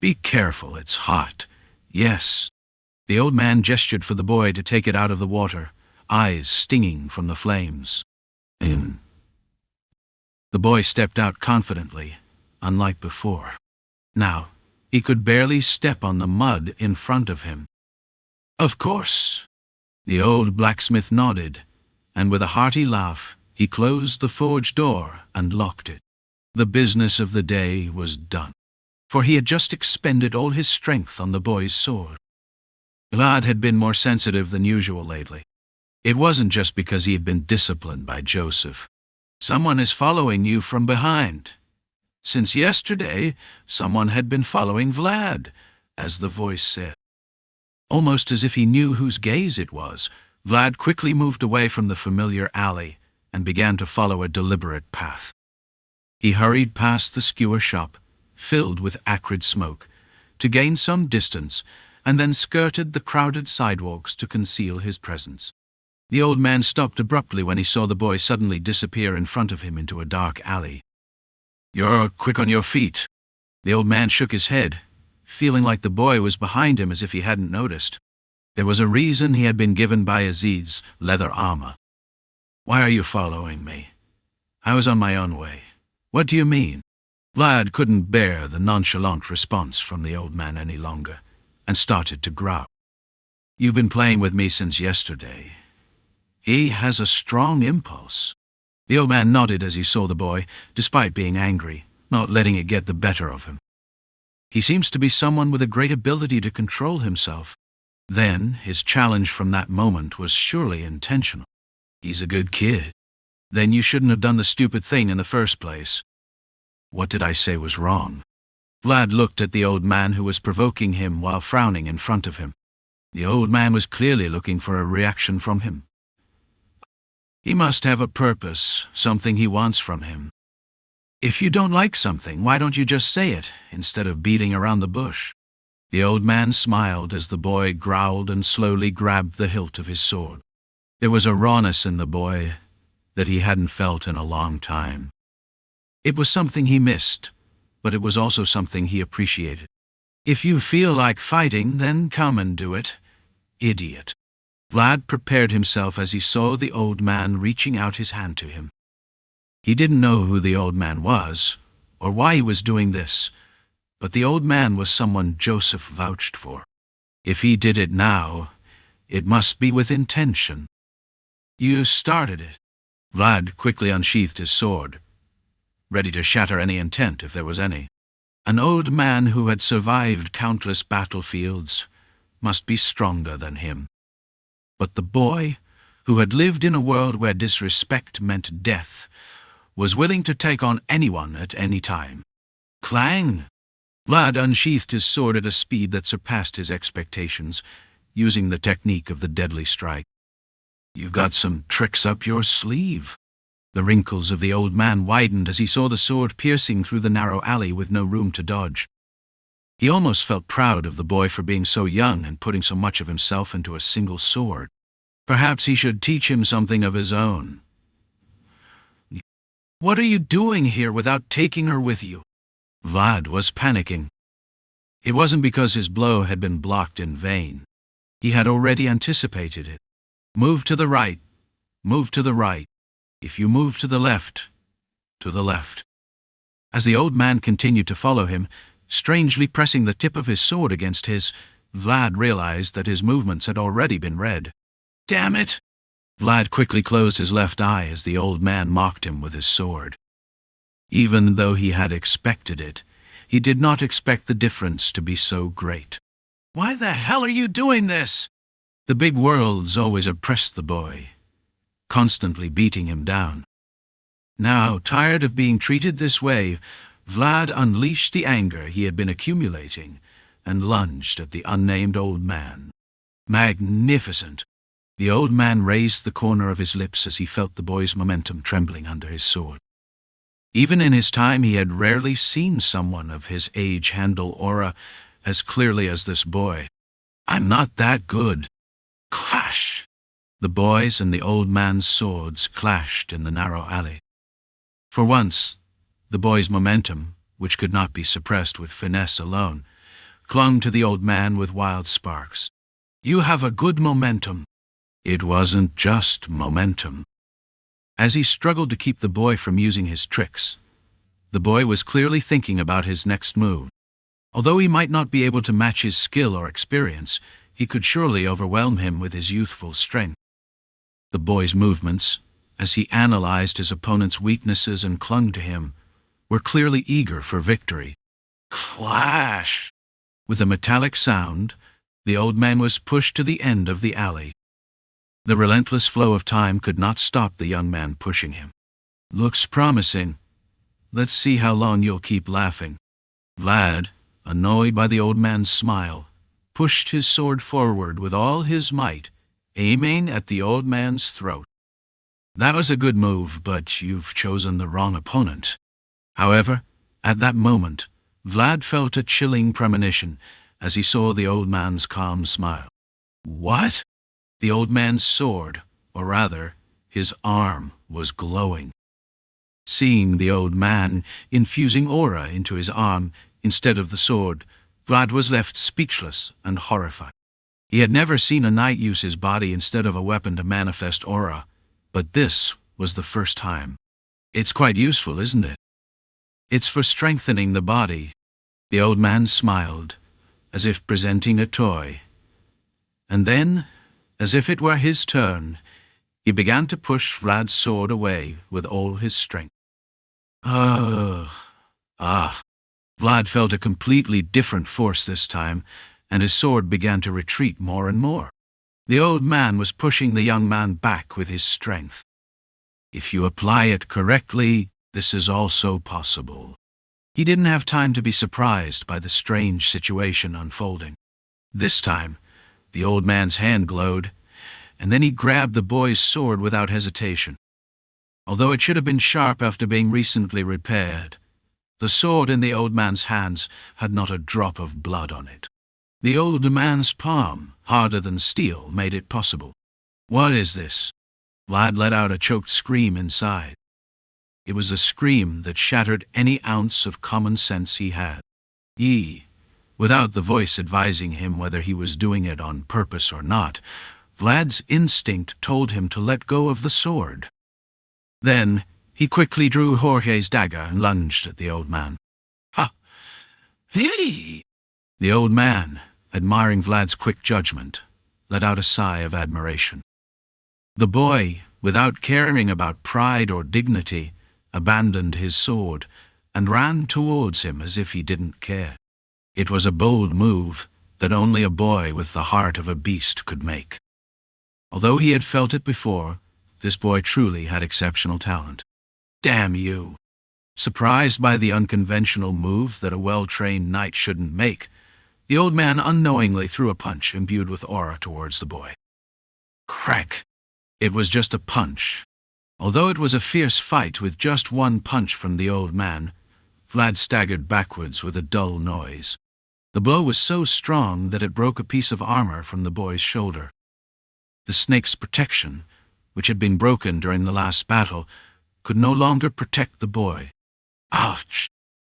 Be careful, it's hot. Yes. The old man gestured for the boy to take it out of the water, eyes stinging from the flames. In. The boy stepped out confidently, unlike before. Now, he could barely step on the mud in front of him. Of course. The old blacksmith nodded, and with a hearty laugh, he closed the forge door and locked it. The business of the day was done, for he had just expended all his strength on the boy's sword. Vlad had been more sensitive than usual lately. It wasn't just because he had been disciplined by Joseph. Someone is following you from behind. Since yesterday, someone had been following Vlad, as the voice said. Almost as if he knew whose gaze it was, Vlad quickly moved away from the familiar alley and began to follow a deliberate path. He hurried past the skewer shop, filled with acrid smoke, to gain some distance, and then skirted the crowded sidewalks to conceal his presence. The old man stopped abruptly when he saw the boy suddenly disappear in front of him into a dark alley. You're quick on your feet. The old man shook his head, feeling like the boy was behind him as if he hadn't noticed. There was a reason he had been given by Vayezid's leather armor. Why are you following me? I was on my own way. What do you mean? Vlad couldn't bear the nonchalant response from the old man any longer, and started to growl. You've been playing with me since yesterday. He has a strong impulse. The old man nodded as he saw the boy, despite being angry, not letting it get the better of him. He seems to be someone with a great ability to control himself. Then, his challenge from that moment was surely intentional. He's a good kid. Then you shouldn't have done the stupid thing in the first place. What did I say was wrong? Vlad looked at the old man who was provoking him while frowning in front of him. The old man was clearly looking for a reaction from him. He must have a purpose, something he wants from him. If you don't like something, why don't you just say it, instead of beating around the bush? The old man smiled as the boy growled and slowly grabbed the hilt of his sword. There was a rawness in the boy that he hadn't felt in a long time. It was something he missed, but it was also something he appreciated. If you feel like fighting, then come and do it, idiot. Vlad prepared himself as he saw the old man reaching out his hand to him. He didn't know who the old man was, or why he was doing this, but the old man was someone Joseph vouched for. If he did it now, it must be with intention. You started it. Vlad quickly unsheathed his sword, ready to shatter any intent if there was any. An old man who had survived countless battlefields must be stronger than him. But the boy, who had lived in a world where disrespect meant death, was willing to take on anyone at any time. Clang! Vlad unsheathed his sword at a speed that surpassed his expectations, using the technique of the deadly strike. You've got some tricks up your sleeve. The wrinkles of the old man widened as he saw the sword piercing through the narrow alley with no room to dodge. He almost felt proud of the boy for being so young and putting so much of himself into a single sword. Perhaps he should teach him something of his own. What are you doing here without taking her with you? Vlad was panicking. It wasn't because his blow had been blocked in vain. He had already anticipated it. Move to the right. Move to the right. If you move to the left, to the left. As the old man continued to follow him, strangely pressing the tip of his sword against his, Vlad realized that his movements had already been read. Damn it! Vlad quickly closed his left eye as the old man mocked him with his sword. Even though he had expected it, he did not expect the difference to be so great. Why the hell are you doing this? The big worlds always oppressed the boy, constantly beating him down. Now, tired of being treated this way, Vlad unleashed the anger he had been accumulating and lunged at the unnamed old man. Magnificent! The old man raised the corner of his lips as he felt the boy's momentum trembling under his sword. Even in his time, he had rarely seen someone of his age handle aura as clearly as this boy. "I'm not that good." Clash! The boy's and the old man's swords clashed in the narrow alley. For once, the boy's momentum, which could not be suppressed with finesse alone, clung to the old man with wild sparks. "You have a good momentum." It wasn't just momentum. As he struggled to keep the boy from using his tricks, the boy was clearly thinking about his next move. Although he might not be able to match his skill or experience, he could surely overwhelm him with his youthful strength. The boy's movements, as he analyzed his opponent's weaknesses and clung to him, were clearly eager for victory. Clash! With a metallic sound, the old man was pushed to the end of the alley. The relentless flow of time could not stop the young man pushing him. "Looks promising. Let's see how long you'll keep laughing." Vlad, annoyed by the old man's smile, pushed his sword forward with all his might, aiming at the old man's throat. "That was a good move, but you've chosen the wrong opponent." However, at that moment, Vlad felt a chilling premonition as he saw the old man's calm smile. What? The old man's sword, or rather, his arm, was glowing. Seeing the old man infusing aura into his arm instead of the sword, Vlad was left speechless and horrified. He had never seen a knight use his body instead of a weapon to manifest aura, but this was the first time. "It's quite useful, isn't it?" "It's for strengthening the body." The old man smiled, as if presenting a toy. And then, as if it were his turn, he began to push Vlad's sword away with all his strength. Vlad felt a completely different force this time, and his sword began to retreat more and more. The old man was pushing the young man back with his strength. If you apply it correctly, this is also possible. He didn't have time to be surprised by the strange situation unfolding. This time, the old man's hand glowed, and then he grabbed the boy's sword without hesitation. Although it should have been sharp after being recently repaired, the sword in the old man's hands had not a drop of blood on it. The old man's palm, harder than steel, made it possible. "What is this?" Vlad let out a choked scream inside. It was a scream that shattered any ounce of common sense he had. Without the voice advising him whether he was doing it on purpose or not, Vlad's instinct told him to let go of the sword. Then he quickly drew Jorge's dagger and lunged at the old man. "Ha! Hey!" The old man, admiring Vlad's quick judgment, let out a sigh of admiration. The boy, without caring about pride or dignity, abandoned his sword and ran towards him as if he didn't care. It was a bold move that only a boy with the heart of a beast could make. Although he had felt it before, this boy truly had exceptional talent. "Damn you!" Surprised by the unconventional move that a well-trained knight shouldn't make, the old man unknowingly threw a punch imbued with aura towards the boy. Crack! It was just a punch. Although it was a fierce fight with just one punch from the old man, Vlad staggered backwards with a dull noise. The blow was so strong that it broke a piece of armor from the boy's shoulder. The snake's protection, which had been broken during the last battle, could no longer protect the boy. Ouch!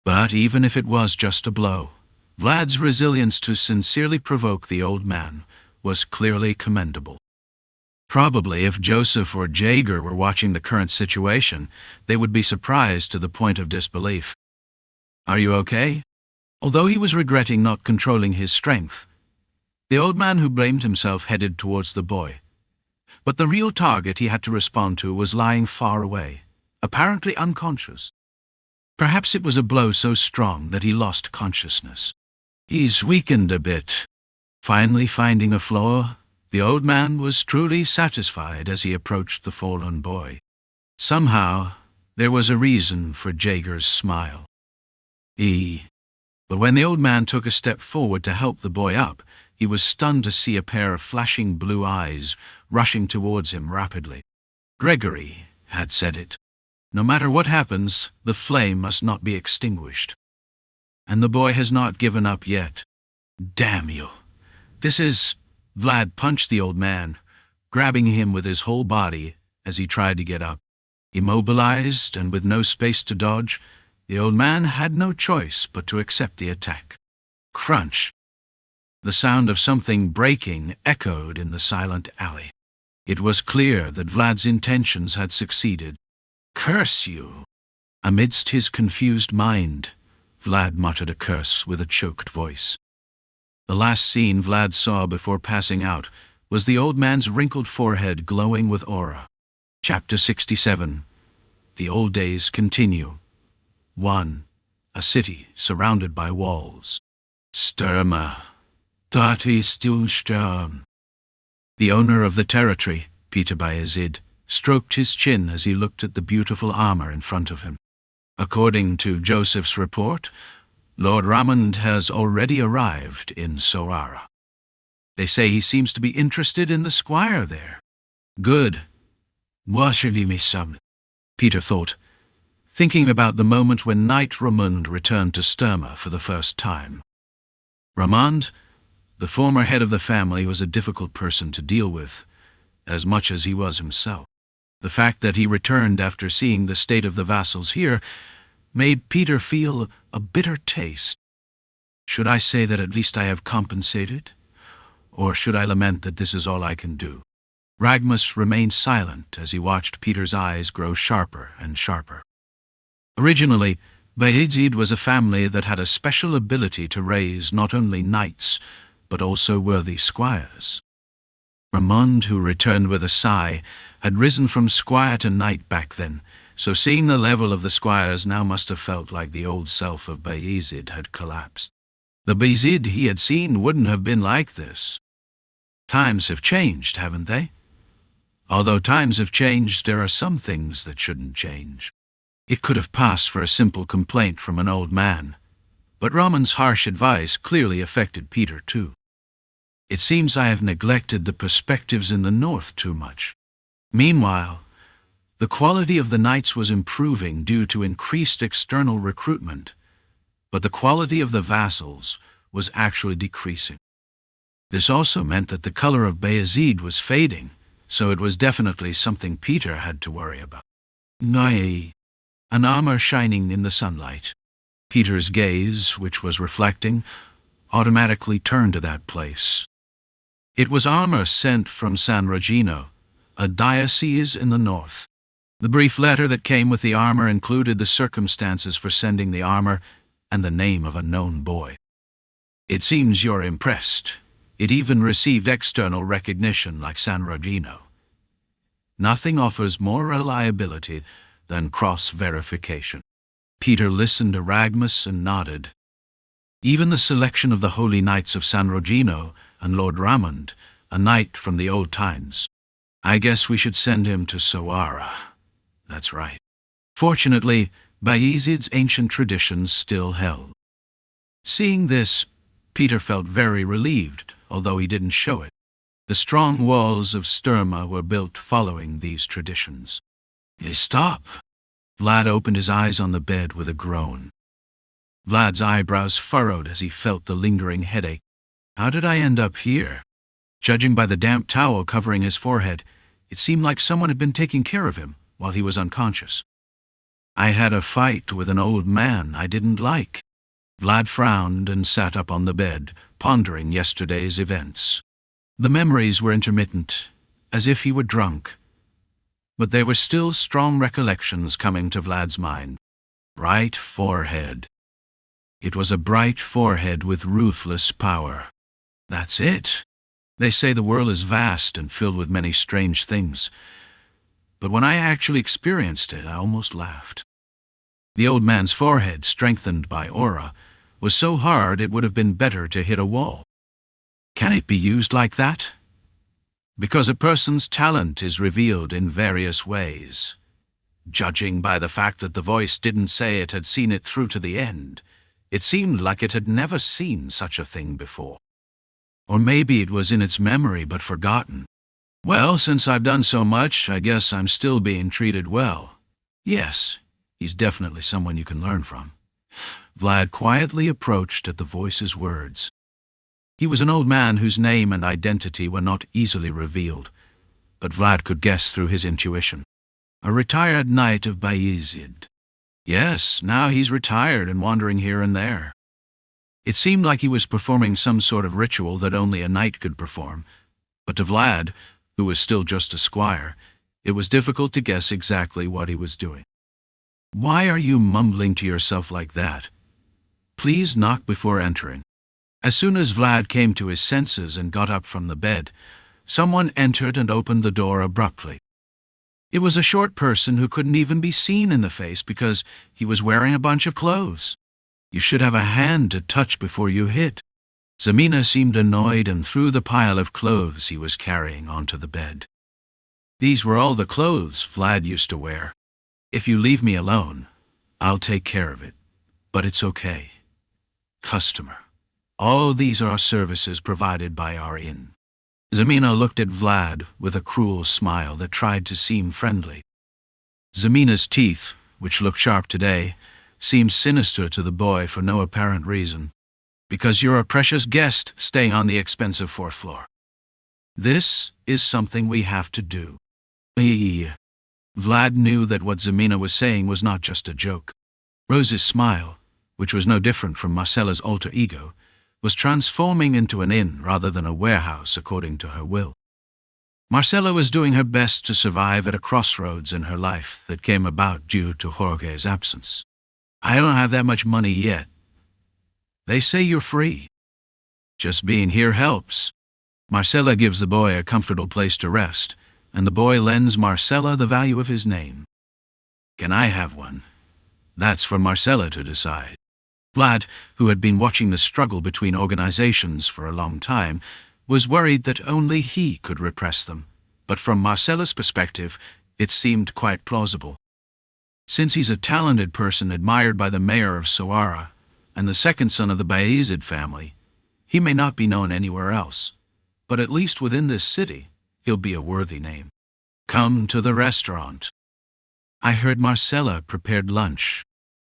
But even if it was just a blow, Vlad's resilience to sincerely provoke the old man was clearly commendable. Probably if Joseph or Jaeger were watching the current situation, they would be surprised to the point of disbelief. "Are you okay?" Although he was regretting not controlling his strength, the old man who blamed himself headed towards the boy. But the real target he had to respond to was lying far away, apparently unconscious. Perhaps it was a blow so strong that he lost consciousness. "He's weakened a bit." Finally finding a flaw, the old man was truly satisfied as he approached the fallen boy. Somehow, there was a reason for Jaeger's smile. But when the old man took a step forward to help the boy up, he was stunned to see a pair of flashing blue eyes rushing towards him rapidly. Gregory had said it. No matter what happens, the flame must not be extinguished. And the boy has not given up yet. Damn you. This is... Vlad punched the old man, grabbing him with his whole body as he tried to get up. Immobilized and with no space to dodge, the old man had no choice but to accept the attack. Crunch. The sound of something breaking echoed in the silent alley. It was clear that Vlad's intentions had succeeded. Curse you! Amidst his confused mind, Vlad muttered a curse with a choked voice. The last scene Vlad saw before passing out was the old man's wrinkled forehead glowing with aura. Chapter 67. The Old Days Continue. 1. A city surrounded by walls. Stürmer. Dort ist du Sturm. The owner of the territory, Peter Vayezid, stroked his chin as he looked at the beautiful armor in front of him. According to Joseph's report, Lord Ramond has already arrived in Sara. They say he seems to be interested in the squire there. Good. Peter thought, thinking about the moment when Knight Ramond returned to Stürmer for the first time. Ramond, the former head of the family, was a difficult person to deal with, as much as he was himself. The fact that he returned after seeing the state of the vassals here made Peter feel a bitter taste. Should I say that at least I have compensated? Or should I lament that this is all I can do? Ragmus remained silent as he watched Peter's eyes grow sharper and sharper. Originally, Vayezid was a family that had a special ability to raise not only knights, but also worthy squires. Ramond, who returned with a sigh, had risen from squire to knight back then, so seeing the level of the squires now must have felt like the old self of Vayezid had collapsed. The Vayezid he had seen wouldn't have been like this. Times have changed, haven't they? Although times have changed, there are some things that shouldn't change. It could have passed for a simple complaint from an old man, but Ramond's harsh advice clearly affected Peter too. It seems I have neglected the perspectives in the north too much. Meanwhile, the quality of the knights was improving due to increased external recruitment, but the quality of the vassals was actually decreasing. This also meant that the color of Vayezid was fading, so it was definitely something Peter had to worry about. Nay, an armor shining in the sunlight. Peter's gaze, which was reflecting, automatically turned to that place. It was armor sent from San Regino, a diocese in the north. The brief letter that came with the armor included the circumstances for sending the armor and the name of a known boy. It seems you're impressed. It even received external recognition like San Regino. Nothing offers more reliability than cross-verification. Peter listened to Ragmus and nodded. Even the selection of the Holy Knights of San Regino and Lord Ramond, a knight from the old times. I guess we should send him to Sara. That's right. Fortunately, Vayezid's ancient traditions still held. Seeing this, Peter felt very relieved, although he didn't show it. The strong walls of Stürmer were built following these traditions. Stop! Vlad opened his eyes on the bed with a groan. Vlad's eyebrows furrowed as he felt the lingering headache. How did I end up here? Judging by the damp towel covering his forehead, it seemed like someone had been taking care of him while he was unconscious. I had a fight with an old man I didn't like. Vlad frowned and sat up on the bed, pondering yesterday's events. The memories were intermittent, as if he were drunk. But there were still strong recollections coming to Vlad's mind. Bright forehead. It was a bright forehead with ruthless power. That's it. They say the world is vast and filled with many strange things. But when I actually experienced it, I almost laughed. The old man's forehead, strengthened by aura, was so hard it would have been better to hit a wall. Can it be used like that? Because a person's talent is revealed in various ways. Judging by the fact that the voice didn't say it had seen it through to the end, it seemed like it had never seen such a thing before. Or maybe it was in its memory but forgotten. Well, since I've done so much, I guess I'm still being treated well. Yes, he's definitely someone you can learn from. Vlad quietly approached at the voice's words. He was an old man whose name and identity were not easily revealed, but Vlad could guess through his intuition. A retired knight of Vayezid. Yes, now he's retired and wandering here and there. It seemed like he was performing some sort of ritual that only a knight could perform, but to Vlad, who was still just a squire, it was difficult to guess exactly what he was doing. Why are you mumbling to yourself like that? Please knock before entering. As soon as Vlad came to his senses and got up from the bed, someone entered and opened the door abruptly. It was a short person who couldn't even be seen in the face because he was wearing a bunch of clothes. You should have a hand to touch before you hit. Zamina seemed annoyed and threw the pile of clothes he was carrying onto the bed. These were all the clothes Vlad used to wear. If you leave me alone, I'll take care of it. But it's okay. Customer. All these are services provided by our inn. Zamina looked at Vlad with a cruel smile that tried to seem friendly. Zamina's teeth, which looked sharp today, seemed sinister to the boy for no apparent reason. Because you're a precious guest staying on the expensive 4th floor. This is something we have to do. Vlad knew that what Zamina was saying was not just a joke. Rose's smile, which was no different from Marcella's alter ego, was transforming into an inn rather than a warehouse according to her will. Marcella was doing her best to survive at a crossroads in her life that came about due to Jorge's absence. I don't have that much money yet. They say you're free. Just being here helps. Marcella gives the boy a comfortable place to rest, and the boy lends Marcella the value of his name. Can I have one? That's for Marcella to decide. Vlad, who had been watching the struggle between organizations for a long time, was worried that only he could repress them, but from Marcella's perspective, it seemed quite plausible. Since he's a talented person admired by the mayor of Sara, and the second son of the Vayezid family, he may not be known anywhere else, but at least within this city, he'll be a worthy name. Come to the restaurant. I heard Marcella prepared lunch.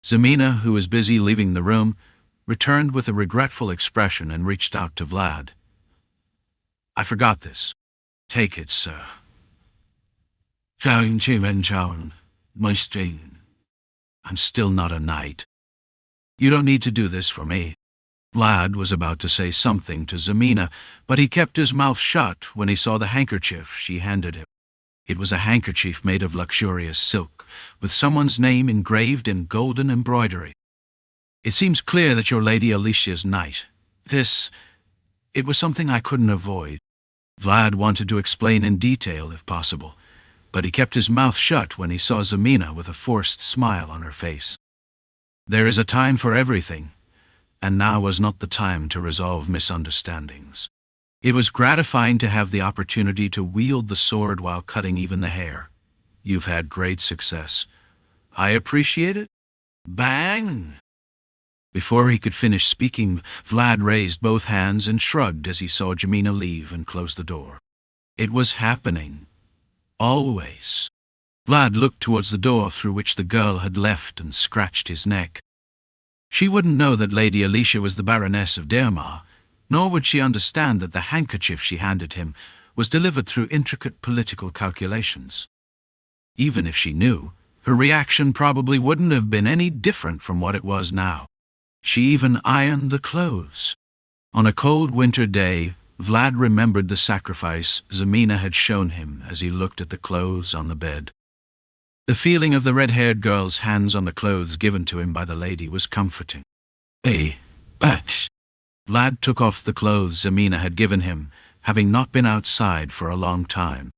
Zamina, who was busy leaving the room, returned with a regretful expression and reached out to Vlad. I forgot this. Take it, sir. I'm still not a knight. You don't need to do this for me. Vlad was about to say something to Zamina, but he kept his mouth shut when he saw the handkerchief she handed him. It was a handkerchief made of luxurious silk, with someone's name engraved in golden embroidery. It seems clear that you're Lady Alicia's knight. It was something I couldn't avoid. Vlad wanted to explain in detail if possible, but he kept his mouth shut when he saw Zamina with a forced smile on her face. There is a time for everything, and now was not the time to resolve misunderstandings. It was gratifying to have the opportunity to wield the sword while cutting even the hair. You've had great success. I appreciate it. Bang! Before he could finish speaking, Vlad raised both hands and shrugged as he saw Zamina leave and close the door. It was happening. Always. Vlad looked towards the door through which the girl had left and scratched his neck. She wouldn't know that Lady Alicia was the Baroness of Dermar, nor would she understand that the handkerchief she handed him was delivered through intricate political calculations. Even if she knew, her reaction probably wouldn't have been any different from what it was now. She even ironed the clothes. On a cold winter day, Vlad remembered the sacrifice Zamina had shown him as he looked at the clothes on the bed. The feeling of the red-haired girl's hands on the clothes given to him by the lady was comforting. But Vlad took off the clothes Zamina had given him, having not been outside for a long time.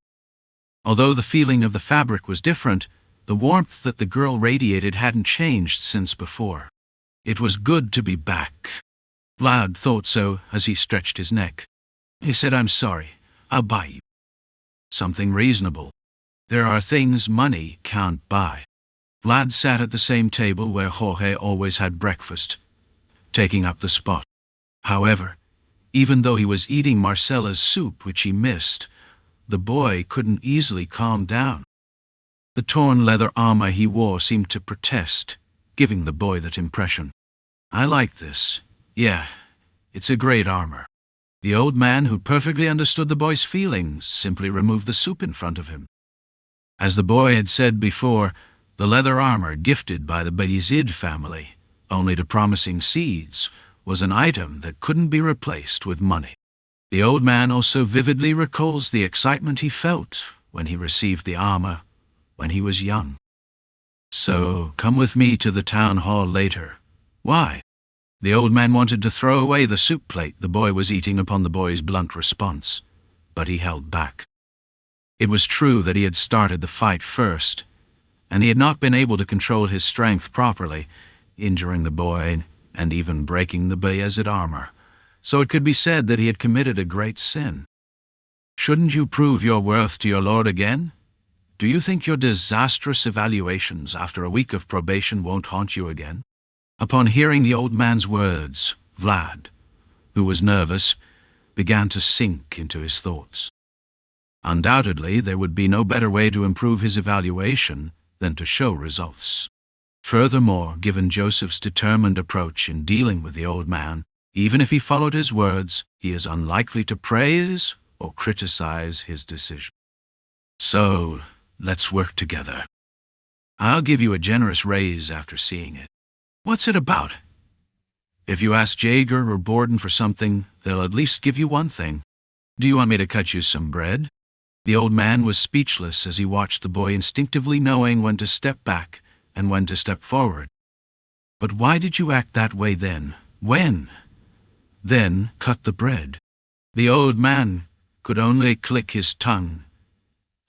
Although the feeling of the fabric was different, the warmth that the girl radiated hadn't changed since before. It was good to be back. Vlad thought so as he stretched his neck. He said, I'm sorry, I'll buy you something reasonable. There are things money can't buy. Vlad sat at the same table where Jorge always had breakfast, taking up the spot. However, even though he was eating Marcella's soup which he missed, the boy couldn't easily calm down. The torn leather armor he wore seemed to protest, giving the boy that impression. I like this. Yeah, it's a great armor. The old man, who perfectly understood the boy's feelings, simply removed the soup in front of him. As the boy had said before, the leather armor gifted by the Vayezid family, only to promising seeds, was an item that couldn't be replaced with money. The old man also vividly recalls the excitement he felt when he received the armor when he was young. So, come with me to the town hall later. Why? The old man wanted to throw away the soup plate the boy was eating upon the boy's blunt response, but he held back. It was true that he had started the fight first, and he had not been able to control his strength properly, injuring the boy and even breaking the Vayezid armor, so it could be said that he had committed a great sin. Shouldn't you prove your worth to your lord again? Do you think your disastrous evaluations after a week of probation won't haunt you again? Upon hearing the old man's words, Vlad, who was nervous, began to sink into his thoughts. Undoubtedly, there would be no better way to improve his evaluation than to show results. Furthermore, given Joseph's determined approach in dealing with the old man, even if he followed his words, he is unlikely to praise or criticize his decision. So, let's work together. I'll give you a generous raise after seeing it. What's it about? If you ask Jaeger or Borden for something, they'll at least give you one thing. Do you want me to cut you some bread? The old man was speechless as he watched the boy, instinctively knowing when to step back and when to step forward. But why did you act that way then? When? Then cut the bread. The old man could only click his tongue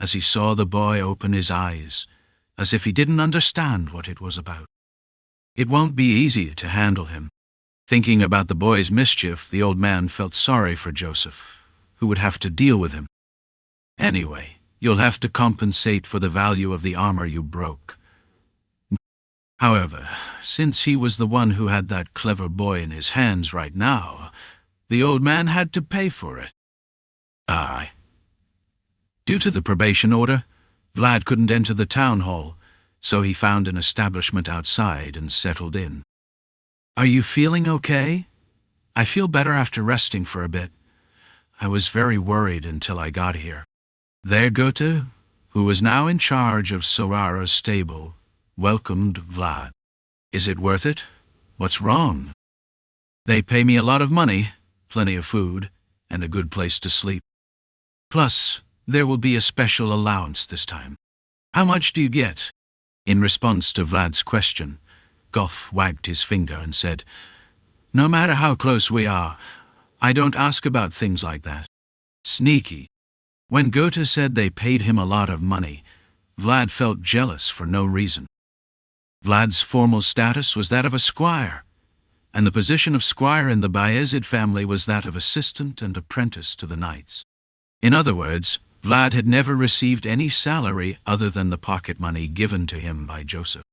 as he saw the boy open his eyes, as if he didn't understand what it was about. It won't be easy to handle him. Thinking about the boy's mischief, the old man felt sorry for Joseph, who would have to deal with him. Anyway, you'll have to compensate for the value of the armor you broke. However, since he was the one who had that clever boy in his hands right now, the old man had to pay for it. Aye. Due to the probation order, Vlad couldn't enter the town hall, so he found an establishment outside and settled in. Are you feeling okay? I feel better after resting for a bit. I was very worried until I got here. There Goethe, who was now in charge of Sara's stable, welcomed Vlad. Is it worth it? What's wrong? They pay me a lot of money, plenty of food, and a good place to sleep. Plus, there will be a special allowance this time. How much do you get? In response to Vlad's question, Goff wagged his finger and said, No matter how close we are, I don't ask about things like that. Sneaky. When Goethe said they paid him a lot of money, Vlad felt jealous for no reason. Vlad's formal status was that of a squire, and the position of squire in the Vayezid family was that of assistant and apprentice to the knights. In other words, Vlad had never received any salary other than the pocket money given to him by Joseph.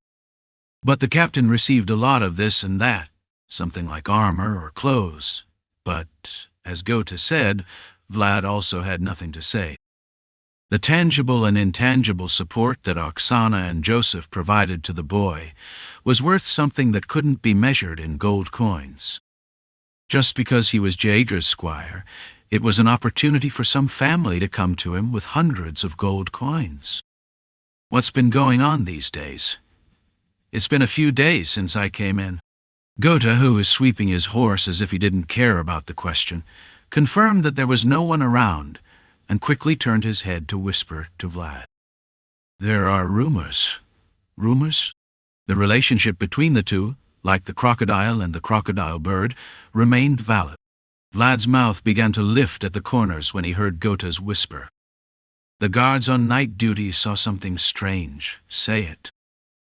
But the captain received a lot of this and that, something like armor or clothes. But, as Goethe said, Vlad also had nothing to say. The tangible and intangible support that Oksana and Joseph provided to the boy was worth something that couldn't be measured in gold coins. Just because he was Jaeger's squire, it was an opportunity for some family to come to him with hundreds of gold coins. What's been going on these days? It's been a few days since I came in. Goethe, who was sweeping his horse as if he didn't care about the question, confirmed that there was no one around and quickly turned his head to whisper to Vlad. There are rumors. Rumors? The relationship between the two, like the crocodile and the crocodile bird, remained valid. Vlad's mouth began to lift at the corners when he heard Goethe's whisper. The guards on night duty saw something strange. Say it.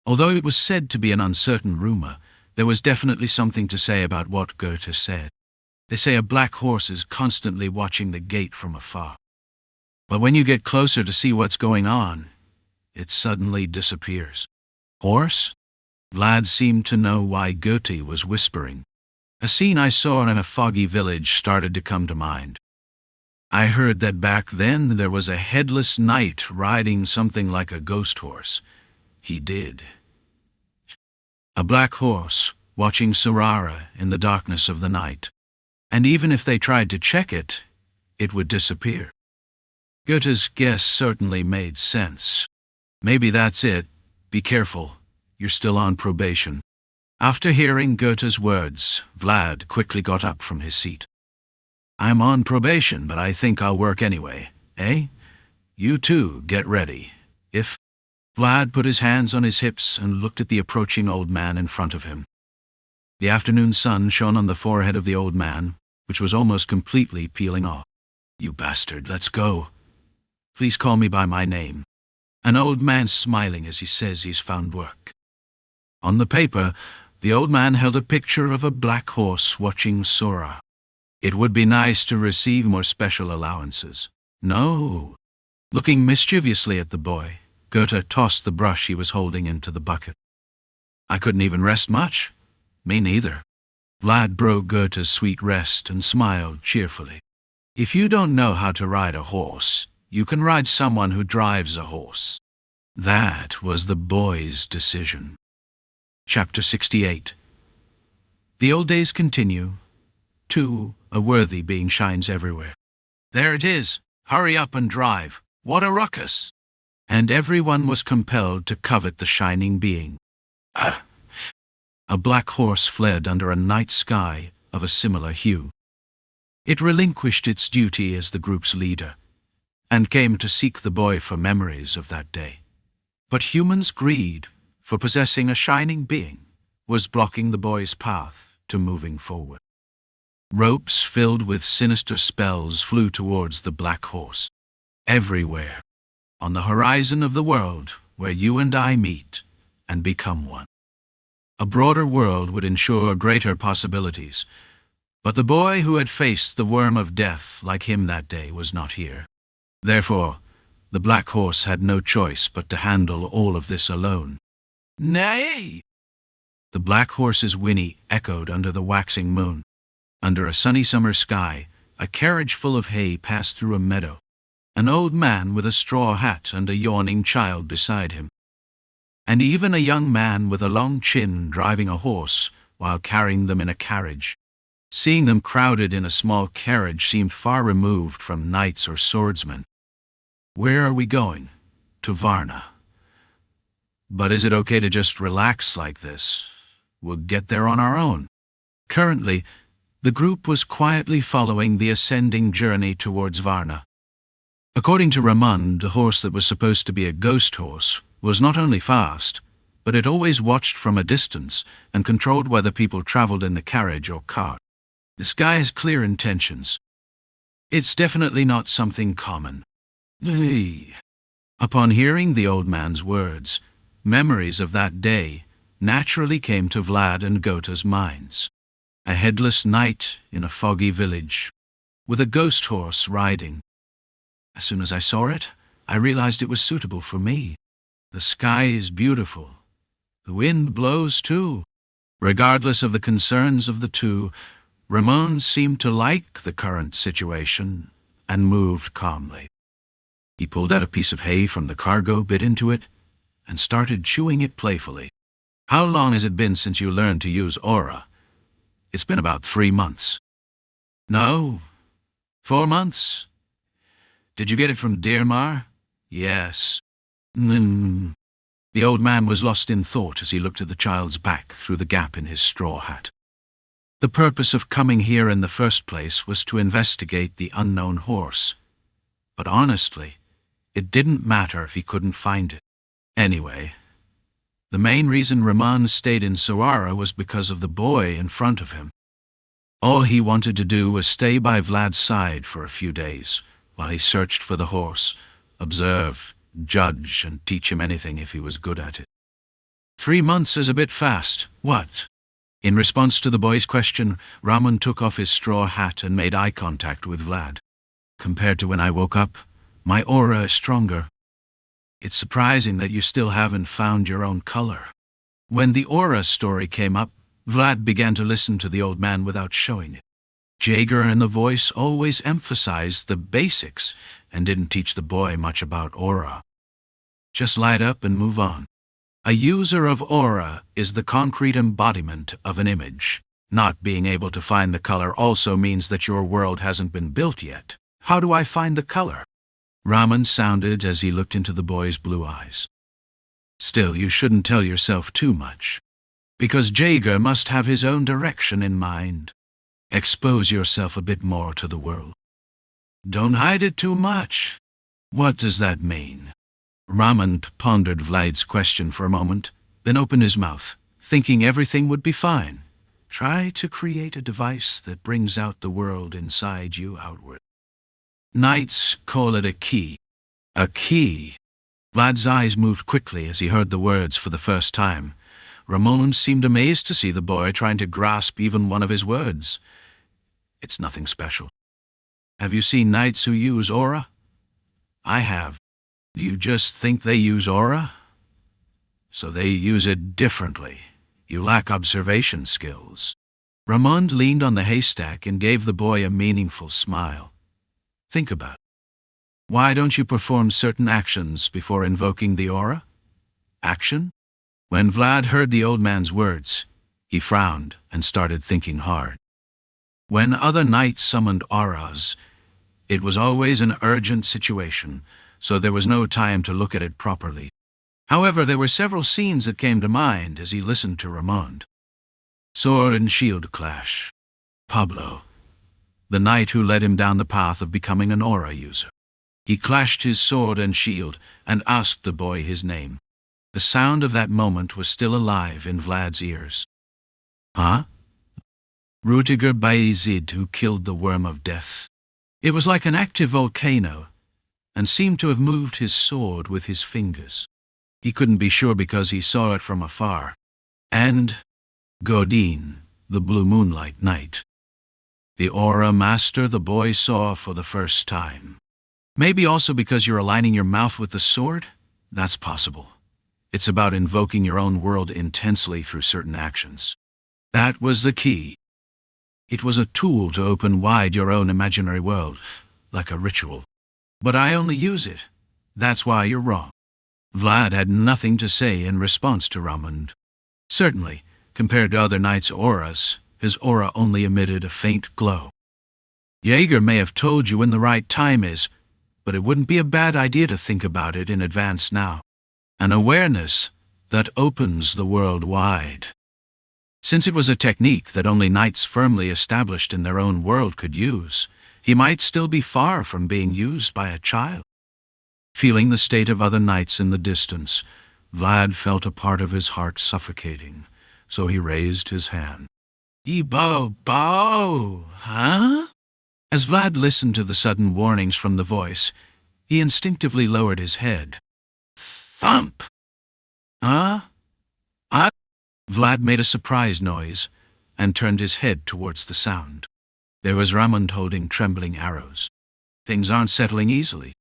Although it was said to be an uncertain rumor, there was definitely something to say about what Goethe said. They say a black horse is constantly watching the gate from afar. But when you get closer to see what's going on, it suddenly disappears. Horse? Vlad seemed to know why Goethe was whispering. A scene I saw in a foggy village started to come to mind. I heard that back then there was a headless knight riding something like a ghost horse. He did. A black horse, watching Sara in the darkness of the night. And even if they tried to check it, it would disappear. Goethe's guess certainly made sense. Maybe that's it. Be careful. You're still on probation. After hearing Goethe's words, Vlad quickly got up from his seat. I'm on probation, but I think I'll work anyway, eh? You too, get ready. Vlad put his hands on his hips and looked at the approaching old man in front of him. The afternoon sun shone on the forehead of the old man, which was almost completely peeling off. You bastard, let's go. Please call me by my name. An old man smiling as he says he's found work. On the paper, the old man held a picture of a black horse watching Sara. It would be nice to receive more special allowances. No. Looking mischievously at the boy, Goethe tossed the brush he was holding into the bucket. I couldn't even rest much. Me neither. Vlad broke Goethe's sweet rest and smiled cheerfully. If you don't know how to ride a horse, you can ride someone who drives a horse. That was the boy's decision. Chapter 68. The old days continue. 2. A worthy being shines everywhere. There it is. Hurry up and drive. What a ruckus! And everyone was compelled to covet the shining being. A black horse fled under a night sky of a similar hue. It relinquished its duty as the group's leader, and came to seek the boy for memories of that day. But humans' greed for possessing a shining being was blocking the boy's path to moving forward. Ropes filled with sinister spells flew towards the black horse. Everywhere, on the horizon of the world where you and I meet and become one. A broader world would ensure greater possibilities, but the boy who had faced the worm of death like him that day was not here. Therefore, the black horse had no choice but to handle all of this alone. Nay! The black horse's whinny echoed under the waxing moon. Under a sunny summer sky, a carriage full of hay passed through a meadow. An old man with a straw hat and a yawning child beside him. And even a young man with a long chin driving a horse while carrying them in a carriage. Seeing them crowded in a small carriage seemed far removed from knights or swordsmen. Where are we going? To Varna. But is it okay to just relax like this? We'll get there on our own. Currently, the group was quietly following the ascending journey towards Varna. According to Ramon, the horse that was supposed to be a ghost horse was not only fast, but it always watched from a distance and controlled whether people traveled in the carriage or cart. This guy has clear intentions. It's definitely not something common. Upon hearing the old man's words, memories of that day naturally came to Vlad and Goethe's minds. A headless knight in a foggy village, with a ghost horse riding. As soon as I saw it, I realized it was suitable for me. The sky is beautiful. The wind blows too. Regardless of the concerns of the two, Ramon seemed to like the current situation and moved calmly. He pulled out a piece of hay from the cargo, bit into it, and started chewing it playfully. How long has it been since you learned to use aura? It's been about 3 months. No, 4 months. Did you get it from Dirmar? Yes. The old man was lost in thought as he looked at the child's back through the gap in his straw hat. The purpose of coming here in the first place was to investigate the unknown horse. But honestly, it didn't matter if he couldn't find it. Anyway, the main reason Ramon stayed in Sara was because of the boy in front of him. All he wanted to do was stay by Vlad's side for a few days, while he searched for the horse, observe, judge, and teach him anything if he was good at it. 3 months is a bit fast. What? In response to the boy's question, Ramon took off his straw hat and made eye contact with Vlad. Compared to when I woke up, my aura is stronger. It's surprising that you still haven't found your own color. When the aura story came up, Vlad began to listen to the old man without showing it. Jaeger and the voice always emphasized the basics and didn't teach the boy much about aura. Just light up and move on. A user of aura is the concrete embodiment of an image. Not being able to find the color also means that your world hasn't been built yet. How do I find the color? Raman sounded as he looked into the boy's blue eyes. Still, you shouldn't tell yourself too much, because Jaeger must have his own direction in mind. Expose yourself a bit more to the world. Don't hide it too much. What does that mean? Raman pondered Vlad's question for a moment, then opened his mouth, thinking everything would be fine. Try to create a device that brings out the world inside you outward. Knights call it a key. A key. Vlad's eyes moved quickly as he heard the words for the first time. Ramon seemed amazed to see the boy trying to grasp even one of his words. It's nothing special. Have you seen knights who use aura? I have. Do you just think they use aura? So they use it differently. You lack observation skills. Ramon leaned on the haystack and gave the boy a meaningful smile. Think about it. Why don't you perform certain actions before invoking the aura? Action? When Vlad heard the old man's words, he frowned and started thinking hard. When other knights summoned auras, it was always an urgent situation, so there was no time to look at it properly. However, there were several scenes that came to mind as he listened to Ramon. Sword and shield clash. Pablo, the knight who led him down the path of becoming an aura user. He clashed his sword and shield and asked the boy his name. The sound of that moment was still alive in Vlad's ears. Huh? House Vayezid, who killed the worm of death. It was like an active volcano, and seemed to have moved his sword with his fingers. He couldn't be sure because he saw it from afar. And Godin, the blue moonlight knight. The aura master the boy saw for the first time. Maybe also because you're aligning your mouth with the sword? That's possible. It's about invoking your own world intensely through certain actions. That was the key. It was a tool to open wide your own imaginary world, like a ritual. But I only use it. That's why you're wrong. Vlad had nothing to say in response to Ramon. Certainly, compared to other knights' auras, his aura only emitted a faint glow. Jaeger may have told you when the right time is, but it wouldn't be a bad idea to think about it in advance now. An awareness that opens the world wide. Since it was a technique that only knights firmly established in their own world could use, he might still be far from being used by a child. Feeling the state of other knights in the distance, Vlad felt a part of his heart suffocating, so he raised his hand. Bo, huh? As Vlad listened to the sudden warnings from the voice, he instinctively lowered his head. Thump! Huh? Vlad made a surprised noise and turned his head towards the sound. There was Ramon holding trembling arrows. Things aren't settling easily.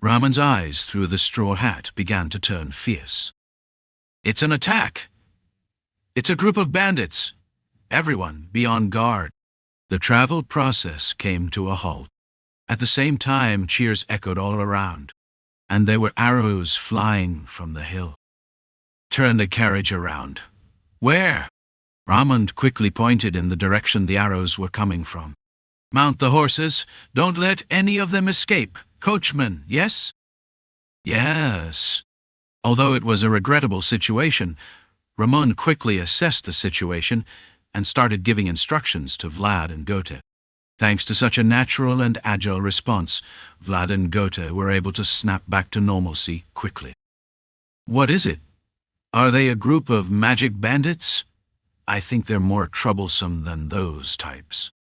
Ramon's eyes through the straw hat began to turn fierce. It's an attack! It's a group of bandits! Everyone, be on guard! The travel process came to a halt. At the same time, cheers echoed all around, and there were arrows flying from the hill. Turn the carriage around. Where? Ramon quickly pointed in the direction the arrows were coming from. Mount the horses. Don't let any of them escape. Coachman, yes? Yes. Although it was a regrettable situation, Ramon quickly assessed the situation and started giving instructions to Vlad and Gote. Thanks to such a natural and agile response, Vlad and Gote were able to snap back to normalcy quickly. What is it? Are they a group of magic bandits? I think they're more troublesome than those types,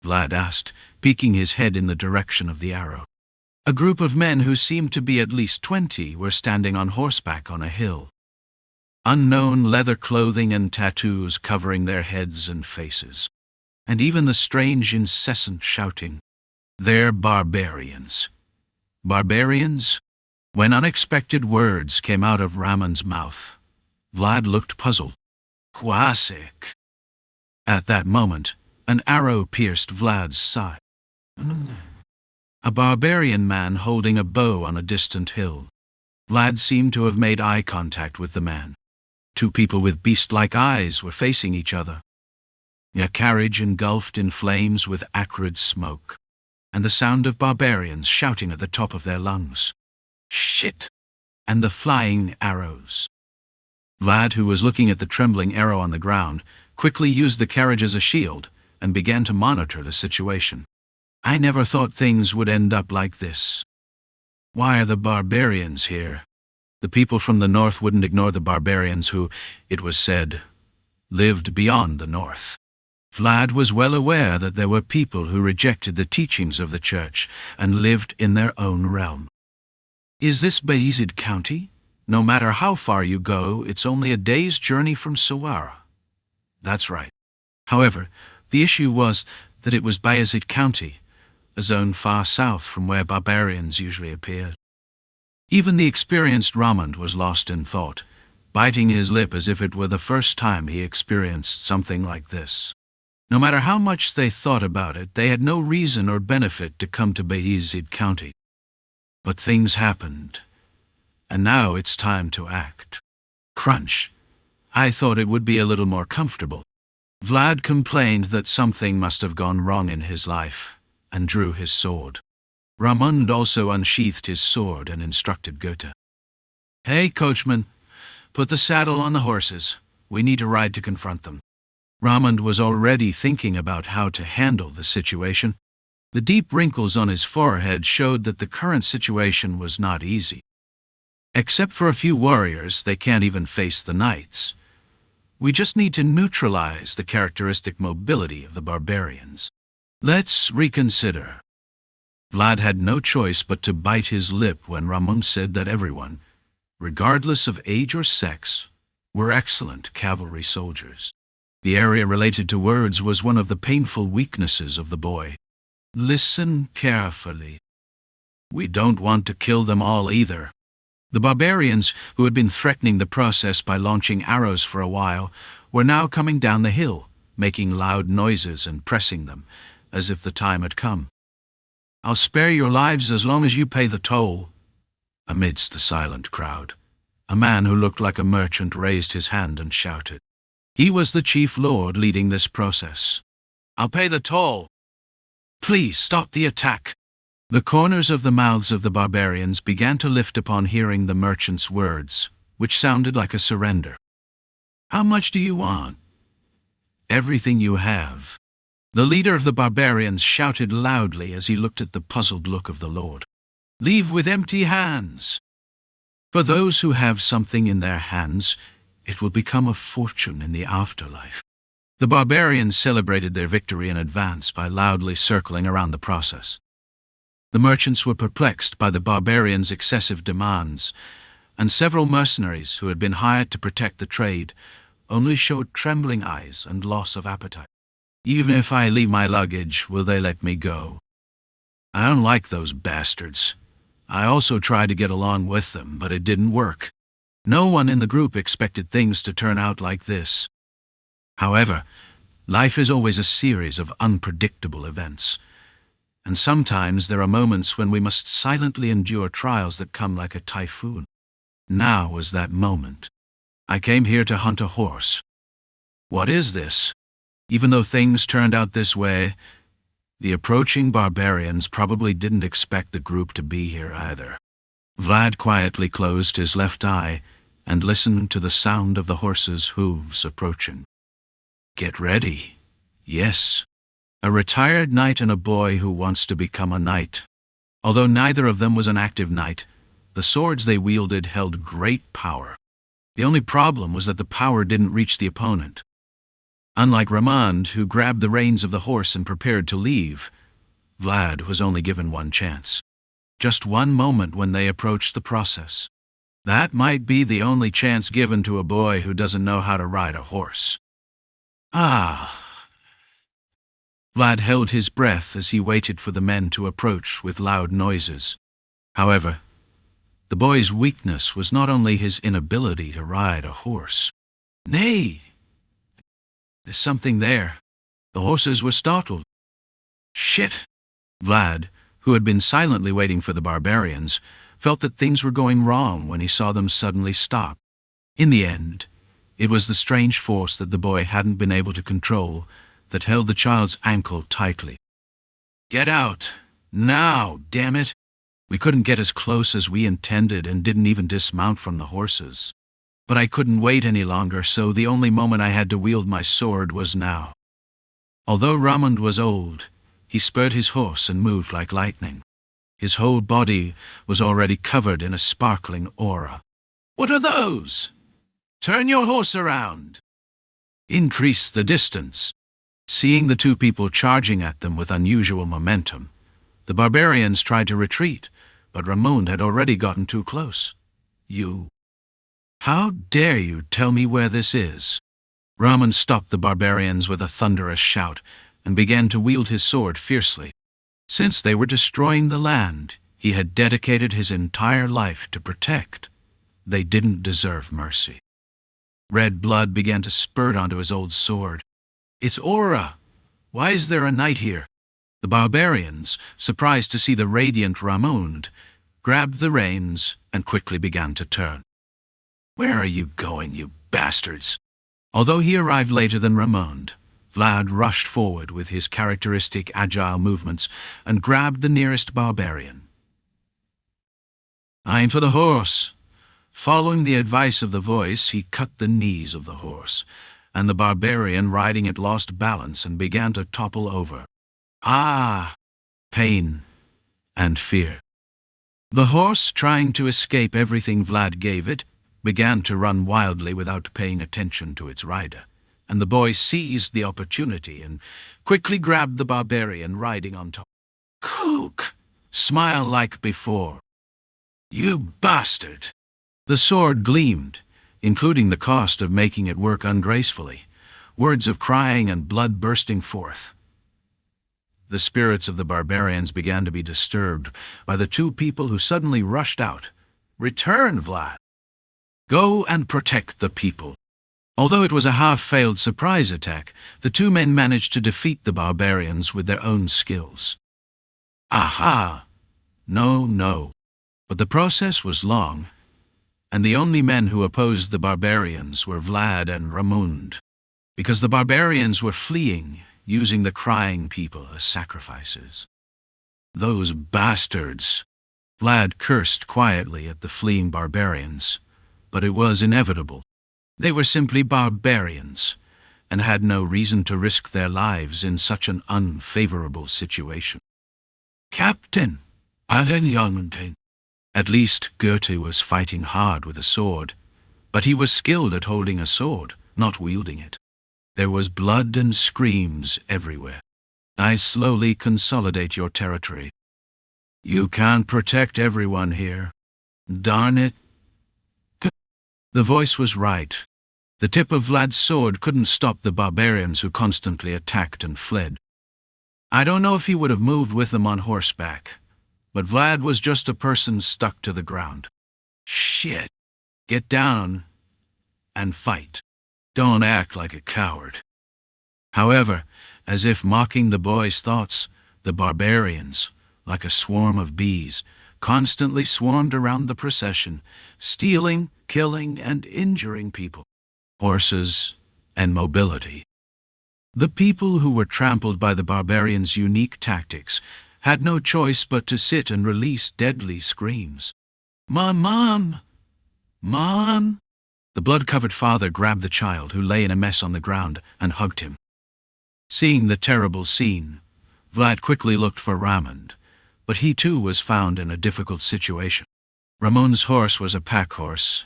Vlad asked, peeking his head in the direction of the arrow. A group of men who seemed to be at least 20 were standing on horseback on a hill. Unknown leather clothing and tattoos covering their heads and faces. And even the strange incessant shouting. They're barbarians. Barbarians? When unexpected words came out of Ramon's mouth, Vlad looked puzzled. Kwasik. At that moment, An arrow pierced Vlad's side. A barbarian man holding a bow on a distant hill. Vlad seemed to have made eye contact with the man. Two people with beast-like eyes were facing each other. A carriage engulfed in flames with acrid smoke, and the sound of barbarians shouting at the top of their lungs. Shit! And the flying arrows. Vlad, who was looking at the trembling arrow on the ground, quickly used the carriage as a shield and began to monitor the situation. I never thought things would end up like this. Why are the barbarians here? The people from the north wouldn't ignore the barbarians who, it was said, lived beyond the north. Vlad was well aware that there were people who rejected the teachings of the church and lived in their own realm. Is this Vayezid County? No matter how far you go, it's only a day's journey from Sara. That's right. However, the issue was that it was Vayezid County, a zone far south from where barbarians usually appeared. Even the experienced Ramand was lost in thought, biting his lip as if it were the first time he experienced something like this. No matter how much they thought about it, they had no reason or benefit to come to Vayezid County. But things happened, and now it's time to act. Crunch. I thought it would be a little more comfortable. Vlad complained that something must have gone wrong in his life, and drew his sword. Ramand also unsheathed his sword and instructed Goethe. Hey, coachman, put the saddle on the horses. We need to ride to confront them. Ramand was already thinking about how to handle the situation. The deep wrinkles on his forehead showed that the current situation was not easy. Except for a few warriors, they can't even face the knights. We just need to neutralize the characteristic mobility of the barbarians. Let's reconsider. Vlad had no choice but to bite his lip when Ramand said that everyone, regardless of age or sex, were excellent cavalry soldiers. The area related to words was one of the painful weaknesses of the boy. Listen carefully. We don't want to kill them all either. The barbarians, who had been threatening the process by launching arrows for a while, were now coming down the hill, making loud noises and pressing them, as if the time had come. I'll spare your lives as long as you pay the toll. Amidst the silent crowd, a man who looked like a merchant raised his hand and shouted. He was the chief lord leading this process. I'll pay the toll. Please stop the attack. The corners of the mouths of the barbarians began to lift upon hearing the merchant's words, which sounded like a surrender. How much do you want? Everything you have. The leader of the barbarians shouted loudly as he looked at the puzzled look of the lord. Leave with empty hands. For those who have something in their hands, it will become a fortune in the afterlife. The barbarians celebrated their victory in advance by loudly circling around the process. The merchants were perplexed by the barbarians' excessive demands, and several mercenaries who had been hired to protect the trade only showed trembling eyes and loss of appetite. Even if I leave my luggage, will they let me go? I don't like those bastards. I also tried to get along with them, but it didn't work. No one in the group expected things to turn out like this. However, life is always a series of unpredictable events, and sometimes there are moments when we must silently endure trials that come like a typhoon. Now was that moment. I came here to hunt a horse. What is this? Even though things turned out this way, the approaching barbarians probably didn't expect the group to be here either. Vlad quietly closed his left eye and listened to the sound of the horse's hooves approaching. Get ready. Yes. A retired knight and a boy who wants to become a knight. Although neither of them was an active knight, the swords they wielded held great power. The only problem was that the power didn't reach the opponent. Unlike Ramand, who grabbed the reins of the horse and prepared to leave, Vlad was only given one chance. Just one moment when they approached the process. That might be the only chance given to a boy who doesn't know how to ride a horse. Vlad held his breath as he waited for the men to approach with loud noises. However, the boy's weakness was not only his inability to ride a horse. Nay! There's something there. The horses were startled. Shit! Vlad, who had been silently waiting for the barbarians, felt that things were going wrong when he saw them suddenly stop. In the end, it was the strange force that the boy hadn't been able to control that held the child's ankle tightly. Get out! Now, damn it! We couldn't get as close as we intended and didn't even dismount from the horses. But I couldn't wait any longer, so the only moment I had to wield my sword was now. Although Ramond was old, he spurred his horse and moved like lightning. His whole body was already covered in a sparkling aura. What are those? Turn your horse around! Increase the distance. Seeing the two people charging at them with unusual momentum, the barbarians tried to retreat, but Ramond had already gotten too close. You! How dare you tell me where this is? Ramond stopped the barbarians with a thunderous shout and began to wield his sword fiercely. Since they were destroying the land he had dedicated his entire life to protect, they didn't deserve mercy. Red blood began to spurt onto his old sword. It's aura! Why is there a knight here? The barbarians, surprised to see the radiant Ramond, grabbed the reins and quickly began to turn. Where are you going, you bastards? Although he arrived later than Ramond, Vlad rushed forward with his characteristic agile movements and grabbed the nearest barbarian. "I'm for the horse." Following the advice of the voice, he cut the knees of the horse, and the barbarian riding it lost balance and began to topple over. Ah! Pain and fear. The horse, trying to escape everything Vlad gave it, began to run wildly without paying attention to its rider, and the boy seized the opportunity and quickly grabbed the barbarian riding on top. Kook! Smile like before. You bastard! The sword gleamed, including the cost of making it work ungracefully, words of crying and blood bursting forth. The spirits of the barbarians began to be disturbed by the two people who suddenly rushed out. Return, Vlad! Go and protect the people. Although it was a half-failed surprise attack, the two men managed to defeat the barbarians with their own skills. Aha! No. But the process was long, and the only men who opposed the barbarians were Vlad and Ramond, because the barbarians were fleeing, using the crying people as sacrifices. Those bastards! Vlad cursed quietly at the fleeing barbarians, but it was inevitable. They were simply barbarians, and had no reason to risk their lives in such an unfavorable situation. Captain! At least Goethe was fighting hard with a sword, but he was skilled at holding a sword, not wielding it. There was blood and screams everywhere. I slowly consolidate your territory. You can't protect everyone here. Darn it. The voice was right. The tip of Vlad's sword couldn't stop the barbarians who constantly attacked and fled. I don't know if he would have moved with them on horseback, but Vlad was just a person stuck to the ground. Shit. Get down and fight. Don't act like a coward. However, as if mocking the boy's thoughts, the barbarians, like a swarm of bees, constantly swarmed around the procession, stealing, killing, and injuring people, horses, and mobility. The people who were trampled by the barbarians' unique tactics had no choice but to sit and release deadly screams. Mom! Mom! The blood-covered father grabbed the child, who lay in a mess on the ground, and hugged him. Seeing the terrible scene, Vlad quickly looked for Ramond, but he too was found in a difficult situation. Ramond's horse was a pack horse,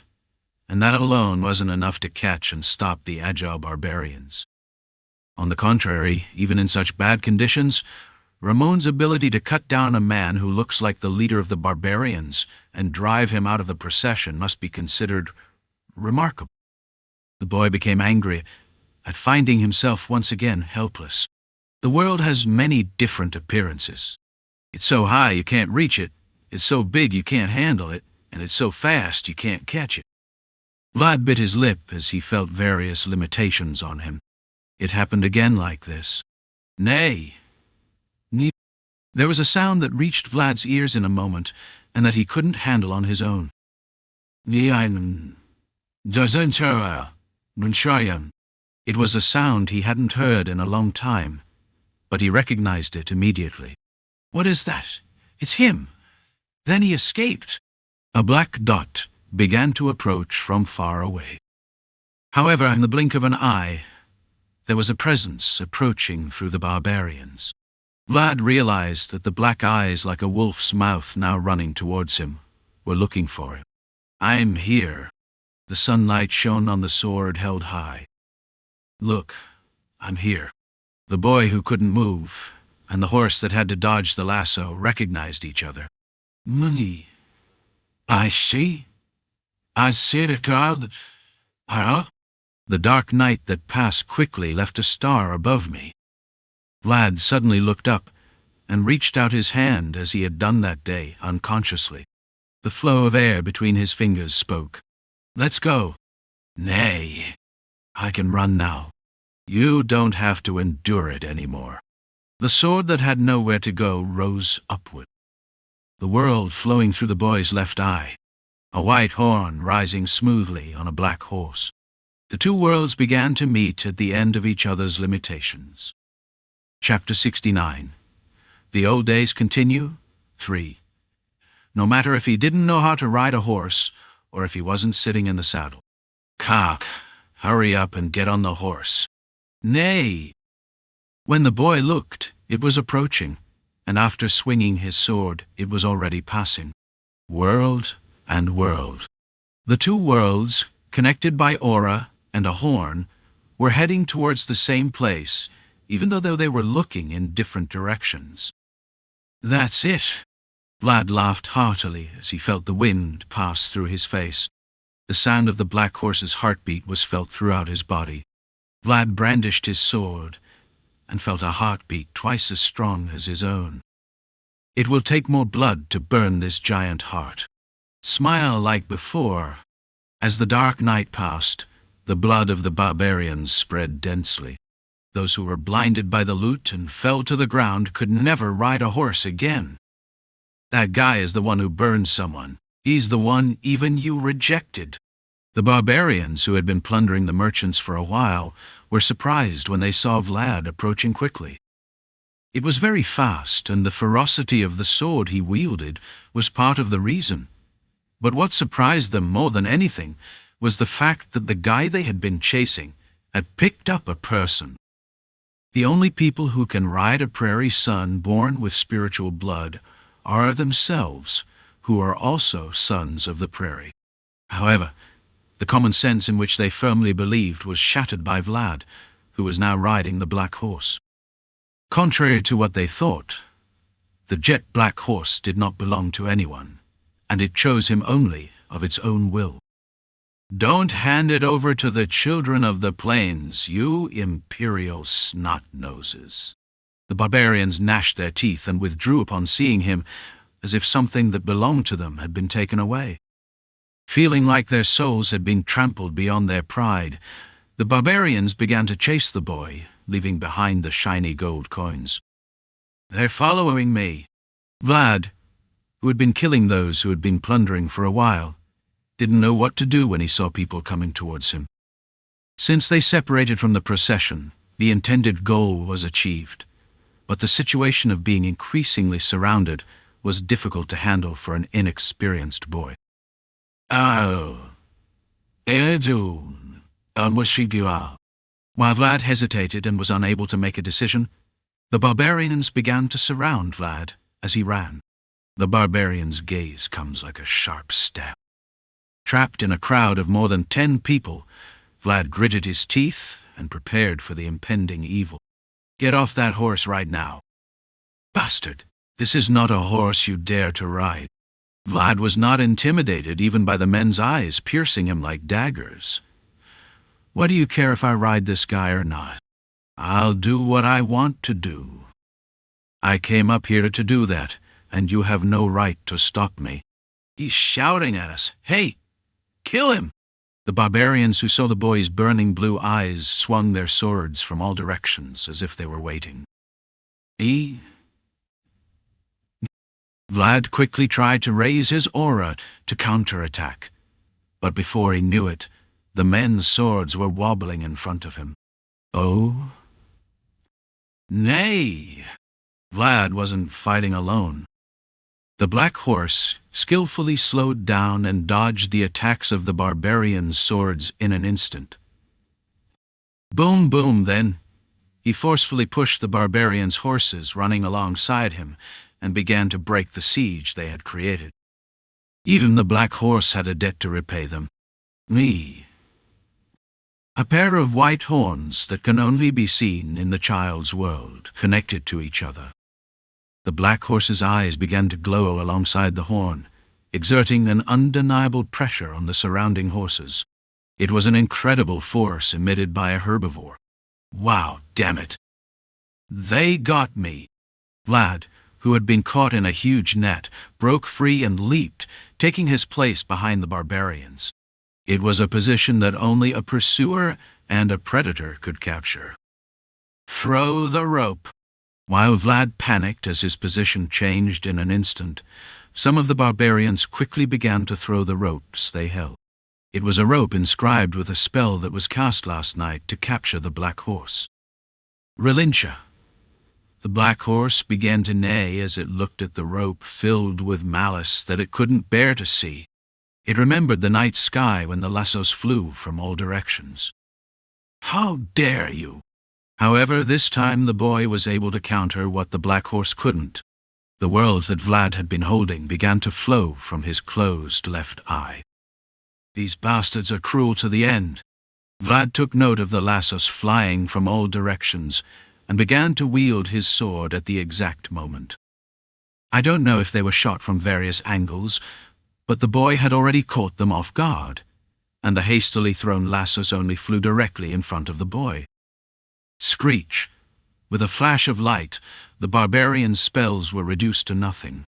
and that alone wasn't enough to catch and stop the agile barbarians. On the contrary, even in such bad conditions, Ramond's ability to cut down a man who looks like the leader of the barbarians and drive him out of the procession must be considered remarkable. The boy became angry at finding himself once again helpless. The world has many different appearances. It's so high you can't reach it, it's so big you can't handle it, and it's so fast you can't catch it. Vlad bit his lip as he felt various limitations on him. It happened again like this. Nay. There was a sound that reached Vlad's ears in a moment, and that he couldn't handle on his own. It was a sound he hadn't heard in a long time, but he recognized it immediately. What is that? It's him! Then he escaped. A black dot began to approach from far away. However, in the blink of an eye, there was a presence approaching through the barbarians. Vlad realized that the black eyes, like a wolf's mouth now running towards him, were looking for him. I'm here. The sunlight shone on the sword held high. Look, I'm here. The boy who couldn't move, and the horse that had to dodge the lasso recognized each other. Money. I see the cloud. The dark night that passed quickly left a star above me. Vlad suddenly looked up and reached out his hand as he had done that day, unconsciously. The flow of air between his fingers spoke. Let's go. Nay. I can run now. You don't have to endure it anymore. The sword that had nowhere to go rose upward. The world flowing through the boy's left eye. A white horn rising smoothly on a black horse. The two worlds began to meet at the end of each other's limitations. Chapter 69. The Old Days Continue. 3. No matter if he didn't know how to ride a horse, or if he wasn't sitting in the saddle. Cock, hurry up and get on the horse. Nay. When the boy looked, it was approaching, and after swinging his sword, it was already passing. World and world. The two worlds, connected by aura and a horn, were heading towards the same place, even though they were looking in different directions. That's it. Vlad laughed heartily as he felt the wind pass through his face. The sound of the black horse's heartbeat was felt throughout his body. Vlad brandished his sword and felt a heartbeat twice as strong as his own. It will take more blood to burn this giant heart. Smile like before. As the dark night passed, the blood of the barbarians spread densely. Those who were blinded by the loot and fell to the ground could never ride a horse again. That guy is the one who burned someone. He's the one even you rejected. The barbarians who had been plundering the merchants for a while were surprised when they saw Vlad approaching quickly. It was very fast, and the ferocity of the sword he wielded was part of the reason. But what surprised them more than anything was the fact that the guy they had been chasing had picked up a person. The only people who can ride a prairie son born with spiritual blood are themselves, who are also sons of the prairie. However, the common sense in which they firmly believed was shattered by Vlad, who was now riding the black horse. Contrary to what they thought, the jet black horse did not belong to anyone, and it chose him only of its own will. Don't hand it over to the children of the plains, you imperial snot-noses. The barbarians gnashed their teeth and withdrew upon seeing him, as if something that belonged to them had been taken away. Feeling like their souls had been trampled beyond their pride, the barbarians began to chase the boy, leaving behind the shiny gold coins. They're following me. Vlad, who had been killing those who had been plundering for a while, didn't know what to do when he saw people coming towards him. Since they separated from the procession, the intended goal was achieved, but the situation of being increasingly surrounded was difficult to handle for an inexperienced boy. While Vlad hesitated and was unable to make a decision, the barbarians began to surround Vlad as he ran. The barbarian's gaze comes like a sharp stab. Trapped in a crowd of more than 10 people, Vlad gritted his teeth and prepared for the impending evil. Get off that horse right now. Bastard, this is not a horse you dare to ride. Vlad was not intimidated even by the men's eyes piercing him like daggers. What do you care if I ride this guy or not? I'll do what I want to do. I came up here to do that, and you have no right to stop me. He's shouting at us. Hey! Kill him! The barbarians who saw the boy's burning blue eyes swung their swords from all directions as if they were waiting. E. Vlad quickly tried to raise his aura to counterattack, but before he knew it, the men's swords were wobbling in front of him. Oh? Nay! Vlad wasn't fighting alone. The black horse skillfully slowed down and dodged the attacks of the barbarians' swords in an instant. Boom, boom, then he forcefully pushed the barbarians' horses running alongside him and began to break the siege they had created. Even the black horse had a debt to repay them. Me. A pair of white horns that can only be seen in the child's world, connected to each other. The black horse's eyes began to glow alongside the horn, exerting an undeniable pressure on the surrounding horses. It was an incredible force emitted by a herbivore. Wow, damn it. They got me. Vlad, who had been caught in a huge net, broke free and leaped, taking his place behind the barbarians. It was a position that only a pursuer and a predator could capture. Throw the rope. While Vlad panicked as his position changed in an instant, some of the barbarians quickly began to throw the ropes they held. It was a rope inscribed with a spell that was cast last night to capture the black horse. Relincha. The black horse began to neigh as it looked at the rope filled with malice that it couldn't bear to see. It remembered the night sky when the lassos flew from all directions. How dare you! However, this time the boy was able to counter what the black horse couldn't. The world that Vlad had been holding began to flow from his closed left eye. These bastards are cruel to the end. Vlad took note of the lassos flying from all directions and began to wield his sword at the exact moment. I don't know if they were shot from various angles, but the boy had already caught them off guard, and the hastily thrown lassos only flew directly in front of the boy. Screech! With a flash of light, the barbarians' spells were reduced to nothing.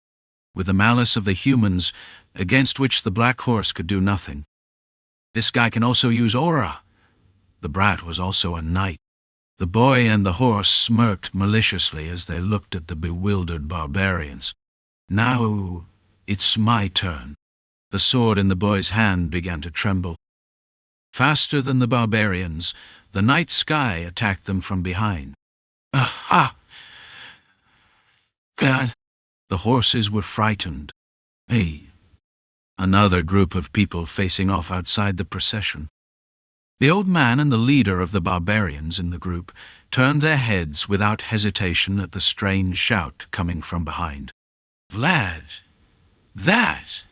With the malice of the humans, against which the black horse could do nothing. This guy can also use aura. The brat was also a knight. The boy and the horse smirked maliciously as they looked at the bewildered barbarians. Now, it's my turn. The sword in the boy's hand began to tremble. Faster than the barbarians, the night sky attacked them from behind. Aha! God! The horses were frightened. Hey! Another group of people facing off outside the procession. The old man and the leader of the barbarians in the group turned their heads without hesitation at the strange shout coming from behind. Vlad! That!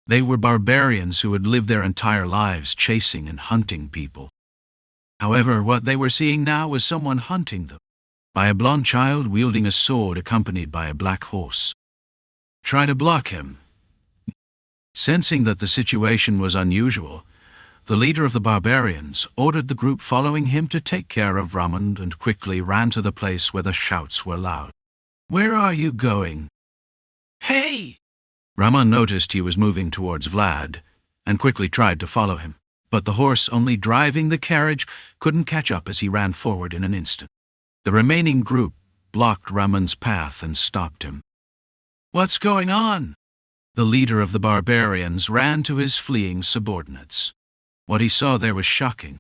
They were barbarians who had lived their entire lives chasing and hunting people. However, what they were seeing now was someone hunting them, by a blonde child wielding a sword accompanied by a black horse. Try to block him. Sensing that the situation was unusual, the leader of the barbarians ordered the group following him to take care of Ramond and quickly ran to the place where the shouts were loud. Where are you going? Hey! Ramond noticed he was moving towards Vlad and quickly tried to follow him, but the horse only driving the carriage couldn't catch up as he ran forward in an instant. The remaining group blocked Ramond's path and stopped him. What's going on? The leader of the barbarians ran to his fleeing subordinates. What he saw there was shocking.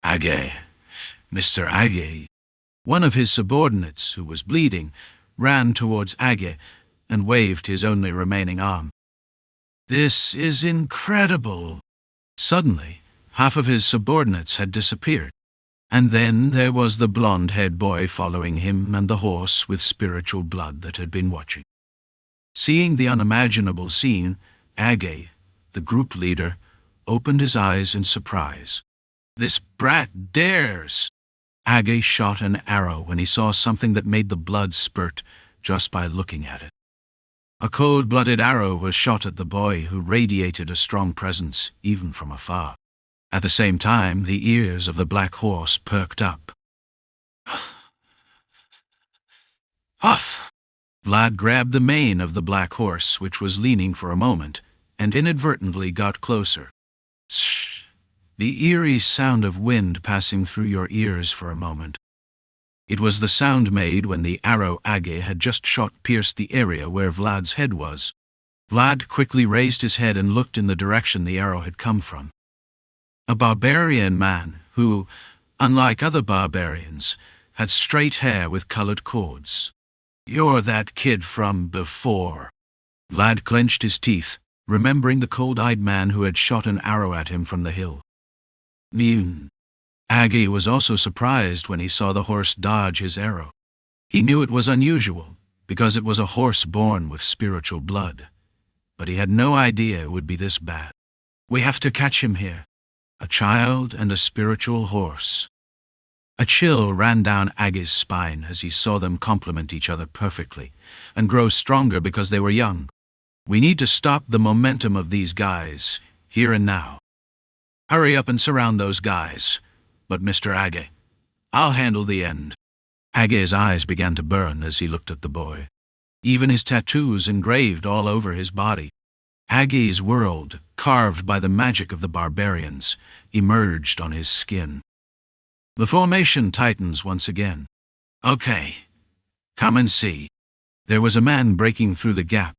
Age, Mr. Age. One of his subordinates, who was bleeding, ran towards Age and waved his only remaining arm. This is incredible. Suddenly, half of his subordinates had disappeared, and then there was the blonde-haired boy following him and the horse with spiritual blood that had been watching. Seeing the unimaginable scene, Age, the group leader, opened his eyes in surprise. This brat dares! Age shot an arrow when he saw something that made the blood spurt just by looking at it. A cold-blooded arrow was shot at the boy, who radiated a strong presence even from afar. At the same time, the ears of the black horse perked up. Huff! Vlad grabbed the mane of the black horse, which was leaning for a moment, and inadvertently got closer. Shh! The eerie sound of wind passing through your ears for a moment. It was the sound made when the arrow Age had just shot pierced the area where Vlad's head was. Vlad quickly raised his head and looked in the direction the arrow had come from. A barbarian man who, unlike other barbarians, had straight hair with colored cords. "You're that kid from before." Vlad clenched his teeth, remembering the cold-eyed man who had shot an arrow at him from the hill. Age was also surprised when he saw the horse dodge his arrow. He knew it was unusual, because it was a horse born with spiritual blood. But he had no idea it would be this bad. "We have to catch him here. A child and a spiritual horse." A chill ran down Age's spine as he saw them complement each other perfectly, and grow stronger because they were young. "We need to stop the momentum of these guys, here and now. Hurry up and surround those guys. But Mr. Age, I'll handle the end." Age's eyes began to burn as he looked at the boy. Even his tattoos engraved all over his body. Age's world, carved by the magic of the barbarians, emerged on his skin. The formation tightens once again. "Okay, come and see." There was a man breaking through the gap.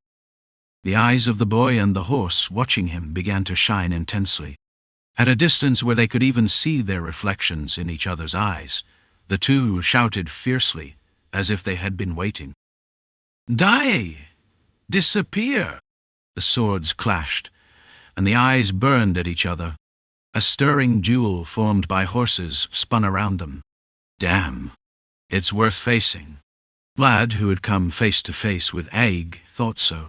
The eyes of the boy and the horse watching him began to shine intensely. At a distance where they could even see their reflections in each other's eyes, the two shouted fiercely, as if they had been waiting. "Die! Disappear!" The swords clashed, and the eyes burned at each other. A stirring duel formed by horses spun around them. "Damn, it's worth facing." Vlad, who had come face to face with Age, thought so.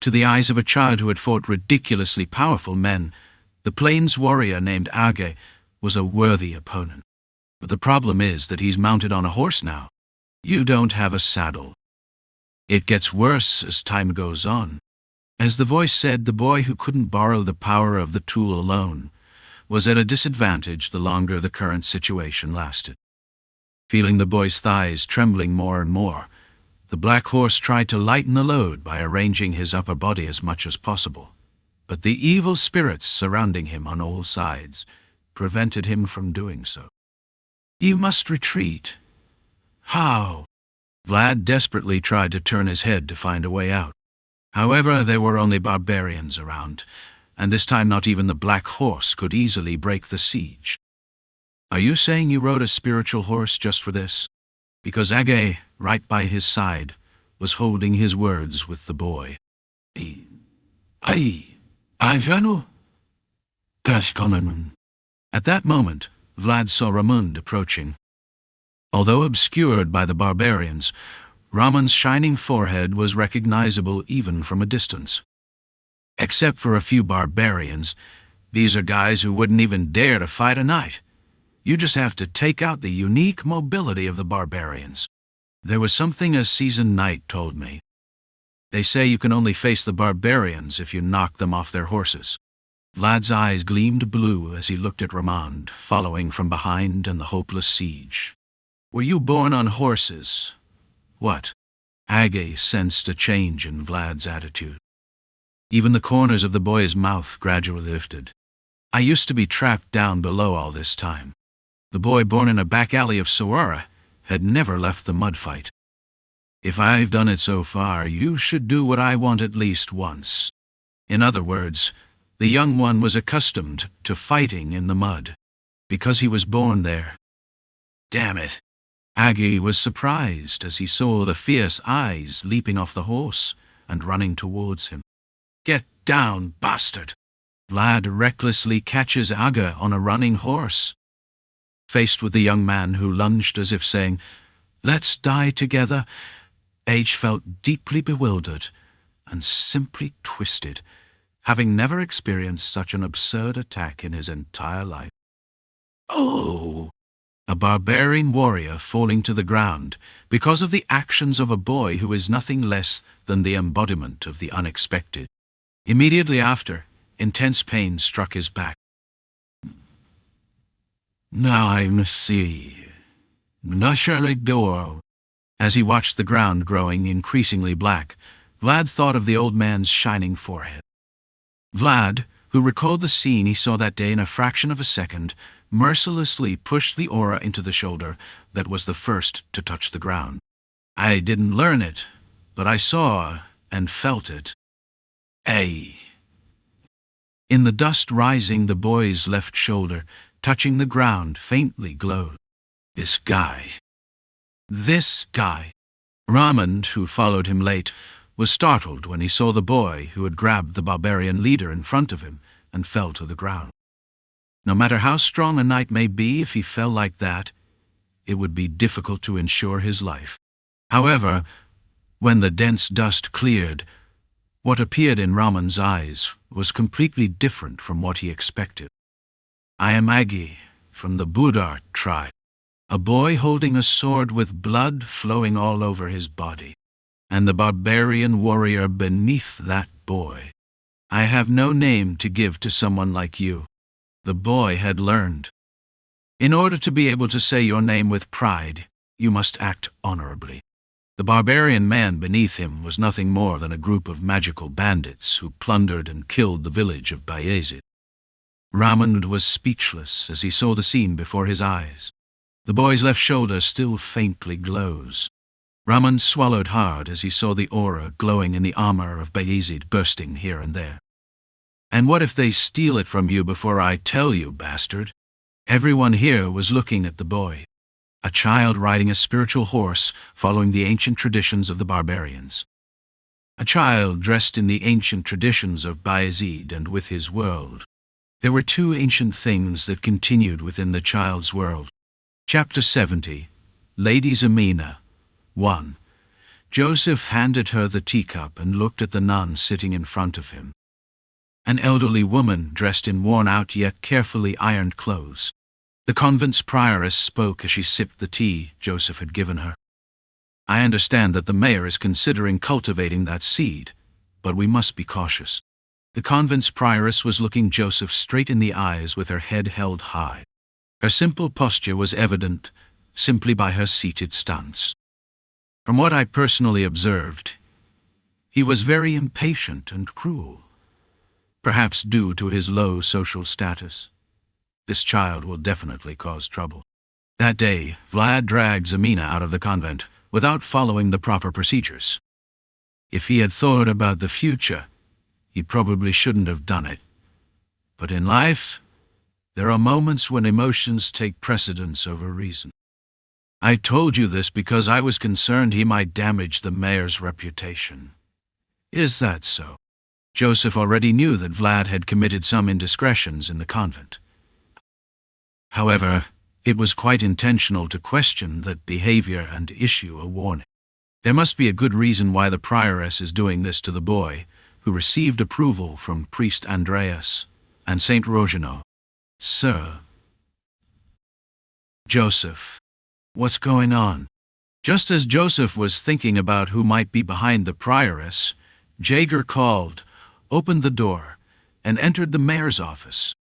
To the eyes of a child who had fought ridiculously powerful men, the plains warrior named Age was a worthy opponent. But the problem is that he's mounted on a horse now. You don't have a saddle. It gets worse as time goes on. As the voice said, the boy who couldn't borrow the power of the tool alone was at a disadvantage the longer the current situation lasted. Feeling the boy's thighs trembling more and more, the black horse tried to lighten the load by arranging his upper body as much as possible. But the evil spirits surrounding him on all sides prevented him from doing so. "You must retreat." "How?" Vlad desperately tried to turn his head to find a way out. However, there were only barbarians around, and this time not even the black horse could easily break the siege. "Are you saying you rode a spiritual horse just for this?" Because Age, right by his side, was holding his words with the boy. At that moment, Vlad saw Ramund approaching. Although obscured by the barbarians, Ramon's shining forehead was recognizable even from a distance. Except for a few barbarians, these are guys who wouldn't even dare to fight a knight. You just have to take out the unique mobility of the barbarians. There was something a seasoned knight told me. They say you can only face the barbarians if you knock them off their horses. Vlad's eyes gleamed blue as he looked at Ramond, following from behind in the hopeless siege. "Were you born on horses?" "What?" Age sensed a change in Vlad's attitude. Even the corners of the boy's mouth gradually lifted. "I used to be trapped down below all this time." The boy born in a back alley of Sara had never left the mud fight. "If I've done it so far, you should do what I want at least once." In other words, the young one was accustomed to fighting in the mud, because he was born there. Damn it! Age was surprised as he saw the fierce eyes leaping off the horse and running towards him. "Get down, bastard!" Vlad recklessly catches Age on a running horse. Faced with the young man who lunged as if saying, "Let's die together," Age felt deeply bewildered and simply twisted, having never experienced such an absurd attack in his entire life. "Oh!" A barbarian warrior falling to the ground because of the actions of a boy who is nothing less than the embodiment of the unexpected. Immediately after, intense pain struck his back. As he watched the ground growing increasingly black, Vlad thought of the old man's shining forehead. Vlad, who recalled the scene he saw that day in a fraction of a second, mercilessly pushed the aura into the shoulder that was the first to touch the ground. I didn't learn it, but I saw and felt it. In the dust rising, the boy's left shoulder, touching the ground, faintly glowed. This guy. Ramond, who followed him late, was startled when he saw the boy who had grabbed the barbarian leader in front of him and fell to the ground. No matter how strong a knight may be, if he fell like that, it would be difficult to ensure his life. However, when the dense dust cleared, what appeared in Ramond's eyes was completely different from what he expected. I am Agi, from the Budar tribe, a boy holding a sword with blood flowing all over his body, and the barbarian warrior beneath that boy. I have no name to give to someone like you, the boy had learned. In order to be able to say your name with pride, you must act honorably. The barbarian man beneath him was nothing more than a group of magical bandits who plundered and killed the village of Vayezid. Ramond was speechless as he saw the scene before his eyes. The boy's left shoulder still faintly glows. Ramond swallowed hard as he saw the aura glowing in the armor of Vayezid bursting here and there. And what if they steal it from you before I tell you, bastard? Everyone here was looking at the boy, a child riding a spiritual horse following the ancient traditions of the barbarians. A child dressed in the ancient traditions of Vayezid and with his world. There were two ancient things that continued within the child's world. Chapter 70, Lady Zamina. 1. Joseph handed her the teacup and looked at the nun sitting in front of him. An elderly woman dressed in worn-out yet carefully ironed clothes. The convent's prioress spoke as she sipped the tea Joseph had given her. I understand that the mayor is considering cultivating that seed, but we must be cautious. The convent's prioress was looking Joseph straight in the eyes with her head held high. Her simple posture was evident simply by her seated stance. From what I personally observed, he was very impatient and cruel. Perhaps due to his low social status. This child will definitely cause trouble. That day, Vlad dragged Zamina out of the convent without following the proper procedures. If he had thought about the future, he probably shouldn't have done it. But in life, there are moments when emotions take precedence over reason. I told you this because I was concerned he might damage the mayor's reputation. Is that so? Joseph already knew that Vlad had committed some indiscretions in the convent. However, it was quite intentional to question that behavior and issue a warning. There must be a good reason why the prioress is doing this to the boy, who received approval from Priest Andreas and Saint Rogino. Sir. Joseph. What's going on? Just as Joseph was thinking about who might be behind the prioress, Jaeger called, opened the door, and entered the mayor's office.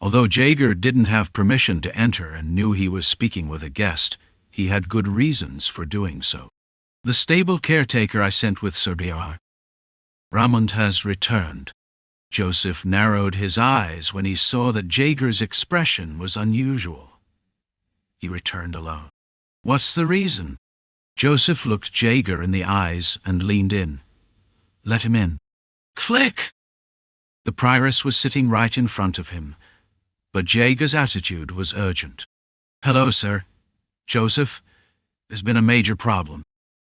Although Jaeger didn't have permission to enter and knew he was speaking with a guest, he had good reasons for doing so. The stable caretaker I sent with Sir Ramond has returned. Joseph narrowed his eyes when he saw that Jaeger's expression was unusual. He returned alone. What's the reason? Joseph looked Jaeger in the eyes and leaned in. Let him in. Click! The prioress was sitting right in front of him, but Jaeger's attitude was urgent. Hello, sir. Joseph, there's been a major problem.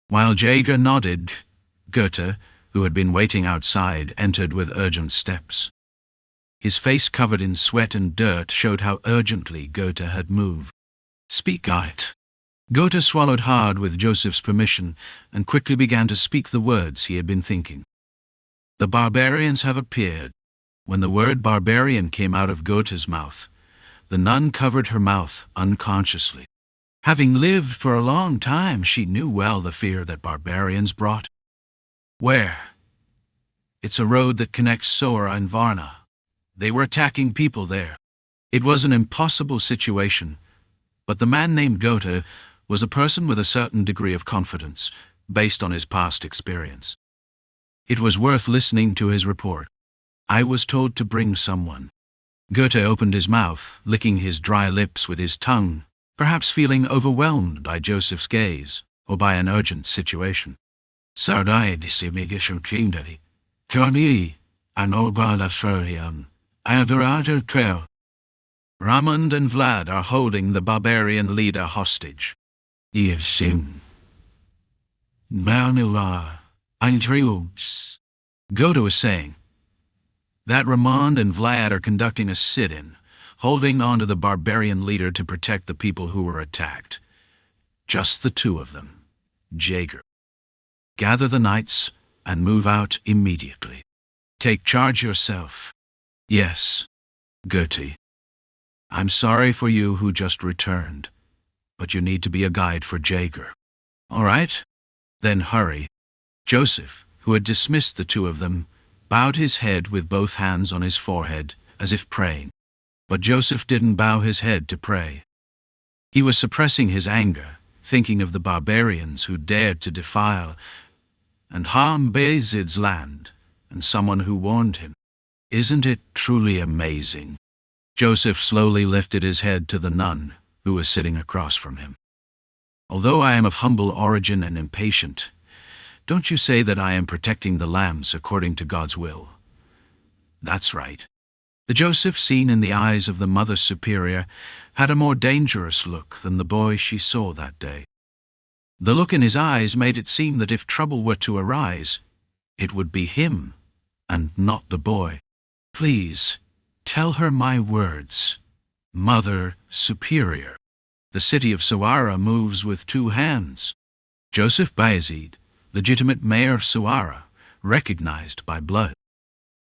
While Jaeger nodded, Goethe, who had been waiting outside, entered with urgent steps. His face covered in sweat and dirt showed how urgently Goethe had moved. Speak out. Goethe swallowed hard with Joseph's permission and quickly began to speak the words he had been thinking. The barbarians have appeared. When the word barbarian came out of Goethe's mouth, the nun covered her mouth unconsciously. Having lived for a long time, she knew well the fear that barbarians brought. Where? It's a road that connects Sora and Varna. They were attacking people there. It was an impossible situation, but the man named Goethe was a person with a certain degree of confidence, based on his past experience. It was worth listening to his report. I was told to bring someone. Goethe opened his mouth, licking his dry lips with his tongue, perhaps feeling overwhelmed by Joseph's gaze, or by an urgent situation. Sara discrimination kindly. Tony, an obala furian, adorado trail. Ramond and Vlad are holding the barbarian leader hostage. You've seen. Manhwa, intrigues. Goethe was saying that Ramond and Vlad are conducting a sit-in, holding on to the barbarian leader to protect the people who were attacked. Just the two of them. Jaeger. Gather the knights and move out immediately. Take charge yourself. Yes, Goethe. I'm sorry for you who just returned, but you need to be a guide for Jaeger. All right? Then hurry. Joseph, who had dismissed the two of them, bowed his head with both hands on his forehead, as if praying. But Joseph didn't bow his head to pray. He was suppressing his anger, thinking of the barbarians who dared to defile and harm Vayezid's land, and someone who warned him. Isn't it truly amazing? Joseph slowly lifted his head to the nun, who was sitting across from him. Although I am of humble origin and impatient, don't you say that I am protecting the lambs according to God's will. That's right. The Joseph seen in the eyes of the Mother Superior had a more dangerous look than the boy she saw that day. The look in his eyes made it seem that if trouble were to arise, it would be him, and not the boy. Please, tell her my words, Mother Superior. The city of Sara moves with two hands. Joseph Vayezid, legitimate mayor of Sara, recognized by blood.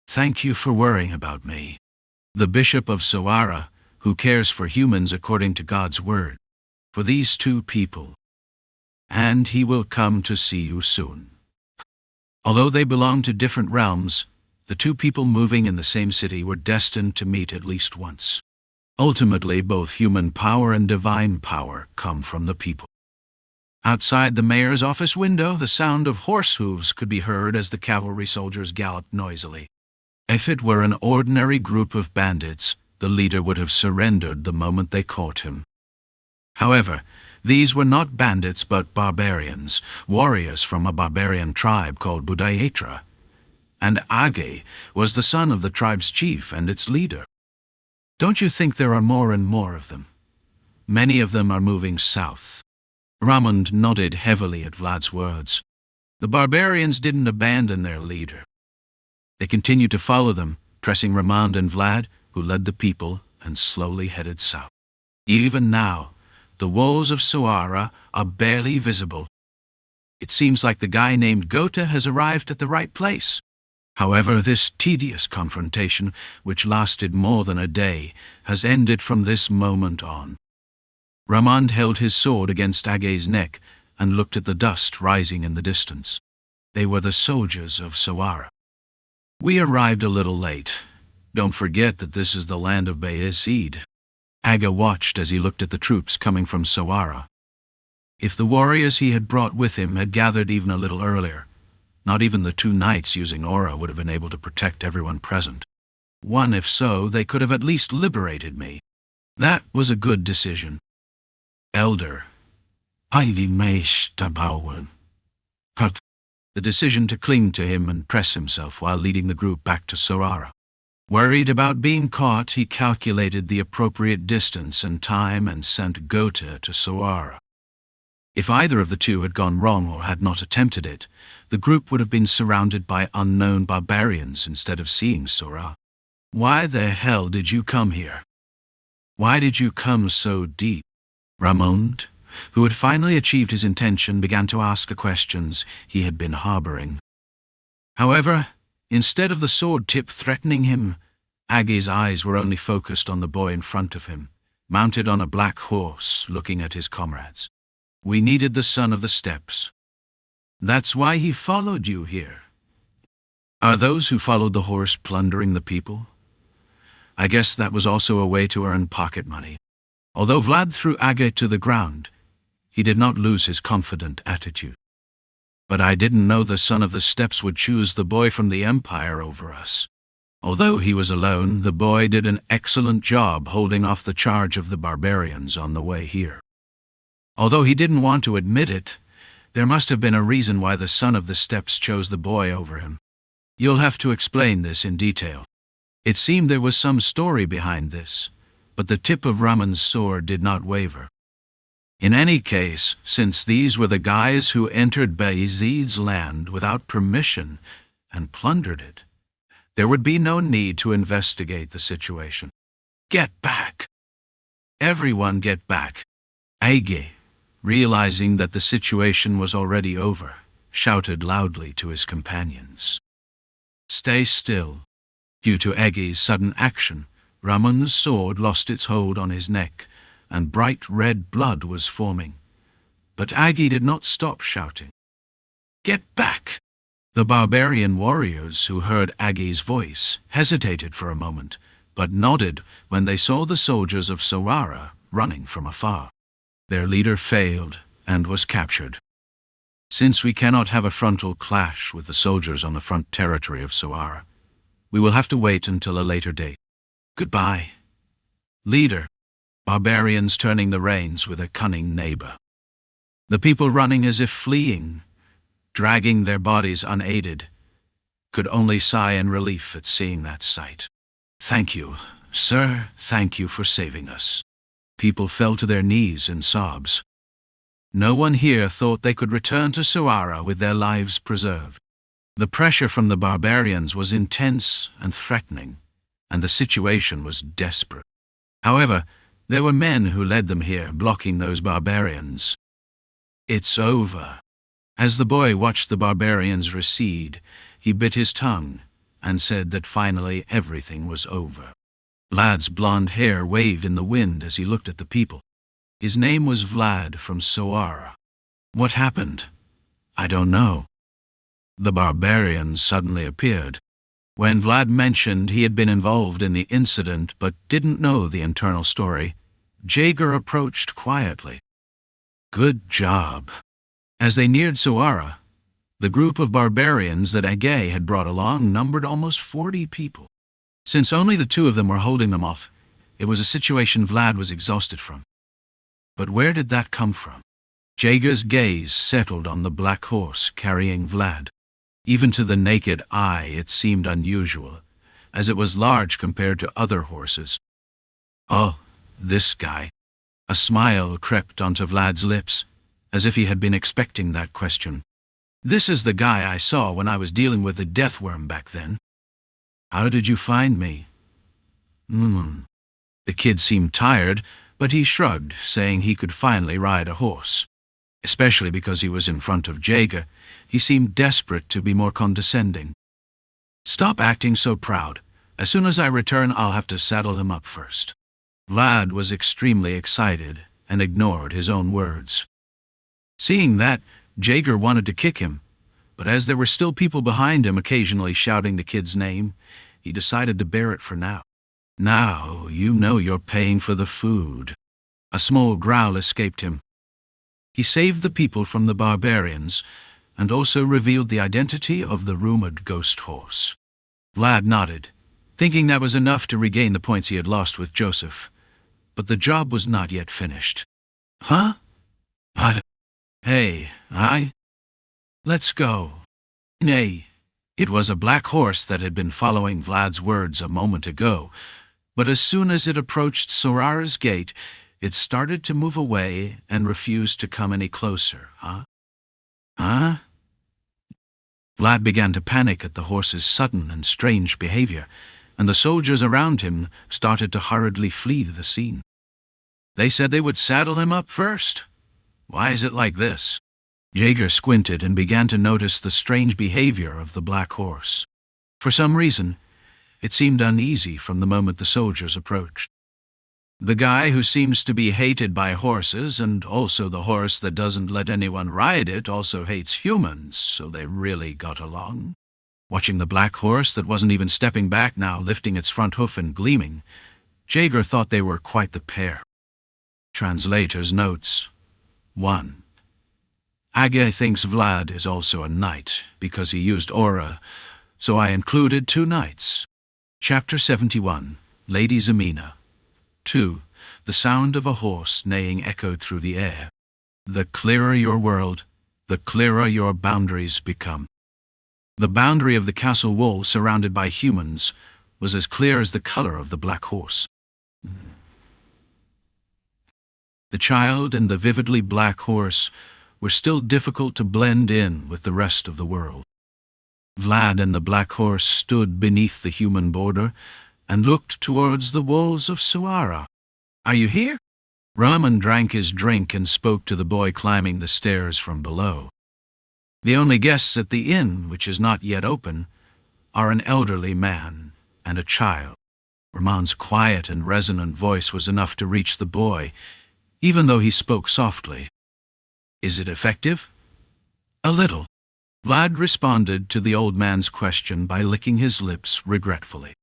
Thank you for worrying about me. The Bishop of Sara, who cares for humans according to God's word, for these two people. And he will come to see you soon. Although they belong to different realms, the two people moving in the same city were destined to meet at least once. Ultimately, both human power and divine power come from the people. Outside the mayor's office window, the sound of horse hooves could be heard as the cavalry soldiers galloped noisily. If it were an ordinary group of bandits, the leader would have surrendered the moment they caught him. However, these were not bandits but barbarians, warriors from a barbarian tribe called Budayatra, and Age was the son of the tribe's chief and its leader. Don't you think there are more and more of them? Many of them are moving south. Ramond nodded heavily at Vlad's words. The barbarians didn't abandon their leader. They continued to follow them, pressing Ramond and Vlad, who led the people, and slowly headed south. Even now, the walls of Sara are barely visible. It seems like the guy named Goethe has arrived at the right place. However, this tedious confrontation, which lasted more than a day, has ended from this moment on. Ramond held his sword against Age's neck and looked at the dust rising in the distance. They were the soldiers of Sara. We arrived a little late. Don't forget that this is the land of Vayezid. Age watched as he looked at the troops coming from Sara. If the warriors he had brought with him had gathered even a little earlier, not even the two knights using aura would have been able to protect everyone present. If so, they could have at least liberated me. That was a good decision. Elder. The decision to cling to him and press himself while leading the group back to Sara. Worried about being caught, he calculated the appropriate distance and time and sent Goethe to Sara. If either of the two had gone wrong or had not attempted it, the group would have been surrounded by unknown barbarians instead of seeing Sara. Why the hell did you come here? Why did you come so deep? Ramond, who had finally achieved his intention, began to ask the questions he had been harboring. However, instead of the sword tip threatening him, Age's eyes were only focused on the boy in front of him, mounted on a black horse, looking at his comrades. We needed the son of the steppes. That's why he followed you here. Are those who followed the horse plundering the people? I guess that was also a way to earn pocket money. Although Vlad threw Age to the ground, he did not lose his confident attitude. But I didn't know the son of the steppes would choose the boy from the Empire over us. Although he was alone, the boy did an excellent job holding off the charge of the barbarians on the way here. Although he didn't want to admit it, there must have been a reason why the son of the steppes chose the boy over him. You'll have to explain this in detail. It seemed there was some story behind this, but the tip of Raman's sword did not waver. In any case, since these were the guys who entered Vayezid's land without permission and plundered it, there would be no need to investigate the situation. Get back! Everyone get back! Age, realizing that the situation was already over, shouted loudly to his companions. Stay still. Due to Age's sudden action, Raman's sword lost its hold on his neck, and bright red blood was forming. But Age did not stop shouting. Get back! The barbarian warriors who heard Age's voice hesitated for a moment, but nodded when they saw the soldiers of Sara running from afar. Their leader failed and was captured. Since we cannot have a frontal clash with the soldiers on the front territory of Sara, we will have to wait until a later date. Goodbye. Leader. Barbarians turning the reins with a cunning neighbor. The people running as if fleeing, dragging their bodies unaided, could only sigh in relief at seeing that sight. Thank you, sir, thank you for saving us. People fell to their knees in sobs. No one here thought they could return to Sara with their lives preserved. The pressure from the barbarians was intense and threatening, and the situation was desperate. However, there were men who led them here, blocking those barbarians. It's over. As the boy watched the barbarians recede, he bit his tongue and said that finally everything was over. Vlad's blonde hair waved in the wind as he looked at the people. His name was Vlad from Sara. What happened? I don't know. The barbarians suddenly appeared. When Vlad mentioned he had been involved in the incident but didn't know the internal story, Jaeger approached quietly. Good job. As they neared Sara, the group of barbarians that Age had brought along numbered almost 40 people. Since only the two of them were holding them off, it was a situation Vlad was exhausted from. But where did that come from? Jaeger's gaze settled on the black horse carrying Vlad. Even to the naked eye it seemed unusual, as it was large compared to other horses. Oh, this guy. A smile crept onto Vlad's lips, as if he had been expecting that question. This is the guy I saw when I was dealing with the death worm back then. How did you find me? The kid seemed tired, but he shrugged, saying he could finally ride a horse. Especially because he was in front of Jaeger, he seemed desperate to be more condescending. Stop acting so proud. As soon as I return, I'll have to saddle him up first. Vlad was extremely excited and ignored his own words. Seeing that, Jaeger wanted to kick him, but as there were still people behind him occasionally shouting the kid's name, he decided to bear it for now. Now, you know you're paying for the food. A small growl escaped him. He saved the people from the barbarians, and also revealed the identity of the rumored ghost horse. Vlad nodded, thinking that was enough to regain the points he had lost with Joseph. But the job was not yet finished. Huh? Hey, let's go. Nay, it was a black horse that had been following Vlad's words a moment ago, but as soon as it approached Sara's gate, it started to move away and refused to come any closer, Huh? Vlad began to panic at the horse's sudden and strange behavior, and the soldiers around him started to hurriedly flee the scene. They said they would saddle him up first. Why is it like this? Jaeger squinted and began to notice the strange behavior of the black horse. For some reason, it seemed uneasy from the moment the soldiers approached. The guy who seems to be hated by horses, and also the horse that doesn't let anyone ride it, also hates humans, so they really got along. Watching the black horse that wasn't even stepping back now, lifting its front hoof and gleaming, Jaeger thought they were quite the pair. Translator's notes. 1. Age thinks Vlad is also a knight, because he used aura, so I included 2 knights. Chapter 71. Lady Zamina. 2. The sound of a horse neighing echoed through the air. The clearer your world, the clearer your boundaries become. The boundary of the castle wall surrounded by humans was as clear as the color of the black horse. The child and the vividly black horse were still difficult to blend in with the rest of the world. Vlad and the black horse stood beneath the human border and looked towards the walls of Sara. "Are you here?" Ramon drank his drink and spoke to the boy climbing the stairs from below. "The only guests at the inn, which is not yet open, are an elderly man and a child." Ramon's quiet and resonant voice was enough to reach the boy, even though he spoke softly. "Is it effective?" "A little." Vlad responded to the old man's question by licking his lips regretfully.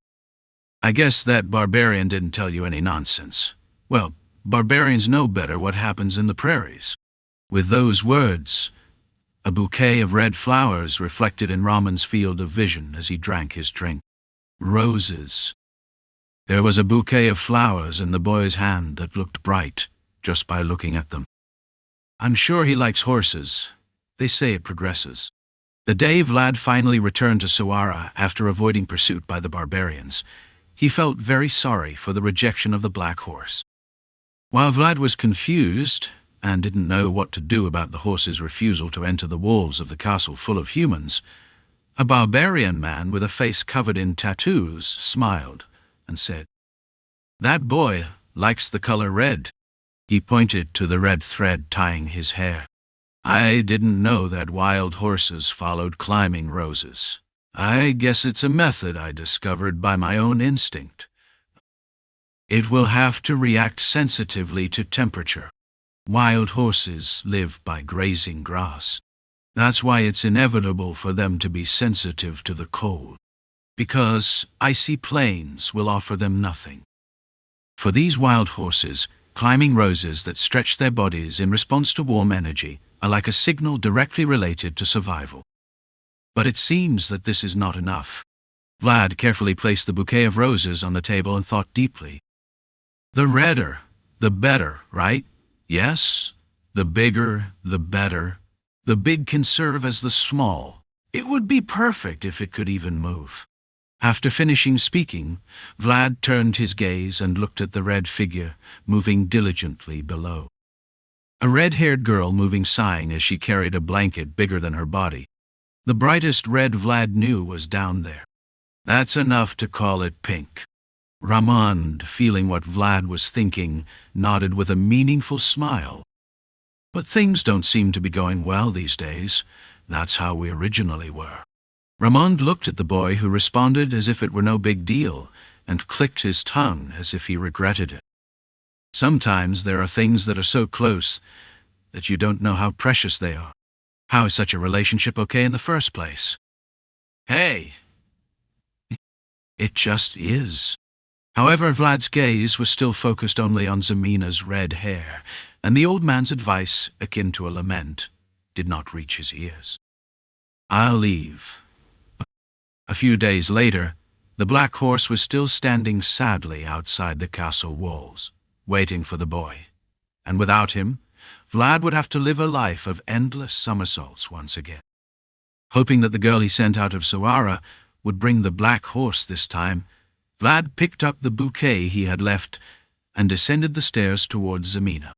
"I guess that barbarian didn't tell you any nonsense. Well, barbarians know better what happens in the prairies." With those words, a bouquet of red flowers reflected in Ramon's field of vision as he drank his drink. Roses. There was a bouquet of flowers in the boy's hand that looked bright just by looking at them. "I'm sure he likes horses. They say it progresses." The day Vlad finally returned to Sara after avoiding pursuit by the barbarians, he felt very sorry for the rejection of the black horse. While Vlad was confused and didn't know what to do about the horse's refusal to enter the walls of the castle full of humans, a barbarian man with a face covered in tattoos smiled and said, "That boy likes the color red." He pointed to the red thread tying his hair. "I didn't know that wild horses followed climbing roses. I guess it's a method I discovered by my own instinct. It will have to react sensitively to temperature. Wild horses live by grazing grass. That's why it's inevitable for them to be sensitive to the cold, because icy plains will offer them nothing. For these wild horses, climbing roses that stretch their bodies in response to warm energy are like a signal directly related to survival." But it seems that this is not enough. Vlad carefully placed the bouquet of roses on the table and thought deeply. "The redder, the better, right? Yes, the bigger, the better. The big can serve as the small. It would be perfect if it could even move." After finishing speaking, Vlad turned his gaze and looked at the red figure moving diligently below. A red-haired girl moving sighing as she carried a blanket bigger than her body. The brightest red Vlad knew was down there. That's enough to call it pink. Ramon, feeling what Vlad was thinking, nodded with a meaningful smile. "But things don't seem to be going well these days. That's how we originally were." Ramon looked at the boy, who responded as if it were no big deal, and clicked his tongue as if he regretted it. "Sometimes there are things that are so close that you don't know how precious they are. How is such a relationship okay in the first place?" "Hey! It just is." However, Vlad's gaze was still focused only on Zamina's red hair, and the old man's advice, akin to a lament, did not reach his ears. "I'll leave." A few days later, the black horse was still standing sadly outside the castle walls, waiting for the boy, and without him, Vlad would have to live a life of endless somersaults once again. Hoping that the girl he sent out of Sara would bring the black horse this time, Vlad picked up the bouquet he had left and descended the stairs towards Zamina.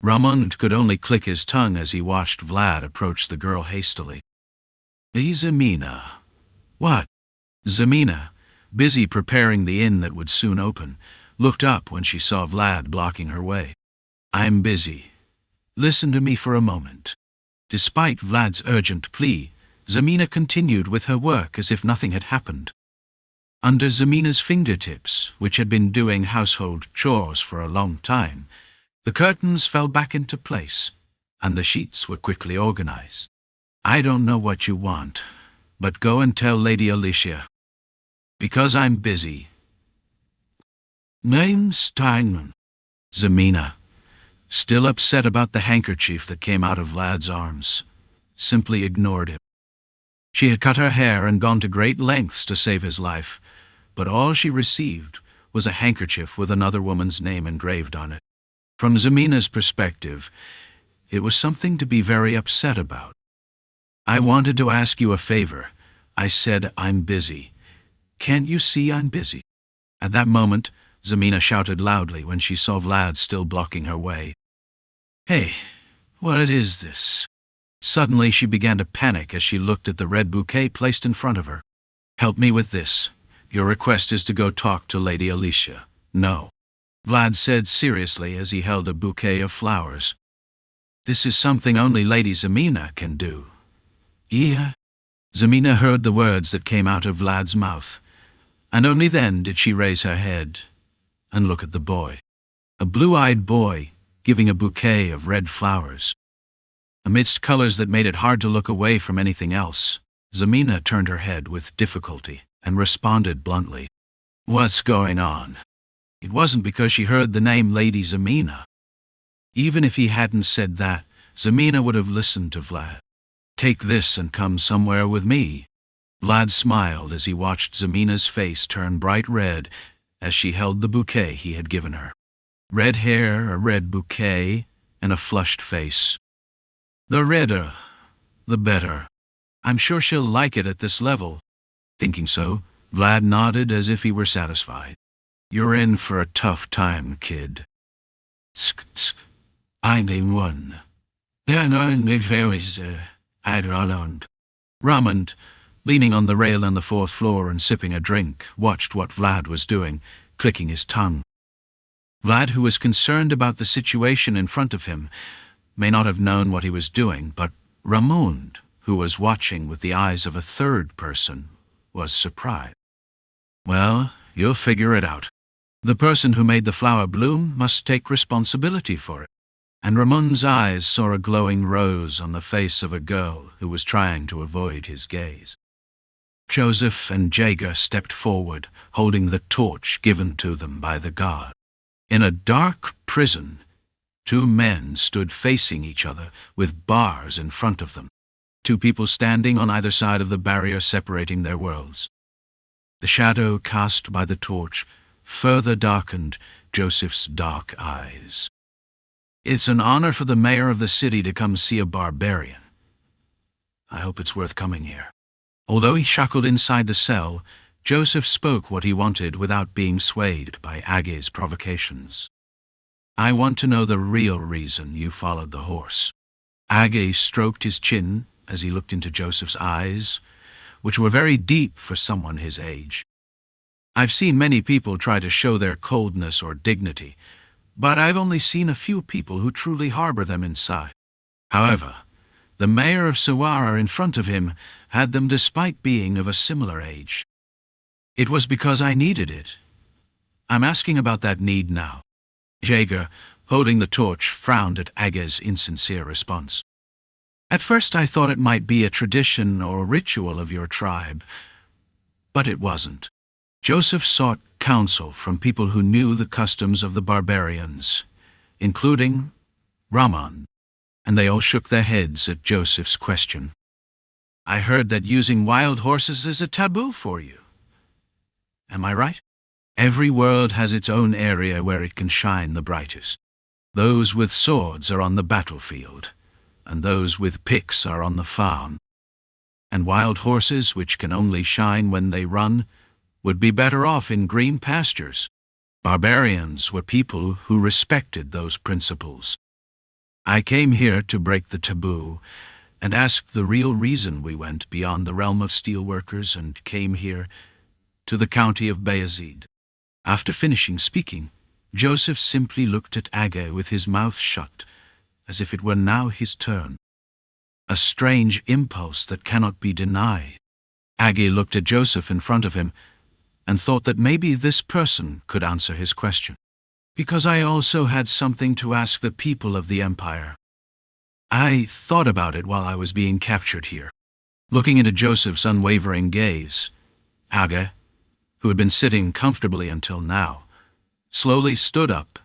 Ramon could only click his tongue as he watched Vlad approach the girl hastily. "Hey, Zamina." "What?" Zamina, busy preparing the inn that would soon open, looked up when she saw Vlad blocking her way. "I'm busy. Listen to me for a moment." Despite Vlad's urgent plea, Zamina continued with her work as if nothing had happened. Under Zamina's fingertips, which had been doing household chores for a long time, the curtains fell back into place, and the sheets were quickly organized. "I don't know what you want, but go and tell Lady Alicia. Because I'm busy." "Name Steinman." Zamina, still upset about the handkerchief that came out of Vlad's arms, simply ignored him. She had cut her hair and gone to great lengths to save his life, but all she received was a handkerchief with another woman's name engraved on it. From Zamina's perspective, it was something to be very upset about. "I wanted to ask you a favor. I said I'm busy. Can't you see I'm busy?" At that moment, Zamina shouted loudly when she saw Vlad still blocking her way. "Hey, what is this?" Suddenly she began to panic as she looked at the red bouquet placed in front of her. "Help me with this. Your request is to go talk to Lady Alicia." "No," Vlad said seriously as he held a bouquet of flowers. "This is something only Lady Zamina can do." "Yeah?" Zamina heard the words that came out of Vlad's mouth, and only then did she raise her head and look at the boy. A blue-eyed boy giving a bouquet of red flowers. Amidst colors that made it hard to look away from anything else, Zamina turned her head with difficulty and responded bluntly, "What's going on?" It wasn't because she heard the name Lady Zamina. Even if he hadn't said that, Zamina would have listened to Vlad. "Take this and come somewhere with me." Vlad smiled as he watched Zamina's face turn bright red as she held the bouquet he had given her. Red hair, a red bouquet, and a flushed face. "The redder, the better. I'm sure she'll like it at this level." Thinking so, Vlad nodded as if he were satisfied. "You're in for a tough time, kid." "Tsk. I'm in one. There are no fairies, I don't." Ramond, leaning on the rail on the fourth floor and sipping a drink, watched what Vlad was doing, clicking his tongue. Vlad, who was concerned about the situation in front of him, may not have known what he was doing, but Ramond, who was watching with the eyes of a third person, was surprised. "Well, you'll figure it out. The person who made the flower bloom must take responsibility for it." And Ramond's eyes saw a glowing rose on the face of a girl who was trying to avoid his gaze. Joseph and Jaeger stepped forward, holding the torch given to them by the guard. In a dark prison, two men stood facing each other with bars in front of them, two people standing on either side of the barrier separating their worlds. The shadow cast by the torch further darkened Joseph's dark eyes. "It's an honor for the mayor of the city to come see a barbarian. I hope it's worth coming here." Although he shackled inside the cell, Joseph spoke what he wanted without being swayed by Age's provocations. "I want to know the real reason you followed the horse." Age stroked his chin as he looked into Joseph's eyes, which were very deep for someone his age. "I've seen many people try to show their coldness or dignity, but I've only seen a few people who truly harbor them inside. However, the mayor of Sara in front of him had them despite being of a similar age. It was because I needed it. I'm asking about that need now." Jaeger, holding the torch, frowned at Age's insincere response. "At first I thought it might be a tradition or ritual of your tribe, but it wasn't." Joseph sought counsel from people who knew the customs of the barbarians, including Ramond, and they all shook their heads at Joseph's question. "I heard that using wild horses is a taboo for you. Am I right? Every world has its own area where it can shine the brightest. Those with swords are on the battlefield, and those with picks are on the farm. And wild horses, which can only shine when they run, would be better off in green pastures. Barbarians were people who respected those principles. I came here to break the taboo and ask the real reason we went beyond the realm of steelworkers and came here to the county of Vayezid." After finishing speaking, Joseph simply looked at Age with his mouth shut, as if it were now his turn. A strange impulse that cannot be denied. Age looked at Joseph in front of him and thought that maybe this person could answer his question. "Because I also had something to ask the people of the Empire. I thought about it while I was being captured here." Looking into Joseph's unwavering gaze, Age, who had been sitting comfortably until now, slowly stood up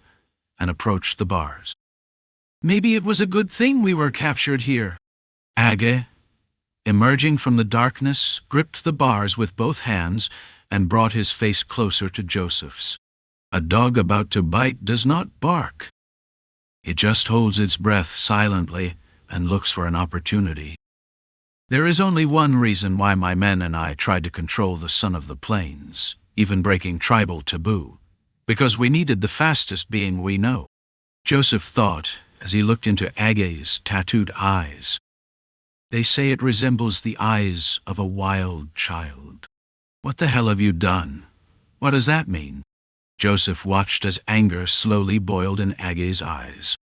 and approached the bars. "Maybe it was a good thing we were captured here." Age, emerging from the darkness, gripped the bars with both hands and brought his face closer to Joseph's. A dog about to bite does not bark. It just holds its breath silently and looks for an opportunity. There is only one reason why my men and I tried to control the son of the plains, even breaking tribal taboo, because we needed the fastest being we know. Joseph thought as he looked into Age's tattooed eyes. They say it resembles the eyes of a wild child. What the hell have you done? What does that mean? Joseph watched as anger slowly boiled in Age's eyes,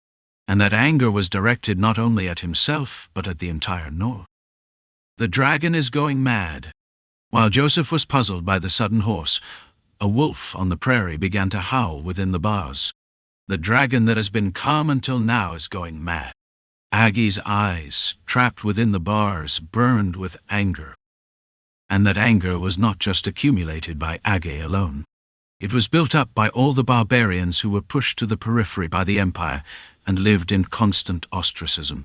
and that anger was directed not only at himself but at the entire north. The dragon is going mad. While Joseph was puzzled by the sudden horse, a wolf on the prairie began to howl within the bars. The dragon that has been calm until now is going mad. Age's eyes, trapped within the bars, burned with anger. And that anger was not just accumulated by Age alone. It was built up by all the barbarians who were pushed to the periphery by the empire and lived in constant ostracism.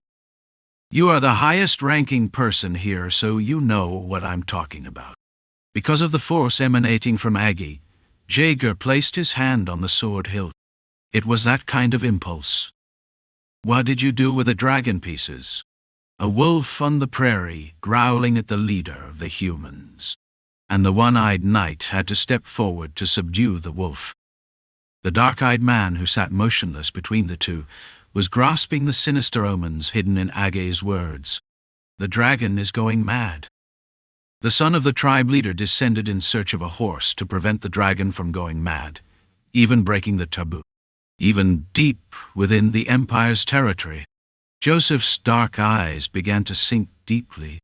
You are the highest-ranking person here, so you know what I'm talking about. Because of the force emanating from Age, Jaeger placed his hand on the sword hilt. It was that kind of impulse. What did you do with the dragon pieces? A wolf on the prairie, growling at the leader of the humans. And the one-eyed knight had to step forward to subdue the wolf. The dark-eyed man who sat motionless between the two was grasping the sinister omens hidden in Age's words. The dragon is going mad. The son of the tribe leader descended in search of a horse to prevent the dragon from going mad, even breaking the taboo. Even deep within the empire's territory, Joseph's dark eyes began to sink deeply.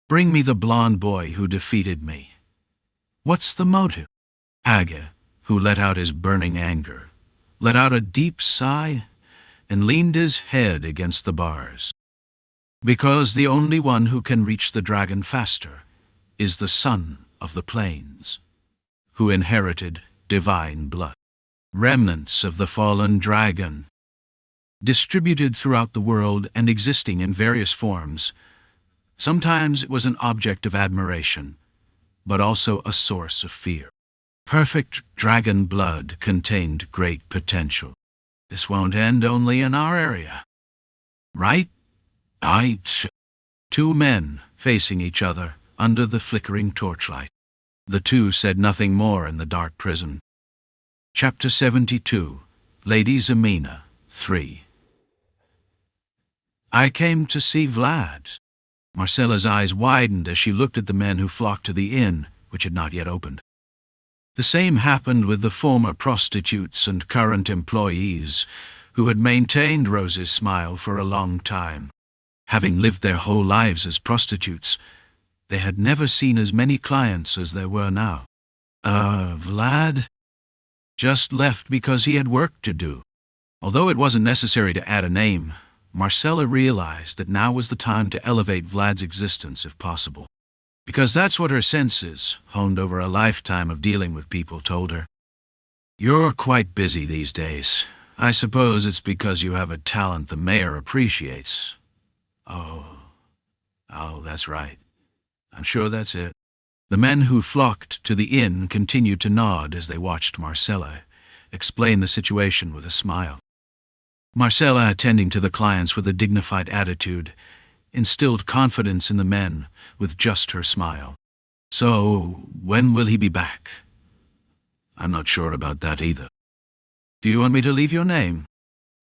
Bring me the blond boy who defeated me. What's the motive? Age, who let out his burning anger, let out a deep sigh and leaned his head against the bars. Because the only one who can reach the dragon faster is the son of the plains, who inherited divine blood. Remnants of the fallen dragon, distributed throughout the world and existing in various forms. Sometimes it was an object of admiration, but also a source of fear. Perfect dragon blood contained great potential. This won't end only in our area. Right? Two men facing each other under the flickering torchlight. The two said nothing more in the dark prison. Chapter 72, Lady Zamina, 3. I came to see Vlad. Marcella's eyes widened as she looked at the men who flocked to the inn, which had not yet opened. The same happened with the former prostitutes and current employees, who had maintained Rose's smile for a long time. Having lived their whole lives as prostitutes, they had never seen as many clients as there were now. Vlad? Just left because he had work to do. Although it wasn't necessary to add a name, Marcella realized that now was the time to elevate Vlad's existence if possible. Because that's what her senses, honed over a lifetime of dealing with people, told her. You're quite busy these days. I suppose it's because you have a talent the mayor appreciates. Oh, that's right. I'm sure that's it. The men who flocked to the inn continued to nod as they watched Marcella explain the situation with a smile. Marcella, attending to the clients with a dignified attitude, instilled confidence in the men with just her smile. So, when will he be back? I'm not sure about that either. Do you want me to leave your name?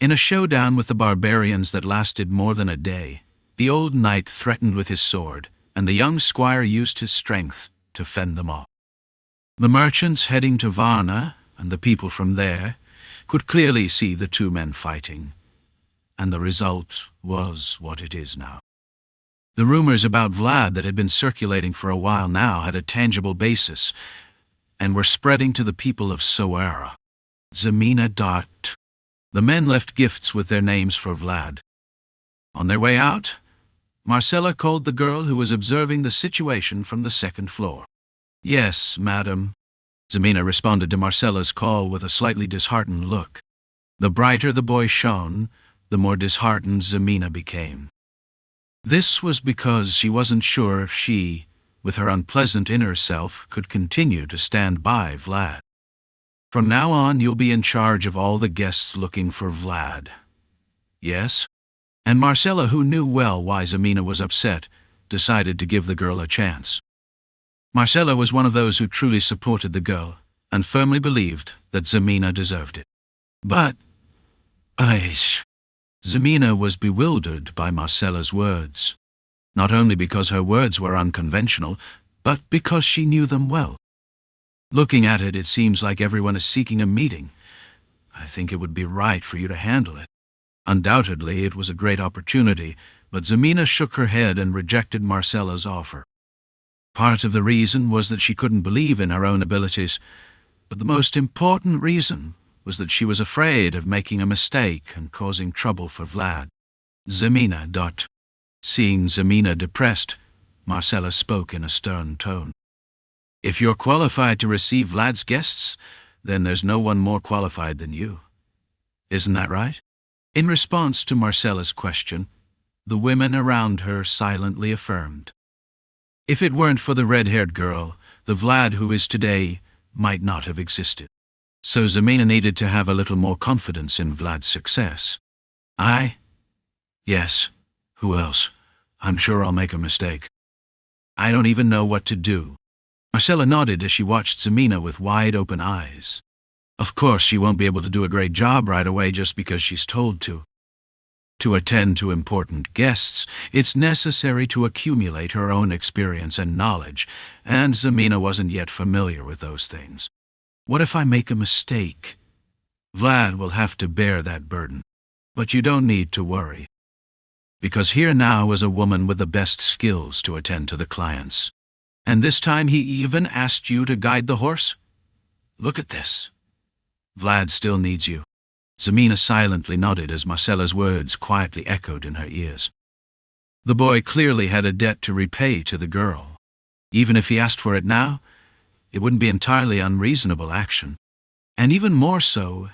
In a showdown with the barbarians that lasted more than a day, the old knight threatened with his sword, and the young squire used his strength to fend them off. The merchants heading to Varna, and the people from there, could clearly see the two men fighting, and the result was what it is now. The rumors about Vlad that had been circulating for a while now had a tangible basis, and were spreading to the people of Sara. Zamina. The men left gifts with their names for Vlad. On their way out, Marcella called the girl who was observing the situation from the second floor. Yes, madam. Zamina responded to Marcella's call with a slightly disheartened look. The brighter the boy shone, the more disheartened Zamina became. This was because she wasn't sure if she, with her unpleasant inner self, could continue to stand by Vlad. From now on, you'll be in charge of all the guests looking for Vlad. Yes? And Marcella, who knew well why Zamina was upset, decided to give the girl a chance. Marcella was one of those who truly supported the girl, and firmly believed that Zamina deserved it. But, Zamina was bewildered by Marcella's words, not only because her words were unconventional, but because she knew them well. Looking at it, it seems like everyone is seeking a meeting. I think it would be right for you to handle it. Undoubtedly, it was a great opportunity, but Zamina shook her head and rejected Marcella's offer. Part of the reason was that she couldn't believe in her own abilities, but the most important reason was that she was afraid of making a mistake and causing trouble for Vlad. Zamina. Seeing Zamina depressed, Marcella spoke in a stern tone. If you're qualified to receive Vlad's guests, then there's no one more qualified than you. Isn't that right? In response to Marcella's question, the women around her silently affirmed. If it weren't for the red-haired girl, the Vlad who is today might not have existed. So Zamina needed to have a little more confidence in Vlad's success. Yes. Who else? I'm sure I'll make a mistake. I don't even know what to do. Marcella nodded as she watched Zamina with wide-open eyes. Of course, she won't be able to do a great job right away just because she's told to. To attend to important guests, it's necessary to accumulate her own experience and knowledge, and Zamina wasn't yet familiar with those things. What if I make a mistake? Vlad will have to bear that burden. But you don't need to worry. Because here now is a woman with the best skills to attend to the clients. And this time he even asked you to guide the horse? Look at this. Vlad still needs you. Zamina silently nodded as Marcella's words quietly echoed in her ears. The boy clearly had a debt to repay to the girl. Even if he asked for it now, it wouldn't be entirely unreasonable action. And even more so,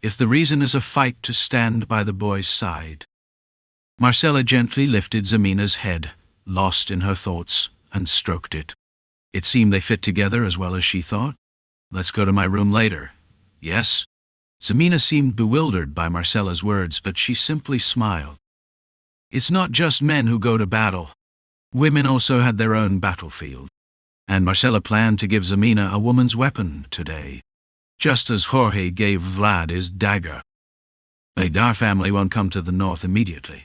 if the reason is a fight to stand by the boy's side. Marcella gently lifted Zamina's head, lost in her thoughts, and stroked it. It seemed they fit together as well as she thought. Let's go to my room later. Yes? Zamina seemed bewildered by Marcella's words, but she simply smiled. It's not just men who go to battle. Women also had their own battlefield. And Marcella planned to give Zamina a woman's weapon today, just as Jorge gave Vlad his dagger. The Dar family won't come to the north immediately.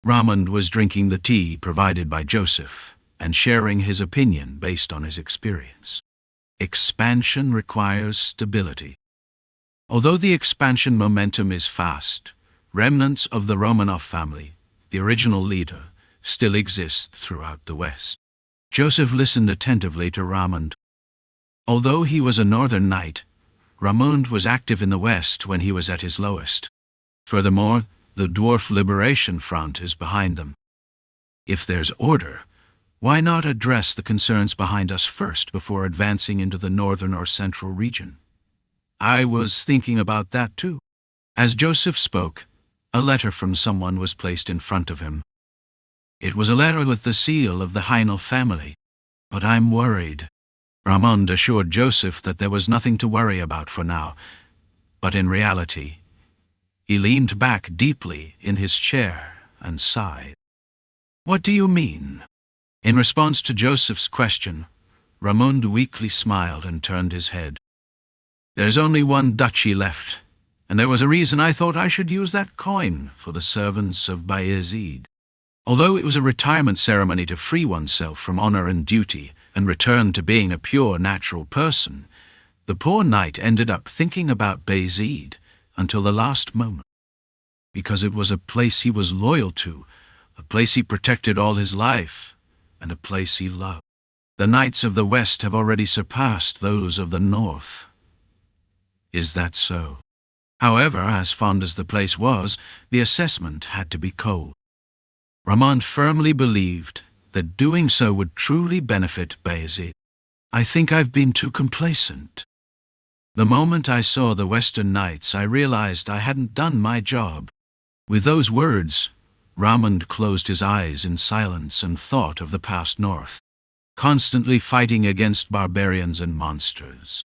Ramond was drinking the tea provided by Joseph and sharing his opinion based on his experience. Expansion requires stability. Although the expansion momentum is fast, remnants of the Romanov family, the original leader, still exist throughout the West. Joseph listened attentively to Ramond. Although he was a northern knight, Ramond was active in the West when he was at his lowest. Furthermore, the Dwarf Liberation Front is behind them. If there's order, why not address the concerns behind us first before advancing into the northern or central region? I was thinking about that too. As Joseph spoke, a letter from someone was placed in front of him. It was a letter with the seal of the Heinel family. But I'm worried. Ramond assured Joseph that there was nothing to worry about for now. But in reality, he leaned back deeply in his chair and sighed. What do you mean? In response to Joseph's question, Ramond weakly smiled and turned his head. There's only one duchy left, and there was a reason I thought I should use that coin for the servants of Vayezid. Although it was a retirement ceremony to free oneself from honor and duty and return to being a pure natural person, the poor knight ended up thinking about Vayezid until the last moment. Because it was a place he was loyal to, a place he protected all his life, and a place he loved. The knights of the West have already surpassed those of the North. Is that so? However, as fond as the place was, the assessment had to be cold. Ramond firmly believed that doing so would truly benefit Vayezid. I think I've been too complacent. The moment I saw the Western Knights, I realized I hadn't done my job. With those words, Ramond closed his eyes in silence and thought of the past north. constantly fighting against barbarians and monsters.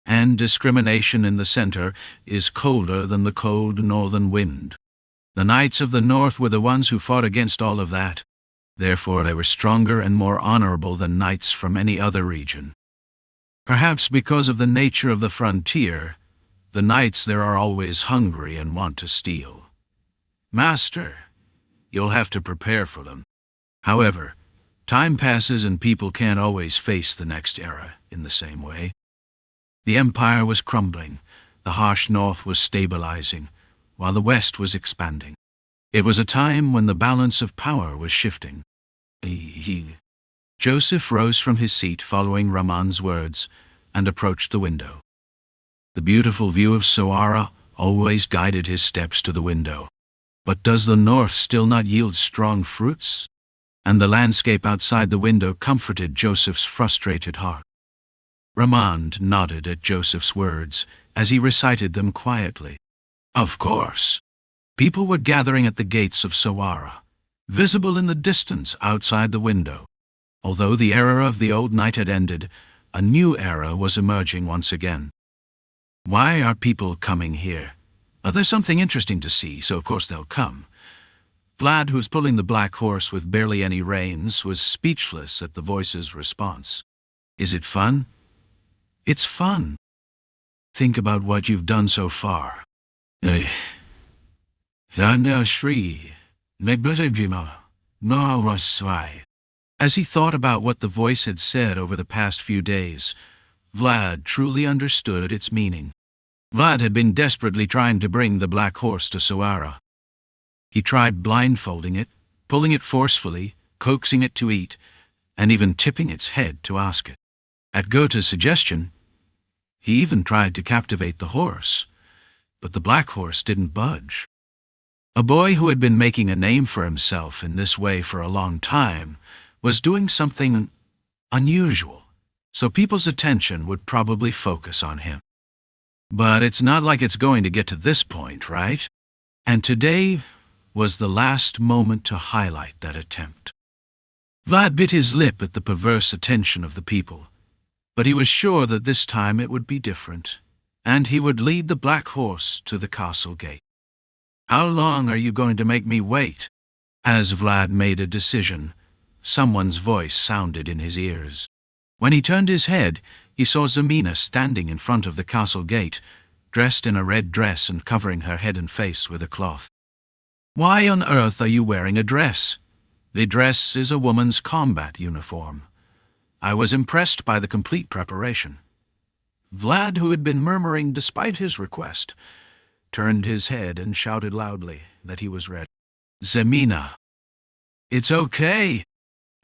And discrimination in the center is colder than the cold northern wind. The knights of the north were the ones who fought against all of that. Therefore they were stronger and more honorable than knights from any other region. Perhaps because of the nature of the frontier, the knights there are always hungry and want to steal. Master, you'll have to prepare for them. However, time passes and people can't always face the next era in the same way. The empire was crumbling, the harsh north was stabilizing, while the west was expanding. It was a time when the balance of power was shifting. Joseph rose from his seat following Raman's words and approached the window. The beautiful view of Sara always guided his steps to the window. But does the north still not yield strong fruits? And the landscape outside the window comforted Joseph's frustrated heart. Raman nodded at Joseph's words as he recited them quietly. Of course. People were gathering at the gates of Sara, visible in the distance outside the window. Although the era of the old night had ended, a new era was emerging once again. Why are people coming here? There's something interesting to see, so of course they'll come. Vlad, who's pulling the black horse with barely any reins, was speechless at the voice's response. Is it fun? It's fun. Think about what you've done so far. As he thought about what the voice had said over the past few days, Vlad truly understood its meaning. Vlad had been desperately trying to bring the black horse to Sara. He tried blindfolding it, pulling it forcefully, coaxing it to eat, and even tipping its head to ask it. At Gota's suggestion, he even tried to captivate the horse, but the black horse didn't budge. A boy who had been making a name for himself in this way for a long time was doing something unusual, so people's attention would probably focus on him. But it's not like it's going to get to this point, right? And today was the last moment to highlight that attempt. Vlad bit his lip at the perverse attention of the people, but he was sure that this time it would be different, and he would lead the black horse to the castle gate. How long are you going to make me wait? As Vlad made a decision, someone's voice sounded in his ears. When he turned his head, he saw Zamina standing in front of the castle gate, dressed in a red dress and covering her head and face with a cloth. Why on earth are you wearing a dress? The dress is a woman's combat uniform. I was impressed by the complete preparation. Vlad, who had been murmuring despite his request, turned his head and shouted loudly that he was ready. Zamina. It's okay.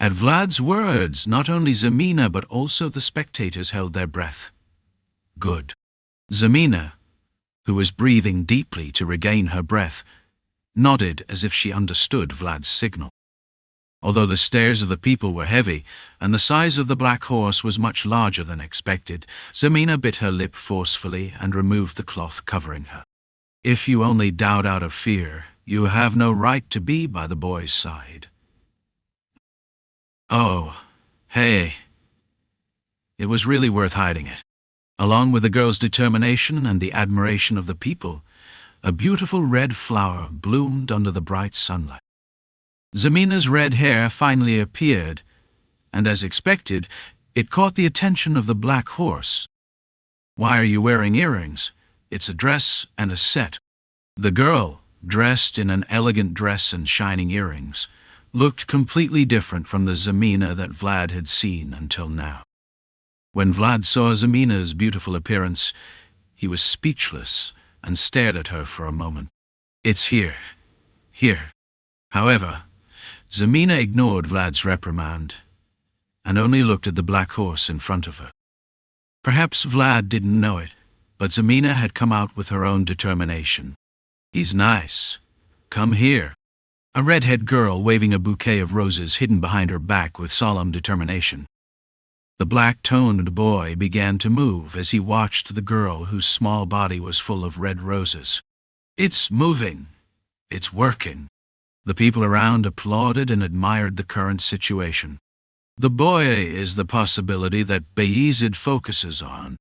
At Vlad's words, not only Zamina but also the spectators held their breath. Good. Zamina, who was breathing deeply to regain her breath, nodded as if she understood Vlad's signal. Although the stares of the people were heavy, and the size of the black horse was much larger than expected, Zamina bit her lip forcefully and removed the cloth covering her. If you only doubt out of fear, you have no right to be by the boy's side. Oh, hey. It was really worth hiding it. Along with the girl's determination and the admiration of the people, a beautiful red flower bloomed under the bright sunlight. Zamina's red hair finally appeared, and as expected, it caught the attention of the black horse. Why are you wearing earrings? It's a dress and a set. The girl, dressed in an elegant dress and shining earrings, looked completely different from the Zamina that Vlad had seen until now. When Vlad saw Zamina's beautiful appearance, he was speechless and stared at her for a moment. It's here. However, Zamina ignored Vlad's reprimand and only looked at the black horse in front of her. Perhaps Vlad didn't know it, but Zamina had come out with her own determination. He's nice. Come here. A redhead girl waving a bouquet of roses hidden behind her back with solemn determination. The black-toned boy began to move as he watched the girl whose small body was full of red roses. It's moving. It's working. The people around applauded and admired the current situation. The boy is the possibility that Vayezid focuses on.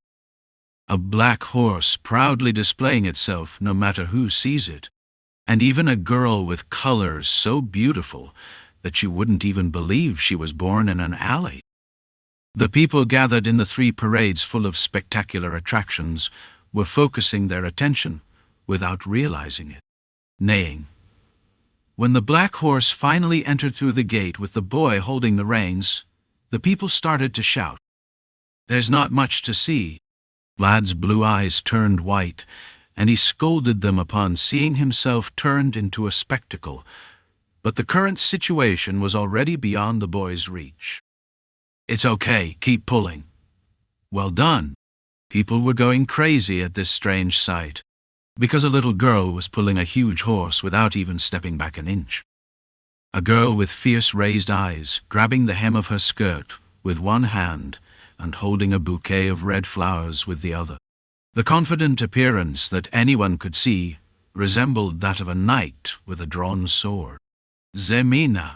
A black horse proudly displaying itself no matter who sees it, and even a girl with colors so beautiful that you wouldn't even believe she was born in an alley. The people gathered in the 3 parades full of spectacular attractions were focusing their attention without realizing it, neighing. When the black horse finally entered through the gate with the boy holding the reins, the people started to shout. "There's not much to see." Vlad's blue eyes turned white, and he scolded them upon seeing himself turned into a spectacle, but the current situation was already beyond the boy's reach. "It's okay, keep pulling." "Well done." People were going crazy at this strange sight, because a little girl was pulling a huge horse without even stepping back an inch. A girl with fierce raised eyes, grabbing the hem of her skirt with one hand and holding a bouquet of red flowers with the other. The confident appearance that anyone could see resembled that of a knight with a drawn sword. Zamina.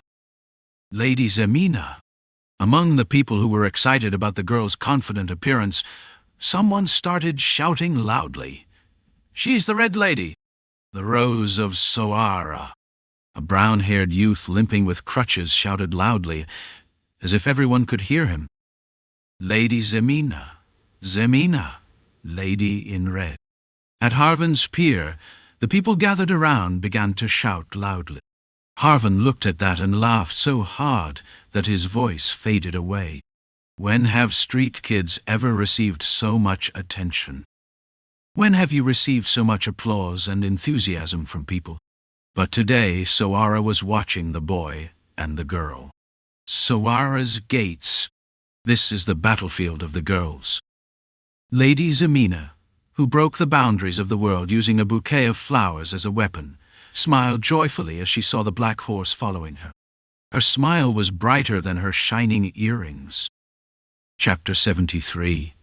Lady Zamina. Among the people who were excited about the girl's confident appearance, someone started shouting loudly, "She's the Red Lady, the Rose of Sara." A brown-haired youth limping with crutches shouted loudly, as if everyone could hear him, "Lady Zamina, Zamina, Lady in Red." At Harvan's pier, the people gathered around began to shout loudly. Harvan looked at that and laughed so hard that his voice faded away. When have street kids ever received so much attention? When have you received so much applause and enthusiasm from people? But today Sara was watching the boy and the girl. Sara's gates. This is the battlefield of the girls. Lady Zamina, who broke the boundaries of the world using a bouquet of flowers as a weapon, smiled joyfully as she saw the black horse following her. Her smile was brighter than her shining earrings. Chapter 73.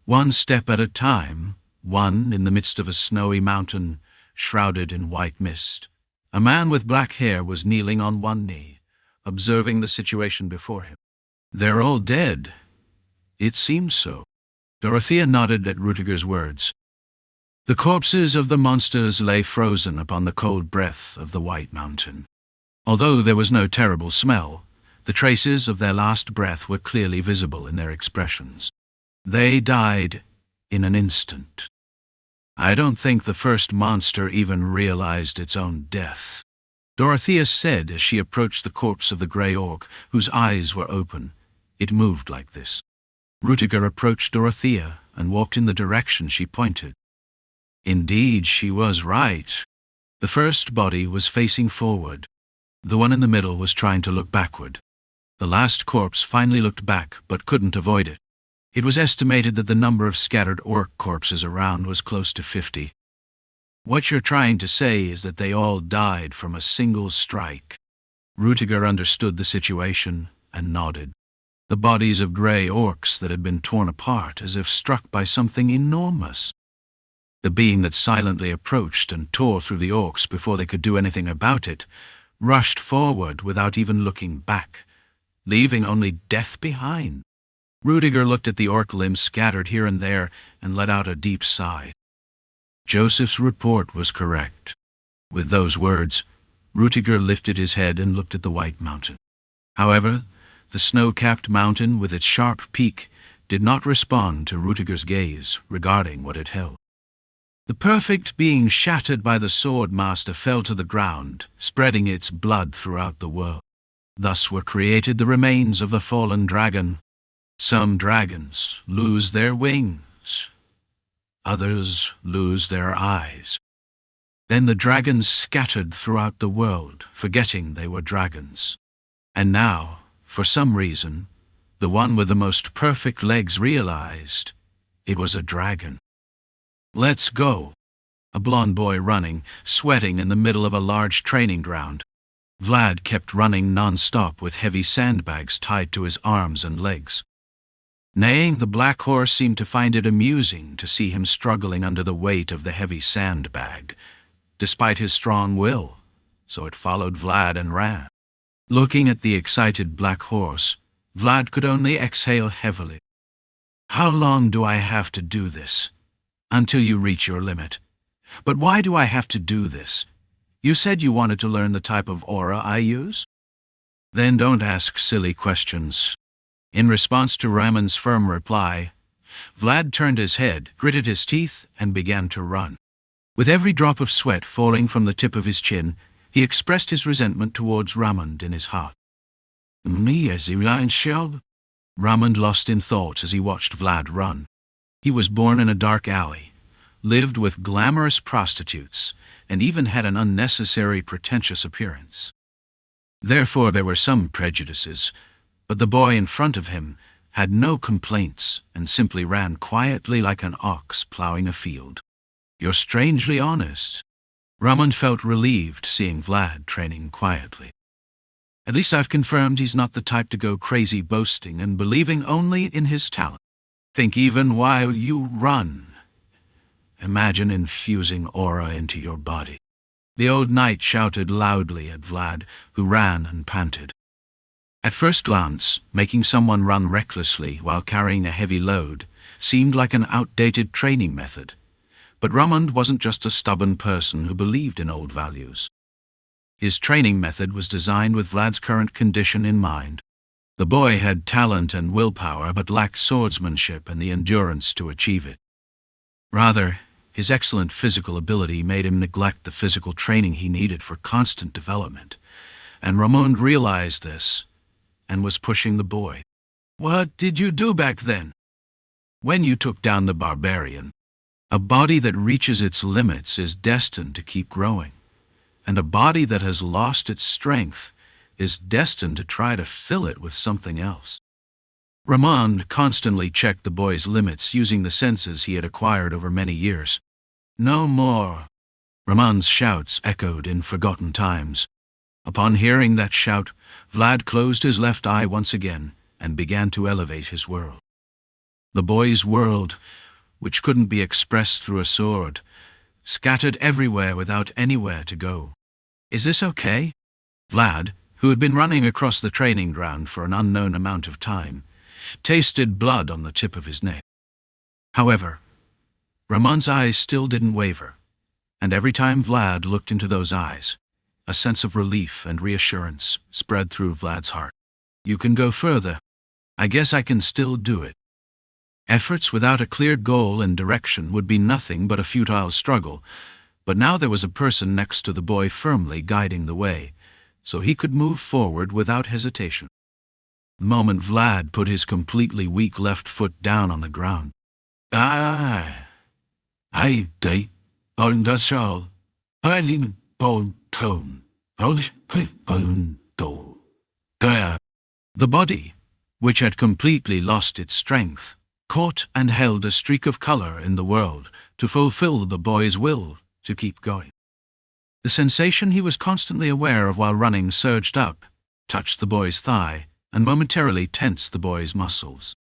One step at a time, one in the midst of a snowy mountain, shrouded in white mist. A man with black hair was kneeling on one knee, observing the situation before him. "They're all dead." It seemed so. Dorothea nodded at Rudiger's words. The corpses of the monsters lay frozen upon the cold breath of the white mountain. Although there was no terrible smell, the traces of their last breath were clearly visible in their expressions. They died in an instant. "I don't think the first monster even realized its own death," Dorothea said as she approached the corpse of the grey orc, whose eyes were open. It moved like this. Rudiger approached Dorothea and walked in the direction she pointed. Indeed, she was right. The first body was facing forward. The one in the middle was trying to look backward. The last corpse finally looked back, but couldn't avoid it. It was estimated that the number of scattered orc corpses around was close to 50. "What you're trying to say is that they all died from a single strike." Rudiger understood the situation and nodded. The bodies of grey orcs that had been torn apart as if struck by something enormous. The being that silently approached and tore through the orcs before they could do anything about it, rushed forward without even looking back, leaving only death behind. Rudiger looked at the orc limbs scattered here and there and let out a deep sigh. Joseph's report was correct. With those words, Rudiger lifted his head and looked at the white mountain. However, the snow-capped mountain with its sharp peak did not respond to Rudiger's gaze regarding what it held. The perfect being shattered by the Swordmaster fell to the ground, spreading its blood throughout the world. Thus were created the remains of the fallen dragon. Some dragons lose their wings. Others lose their eyes. Then the dragons scattered throughout the world, forgetting they were dragons. And now, for some reason, the one with the most perfect legs realized it was a dragon. "Let's go." A blond boy running, sweating in the middle of a large training ground. Vlad kept running non-stop with heavy sandbags tied to his arms and legs. Neighing, the black horse seemed to find it amusing to see him struggling under the weight of the heavy sandbag, despite his strong will, so it followed Vlad and ran. Looking at the excited black horse, Vlad could only exhale heavily. How long do I have to do this? Until you reach your limit. But why do I have to do this? You said you wanted to learn the type of aura I use? Then don't ask silly questions. In response to Raman's firm reply, Vlad turned his head, gritted his teeth, and began to run. With every drop of sweat falling from the tip of his chin, he expressed his resentment towards Ramand in his heart. Me as he shelled? Ramand lost in thought as he watched Vlad run. He was born in a dark alley, lived with glamorous prostitutes, and even had an unnecessary pretentious appearance. Therefore there were some prejudices, but the boy in front of him had no complaints and simply ran quietly like an ox plowing a field. You're strangely honest. Ramand felt relieved seeing Vlad training quietly. At least I've confirmed he's not the type to go crazy boasting and believing only in his talent. Think even while you run. Imagine infusing aura into your body. The old knight shouted loudly at Vlad, who ran and panted. At first glance, making someone run recklessly while carrying a heavy load seemed like an outdated training method. But Ramand wasn't just a stubborn person who believed in old values. His training method was designed with Vlad's current condition in mind. The boy had talent and willpower but lacked swordsmanship and the endurance to achieve it. Rather, his excellent physical ability made him neglect the physical training he needed for constant development, and Ramand realized this and was pushing the boy. What did you do back then? When you took down the barbarian, a body that reaches its limits is destined to keep growing, and a body that has lost its strength is destined to try to fill it with something else. Ramand constantly checked the boy's limits using the senses he had acquired over many years. No more. Ramand's shouts echoed in forgotten times. Upon hearing that shout, Vlad closed his left eye once again and began to elevate his world. The boy's world, which couldn't be expressed through a sword, scattered everywhere without anywhere to go. Is this okay? Vlad, who had been running across the training ground for an unknown amount of time, tasted blood on the tip of his neck. However, Ramand's eyes still didn't waver, and every time Vlad looked into those eyes, a sense of relief and reassurance spread through Vlad's heart. You can go further. I guess I can still do it. Efforts without a clear goal and direction would be nothing but a futile struggle, but now there was a person next to the boy firmly guiding the way, so he could move forward without hesitation. The moment Vlad put his completely weak left foot down on the ground. I undershall. I bone tone. The body, which had completely lost its strength, caught and held a streak of color in the world to fulfill the boy's will to keep going. The sensation he was constantly aware of while running surged up, touched the boy's thigh, and momentarily tensed the boy's muscles.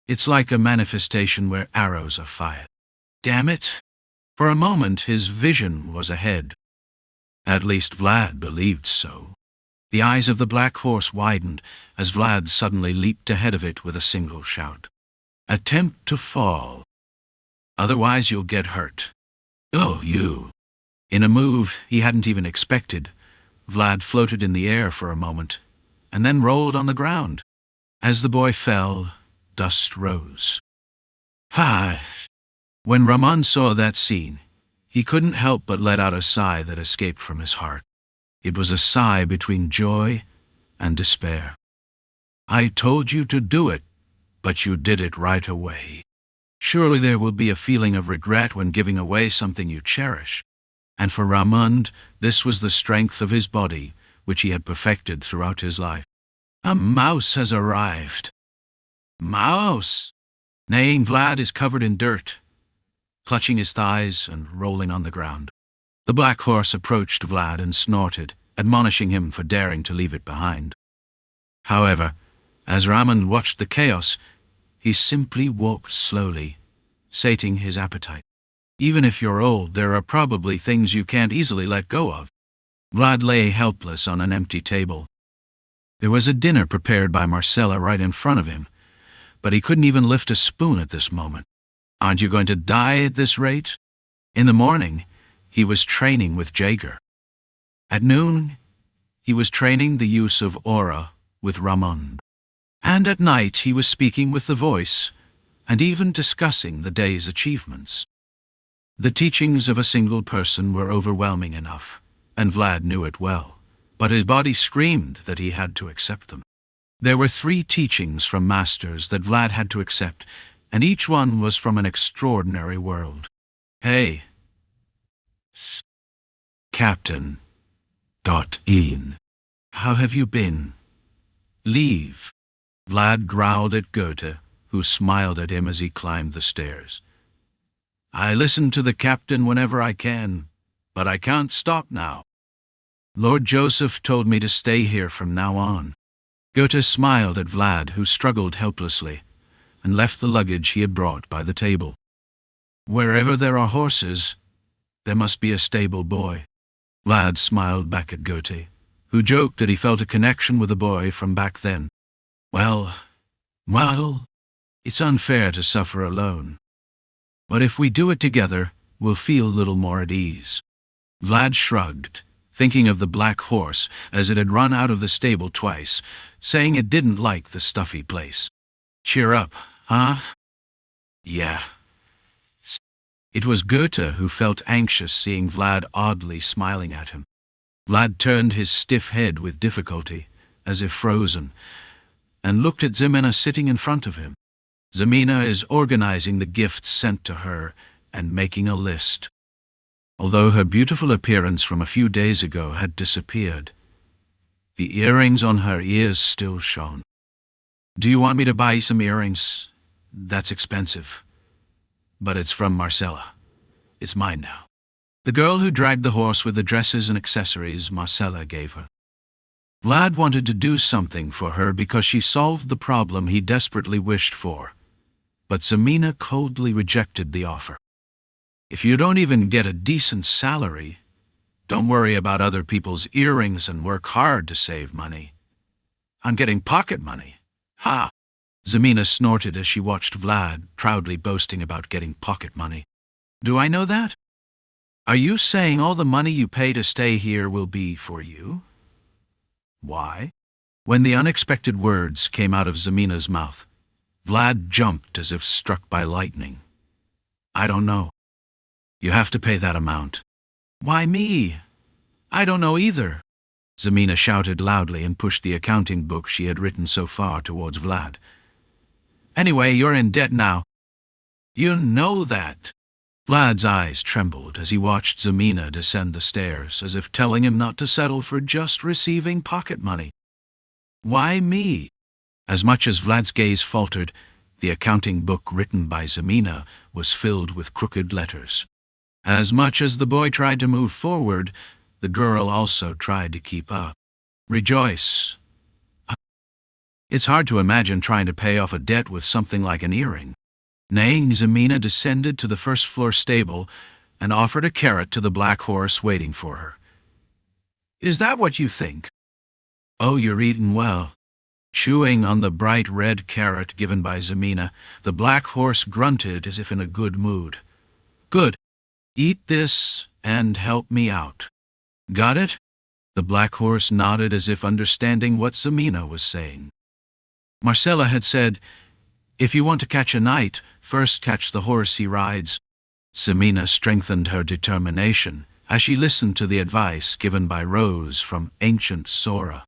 It's like a manifestation where arrows are fired. Damn it! For a moment his vision was ahead. At least Vlad believed so. The eyes of the black horse widened as Vlad suddenly leaped ahead of it with a single shout. Attempt to fall. Otherwise you'll get hurt. Oh, you. In a move he hadn't even expected, Vlad floated in the air for a moment, and then rolled on the ground. As the boy fell, dust rose. Ha! When Ramand saw that scene, he couldn't help but let out a sigh that escaped from his heart. It was a sigh between joy and despair. I told you to do it, but you did it right away. Surely there will be a feeling of regret when giving away something you cherish. And for Ramand, this was the strength of his body, which he had perfected throughout his life. A mouse has arrived. Mouse! Neighing Vlad is covered in dirt, clutching his thighs and rolling on the ground. The black horse approached Vlad and snorted, admonishing him for daring to leave it behind. However, as Ramand watched the chaos, he simply walked slowly, sating his appetite. Even if you're old, there are probably things you can't easily let go of. Vlad lay helpless on an empty table. There was a dinner prepared by Marcella right in front of him, but he couldn't even lift a spoon at this moment. Aren't you going to die at this rate? In the morning, he was training with Jaeger. At noon, he was training the use of aura with Ramon. And at night, he was speaking with the voice and even discussing the day's achievements. The teachings of a single person were overwhelming enough, and Vlad knew it well, but his body screamed that he had to accept them. There were 3 teachings from masters that Vlad had to accept, and each one was from an extraordinary world. Hey, Captain. Ian. How have you been? Leave. Vlad growled at Goethe, who smiled at him as he climbed the stairs. I listen to the captain whenever I can, but I can't stop now. Lord Joseph told me to stay here from now on. Goethe smiled at Vlad, who struggled helplessly, and left the luggage he had brought by the table. Wherever there are horses, there must be a stable boy. Vlad smiled back at Goethe, who joked that he felt a connection with the boy from back then. Well, it's unfair to suffer alone. But if we do it together, we'll feel a little more at ease. Vlad shrugged, thinking of the black horse as it had run out of the stable twice, saying it didn't like the stuffy place. Cheer up, huh? Yeah. It was Goethe who felt anxious seeing Vlad oddly smiling at him. Vlad turned his stiff head with difficulty, as if frozen, and looked at Zamina sitting in front of him. Zamina is organizing the gifts sent to her and making a list. Although her beautiful appearance from a few days ago had disappeared, the earrings on her ears still shone. Do you want me to buy you some earrings? That's expensive. But it's from Marcella. It's mine now. The girl who dragged the horse with the dresses and accessories Marcella gave her. Vlad wanted to do something for her because she solved the problem he desperately wished for, but Zamina coldly rejected the offer. If you don't even get a decent salary, don't worry about other people's earrings and work hard to save money. I'm getting pocket money. Ha! Zamina snorted as she watched Vlad proudly boasting about getting pocket money. Do I know that? Are you saying all the money you pay to stay here will be for you? Why? When the unexpected words came out of Zamina's mouth, Vlad jumped as if struck by lightning. I don't know. You have to pay that amount. Why me? I don't know either. Zamina shouted loudly and pushed the accounting book she had written so far towards Vlad. Anyway, you're in debt now. You know that. Vlad's eyes trembled as he watched Zamina descend the stairs, as if telling him not to settle for just receiving pocket money. Why me? As much as Vlad's gaze faltered, the accounting book written by Zamina was filled with crooked letters. As much as the boy tried to move forward, the girl also tried to keep up. Rejoice. It's hard to imagine trying to pay off a debt with something like an earring. Neighing, Zamina descended to the first-floor stable and offered a carrot to the black horse waiting for her. Is that what you think? Oh, you're eating well. Chewing on the bright red carrot given by Zamina, the black horse grunted as if in a good mood. Good. Eat this and help me out. Got it? The black horse nodded as if understanding what Zamina was saying. Marcella had said, if you want to catch a knight, first catch the horse he rides. Zamina strengthened her determination as she listened to the advice given by Rose from ancient Sara.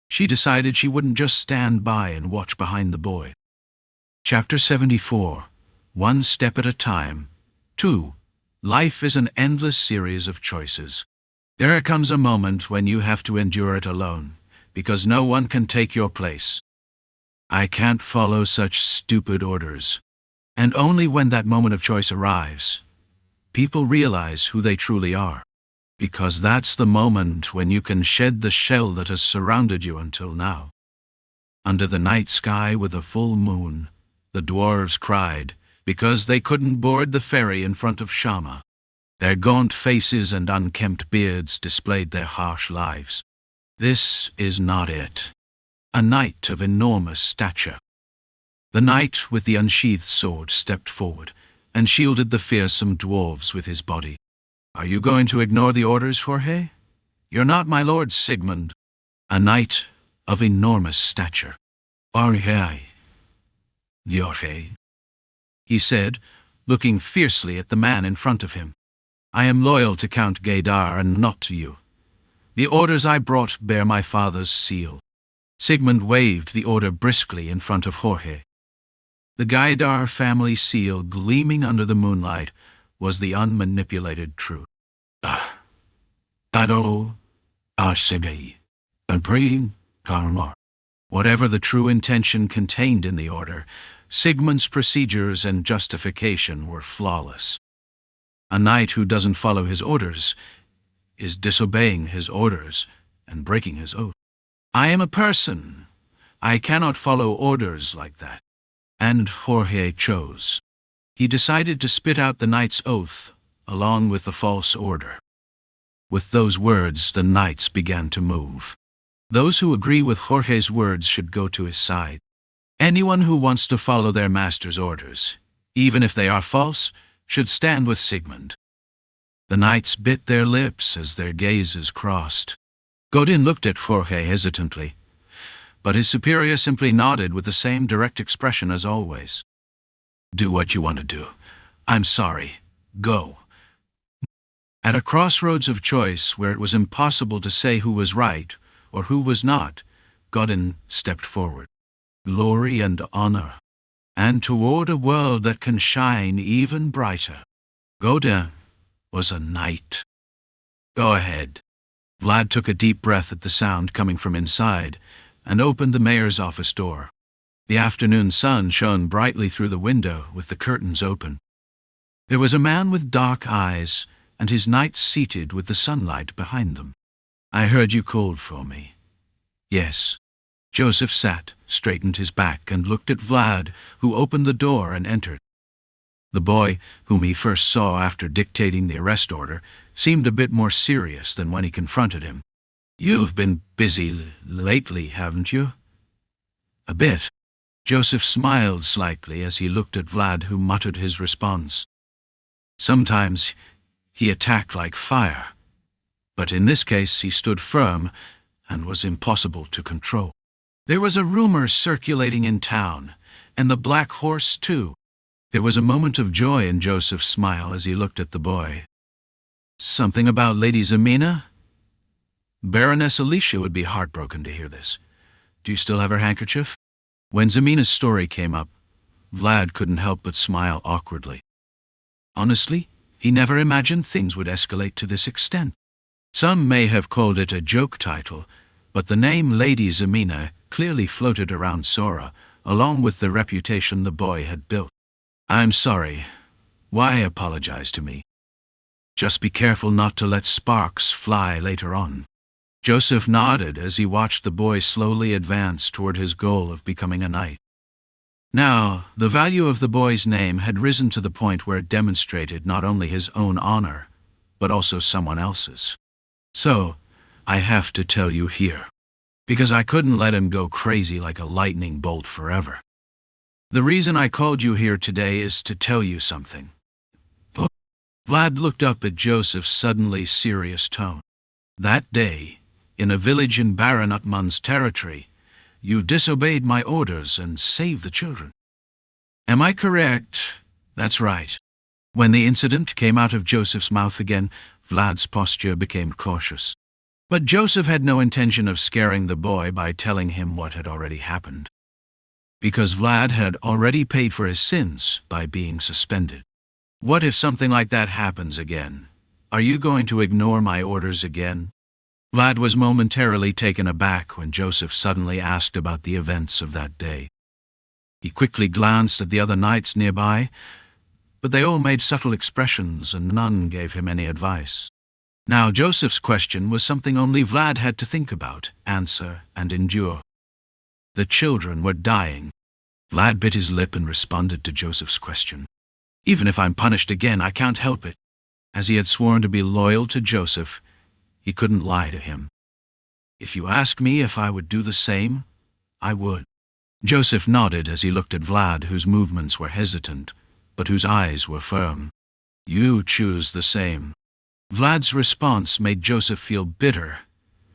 She decided she wouldn't just stand by and watch behind the boy. Chapter 74. One Step at a Time. 2. Life is an endless series of choices. There comes a moment when you have to endure it alone, because no one can take your place. I can't follow such stupid orders. And only when that moment of choice arrives, people realize who they truly are. Because that's the moment when you can shed the shell that has surrounded you until now. Under the night sky with a full moon, the dwarves cried because they couldn't board the ferry in front of Shama. Their gaunt faces and unkempt beards displayed their harsh lives. This is not it. a knight of enormous stature. The knight with the unsheathed sword stepped forward and shielded the fearsome dwarves with his body. "Are you going to ignore the orders, Jorge? You're not my lord Sigmund." A knight of enormous stature. "Jorge," he said, looking fiercely at the man in front of him. "I am loyal to Count Gaidar and not to you. The orders I brought bear my father's seal." Sigmund waved the order briskly in front of Jorge. The Gaidar family seal gleaming under the moonlight was the unmanipulated truth. Whatever the true intention contained in the order, Sigmund's procedures and justification were flawless. A knight who doesn't follow his orders is disobeying his orders and breaking his oath. "I am a person. I cannot follow orders like that." And Jorge chose. He decided to spit out the knight's oath along with the false order. With those words, the knights began to move. Those who agree with Jorge's words should go to his side. Anyone who wants to follow their master's orders, even if they are false, should stand with Sigmund. The knights bit their lips as their gazes crossed. Godin looked at Jorge hesitantly, but his superior simply nodded with the same direct expression as always. "Do what you want to do. I'm sorry. Go." At a crossroads of choice where it was impossible to say who was right or who was not, Godin stepped forward. Glory and honor, and toward a world that can shine even brighter. Godin was a knight. "Go ahead." Vlad took a deep breath at the sound coming from inside and opened the mayor's office door. The afternoon sun shone brightly through the window with the curtains open. There was a man with dark eyes and his knights seated with the sunlight behind them. "I heard you called for me." "Yes." Joseph sat, straightened his back, and looked at Vlad, who opened the door and entered. The boy, whom he first saw after dictating the arrest order, seemed a bit more serious than when he confronted him. "You've been busy lately, haven't you?" "A bit." Joseph smiled slightly as he looked at Vlad, who muttered his response. Sometimes he attacked like fire, but in this case he stood firm and was impossible to control. There was a rumor circulating in town, and the Black Horse too. There was a moment of joy in Joseph's smile as he looked at the boy. "Something about Lady Zamina?" Baroness Alicia would be heartbroken to hear this. "Do you still have her handkerchief?" When Zamina's story came up, Vlad couldn't help but smile awkwardly. Honestly, he never imagined things would escalate to this extent. Some may have called it a joke title, but the name Lady Zamina clearly floated around Sara, along with the reputation the boy had built. "I'm sorry. Why apologize to me? Just be careful not to let sparks fly later on." Joseph nodded as he watched the boy slowly advance toward his goal of becoming a knight. Now, the value of the boy's name had risen to the point where it demonstrated not only his own honor, but also someone else's. "So, I have to tell you here, because I couldn't let him go crazy like a lightning bolt forever. The reason I called you here today is to tell you something." Vlad looked up at Joseph's suddenly serious tone. "That day, in a village in Baron Utman's territory, you disobeyed my orders and saved the children. Am I correct?" "That's right." When the incident came out of Joseph's mouth again, Vlad's posture became cautious. But Joseph had no intention of scaring the boy by telling him what had already happened. Because Vlad had already paid for his sins by being suspended. "What if something like that happens again? Are you going to ignore my orders again?" Vlad was momentarily taken aback when Joseph suddenly asked about the events of that day. He quickly glanced at the other knights nearby, but they all made subtle expressions and none gave him any advice. Now Joseph's question was something only Vlad had to think about, answer, and endure. The children were dying. Vlad bit his lip and responded to Joseph's question. "Even if I'm punished again, I can't help it." As he had sworn to be loyal to Joseph, he couldn't lie to him. "If you ask me if I would do the same, I would. Joseph nodded as he looked at Vlad, whose movements were hesitant, but whose eyes were firm. You choose the same. Vlad's response made Joseph feel bitter,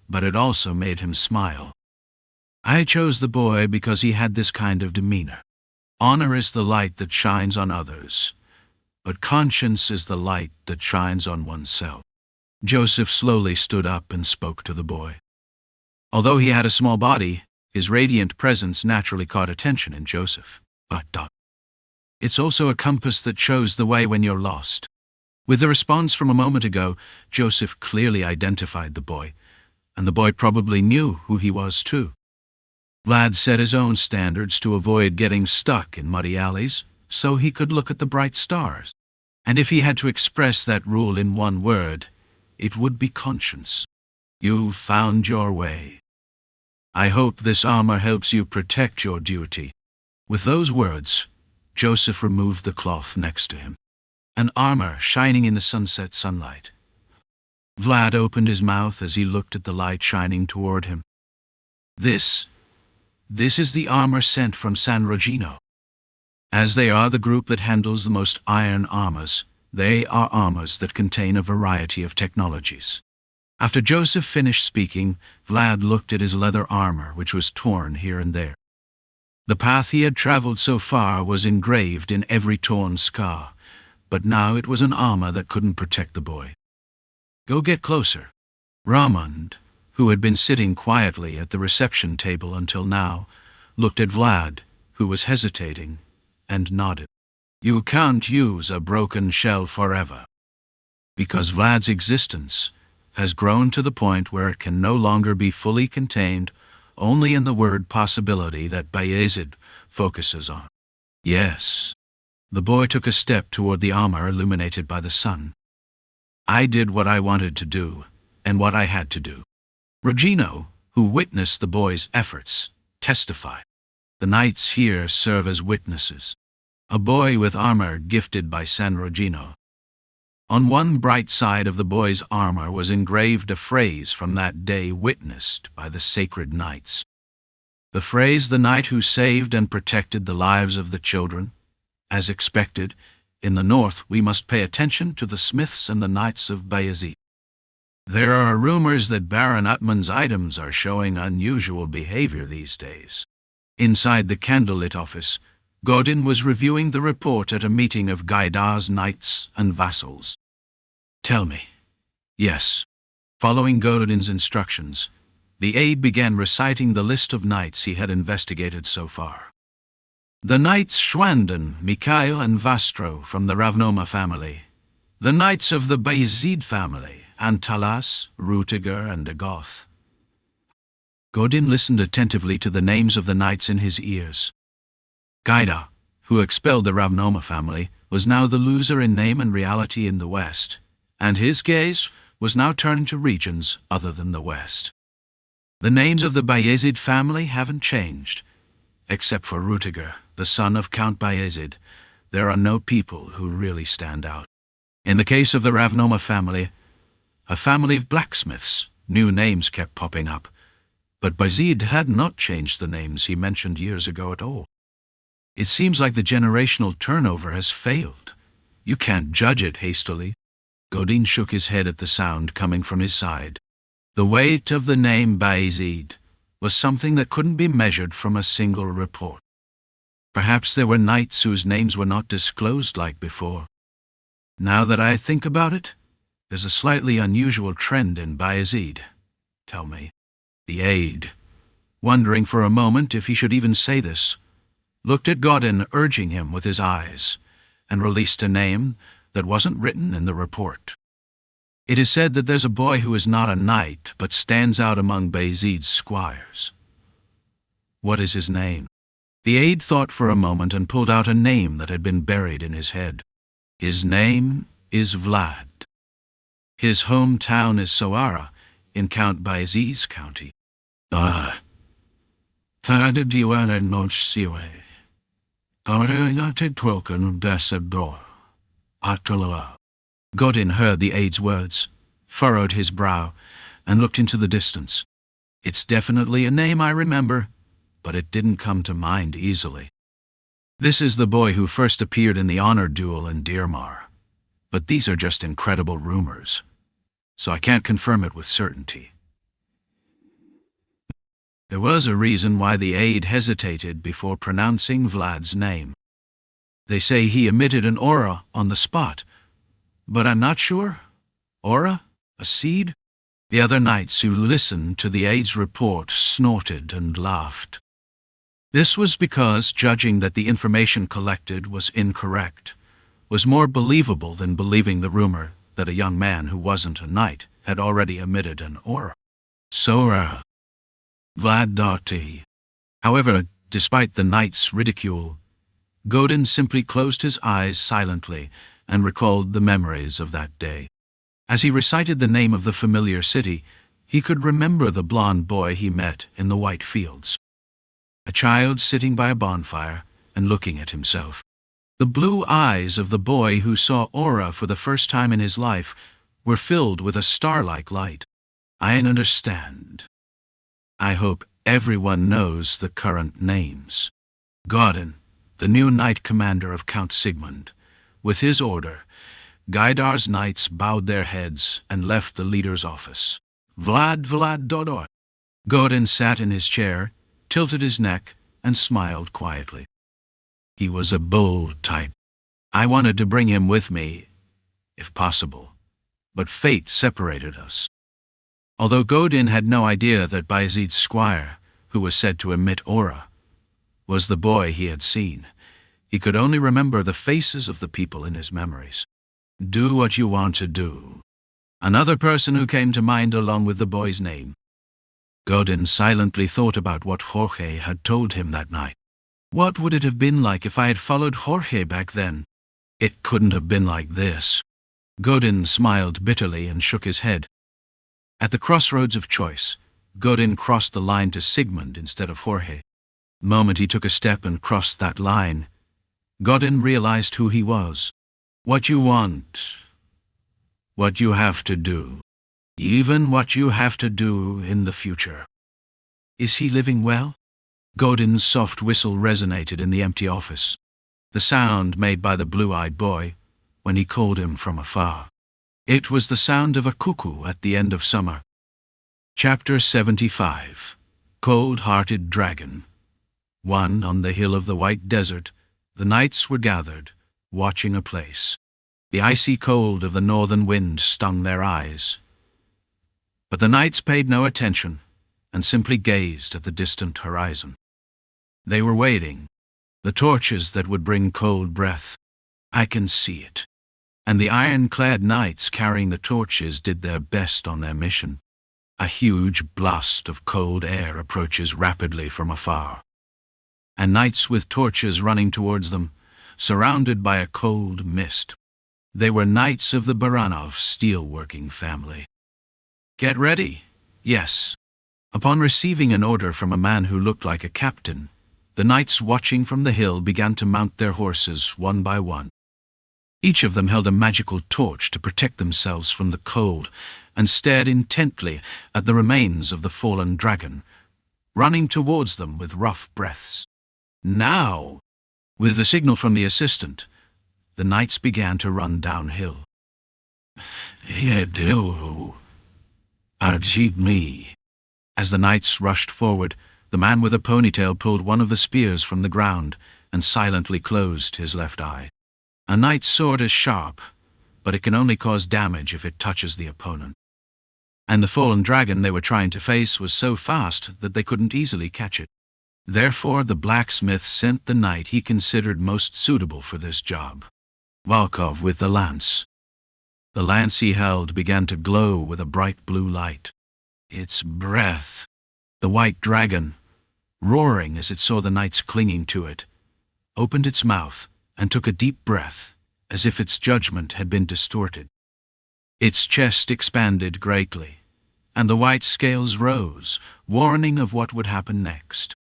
but it also made him smile. I chose the boy because he had this kind of demeanor. Honor is the light that shines on others, but conscience is the light that shines on oneself. Joseph slowly stood up and spoke to the boy. Although he had a small body, his radiant presence naturally caught attention in Joseph. It's also a compass that shows the way when you're lost. With the response from a moment ago, Joseph clearly identified the boy, and the boy probably knew who he was too. Vlad set his own standards to avoid getting stuck in muddy alleys, so he could look at the bright stars. And if he had to express that rule in one word, it would be conscience. You've found your way. I hope this armor helps you protect your duty. With those words, Joseph removed the cloth next to him. An armor shining in the sunset sunlight. Vlad opened his mouth as he looked at the light shining toward him. This is the armor sent from San Rogino. As they are the group that handles the most iron armors, they are armors that contain a variety of technologies. After Joseph finished speaking, Vlad looked at his leather armor, which was torn here and there. The path he had traveled so far was engraved in every torn scar, but now it was an armor that couldn't protect the boy. Go get closer. Ramond, who had been sitting quietly at the reception table until now, looked at Vlad, who was hesitating, and nodded. You can't use a broken shell forever. Because Vlad's existence has grown to the point where it can no longer be fully contained only in the word possibility that Vayezid focuses on. Yes. The boy took a step toward the armor illuminated by the sun. I did what I wanted to do, and what I had to do. Rogino, who witnessed the boy's efforts, testified. The knights here serve as witnesses. A boy with armor gifted by San Rogino. On one bright side of the boy's armor was engraved a phrase from that day witnessed by the sacred knights. The phrase, the knight who saved and protected the lives of the children. As expected, in the north we must pay attention to the smiths and the knights of Vayezid. There are rumors that Baron Utman's items are showing unusual behavior these days. Inside the candlelit office, Godin was reviewing the report at a meeting of Gaidar's knights and vassals. Tell me. Yes. Following Godin's instructions, the aide began reciting the list of knights he had investigated so far. The knights Schwanden, Mikhail and Vastro from the Ravnoma family. The knights of the Vayezid family, Antalas, Rutiger and Agoth. Godin listened attentively to the names of the knights in his ears. Gaidar, who expelled the Ravnoma family, was now the loser in name and reality in the West, and his gaze was now turning to regions other than the West. The names of the Vayezid family haven't changed. Except for Rutiger, the son of Count Vayezid, there are no people who really stand out. In the case of the Ravnoma family, a family of blacksmiths, new names kept popping up, but Vayezid had not changed the names he mentioned years ago at all. It seems like the generational turnover has failed. You can't judge it hastily. Godin shook his head at the sound coming from his side. The weight of the name Vayezid was something that couldn't be measured from a single report. Perhaps there were knights whose names were not disclosed like before. Now that I think about it, there's a slightly unusual trend in Vayezid. Tell me. The aide, wondering for a moment if he should even say this, looked at Godin, urging him with his eyes, and released a name that wasn't written in the report. It is said that there's a boy who is not a knight, but stands out among Vayezid's squires. What is his name? The aide thought for a moment and pulled out a name that had been buried in his head. His name is Vlad. His hometown is Sara, in Count Vayezid's county. Godin heard the aide's words, furrowed his brow, and looked into the distance. It's definitely a name I remember, but it didn't come to mind easily. This is the boy who first appeared in the honor duel in Dearmar. But these are just incredible rumors, so I can't confirm it with certainty. There was a reason why the aide hesitated before pronouncing Vlad's name. They say he emitted an aura on the spot, but I'm not sure. Aura? A seed? The other knights who listened to the aide's report snorted and laughed. This was because judging that the information collected was incorrect was more believable than believing the rumor that a young man who wasn't a knight had already emitted an aura. Sara. Vlad. However, despite the knight's ridicule, Godin simply closed his eyes silently and recalled the memories of that day. As he recited the name of the familiar city, he could remember the blond boy he met in the white fields. A child sitting by a bonfire and looking at himself. The blue eyes of the boy who saw aura for the first time in his life were filled with a star-like light. I understand. I hope everyone knows the current names. Godin, the new knight commander of Count Sigmund. With his order, Gaidar's knights bowed their heads and left the leader's office. Vlad. Godin sat in his chair, tilted his neck, and smiled quietly. He was a bold type. I wanted to bring him with me, if possible, but fate separated us. Although Godin had no idea that Vayezid's squire, who was said to emit aura, was the boy he had seen, he could only remember the faces of the people in his memories. Do what you want to do. Another person who came to mind along with the boy's name. Godin silently thought about what Jorge had told him that night. What would it have been like if I had followed Jorge back then? It couldn't have been like this. Godin smiled bitterly and shook his head. At the crossroads of choice, Godin crossed the line to Sigmund instead of Jorge. The moment he took a step and crossed that line, Godin realized who he was. What you want, what you have to do, even what you have to do in the future. Is he living well? Godin's soft whistle resonated in the empty office, the sound made by the blue-eyed boy when he called him from afar. It was the sound of a cuckoo at the end of summer. Chapter 75. Cold-Hearted Dragon. One on the hill of the White Desert, the knights were gathered, watching a place. The icy cold of the northern wind stung their eyes. But the knights paid no attention and simply gazed at the distant horizon. They were waiting, the torches that would bring cold breath. I can see it. And the iron-clad knights carrying the torches did their best on their mission. A huge blast of cold air approaches rapidly from afar, and knights with torches running towards them, surrounded by a cold mist. They were knights of the Baranov steelworking family. Get ready. Yes. Upon receiving an order from a man who looked like a captain, the knights watching from the hill began to mount their horses one by one. Each of them held a magical torch to protect themselves from the cold and stared intently at the remains of the fallen dragon, running towards them with rough breaths. Now, with the signal from the assistant, the knights began to run downhill. Me. As the knights rushed forward, the man with a ponytail pulled one of the spears from the ground and silently closed his left eye. A knight's sword is sharp, but it can only cause damage if it touches the opponent. And the fallen dragon they were trying to face was so fast that they couldn't easily catch it. Therefore the blacksmith sent the knight he considered most suitable for this job, Volkov with the lance. The lance he held began to glow with a bright blue light. Its breath. The white dragon, roaring as it saw the knights clinging to it, opened its mouth and took a deep breath, as if its judgment had been distorted. Its chest expanded greatly, and the white scales rose, warning of what would happen next.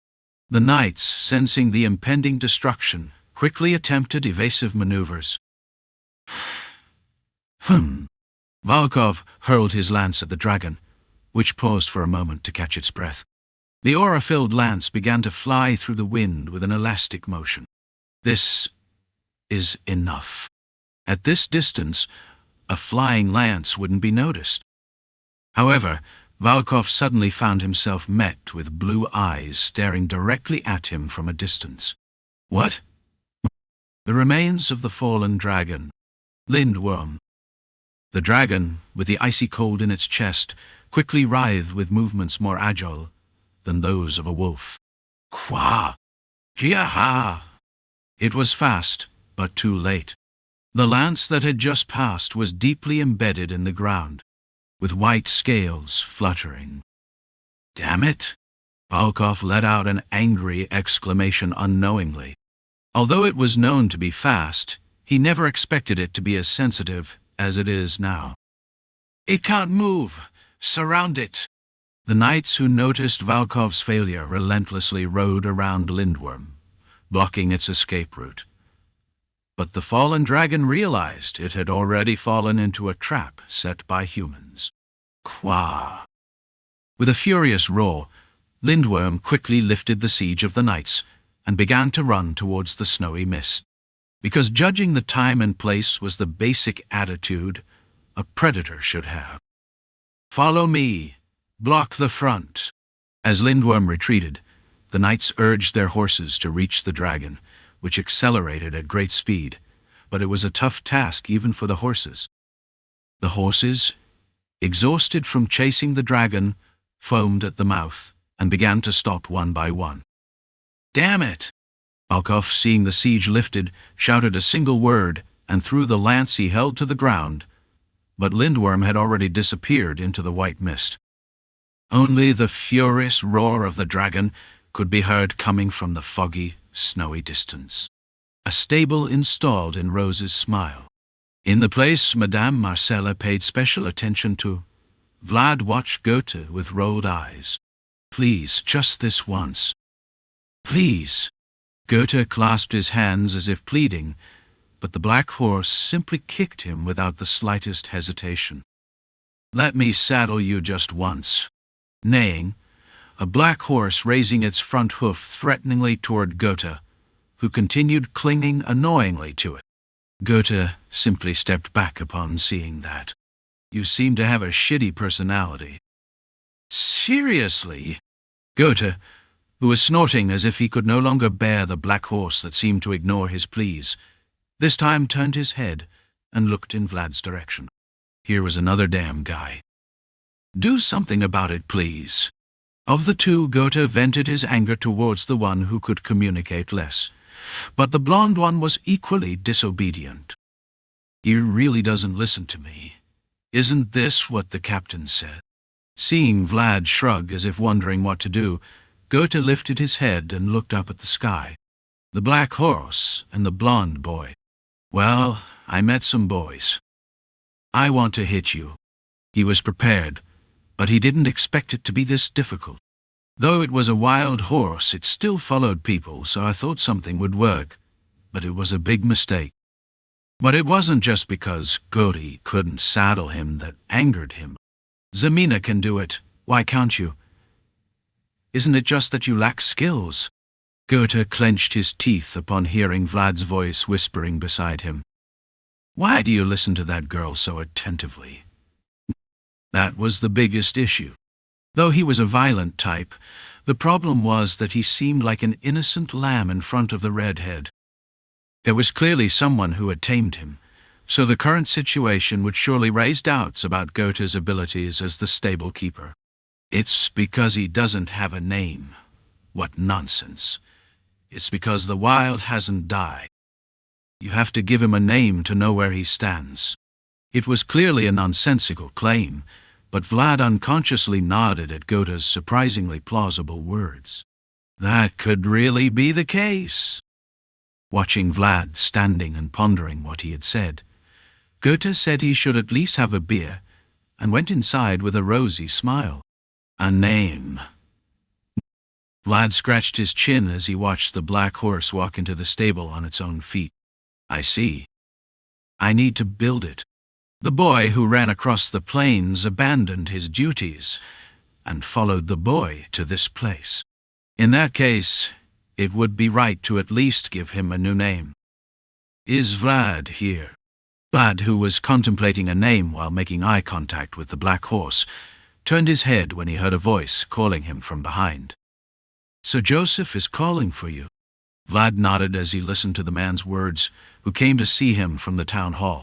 The knights, sensing the impending destruction, quickly attempted evasive maneuvers. Volkov hurled his lance at the dragon, which paused for a moment to catch its breath. The aura-filled lance began to fly through the wind with an elastic motion. This is enough. At this distance, a flying lance wouldn't be noticed. However, Valkov suddenly found himself met with blue eyes staring directly at him from a distance. What? The remains of the fallen dragon, Lindworm. The dragon, with the icy cold in its chest, quickly writhed with movements more agile than those of a wolf. Kwa! Kia-ha! It was fast, but too late. The lance that had just passed was deeply embedded in the ground, with white scales fluttering. Damn it! Valkov let out an angry exclamation unknowingly. Although it was known to be fast, he never expected it to be as sensitive as it is now. It can't move! Surround it! The knights who noticed Valkov's failure relentlessly rode around Lindworm, blocking its escape route. But the fallen dragon realized it had already fallen into a trap set by humans. Kwa! With a furious roar, Lindworm quickly lifted the siege of the knights and began to run towards the snowy mist. Because judging the time and place was the basic attitude a predator should have. Follow me. Block the front. As Lindworm retreated, the knights urged their horses to reach the dragon, which accelerated at great speed, but it was a tough task even for the horses. The horses, exhausted from chasing the dragon, foamed at the mouth and began to stop one by one. Damn it! Valkov, seeing the siege lifted, shouted a single word and threw the lance he held to the ground, but Lindworm had already disappeared into the white mist. Only the furious roar of the dragon could be heard coming from the foggy, snowy distance. A stable installed in Rose's smile. In the place Madame Marcella paid special attention to, Vlad watched Goethe with rolled eyes. Please, just this once. Please. Goethe clasped his hands as if pleading, but the black horse simply kicked him without the slightest hesitation. Let me saddle you just once. Neighing, a black horse raising its front hoof threateningly toward Goethe, who continued clinging annoyingly to it. Goethe simply stepped back upon seeing that. You seem to have a shitty personality. Seriously? Goethe, who was snorting as if he could no longer bear the black horse that seemed to ignore his pleas, this time turned his head and looked in Vlad's direction. Here was another damn guy. Do something about it, please. Of the two, Goethe vented his anger towards the one who could communicate less, but the blonde one was equally disobedient. He really doesn't listen to me. Isn't this what the captain said? Seeing Vlad shrug as if wondering what to do, Goethe lifted his head and looked up at the sky. The black horse and the blonde boy. Well, I met some boys. I want to hit you. He was prepared, but he didn't expect it to be this difficult. Though it was a wild horse, it still followed people, so I thought something would work, but it was a big mistake. But it wasn't just because Goethe couldn't saddle him that angered him. Zamina can do it, why can't you? Isn't it just that you lack skills? Goethe clenched his teeth upon hearing Vlad's voice whispering beside him. Why do you listen to that girl so attentively? That was the biggest issue. Though he was a violent type, the problem was that he seemed like an innocent lamb in front of the redhead. There was clearly someone who had tamed him, so the current situation would surely raise doubts about Goethe's abilities as the stable keeper. It's because he doesn't have a name. What nonsense. It's because the wild hasn't died. You have to give him a name to know where he stands. It was clearly a nonsensical claim, but Vlad unconsciously nodded at Goethe's surprisingly plausible words. That could really be the case. Watching Vlad standing and pondering what he had said, Goethe said he should at least have a beer, and went inside with a rosy smile. A name. Vlad scratched his chin as he watched the black horse walk into the stable on its own feet. I see. I need to build it. The boy who ran across the plains abandoned his duties, and followed the boy to this place. In that case, it would be right to at least give him a new name. Is Vlad here? Vlad, who was contemplating a name while making eye contact with the black horse, turned his head when he heard a voice calling him from behind. Sir Joseph is calling for you. Vlad nodded as he listened to the man's words, who came to see him from the town hall.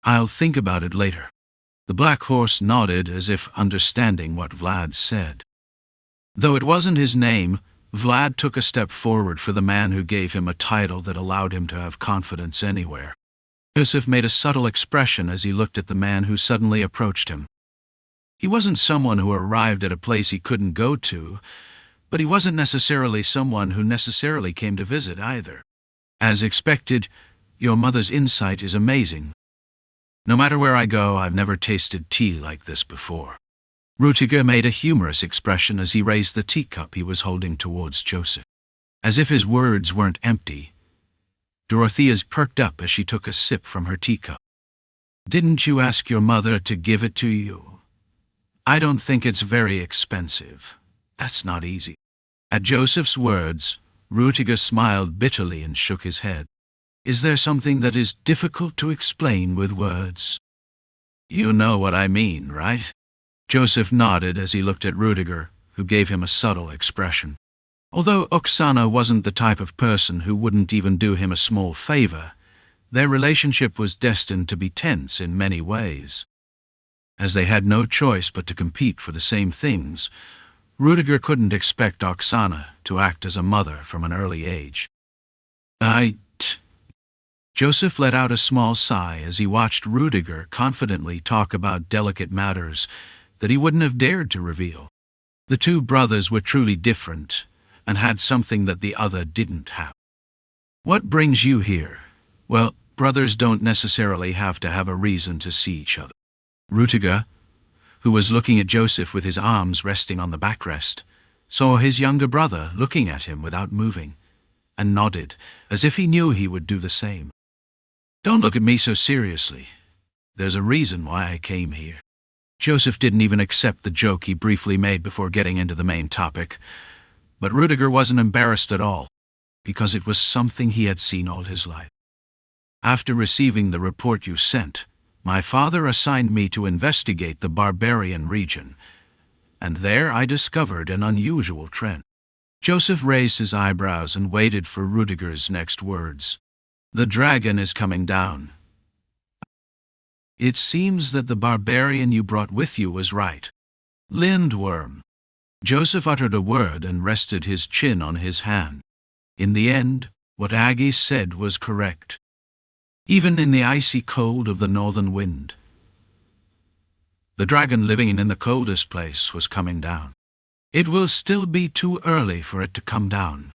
I'll think about it later. The black horse nodded as if understanding what Vlad said. Though it wasn't his name, Vlad took a step forward for the man who gave him a title that allowed him to have confidence anywhere. Joseph made a subtle expression as he looked at the man who suddenly approached him. He wasn't someone who arrived at a place he couldn't go to, but he wasn't necessarily someone who necessarily came to visit either. As expected, your mother's insight is amazing. No matter where I go, I've never tasted tea like this before. Rudiger made a humorous expression as he raised the teacup he was holding towards Joseph. As if his words weren't empty, Dorothea's perked up as she took a sip from her teacup. Didn't you ask your mother to give it to you? I don't think it's very expensive. That's not easy. At Joseph's words, Rudiger smiled bitterly and shook his head. Is there something that is difficult to explain with words? You know what I mean, right? Joseph nodded as he looked at Rudiger, who gave him a subtle expression. Although Oksana wasn't the type of person who wouldn't even do him a small favor, their relationship was destined to be tense in many ways. As they had no choice but to compete for the same things, Rudiger couldn't expect Oksana to act as a mother from an early age. Joseph let out a small sigh as he watched Rudiger confidently talk about delicate matters that he wouldn't have dared to reveal. The two brothers were truly different and had something that the other didn't have. What brings you here? Well, brothers don't necessarily have to have a reason to see each other. Rudiger, who was looking at Joseph with his arms resting on the backrest, saw his younger brother looking at him without moving, and nodded, as if he knew he would do the same. Don't look at me so seriously. There's a reason why I came here. Joseph didn't even accept the joke he briefly made before getting into the main topic, but Rudiger wasn't embarrassed at all, because it was something he had seen all his life. After receiving the report you sent, my father assigned me to investigate the barbarian region, and there I discovered an unusual trend. Joseph raised his eyebrows and waited for Rudiger's next words. The dragon is coming down. It seems that the barbarian you brought with you was right. Lindworm. Joseph uttered a word and rested his chin on his hand. In the end, what Aggie said was correct. Even in the icy cold of the northern wind, the dragon living in the coldest place was coming down. It will still be too early for it to come down.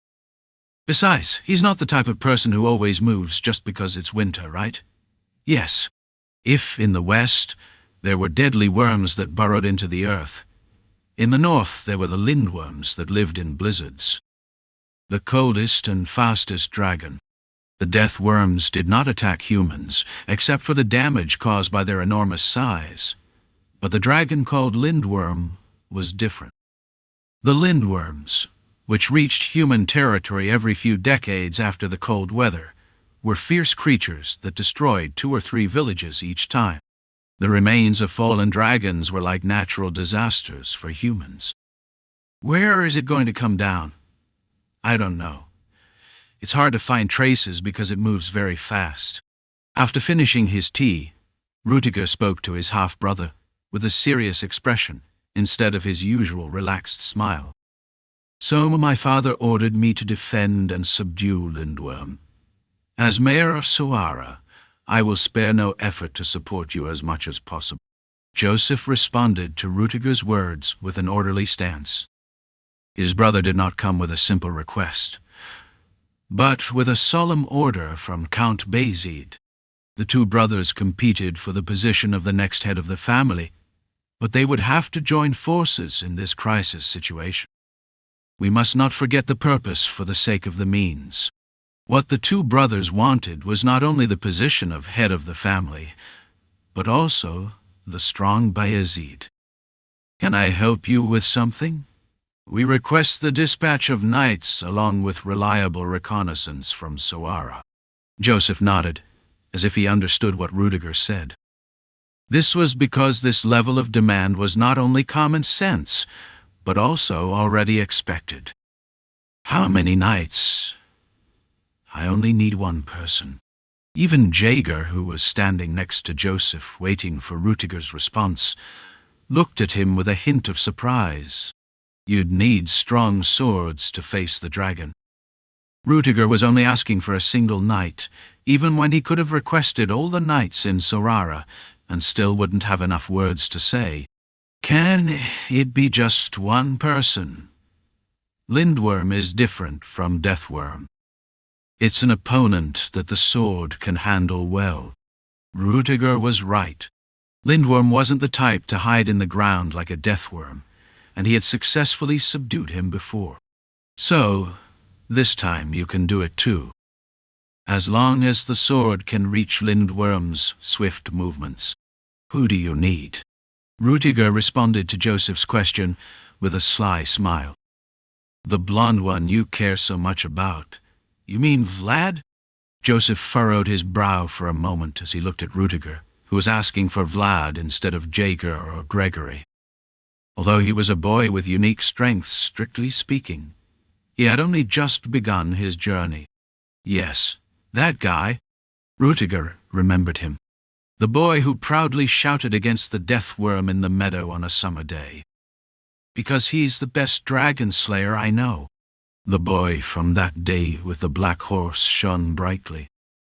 Besides, he's not the type of person who always moves just because it's winter, right? Yes. If, in the west, there were deadly worms that burrowed into the earth, in the north there were the lindworms that lived in blizzards. The coldest and fastest dragon. The death worms did not attack humans, except for the damage caused by their enormous size. But the dragon called Lindworm was different. The lindworms, which reached human territory every few decades after the cold weather, were fierce creatures that destroyed 2 or 3 villages each time. The remains of fallen dragons were like natural disasters for humans. Where is it going to come down? I don't know. It's hard to find traces because it moves very fast. After finishing his tea, Rudiger spoke to his half-brother with a serious expression instead of his usual relaxed smile. So my father ordered me to defend and subdue Lindworm. As mayor of Sara, I will spare no effort to support you as much as possible. Joseph responded to Rudiger's words with an orderly stance. His brother did not come with a simple request, but with a solemn order from Count Vayezid. The two brothers competed for the position of the next head of the family, but they would have to join forces in this crisis situation. We must not forget the purpose for the sake of the means. What the two brothers wanted was not only the position of head of the family, but also the strong Vayezid. Can I help you with something? We request the dispatch of knights along with reliable reconnaissance from Sara. Joseph nodded, as if he understood what Rudiger said. This was because this level of demand was not only common sense, but also already expected. How many knights? I only need one person. Even Jaeger, who was standing next to Joseph waiting for Rudiger's response, looked at him with a hint of surprise. You'd need strong swords to face the dragon. Rudiger was only asking for a single knight, even when he could have requested all the knights in Sara and still wouldn't have enough words to say. Can it be just one person? Lindworm is different from Deathworm. It's an opponent that the sword can handle well. Rudiger was right. Lindworm wasn't the type to hide in the ground like a Deathworm, and he had successfully subdued him before. So, this time you can do it too. As long as the sword can reach Lindworm's swift movements. Who do you need? Rudiger responded to Joseph's question with a sly smile. The blonde one you care so much about. You mean Vlad? Joseph furrowed his brow for a moment as he looked at Rudiger, who was asking for Vlad instead of Jaeger or Gregory. Although he was a boy with unique strengths, strictly speaking, he had only just begun his journey. Yes, that guy. Rudiger remembered him. The boy who proudly shouted against the Deathworm in the meadow on a summer day. Because he's the best dragon slayer I know. The boy from that day with the black horse shone brightly.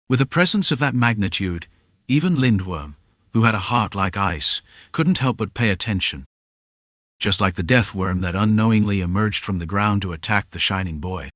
With a presence of that magnitude, even Lindworm, who had a heart like ice, couldn't help but pay attention. Just like the Deathworm that unknowingly emerged from the ground to attack the shining boy.